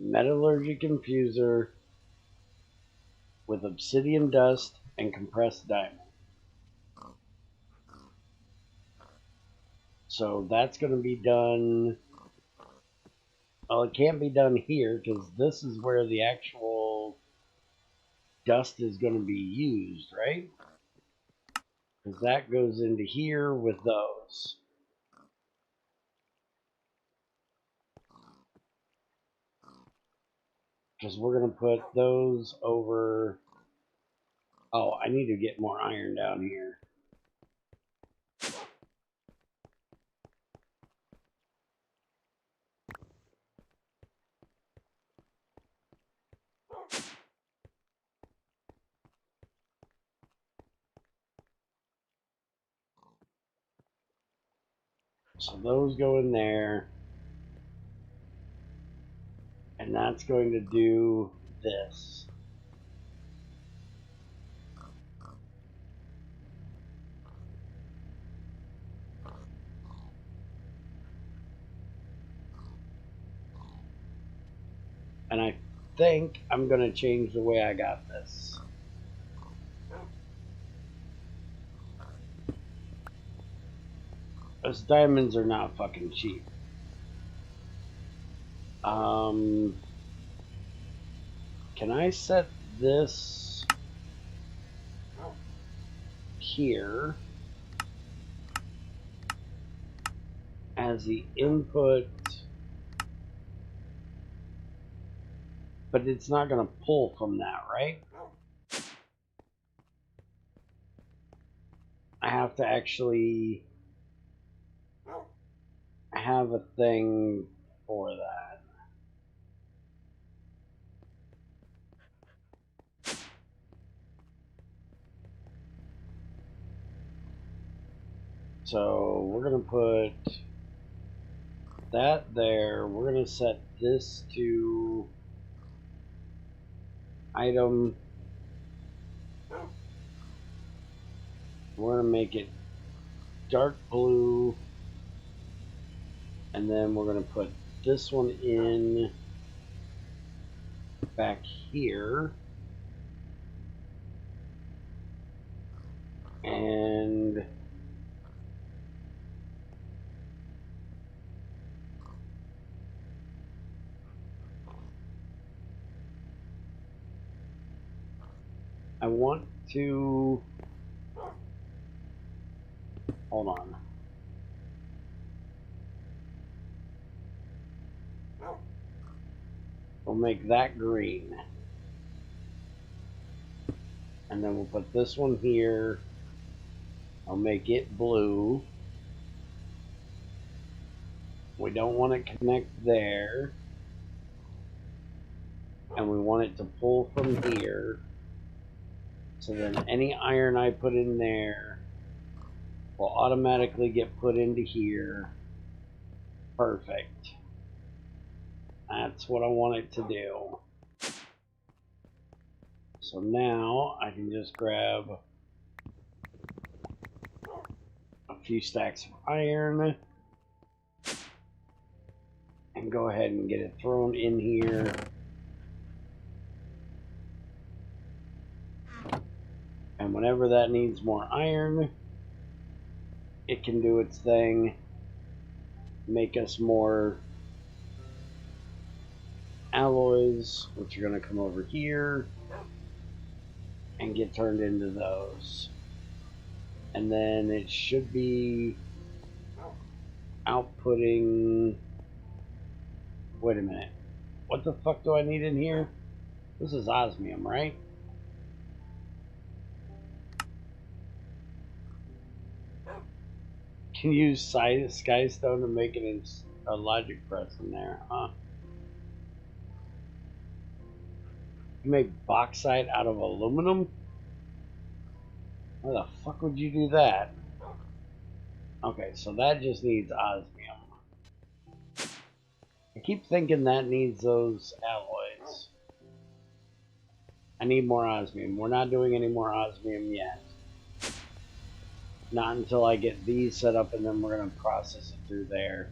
metallurgic infuser with obsidian dust and compressed diamond. So that's going to be done. Well, it can't be done here because this is where the actual dust is going to be used, right? Because that goes into here with those. Because we're going to put those over. Oh, I need to get more iron down here. So those go in there. And that's going to do this. And I think I'm going to change the way I got this. Those diamonds are not fucking cheap. Can I set this here as the input? But it's not going to pull from that, right? I have to actually have a thing for that. So we're going to put that there. We're going to set this to item. We're going to make it dark blue. And then we're going to put this one in back here. And I want to, hold on. We'll make that green. And then we'll put this one here. I'll make it blue. We don't want it to connect there. And we want it to pull from here. So then any iron I put in there will automatically get put into here. Perfect. That's what I want it to do. So now I can just grab a few stacks of iron and go ahead and get it thrown in here. And whenever that needs more iron, it can do its thing, make us more alloys, which are going to come over here and get turned into those. And then it should be outputting. Wait a minute. What the fuck do I need in here? This is osmium, right? Can use skystone to make it in a logic press in there, huh? You make bauxite out of aluminum? Why the fuck would you do that? Okay, so that just needs osmium. I keep thinking that needs those alloys. I need more osmium. We're not doing any more osmium yet. Not until I get these set up, and then we're going to process it through there.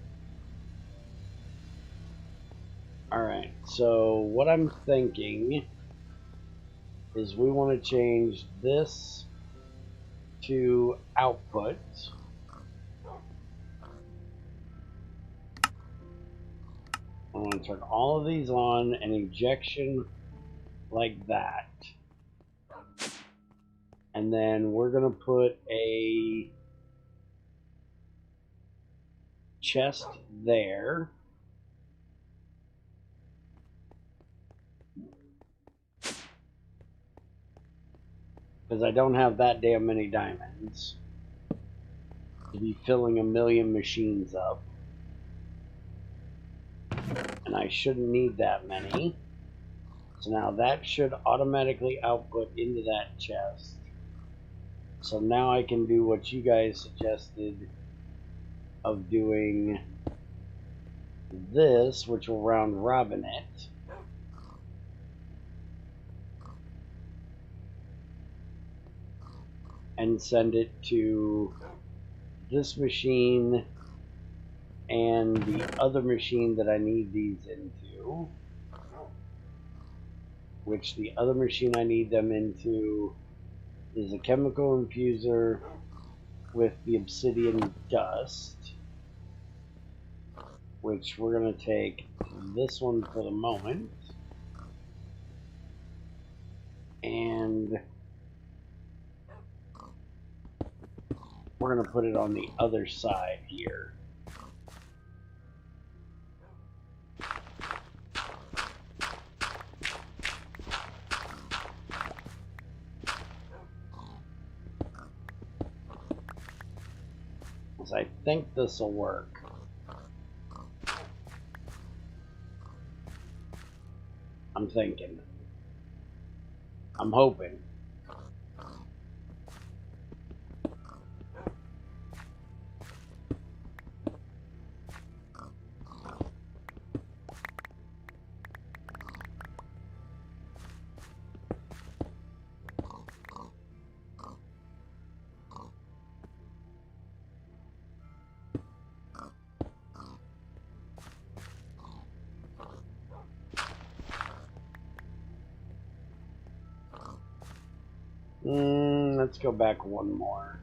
Alright, so what I'm thinking is we want to change this to output. I want to turn all of these on and injection like that. And then we're going to put a chest there. Because I don't have that damn many diamonds to be filling a million machines up. And I shouldn't need that many. So now that should automatically output into that chest. So now I can do what you guys suggested of doing this, which will round robin it. And send it to this machine and the other machine that I need these into. Which the other machine I need them into is a chemical infuser with the obsidian dust. Which we're going to take this one for the moment. And we're going to put it on the other side here. So I think this will work. I'm thinking. I'm hoping. Let's go back one more.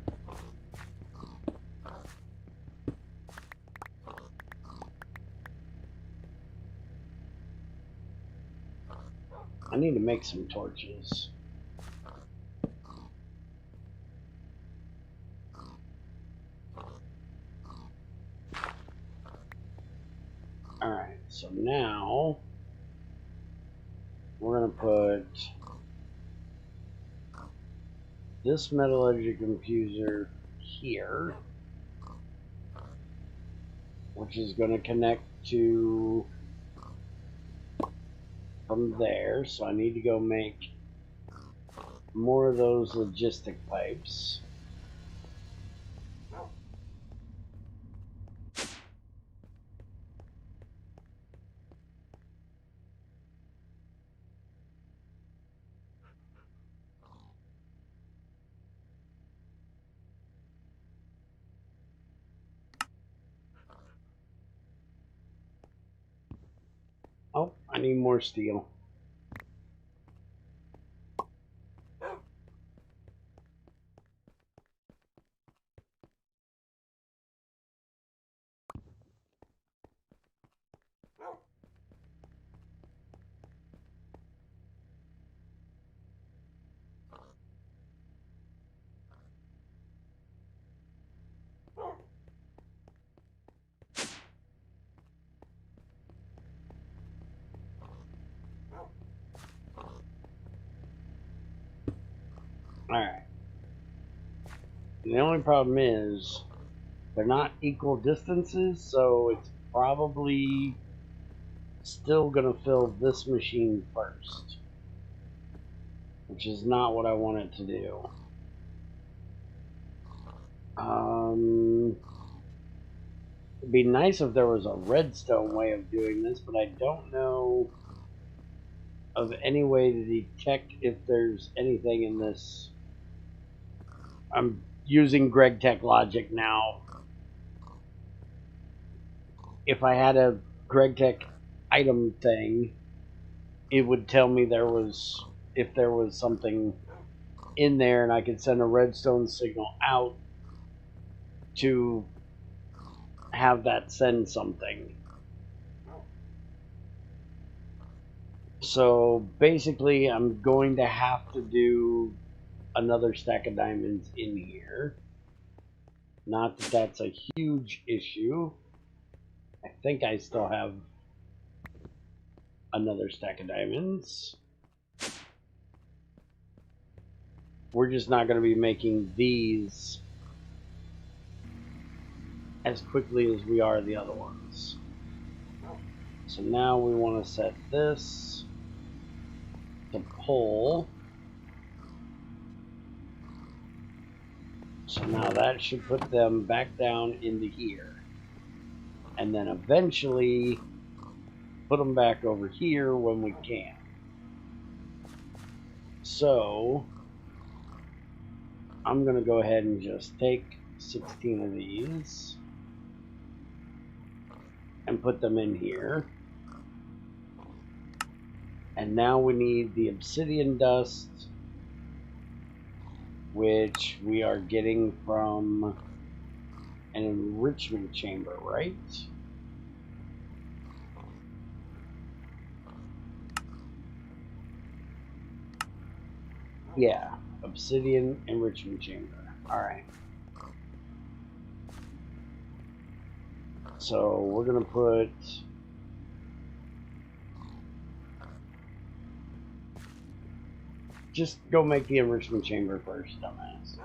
I need to make some torches. Alright, so now we're going to put this metallurgic infuser here, which is going to connect to from there. So I need to go make more of those logistic pipes. Oh, I need more steel. Alright. The only problem is they're not equal distances, so it's probably still going to fill this machine first, which is not what I want it to do. It'd be nice if there was a redstone way of doing this, but I don't know of any way to detect if there's anything in this. I'm using GregTech logic now. If I had a GregTech item thing, it would tell me if there was something in there, and I could send a redstone signal out to have that send something. So basically I'm going to have to do another stack of diamonds in here. Not that that's a huge issue. I think I still have another stack of diamonds. We're just not going to be making these as quickly as we are the other ones. So now we want to set this to pull. So now that should put them back down into here. And then eventually put them back over here when we can. So I'm going to go ahead and just take 16 of these and put them in here. And now we need the obsidian dust, which we are getting from an enrichment chamber, right? Yeah, obsidian enrichment chamber. Alright. So we're going to put just go make the enrichment chamber first, dumbass.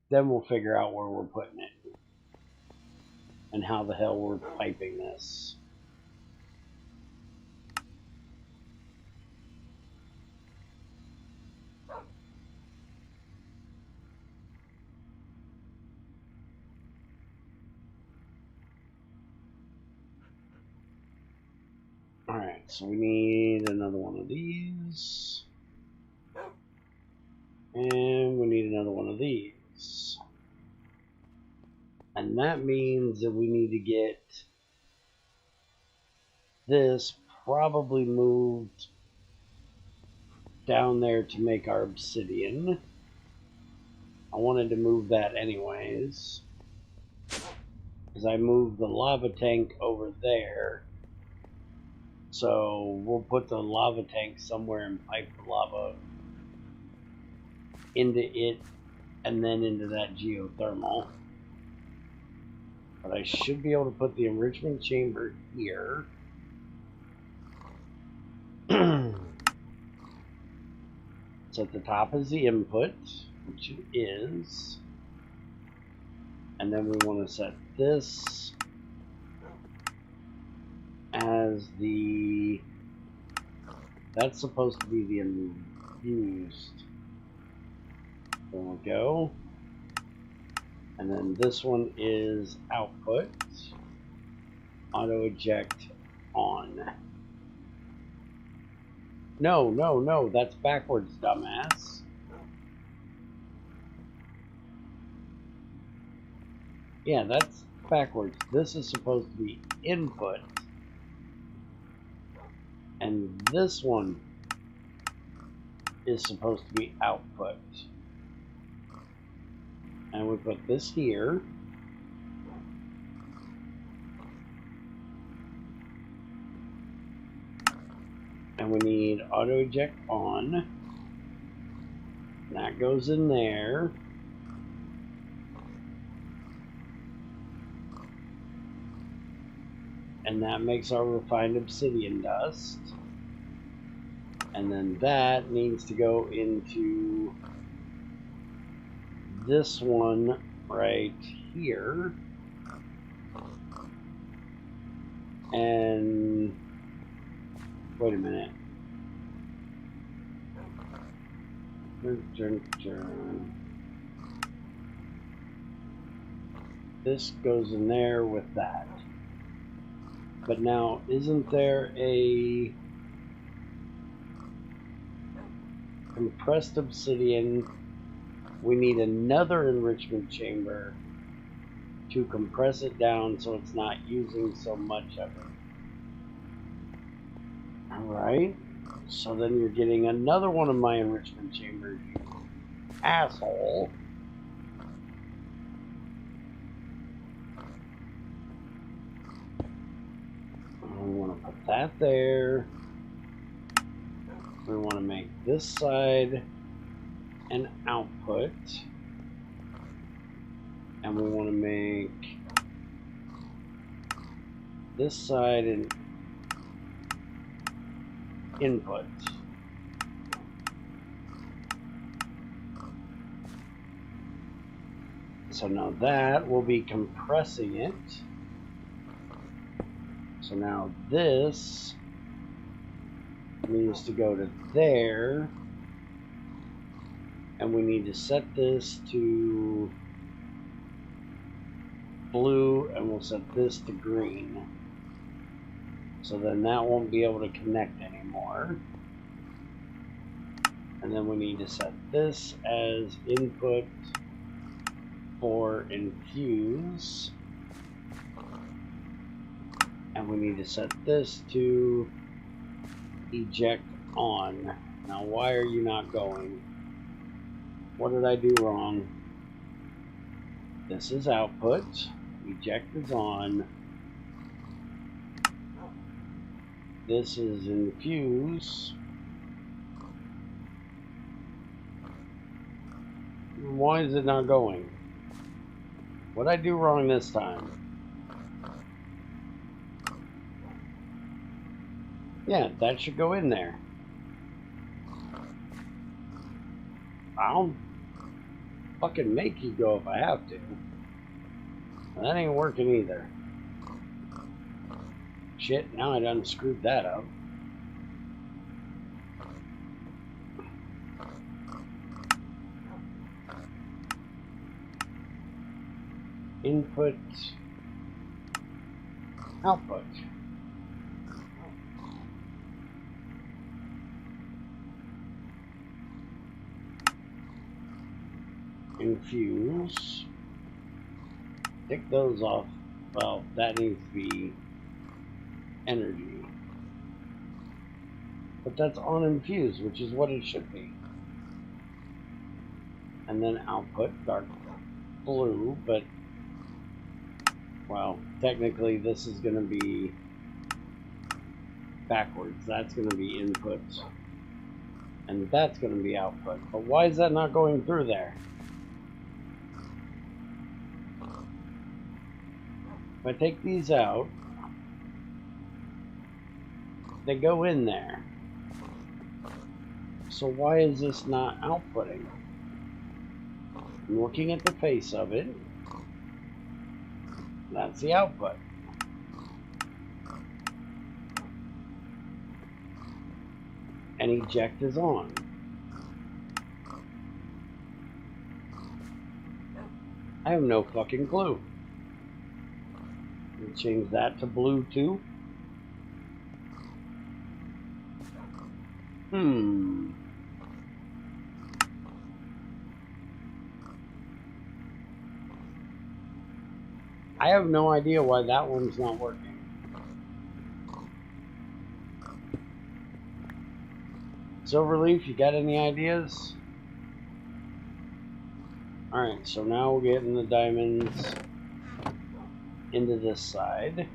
Then we'll figure out where we're putting it and how the hell we're piping this. Alright, so we need another one of these. And we need another one of these. And that means that we need to get this probably moved down there to make our obsidian. I wanted to move that anyways, because I moved the lava tank over there. So we'll put the lava tank somewhere and pipe the lava into it and then into that geothermal. But I should be able to put the enrichment chamber here. So at the top is the input, which it is. And then we want to set this as the... That's supposed to be the infused. There we go. And then this one is output. Auto eject on. No, no, no, that's backwards, dumbass. Yeah, that's backwards. This is supposed to be input. And this one is supposed to be output. And we put this here. And we need auto eject on. That goes in there. And that makes our refined obsidian dust. And then that needs to go into this one right here. And wait a minute. This goes in there with that. But now, isn't there a compressed obsidian? We need another enrichment chamber to compress it down so it's not using so much of it. Alright, so then you're getting another one of my enrichment chambers, you asshole. We want to put that there. We want to make this side an output. And we want to make this side an input. So now that will be compressing it. So now this needs to go to there. And we need to set this to blue, and we'll set this to green. So then that won't be able to connect anymore. And then we need to set this as input for infuse. And we need to set this to eject on. Now why are you not going? What did I do wrong? This is output. Eject is on. This is infuse. Why is it not going? What did I do wrong this time? Yeah, that should go in there. I'll fucking make you go if I have to. That ain't working either. Shit, now I done screwed that up. Input, output. Infuse. Take those off. Well, that needs to be energy. But that's on infuse, which is what it should be. And then output, dark blue, but well, technically this is going to be backwards. That's going to be input. And that's going to be output. But why is that not going through there? I take these out, they go in there. So why is this not outputting? I'm looking at the face of it. That's the output. And eject is on. I have no fucking clue. We'll change that to blue too. I have no idea why that one's not working. Silverleaf, you got any ideas? Alright, so now we're getting the diamonds into this side.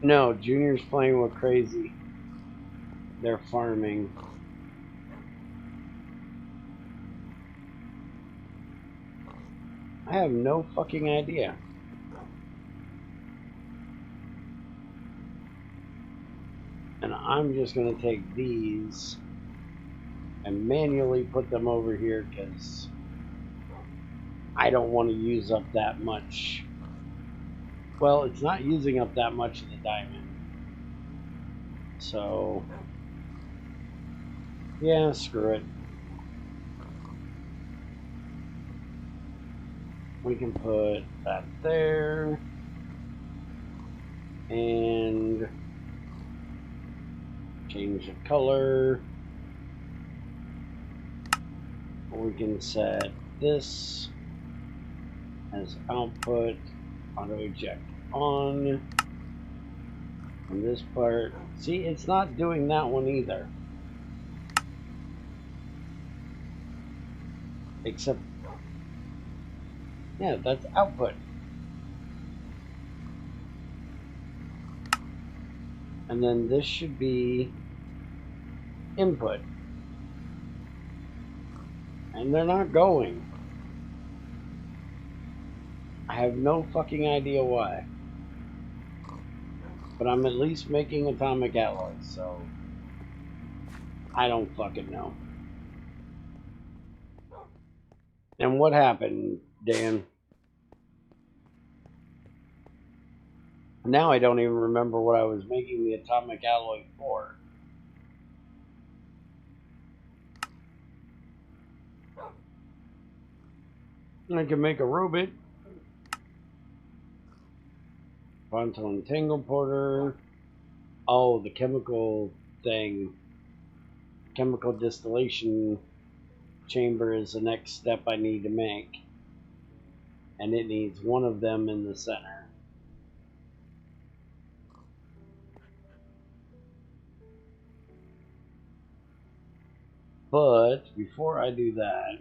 No, Junior's playing with crazy. They're farming. I have no fucking idea. And I'm just going to take these and manually put them over here because I don't want to use up that much. Well, it's not using up that much of the diamond. So, yeah, screw it. We can put that there. And change the color. We can set this as output, auto eject on. And this part, see, it's not doing that one either. Except, yeah, that's output. And then this should be input. And they're not going. I have no fucking idea why. But I'm at least making atomic alloys, so I don't fucking know. And what happened, Dan? Now I don't even remember what I was making the atomic alloy for. I can make a robot. Quantum Tangle Porter. Oh, the chemical thing. Chemical distillation chamber is the next step I need to make. And it needs one of them in the center. But before I do that,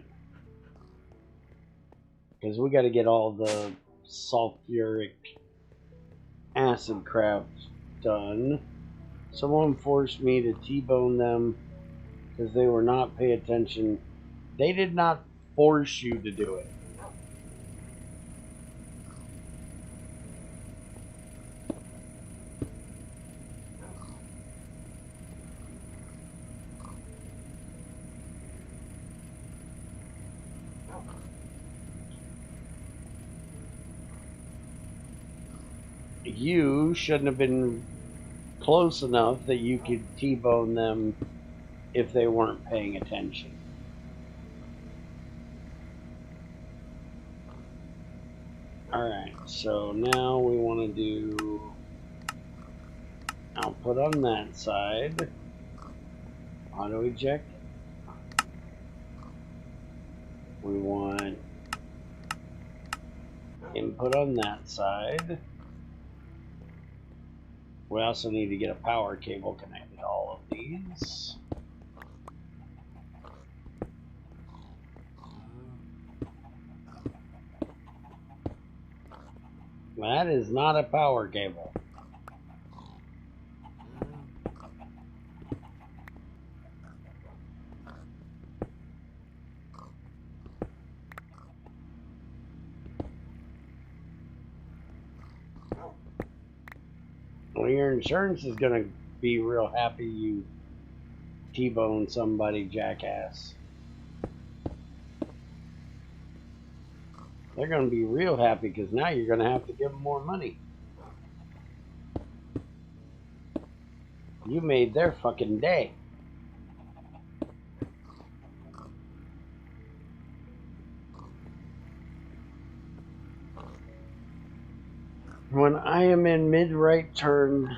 because we got to get all the sulfuric acid crap done. Someone forced me to T-bone them because they were not paying attention. They did not force you to do it. You shouldn't have been close enough that you could T-bone them if they weren't paying attention. Alright, so now we want to do output on that side. Auto eject. We want input on that side. We also need to get a power cable connected to all of these. That is not a power cable. Well, your insurance is going to be real happy you T-bone somebody, jackass. They're going to be real happy because now you're going to have to give them more money. You made their fucking day. When I am in mid-right turn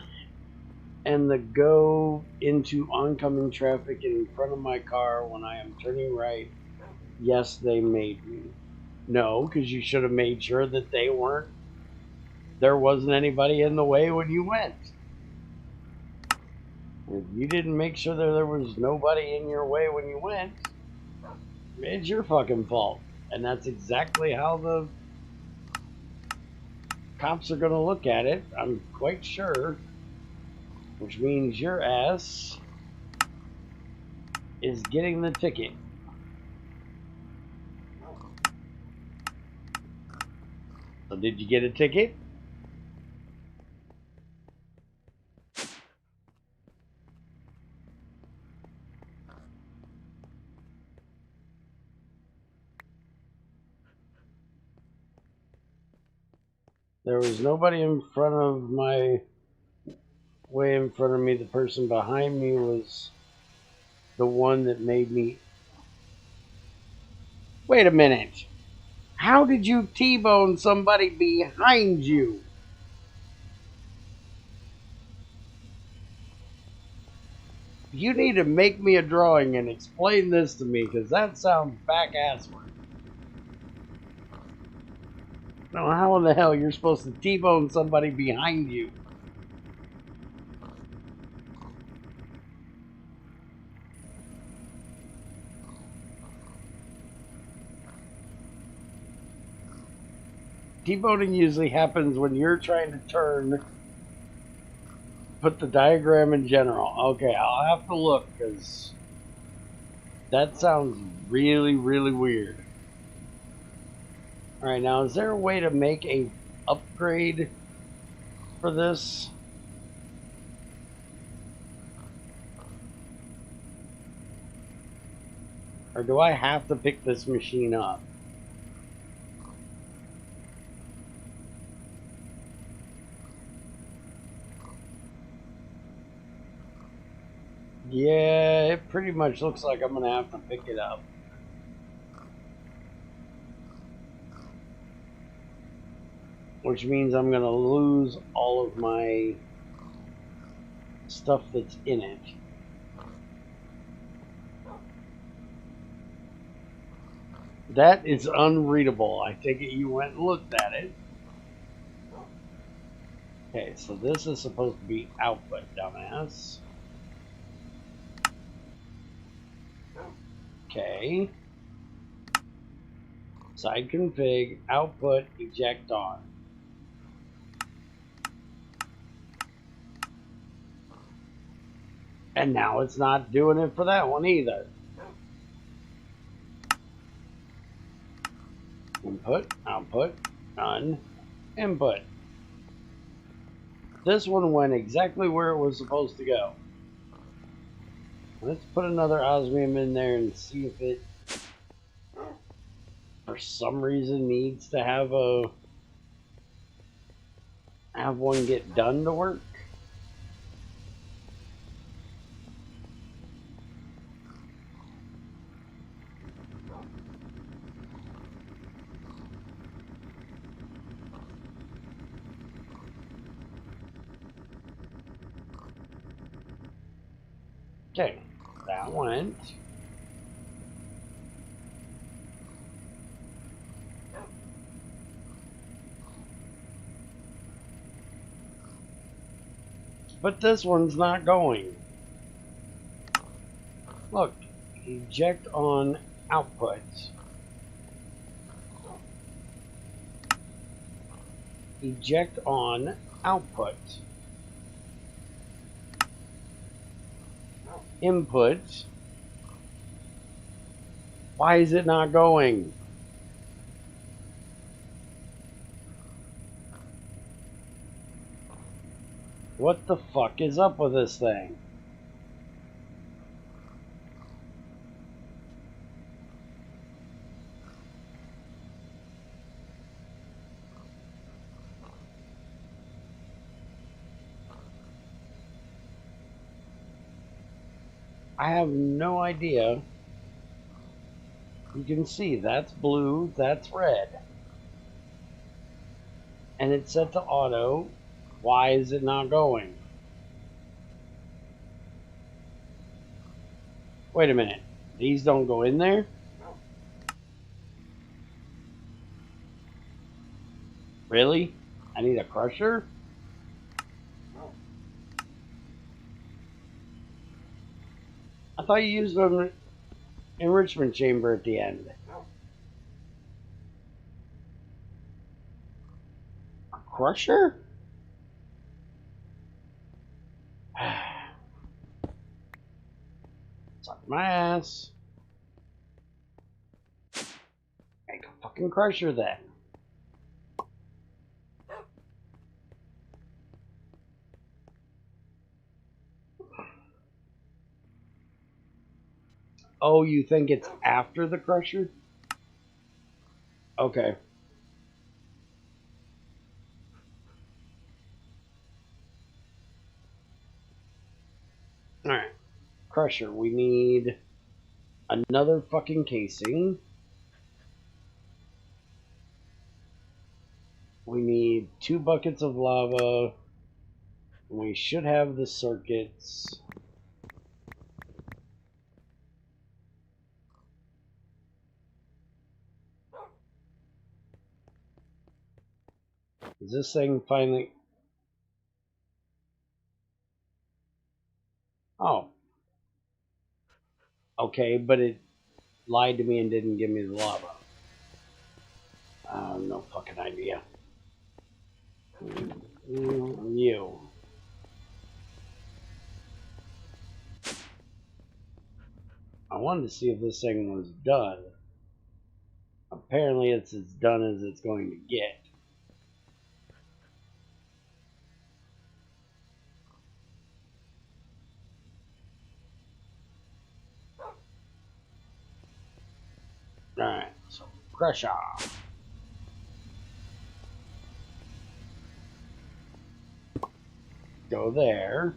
and the go into oncoming traffic in front of my car when I am turning right, yes, they made me. No, because you should have made sure that there wasn't anybody in the way when you went. If you didn't make sure that there was nobody in your way when you went, it's your fucking fault. And that's exactly how the cops are going to look at it, I'm quite sure. Which means your ass is getting the ticket. So did you get a ticket? There was nobody in front of my way in front of me. The person behind me was the one that made me. Wait a minute. How did you T-bone somebody behind you? You need to make me a drawing and explain this to me, because that sounds back-assward. No, how in the hell you're supposed to T-bone somebody behind you? T-boning usually happens when you're trying to turn. Put the diagram in general. Okay, I'll have to look, because that sounds really, really weird. Alright, now is there a way to make a upgrade for this? Or do I have to pick this machine up? Yeah, it pretty much looks like I'm going to have to pick it up. Which means I'm going to lose all of my stuff that's in it. That is unreadable. I take it you went and looked at it. Okay, so this is supposed to be output, dumbass. Okay. Side config, output, eject on. And now it's not doing it for that one either. Input, output, none, input. This one went exactly where it was supposed to go. Let's put another osmium in there and see if it, for some reason, needs to have one get done to work. Okay, that went. But this one's not going. Look, eject on output. Eject on output. Input. Why is it not going? It What the fuck is up with this thing? I have no idea. You can see that's blue, that's red. And it's set to auto. Why is it not going? Wait a minute. These don't go in there? Really? I need a crusher? I thought you used an enrichment chamber at the end. A crusher? Suck my ass. Make a fucking crusher then. Oh, you think it's after the crusher? Okay. Alright. Crusher, we need another fucking casing. We need 2 buckets of lava. We should have the circuits. Is this thing finally... Oh. Okay, but it lied to me and didn't give me the lava. No fucking idea. You. I wanted to see if this thing was done. Apparently it's as done as it's going to get. Alright, so crush off. Go there.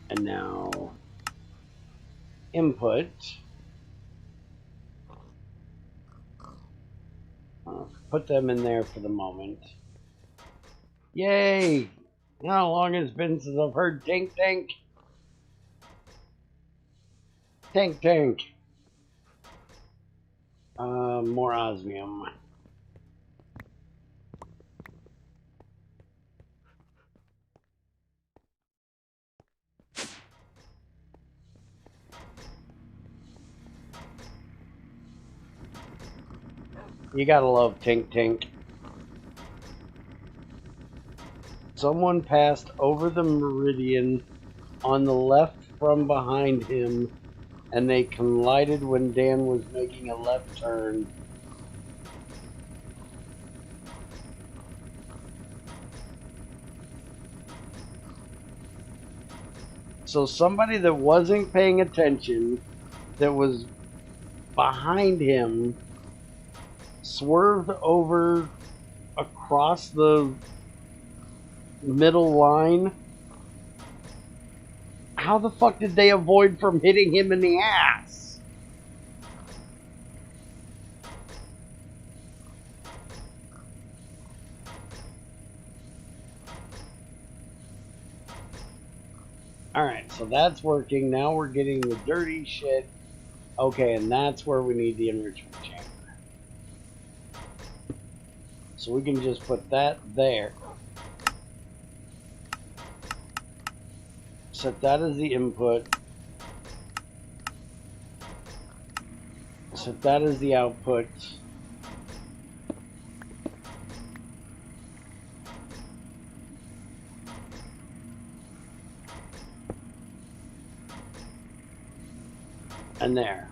And now input. Put them in there for the moment. Yay! How long has it been since I've heard tank tank? Tank tank. More osmium. You gotta love Tink Tink. Someone passed over the meridian on the left from behind him, and they collided when Dan was making a left turn. So somebody that wasn't paying attention, that was behind him, swerved over across the middle line. How the fuck did they avoid from hitting him in the ass? Alright, so that's working. Now we're getting the dirty shit. Okay, and that's where we need the enrichment chamber. So we can just put that there. Set that as the input. Set that as the output. And there.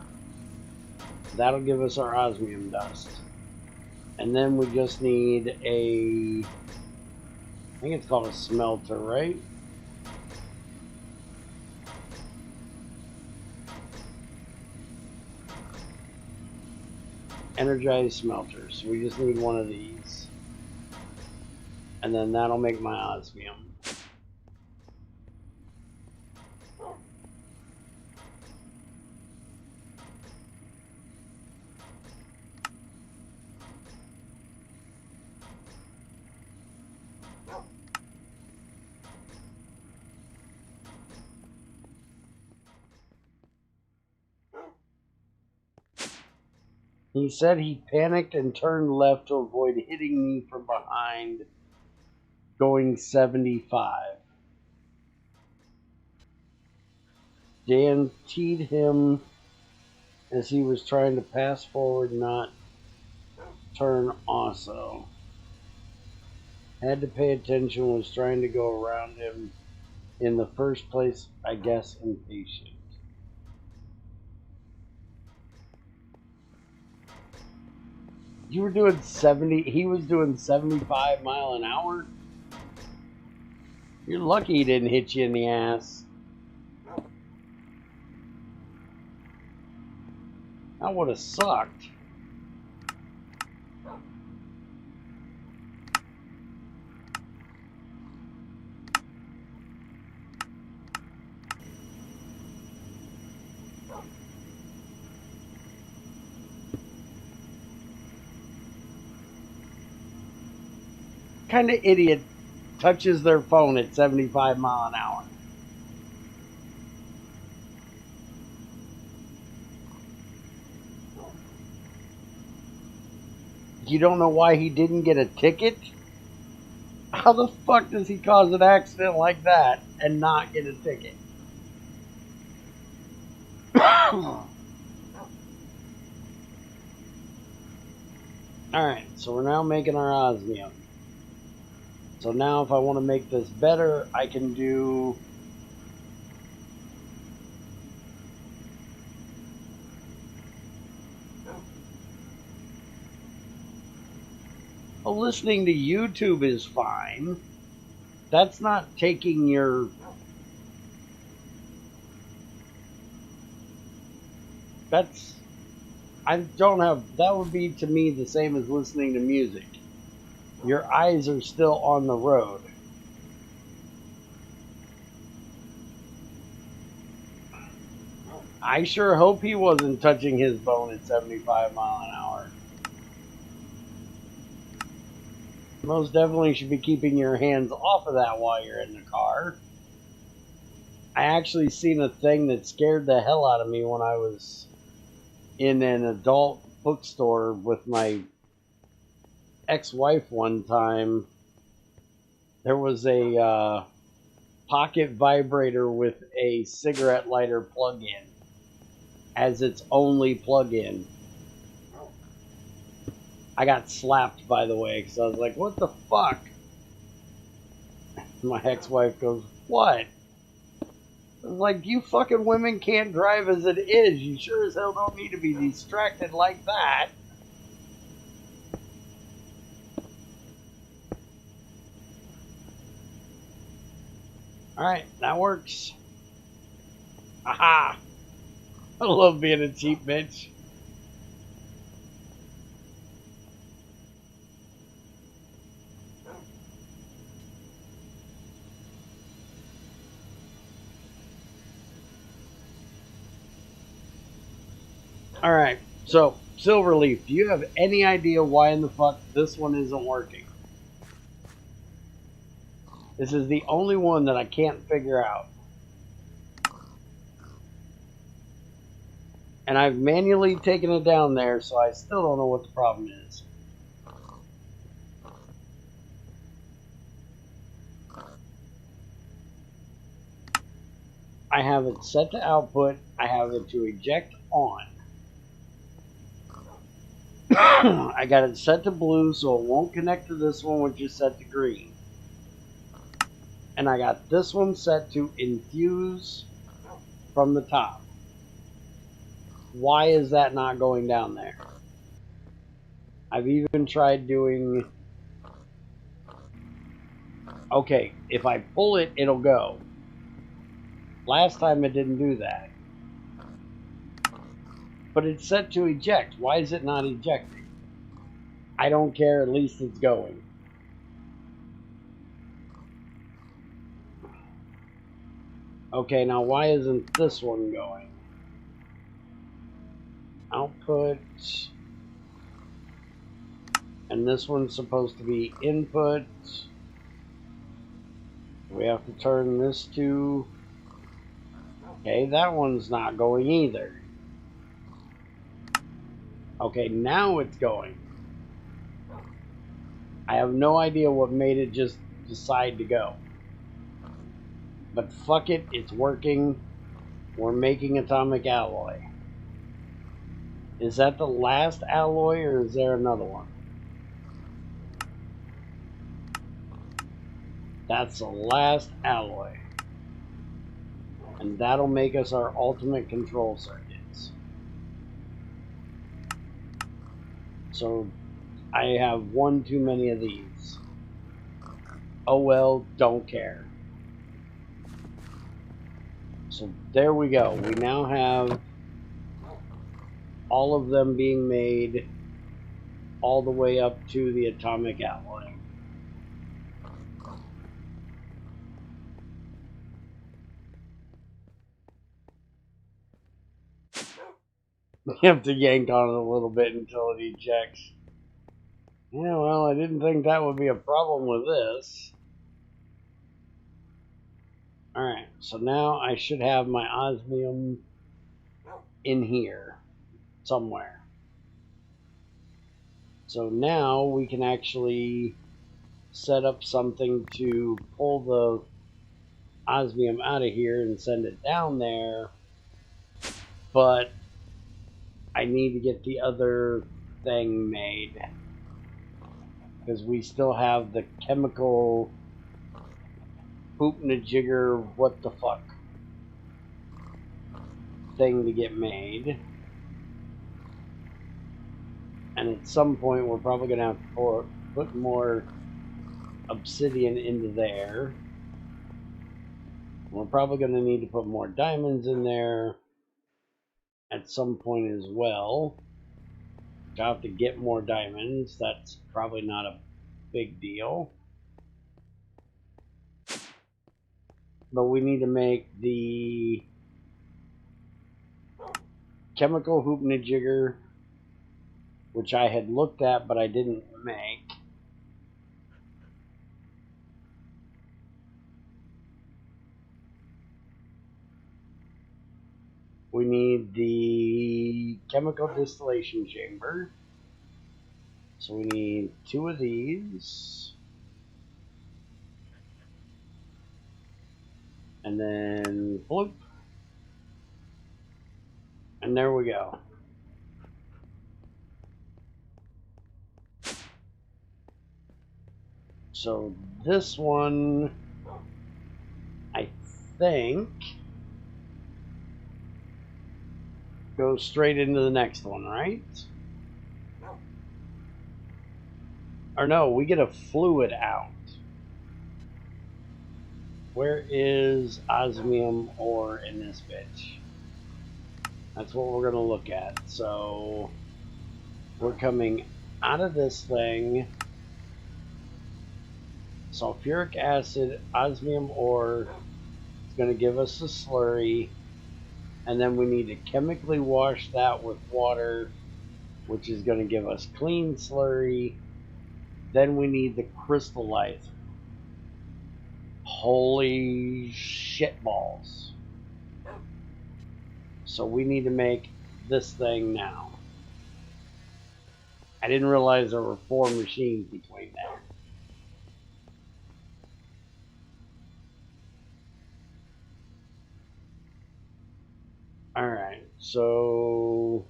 That'll give us our osmium dust. And then we just need a think it's called a smelter, right? Energized smelters. We just need one of these. And then that'll make my osmium. He said he panicked and turned left to avoid hitting me from behind, going 75. Dan teed him as he was trying to pass forward, not turn also. Had to pay attention, was trying to go around him in the first place, I guess impatient. You were doing 70, he was doing 75 mile an hour? You're lucky he didn't hit you in the ass. That would have sucked. Kind of idiot touches their phone at 75 mile an hour. You don't know why he didn't get a ticket? How the fuck does he cause an accident like that and not get a ticket? Alright, so we're now making our osmium. So now if I want to make this better, I can do... Well, listening to YouTube is fine. That's not taking your... That's... I don't have... That would be to me the same as listening to music. Your eyes are still on the road. I sure hope he wasn't touching his bone at 75 mile an hour. Most definitely should be keeping your hands off of that while you're in the car. I actually seen a thing that scared the hell out of me when I was in an adult bookstore with my ex-wife one time. There was a pocket vibrator with a cigarette lighter plug-in as its only plug-in. I got slapped, by the way, because I was like, what the fuck? My ex-wife goes, what? I was like, you fucking women can't drive as it is. You sure as hell don't need to be distracted like that. Alright, that works. Aha! I love being a cheap bitch. Alright, so, Silverleaf, do you have any idea why in the fuck this one isn't working? This is the only one that I can't figure out. And I've manually taken it down there, so I still don't know what the problem is. I have it set to output. I have it to eject on. I got it set to blue, so it won't connect to this one, which is set to green. And I got this one set to infuse from the top. Why is that not going down there? I've even tried doing Okay, if I pull it, it'll go. Last time it didn't do that. But it's set to eject. Why is it not ejecting? I don't care, at least it's going. Okay, now why isn't this one going? Output. And this one's supposed to be input. We have to turn this to... Okay, that one's not going either. Okay, now it's going. I have no idea what made it just decide to go. But fuck it, it's working. We're making atomic alloy. Is that the last alloy or is there another one? That's the last alloy. And that'll make us our ultimate control circuits. So I have one too many of these. Oh well, don't care. So there we go. We now have all of them being made all the way up to the atomic alloy. You have to yank on it a little bit until it ejects. Yeah, well, I didn't think that would be a problem with this. Alright, so now I should have my osmium in here somewhere. So now we can actually set up something to pull the osmium out of here and send it down there. But I need to get the other thing made. Because we still have the chemical hoop-na-jigger what the fuck thing to get made. And at some point we're probably going to have to put more obsidian into there. We're probably going to need to put more diamonds in there at some point as well. I'll have to get more diamonds. That's probably not a big deal. But we need to make the chemical hoop-na-jigger, which I had looked at but I didn't make. We need the chemical distillation chamber. So we need 2 of these. And then bloop. And there we go. So this one, I think, goes straight into the next one, right? Or no, we get a fluid out. Where is osmium ore in this bitch? That's what we're going to look at. So we're coming out of this thing. Sulfuric acid, osmium ore is going to give us a slurry. And then we need to chemically wash that with water, which is going to give us clean slurry. Then we need the crystallizer. Holy shit balls. So we need to make this thing now. I didn't realize there were 4 machines between there. Alright, so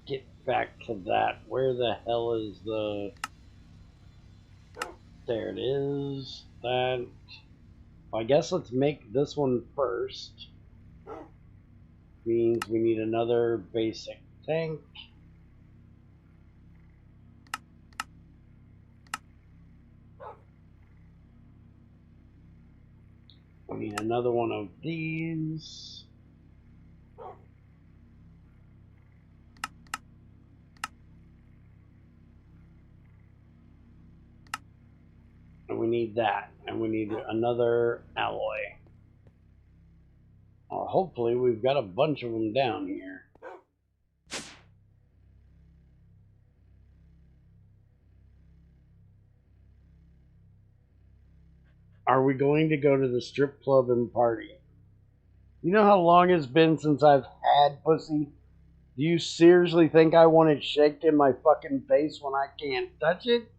get back to that. Where the hell is the... There it is. That... Well, I guess let's make this one first. Means we need another basic tank. We need another one of these. And we need that. And we need another alloy. Well, hopefully we've got a bunch of them down here. Are we going to go to the strip club and party? You know how long it's been since I've had pussy? Do you seriously think I want it shaked in my fucking face when I can't touch it?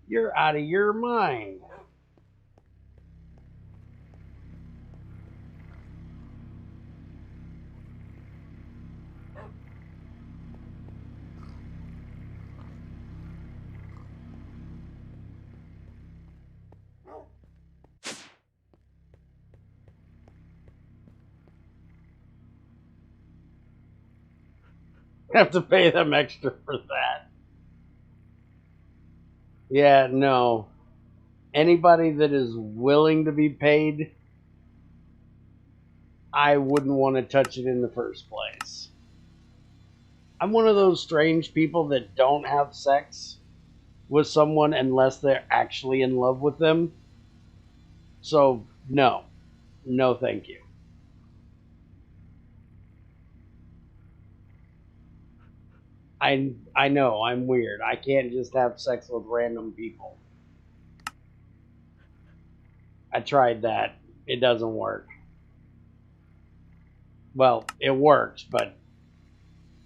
You're out of your mind. Have to pay them extra for that. Yeah, no. Anybody that is willing to be paid, I wouldn't want to touch it in the first place. I'm one of those strange people that don't have sex with someone unless they're actually in love with them. So, no. No, thank you. I know, I'm weird. I can't just have sex with random people. I tried that. It doesn't work. Well, it works, but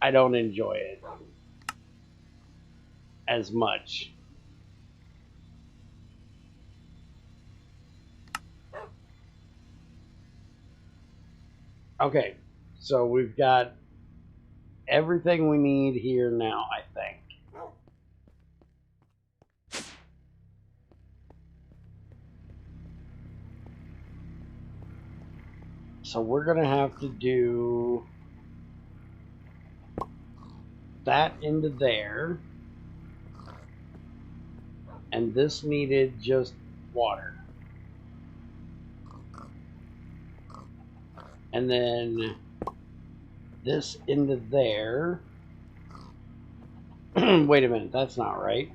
I don't enjoy it as much. Okay, so we've got everything we need here now, I think. So we're going to have to do that into there. And this needed just water. And then this into there. Wait a minute, that's not right.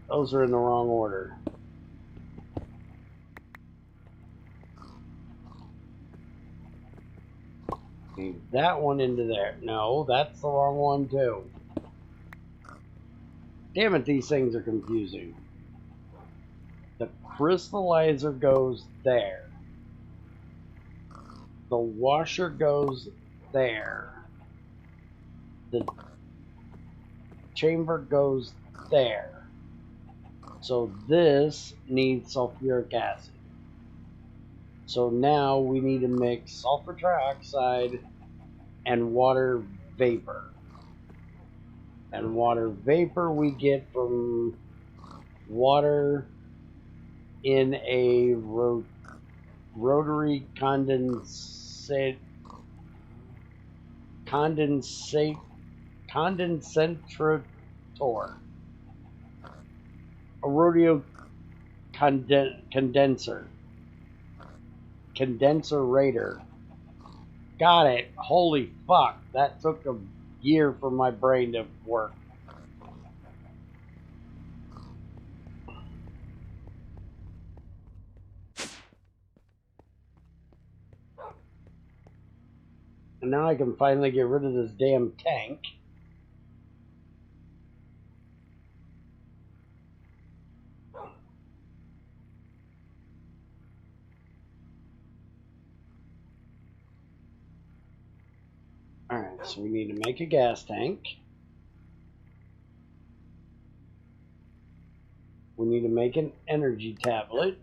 Those are in the wrong order. Need that one into there. No, that's the wrong one too. Damn it, these things are confusing. The crystallizer goes there. The washer goes there. The chamber goes there. So this needs sulfuric acid. So now we need to mix sulfur trioxide and water vapor. And water vapor we get from water in a rotary condensator. A rodeo condenser. Condenserator. Got it. Holy fuck. That took a year for my brain to work. And now I can finally get rid of this damn tank. Alright, so we need to make a gas tank. We need to make an energy tablet.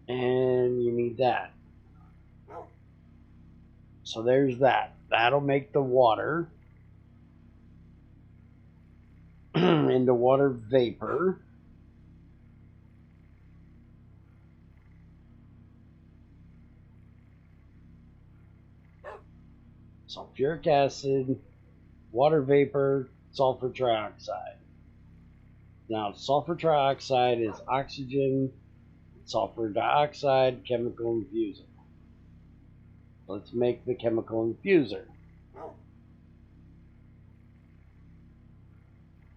And you need that. So there's that. That'll make the water into water vapor. sulfuric acid, water vapor, sulfur trioxide. Now, sulfur trioxide is oxygen, sulfur dioxide, chemical infuser. Let's make the chemical infuser.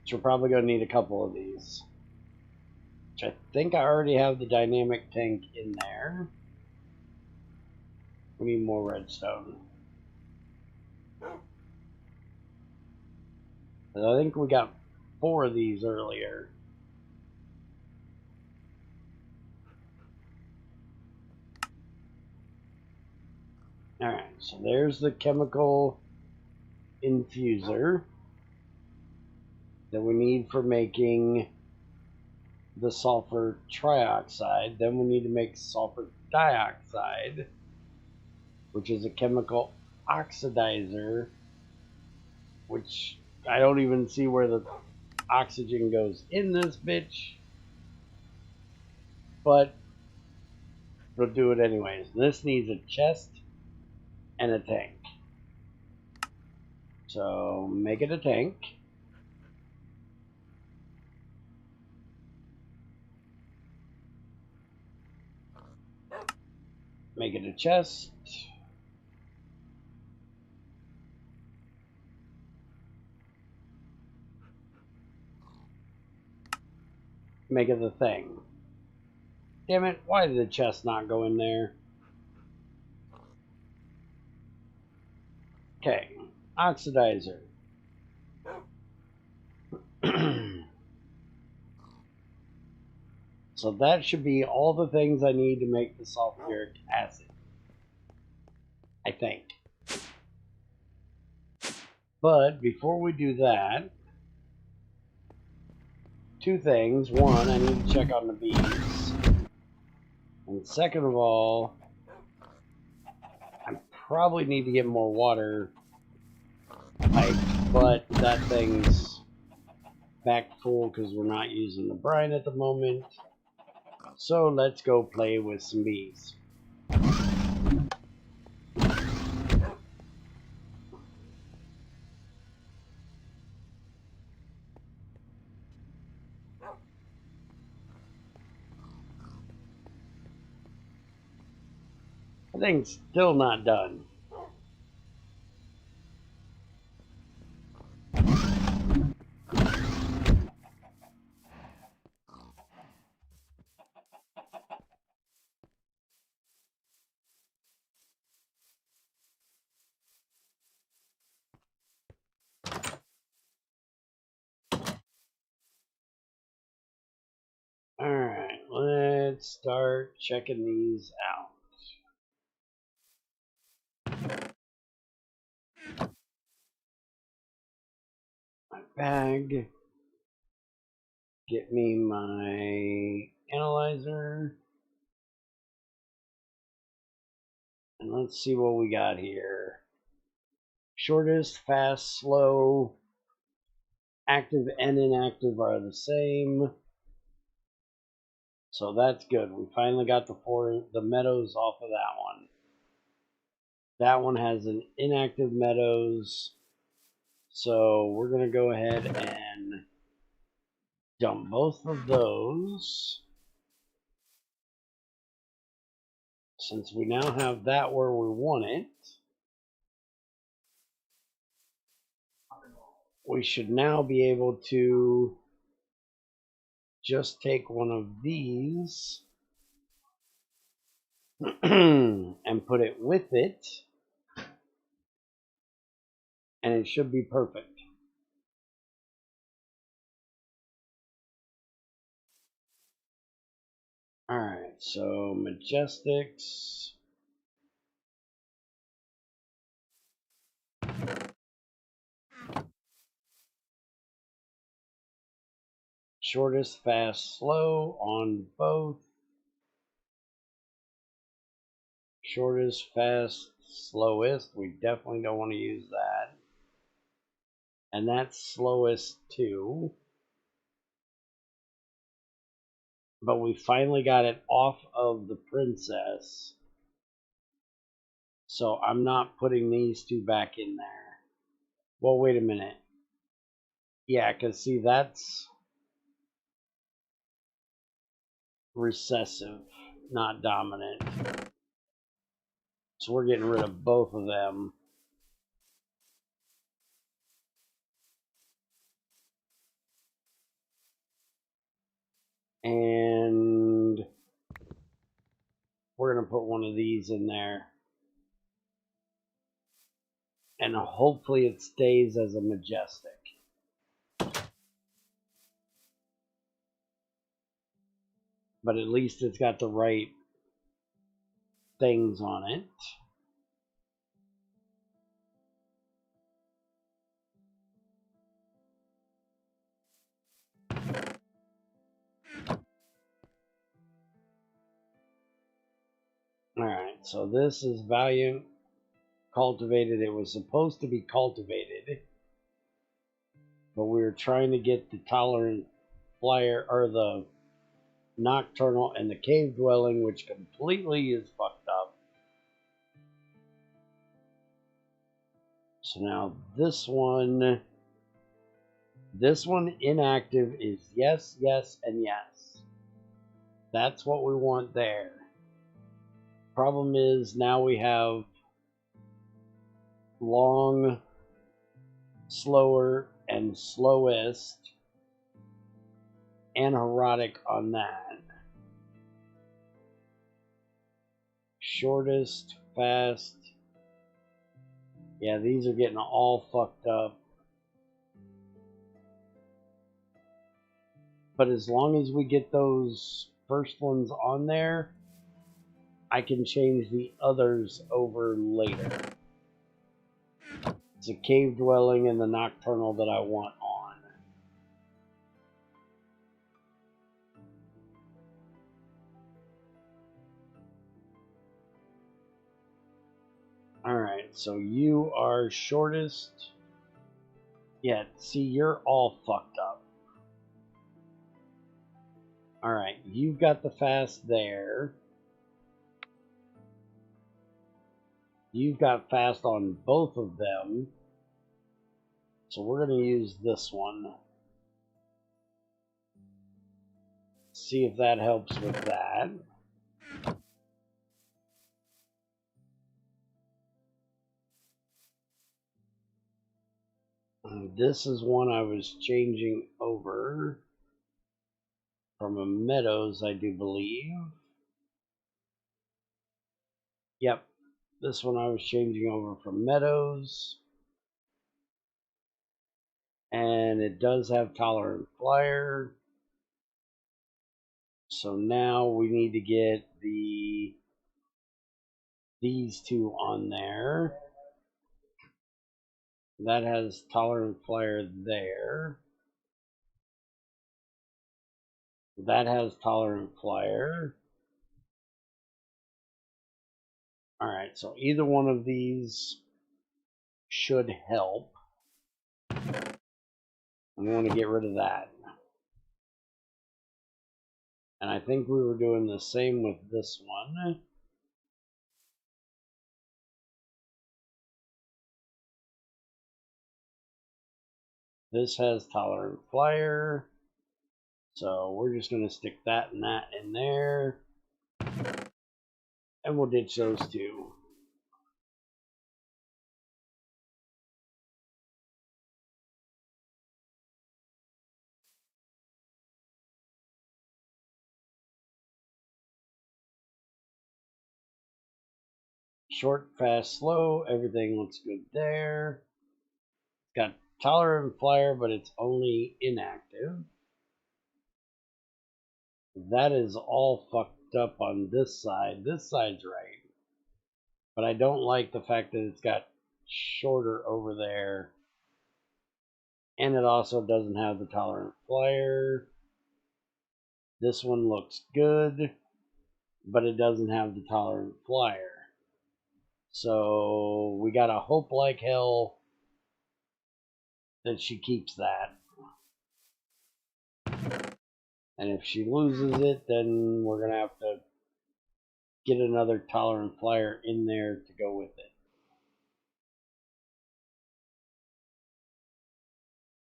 So we're probably going to need a couple of these. Which I think I already have the dynamic tank in there. We need more redstone. And I think we got 4 of these earlier. Alright, so there's the chemical infuser that we need for making the sulfur trioxide. Then we need to make sulfur dioxide, which is a chemical oxidizer, which I don't even see where the oxygen goes in this bitch, but we'll do it anyways. This needs a chest and a tank. So make it a tank. Make it a chest. Make it the thing. Damn it, why did the chest not go in there? Okay, oxidizer. So that should be all the things I need to make the sulfuric acid. I think. But before we do that, 2 things. One, I need to check on the bees. And second of all, I probably need to get more water piped, but that thing's back full because we're not using the brine at the moment. So let's go play with some bees. The thing's still not done. Alright, let's start checking these out. My bag. Get me my analyzer. And let's see what we got here. Shortest, fast, slow, active and inactive are the same. So that's good. We finally got the meadows off of that one. That one has an inactive meadows. So we're going to go ahead and dump both of those. Since we now have that where we want it, we should now be able to just take one of these and put it with it, and it should be perfect. Alright, so Majestics. Shortest, fast, slow on both. Shortest, fast, slowest. We definitely don't want to use that. And that's slowest too. But we finally got it off of the princess. So I'm not putting these two back in there. Well, wait a minute. Yeah, because see, that's recessive, not dominant. So we're getting rid of both of them. And we're going to put one of these in there. And hopefully it stays as a majestic. But at least it's got the right things on it. Alright, so this is Valiant cultivated. It was supposed to be cultivated, but we were trying to get the tolerant flyer, or the nocturnal and the cave dwelling, which completely is fucked up. So now this one inactive is yes, yes, and yes. That's what we want there. Problem is now we have long, slower, and slowest, and erotic on that. Shortest, fast. Yeah, these are getting all fucked up. But as long as we get those first ones on there, I can change the others over later. It's a cave dwelling and the nocturnal that I want on. Alright, so you are shortest. Yeah, see, you're all fucked up. Alright, you've got the fast there. You've got fast on both of them. So we're going to use this one. See if that helps with that. This is one I was changing over from a Meadows, I do believe. Yep, this one I was changing over from Meadows. And it does have Tolerant Flyer. So now we need to get these two on there. That has Tolerant Flyer there. That has Tolerant Flyer. Alright, so either one of these should help. I'm going to get rid of that. And I think we were doing the same with this one. This has Tolerant Flyer. So we're just going to stick that and that in there. And we'll ditch those two. Short, fast, slow. Everything looks good there. It's got Tolerant Flyer, but it's only inactive. That is all fucked up on this side. This side's right. But I don't like the fact that it's got shorter over there. And it also doesn't have the Tolerant Flyer. This one looks good, but it doesn't have the Tolerant Flyer. So we gotta hope like hell that she keeps that. And if she loses it, then we're gonna have to get another tolerant flyer in there to go with it.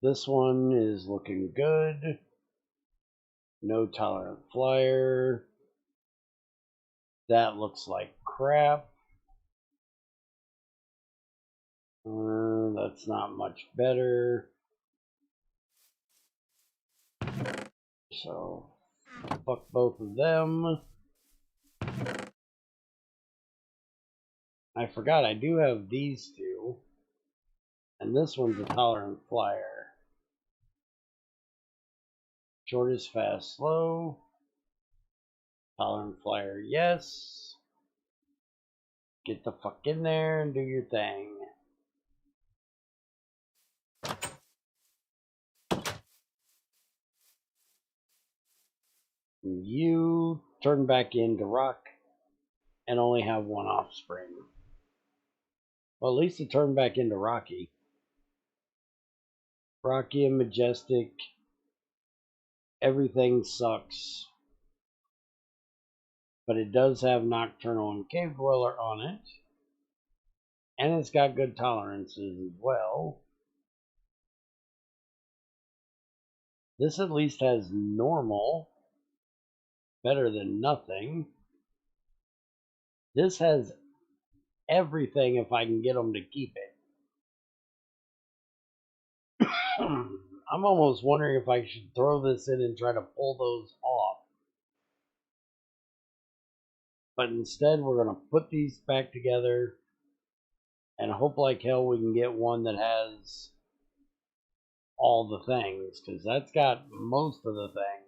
This one is looking good. No tolerant flyer. That looks like crap. That's not much better. So, fuck both of them. I forgot I do have these two. And this one's a tolerant flyer. Short is fast, slow. Tolerant flyer, yes. Get the fuck in there and do your thing. You turn back into rock and only have one offspring. Well, at least it turned back into Rocky. Rocky and Majestic. Everything sucks. But it does have Nocturnal and Cave Dweller on it. And it's got good tolerances as well. This at least has normal. Better than nothing. This has everything if I can get them to keep it. I'm almost wondering if I should throw this in and try to pull those off. But instead we're going to put these back together and hope like hell we can get one that has all the things, because that's got most of the things.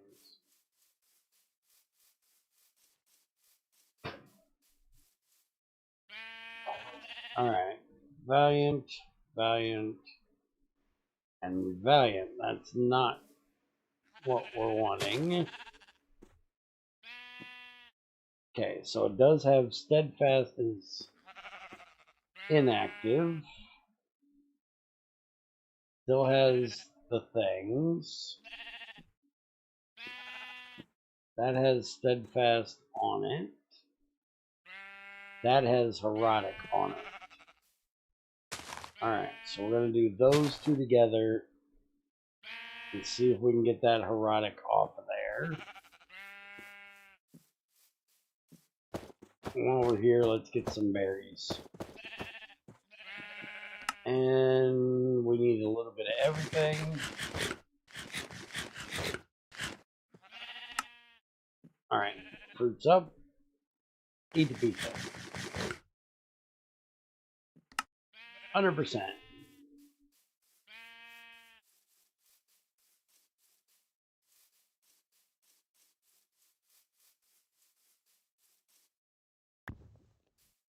Alright, Valiant, Valiant, and Valiant. That's not what we're wanting. Okay, so it does have Steadfast as inactive. Still has the things. That has Steadfast on it. That has Heroic on it. Alright, so we're going to do those two together and see if we can get that Heroic off of there. While we're here, let's get some berries. And we need a little bit of everything. Alright, fruits up. Eat the pizza. 100%.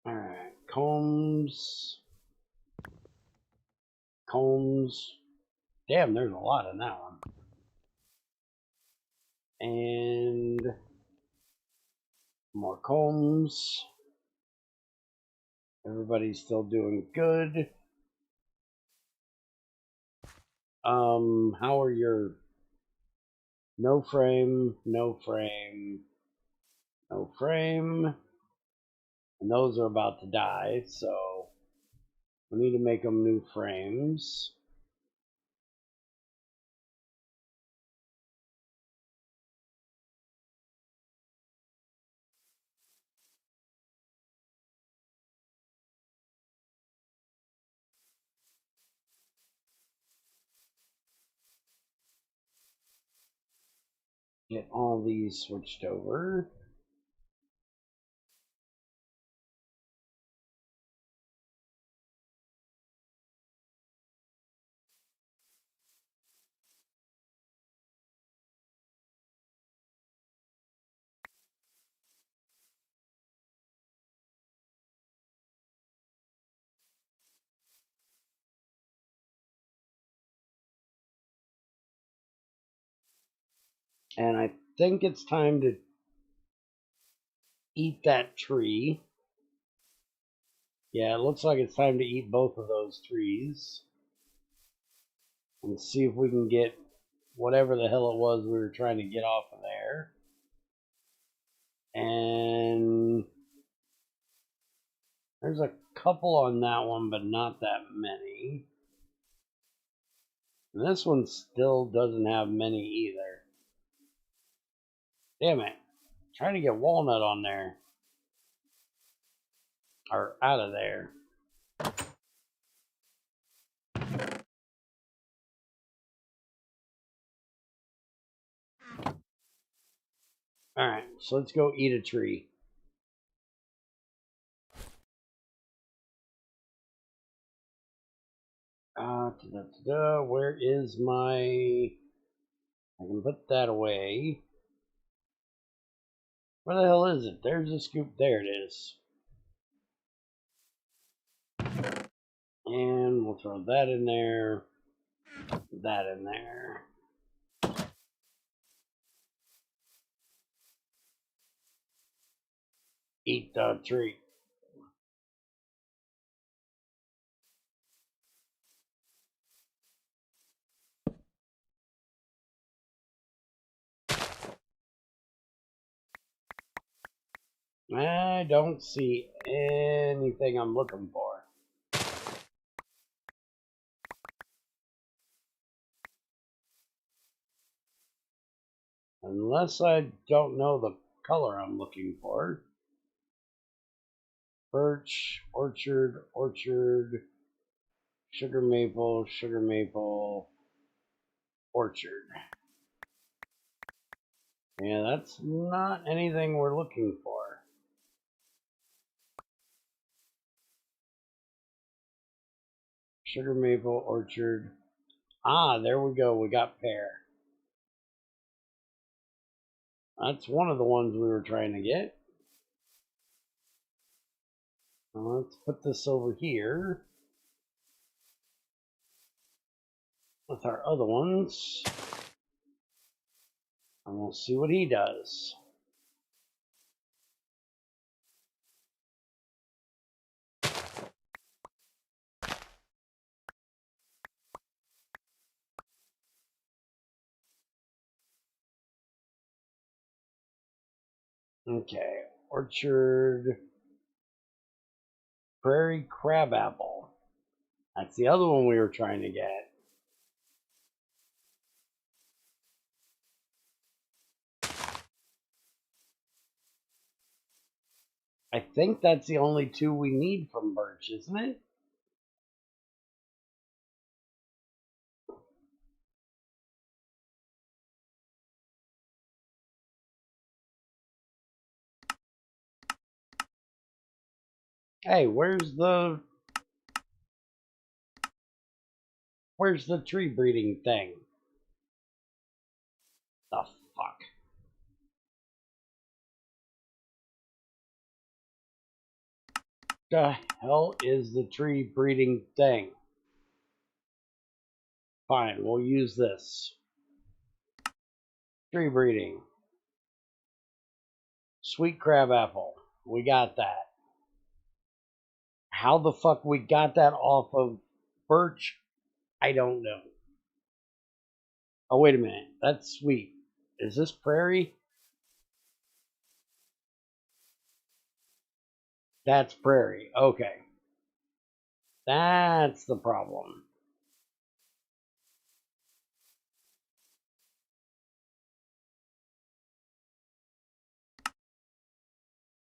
Alright, combs. Combs. Damn, there's a lot in that one. And more combs. Everybody's still doing good. How are your no frame, no frame, no frame? And those are about to die, so we need to make them new frames. Get all these switched over. And I think it's time to eat that tree. Yeah, it looks like it's time to eat both of those trees. And see if we can get whatever the hell it was we were trying to get off of there. And There's a couple on that one, but not that many. And this one still doesn't have many either. Damn it. Trying to get walnut on there. Or out of there. Alright, so let's go eat a tree. Where is my... I can put that away. Where the hell is it? There's a scoop. There it is. And we'll throw that in there. That in there. Eat the tree. I don't see anything I'm looking for. Unless I don't know the color I'm looking for. Birch, orchard, orchard, sugar maple, orchard. Yeah, that's not anything we're looking for. Sugar maple, orchard. Ah, there we go. We got pear. That's one of the ones we were trying to get. Let's put this over here with our other ones. And we'll see what he does. Okay, orchard, prairie crabapple. That's the other one we were trying to get. I think that's the only two we need from birch, isn't it? Hey, where's the tree breeding thing? The fuck? The hell is the tree breeding thing? Fine, we'll use this. Tree breeding. Sweet crabapple. We got that. How the fuck we got that off of birch, I don't know. Oh, wait a minute. That's sweet. Is this prairie? That's prairie. Okay. That's the problem.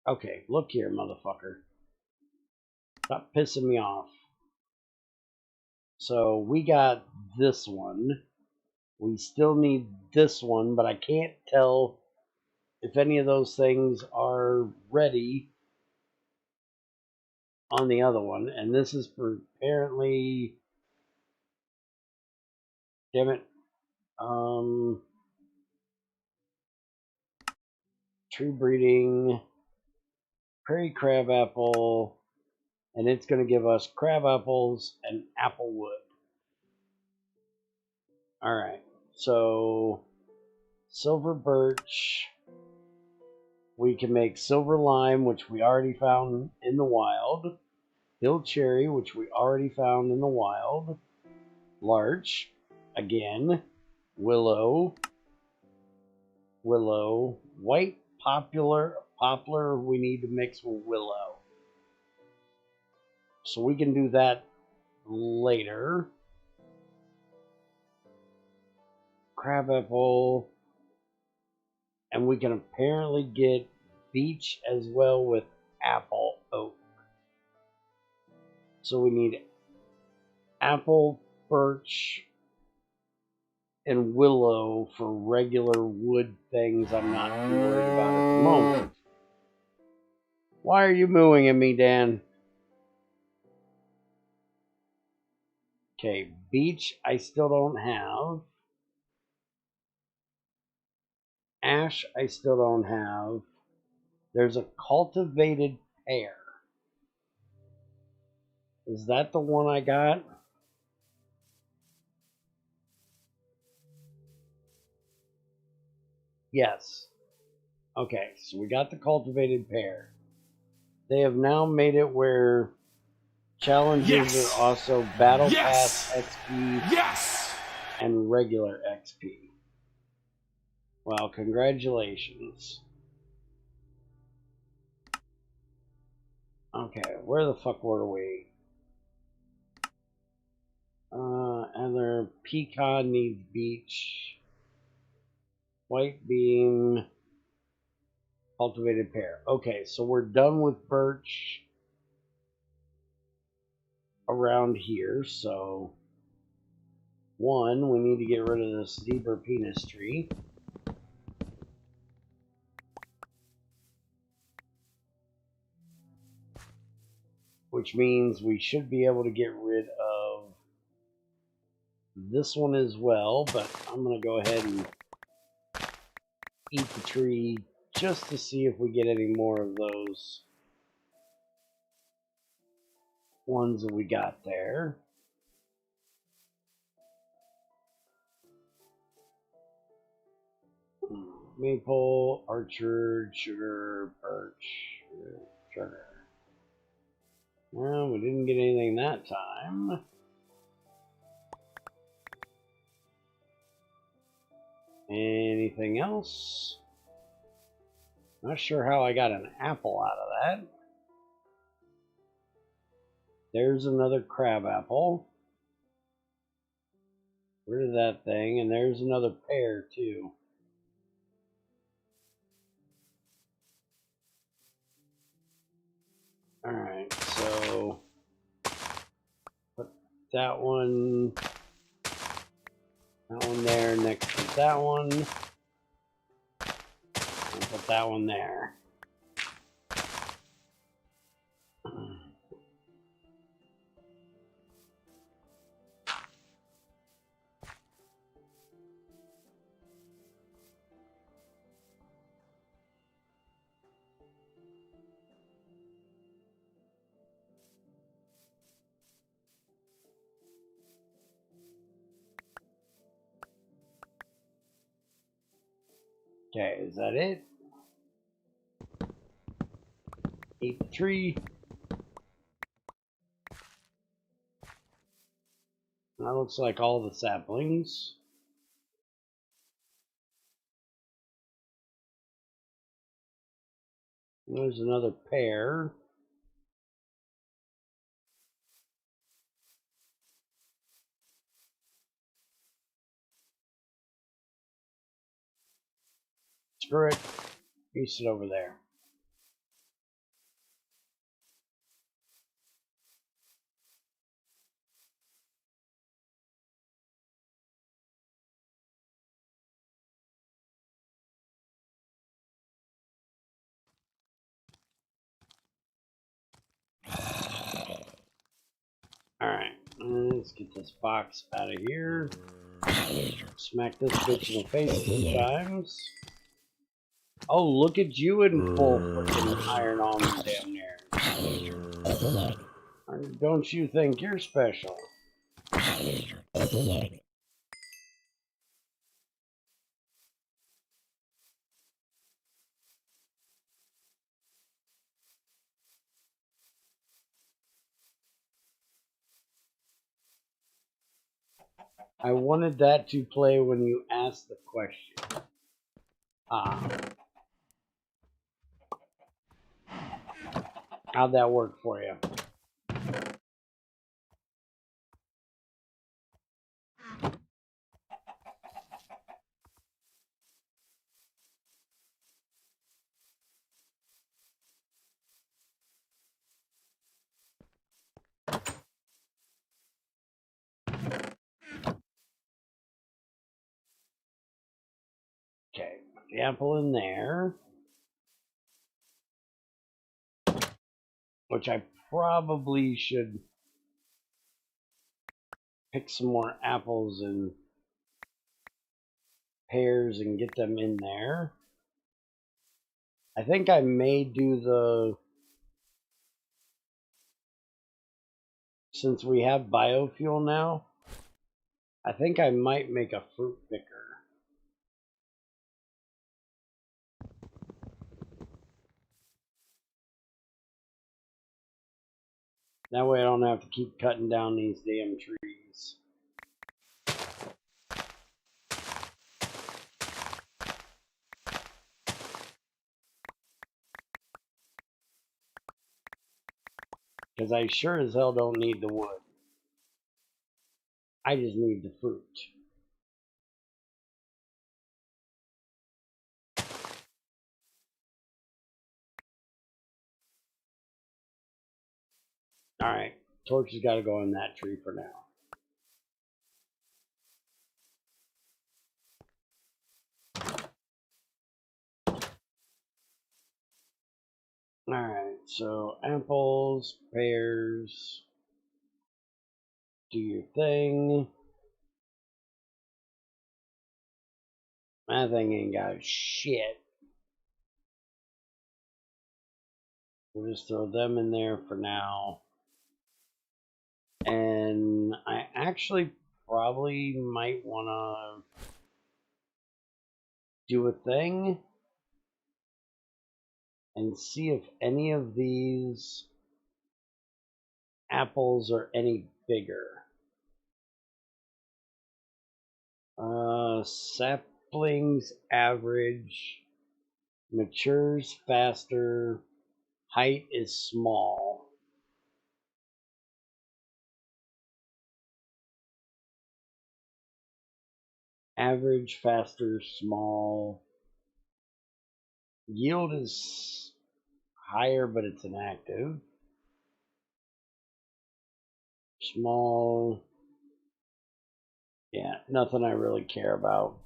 Okay, look here, motherfucker. Stop pissing me off. So we got this one. We still need this one, but I can't tell if any of those things are ready on the other one. And this is for apparently... Damn it. Tree breeding, prairie crabapple, and it's going to give us crab apples and apple wood. Alright, so silver birch. We can make silver lime, which we already found in the wild. Hill cherry, which we already found in the wild. Larch, again. Willow. White poplar we need to mix with willow. So we can do that later. Crabapple. And we can apparently get beech as well with apple oak. So we need apple, birch, and willow for regular wood things I'm not too worried about at the moment. Why are you mooing at me, Dan? Okay, beech I still don't have. Ash I still don't have. There's a cultivated pear. Is that the one I got? Yes. Okay, so we got the cultivated pear. They have now made it where challenges Yes. are also battle Yes. pass XP Yes! and regular XP. Well, congratulations. Okay, where the fuck were we? Other pecan needs beech. White beam. Cultivated pear. Okay, so we're done with birch around here. So, one, we need to get rid of this zebra penis tree. Which means we should be able to get rid of this one as well, but I'm going to go ahead and eat the tree just to see if we get any more of those ones that we got there. Maple, orchard, sugar, birch, sugar. Well, we didn't get anything that time. Anything else? Not sure how I got an apple out of that. There's another crab apple. Rid of that thing, and there's another pear too. Alright, so put that one there next to that one. And put that one there. Okay, is that it? Eat the tree. That looks like all the saplings. There's another pear. Screw it. You sit over there. Alright, let's get this box out of here. Smack this bitch in the face 2 times. Oh, look at you in full freaking iron armor damn near. Don't you think you're special? I wanted that to play when you asked the question. How'd that work for you? the apple in there, which I probably should pick some more apples and pears and get them in there. I think I may do since we have biofuel now, I think I might make a fruit picker. That way I don't have to keep cutting down these damn trees. Because I sure as hell don't need the wood. I just need the fruit. Alright, torch has got to go in that tree for now. Alright, so apples, pears, do your thing. That thing ain't got shit. We'll just throw them in there for now. And I actually probably might want to do a thing and see if any of these apples are any bigger. Saplings average, matures faster, height is small. Average, faster, small. Yield is higher, but it's inactive. Small. Yeah, nothing I really care about.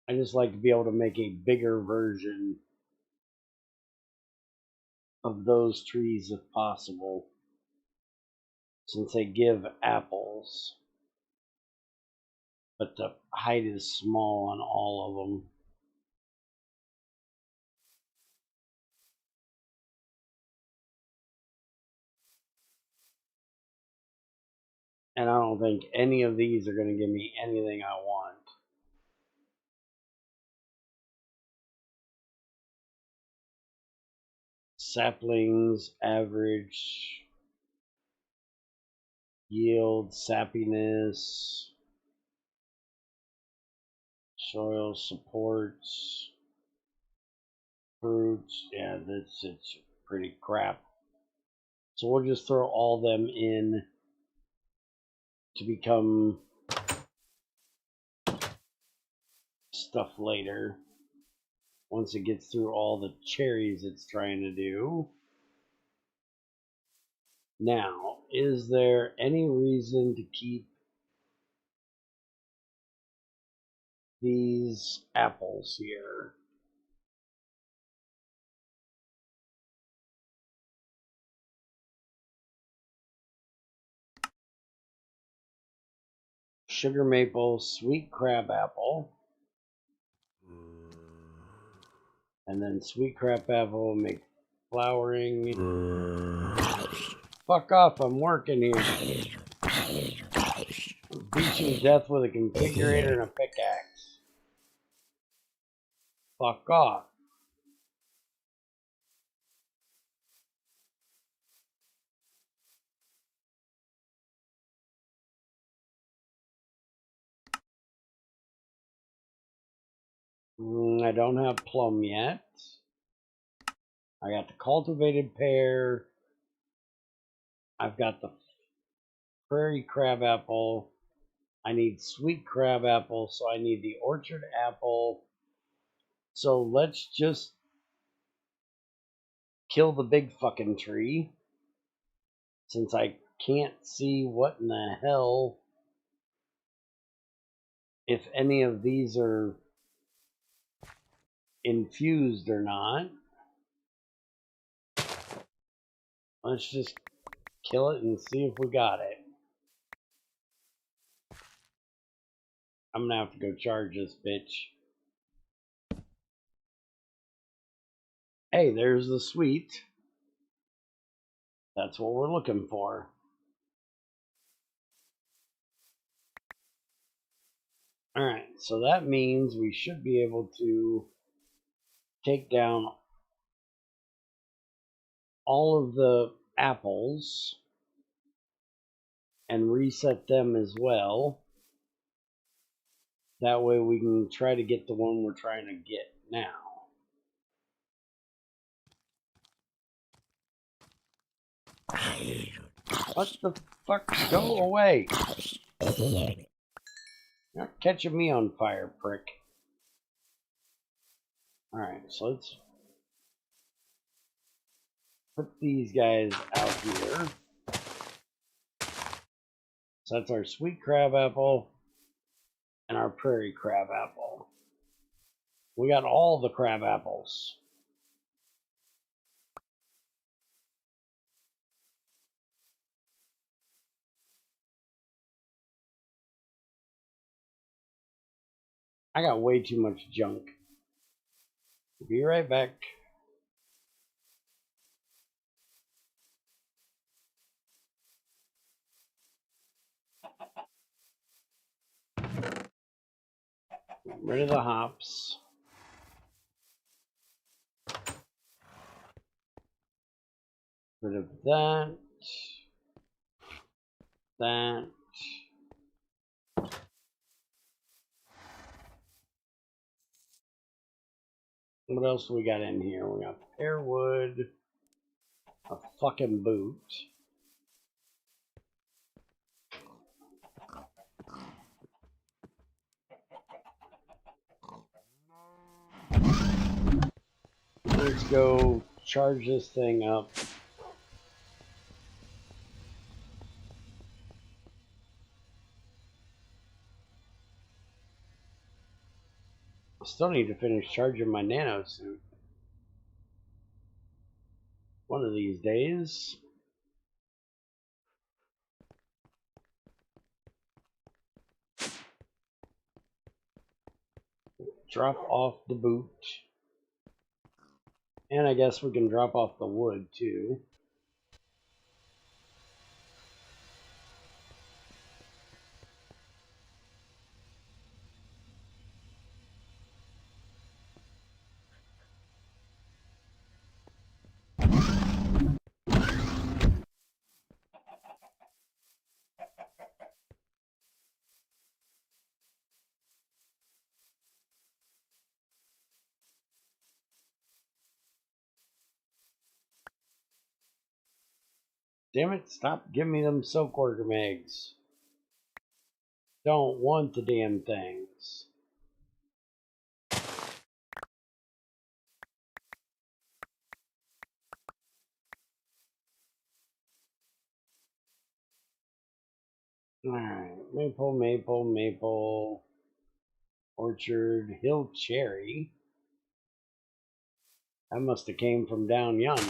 I just like to be able to make a bigger version of those trees if possible, since they give apples. But the height is small on all of them. And I don't think any of these are going to give me anything I want. Saplings, average, yield, sappiness, soil supports, fruits. Yeah, it's pretty crap. So we'll just throw all them in to become stuff later. Once it gets through all the cherries it's trying to do. Now, is there any reason to keep these apples here? Sugar maple, sweet crab apple. And then sweet crab apple make flowering. Fuck off, I'm working here. Beat you to death with a configurator and a pickaxe. Fuck off. I don't have plum yet. I got the cultivated pear. I've got the prairie crab apple. I need sweet crab apple, so I need the orchard apple. So let's just kill the big fucking tree, since I can't see what in the hell if any of these are infused or not. Let's just kill it and see if we got it. I'm gonna have to go charge this bitch. Hey, there's the sweet. That's what we're looking for. Alright, so that means we should be able to take down all of the apples and reset them as well. That way we can try to get the one we're trying to get now. What the fuck? Go away! You're not catching me on fire, prick. Alright, so let's put these guys out here. So that's our sweet crab apple and our prairie crab apple. We got all the crab apples. I got way too much junk. Be right back. Get rid of the hops. Rid of that. That. What else do we got in here? We got pear wood, a fucking boot. Let's go charge this thing up. I still need to finish charging my nano suit. One of these days. Drop off the boot. And I guess we can drop off the wood too. Damn it, stop giving me them silkworm eggs. Don't want the damn things. Alright, maple, maple, maple, orchard, hill cherry. That must have came from down yonder.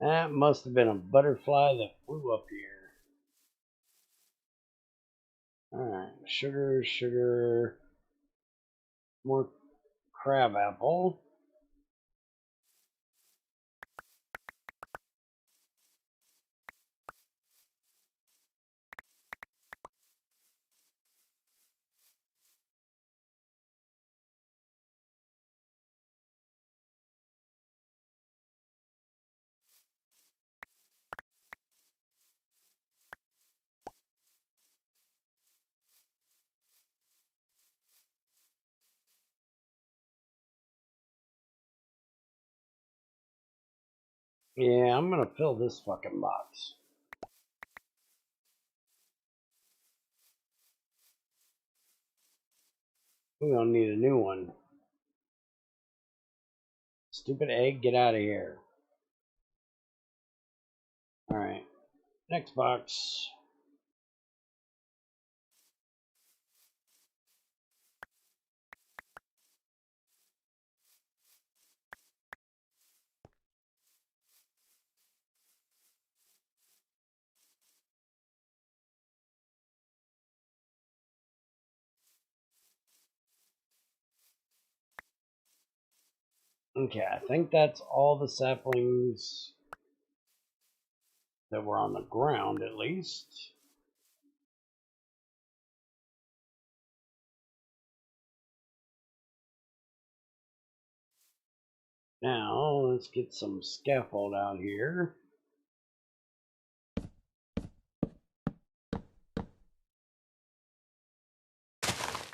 That must have been a butterfly that flew up here. Alright, sugar, sugar, more crab apple. Yeah, I'm gonna fill this fucking box. We don't need a new one. Stupid egg, get out of here. Alright. Next box. Okay, I think that's all the saplings that were on the ground, at least. Now, let's get some scaffold out here.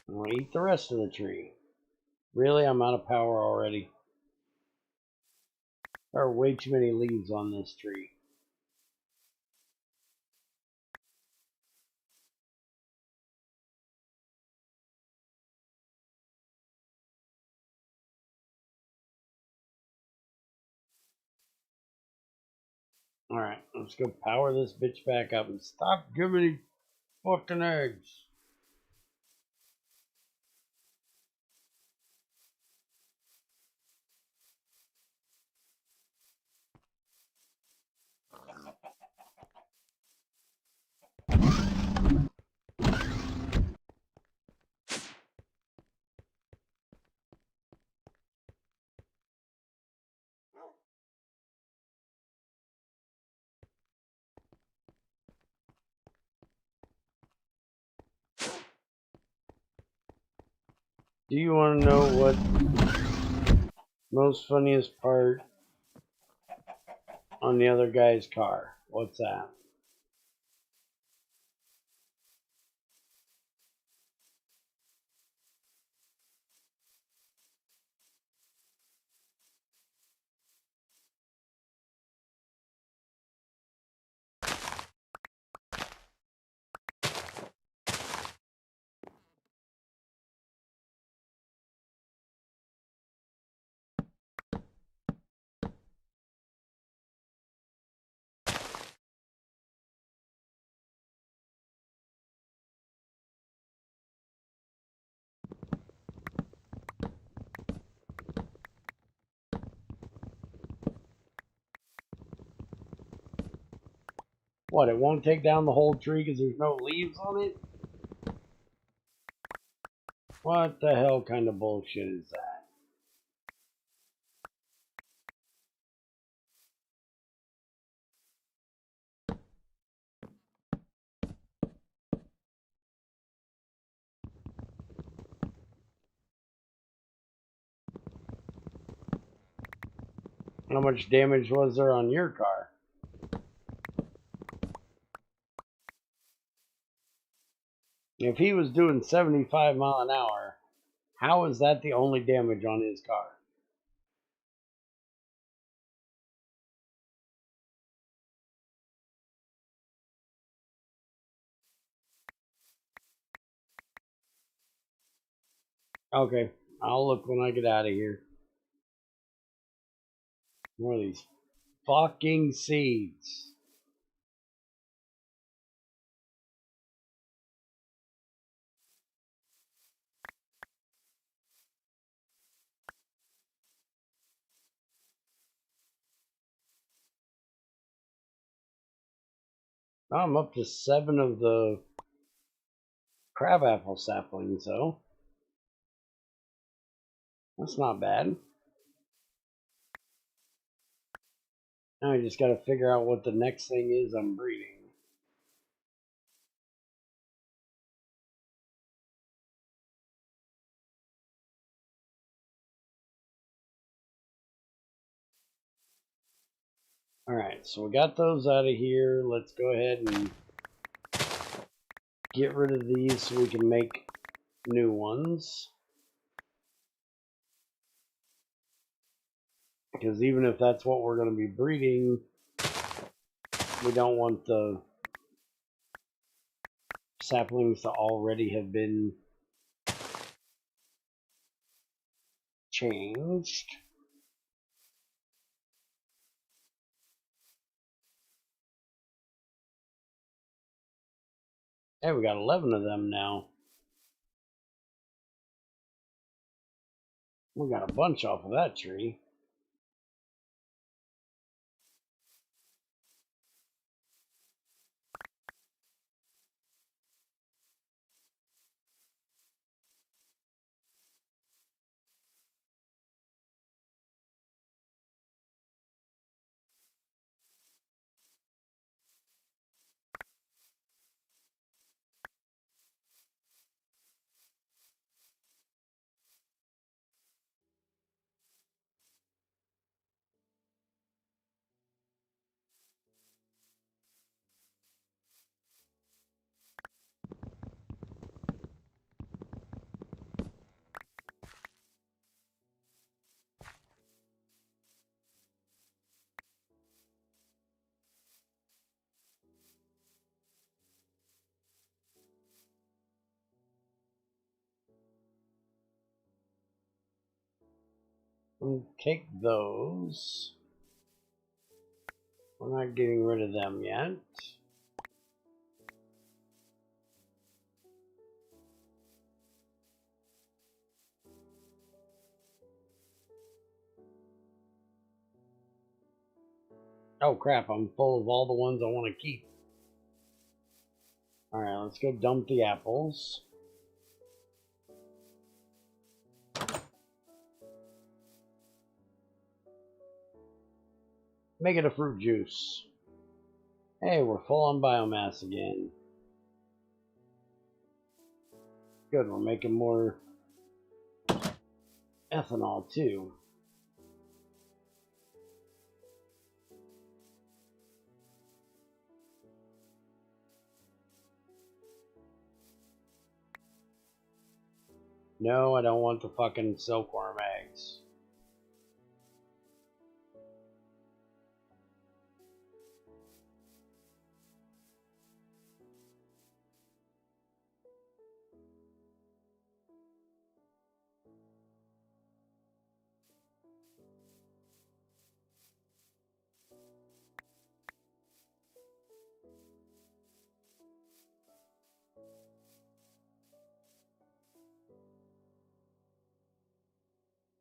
I'm gonna eat the rest of the tree. Really, I'm out of power already. There are way too many leaves on this tree. Alright, let's go power this bitch back up and stop giving me fucking eggs. Do you want to know what most funniest part on the other guy's car? What's that? What, it won't take down the whole tree because there's no leaves on it? What the hell kind of bullshit is that? How much damage was there on your car? If he was doing 75 mile an hour, how is that the only damage on his car? Okay, I'll look when I get out of here. More of these fucking seeds. I'm up to 7 of the crabapple saplings, though. That's not bad. Now I just gotta figure out what the next thing is I'm breeding. Alright, so we got those out of here. Let's go ahead and get rid of these so we can make new ones. Because even if that's what we're going to be breeding, we don't want the saplings to already have been changed. Hey, we got 11 of them now. We got a bunch off of that tree. We'll take those. We're not getting rid of them yet. Oh crap, I'm full of all the ones I want to keep. Alright, let's go dump the apples. Make it a fruit juice. Hey, we're full on biomass again. Good, we're making more ethanol too. No, I don't want the fucking silkworm eggs.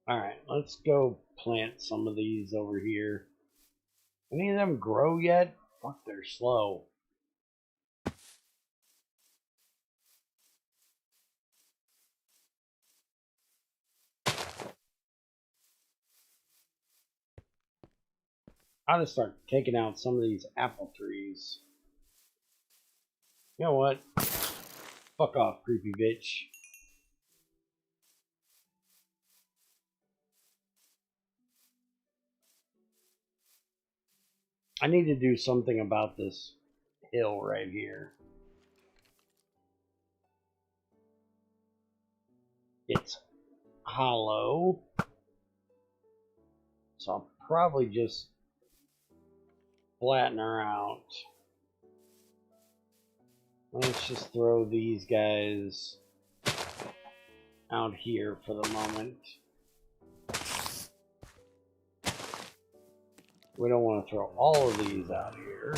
Alright, let's go plant some of these over here. Any of them grow yet? Fuck, they're slow. I'll just start taking out some of these apple trees. You know what? Fuck off, creepy bitch. I need to do something about this hill right here. It's hollow. So I'll probably just flatten her out. Let's just throw these guys out here for the moment. We don't want to throw all of these out here.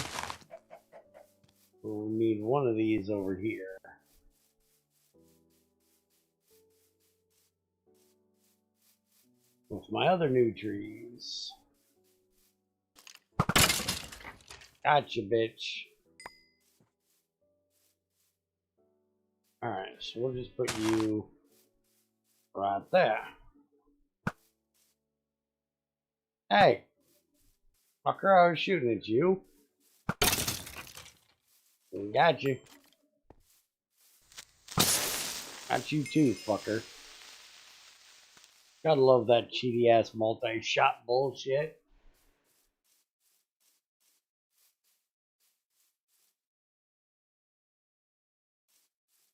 We'll need one of these over here. With my other new trees. Gotcha, bitch. Alright, so we'll just put you right there. Hey! Fucker, I was shooting at you. Got you. Got you too, fucker. Gotta love that cheaty ass multi-shot bullshit.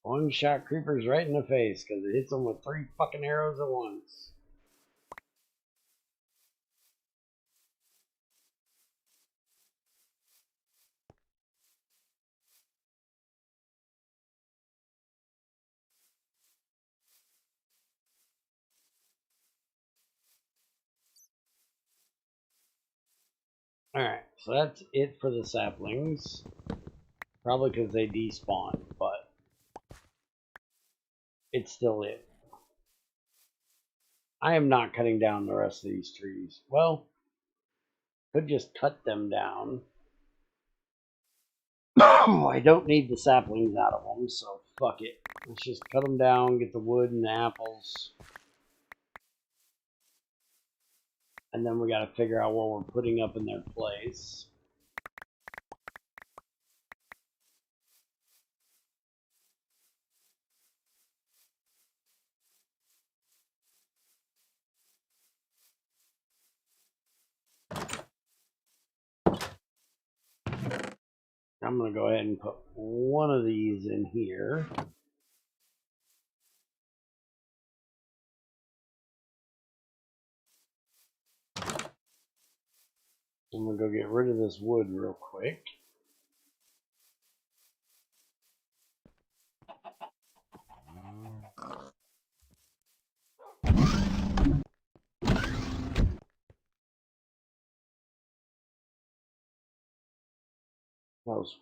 One shot creepers right in the face because it hits them with 3 fucking arrows at once. Alright, so that's it for the saplings. Probably because they despawn, but it's still it. I am not cutting down the rest of these trees. Well, could just cut them down. I don't need the saplings out of them, so fuck it. Let's just cut them down, get the wood and the apples. And then we gotta figure out what we're putting up in their place. I'm gonna go ahead and put one of these in here. I'm gonna go get rid of this wood real quick. Those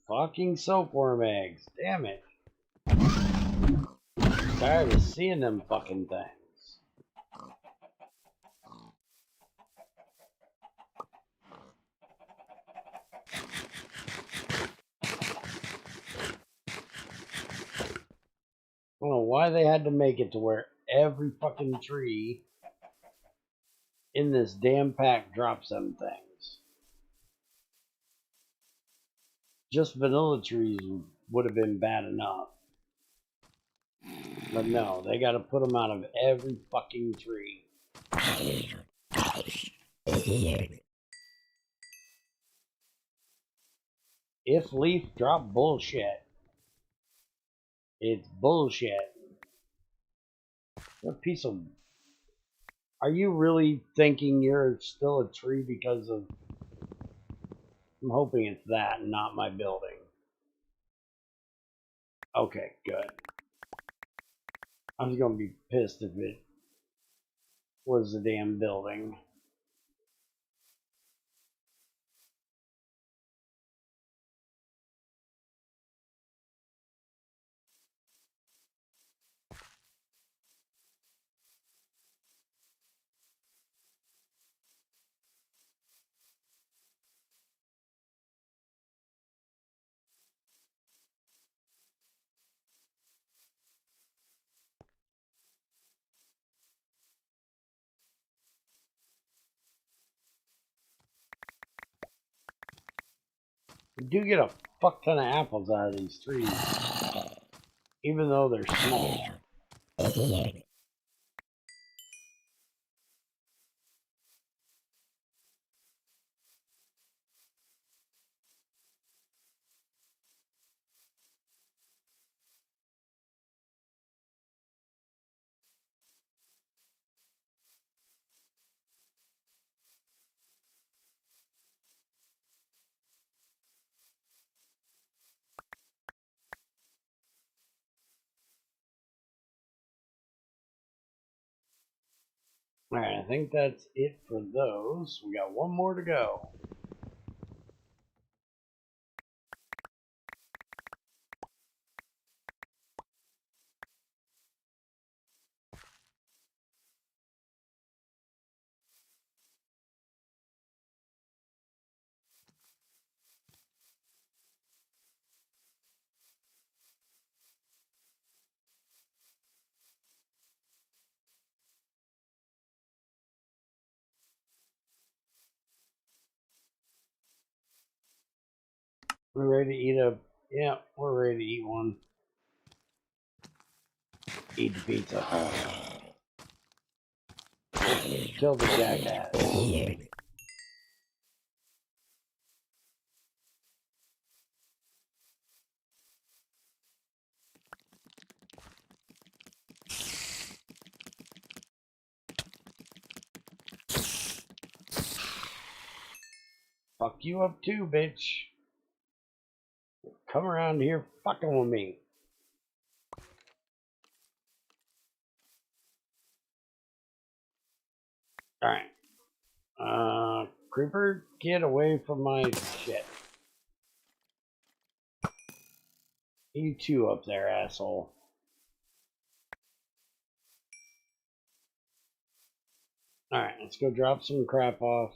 fucking silkworm eggs. Damn it. Tired of seeing them fucking things. I don't know why they had to make it to where every fucking tree in this damn pack drops them things. Just vanilla trees would have been bad enough. But no, they gotta put them out of every fucking tree. If leaf drop bullshit. It's bullshit. What piece of... Are you really thinking you're still a tree because of... I'm hoping it's that and not my building. Okay, good. I was gonna be pissed if it was the damn building. We do get a fuck ton of apples out of these trees, even though they're small. Alright, I think that's it for those. We got one more to go. We're ready to eat a... Yeah, we're ready to eat one. Eat the pizza. Kill the jackass. Fuck you up too, bitch. Come around here fucking with me. Alright. Creeper, get away from my shit. You two up there, asshole. Alright, let's go drop some crap off.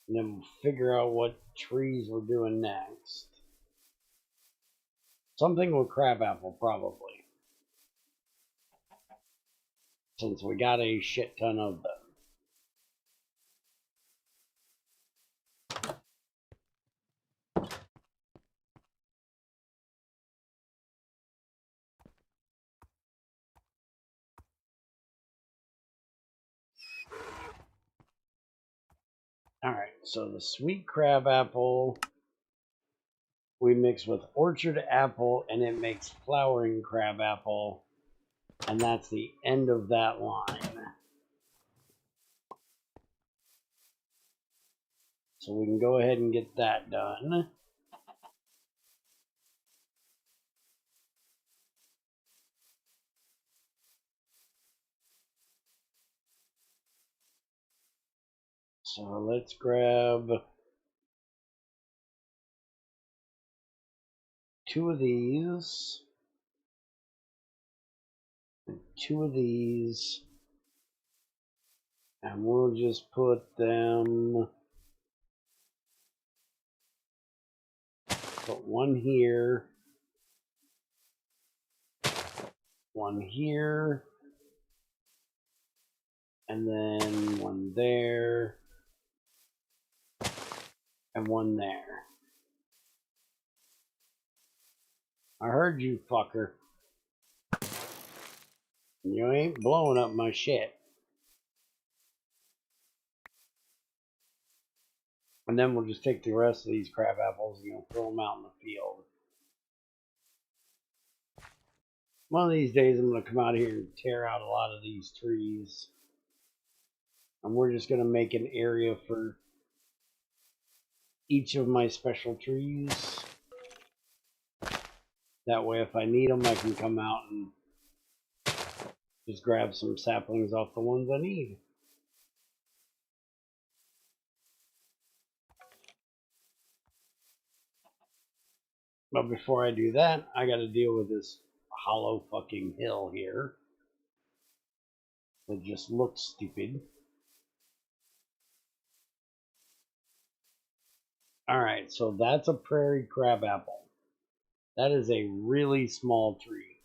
And then we'll figure out what trees we're doing next. Something with crabapple, probably. Since we got a shit ton of them. Alright, so the sweet crabapple we mix with orchard apple and it makes flowering crabapple. And that's the end of that line. So we can go ahead and get that done. So let's grab 2 of these, and 2 of these, and we'll just put them, put 1 here, 1 here, and then 1 there, and 1 there. I heard you, fucker. You ain't blowing up my shit. And then we'll just take the rest of these crab apples and throw them out in the field. One of these days I'm going to come out here and tear out a lot of these trees. And we're just going to make an area for each of my special trees. That way if I need them I can come out and just grab some saplings off the ones I need. But before I do that, I got to deal with this hollow fucking hill here. It just looks stupid. Alright, so that's a prairie crabapple. That is a really small tree.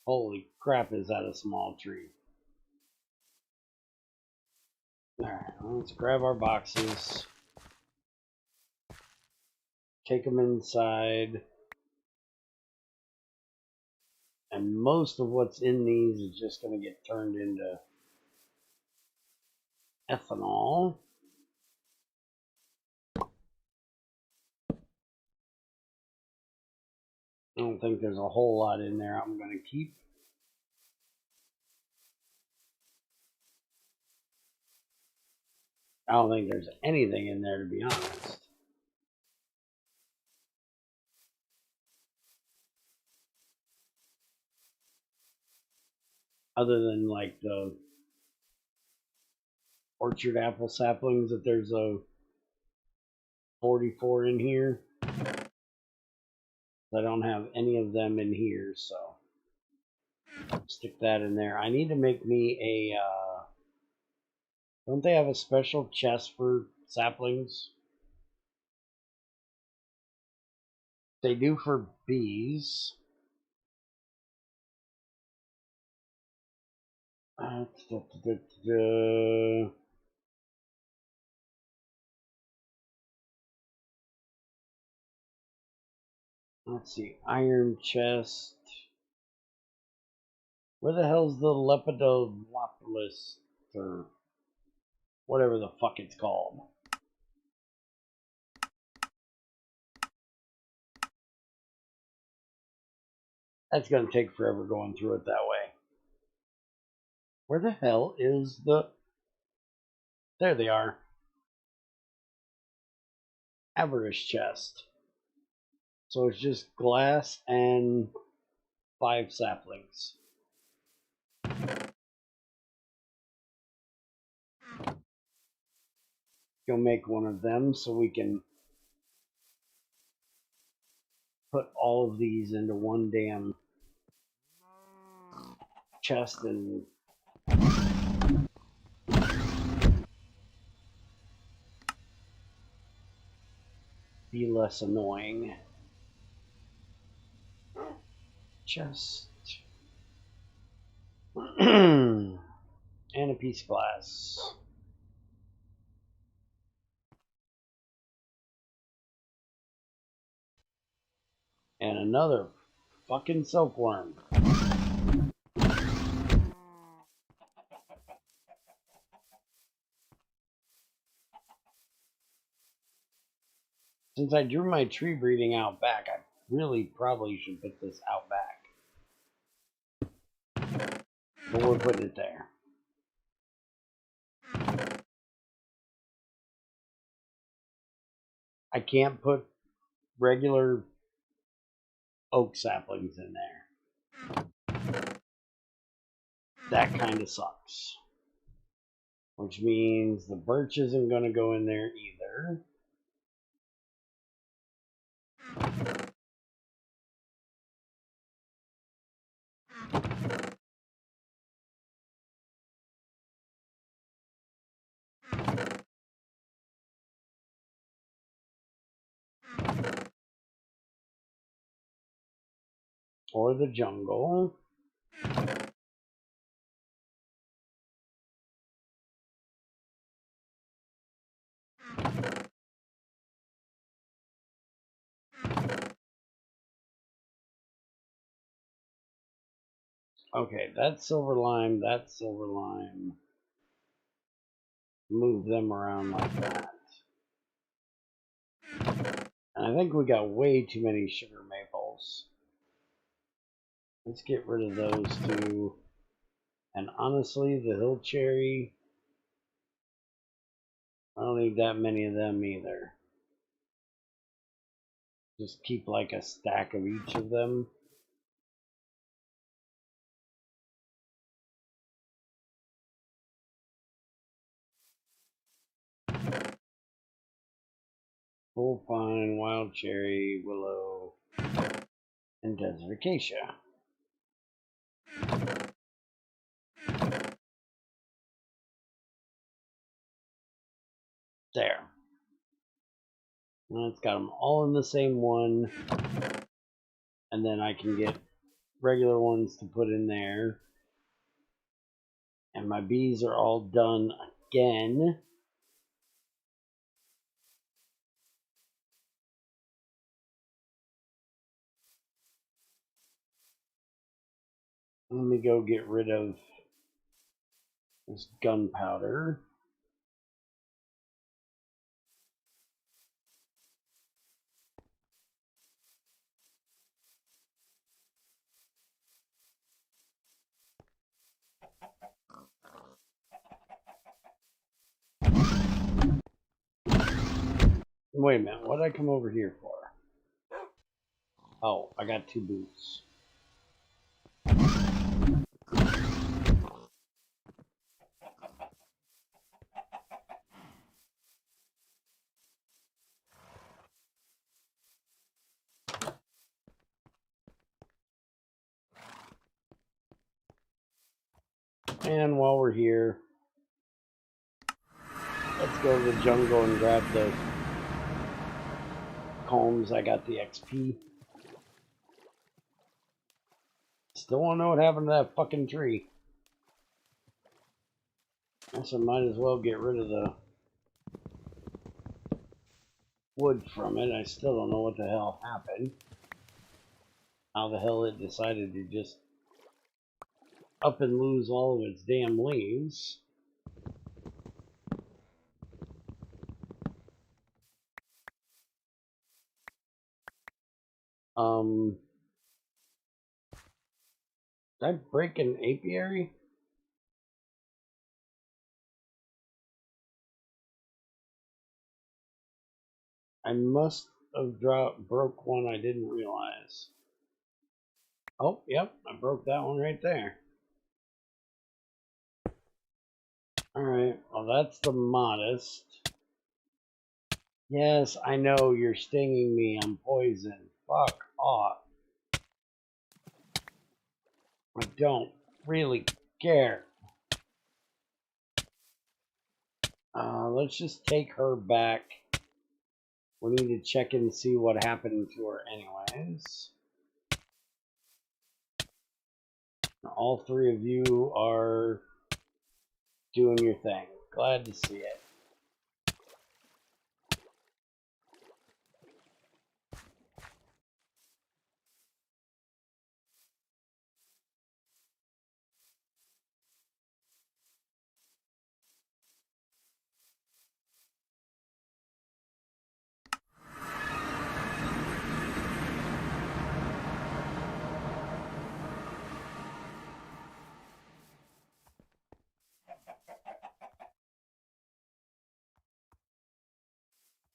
Holy crap, is that a small tree. Alright, let's grab our boxes. Take them inside. And most of what's in these is just going to get turned into ethanol. I don't think there's a whole lot in there I'm going to keep. I don't think there's anything in there, to be honest. Other than like the orchard apple saplings, that there's a 44 in here. I don't have any of them in here, so stick that in there. I need to make me a, don't they have a special chest for saplings? They do for bees. Let's see, iron chest. Where the hell's the Lepidolopolus, or whatever the fuck it's called? That's gonna take forever going through it that way. Where the hell is the... There they are. Avarice chest. So it's just glass and 5 saplings. go make one of them so we can put all of these into one damn chest and be less annoying. Chest. And a piece of glass. And another fucking silkworm. Since I drew my tree breeding out back, I really probably should put this out back. But we're putting it there. I can't put regular oak saplings in there. That kind of sucks. Which means the birch isn't going to go in there either. Or the jungle. Okay, that's silver lime, that's silver lime. Move them around like that. And I think we got way too many sugar maples. Let's get rid of those two. And honestly, the hill cherry, I don't need that many of them either. Just keep like a stack of each of them. Full pine, wild cherry, willow, and desert acacia. There. And it's got them all in the same one. And then I can get regular ones to put in there. And my bees are all done again. Let me go get rid of this gunpowder. Wait a minute, what did I come over here for? Oh, I got 2 boots. And while we're here, let's go to the jungle and grab the combs. I got the XP. Still want to know what happened to that fucking tree. Guess I might as well get rid of the wood from it. I still don't know what the hell happened. How the hell it decided to just up and lose all of its damn leaves. Did I break an apiary? I must have broke one I didn't realize. Oh, yep, I broke that one right there. Alright, well that's the modest. Yes, I know you're stinging me. I'm poisoned. Fuck off. I don't really care. Let's just take her back. We need to check and see what happened to her anyways. All three of you are doing your thing. Glad to see it.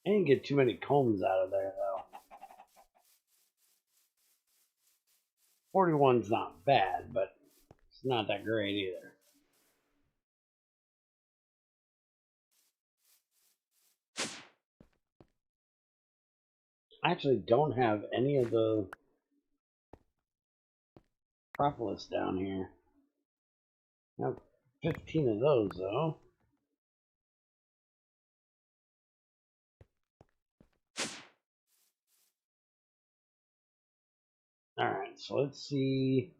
I didn't get too many combs out of there though. 41's not bad, but it's not that great either. I actually don't have any of the propolis down here. I have 15 of those though. Alright, so let's see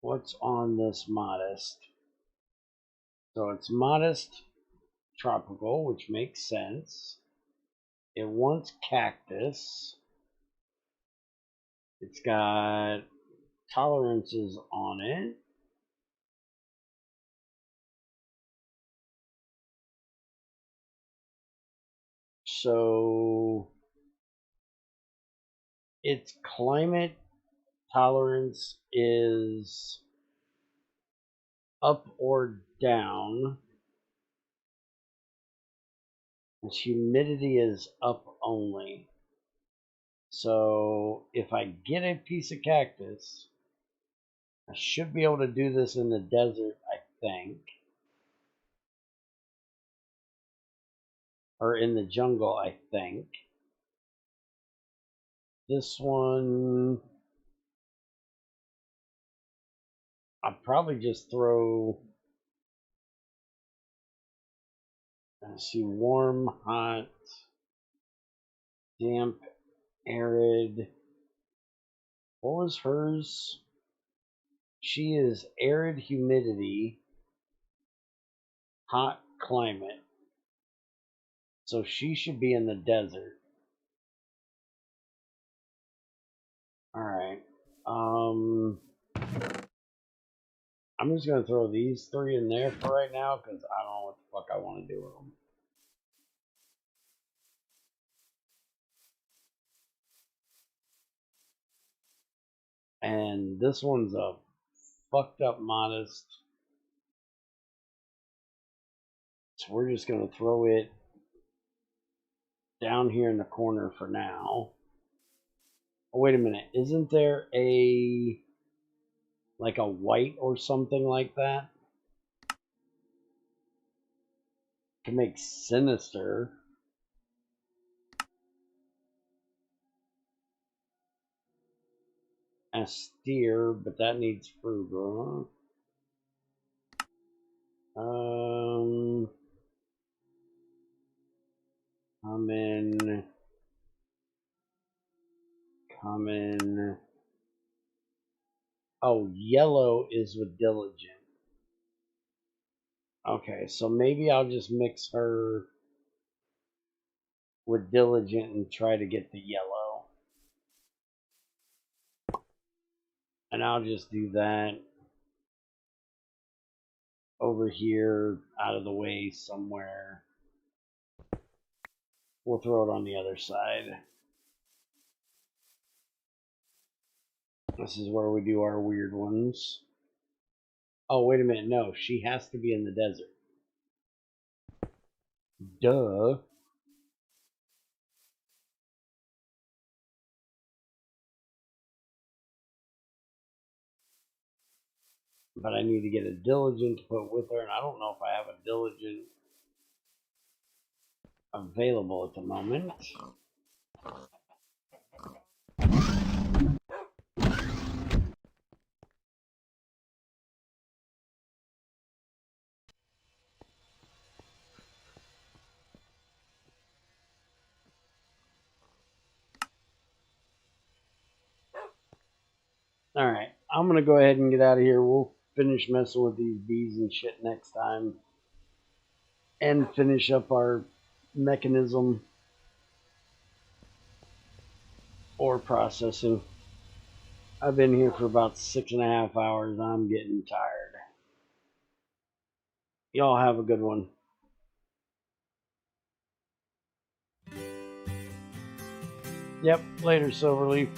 what's on this modest. So it's modest tropical, which makes sense. It wants cactus. It's got tolerances on it. So its climate tolerance is up or down. Its humidity is up only. So if I get a piece of cactus, I should be able to do this in the desert, I think. Or in the jungle, I think. This one, I'll probably just throw, let's see, warm, hot, damp, arid. What was hers? She is arid humidity, hot climate. So she should be in the desert. Alright. I'm just going to throw these three in there for right now because I don't know what the fuck I want to do with them. And this one's a fucked up modest. So we're just going to throw it down here in the corner for now. Oh, wait a minute. Isn't there a, like a white or something like that? To make sinister. Austere, but that needs frugal. Common. Oh, yellow is with diligent. Okay, so maybe I'll just mix her with diligent and try to get the yellow. And I'll just do that over here out of the way somewhere. We'll throw it on the other side. This is where we do our weird ones. Oh, wait a minute. No, she has to be in the desert. Duh. But I need to get a diligent to put with her, and I don't know if I have a diligent. available at the moment. Alright, I'm going to go ahead and get out of here. We'll finish messing with these bees and shit next time. And finish up our mechanism ore processing. I've been here for about 6.5 hours. I'm getting tired. Y'all have a good one. Yep, later, Silverleaf.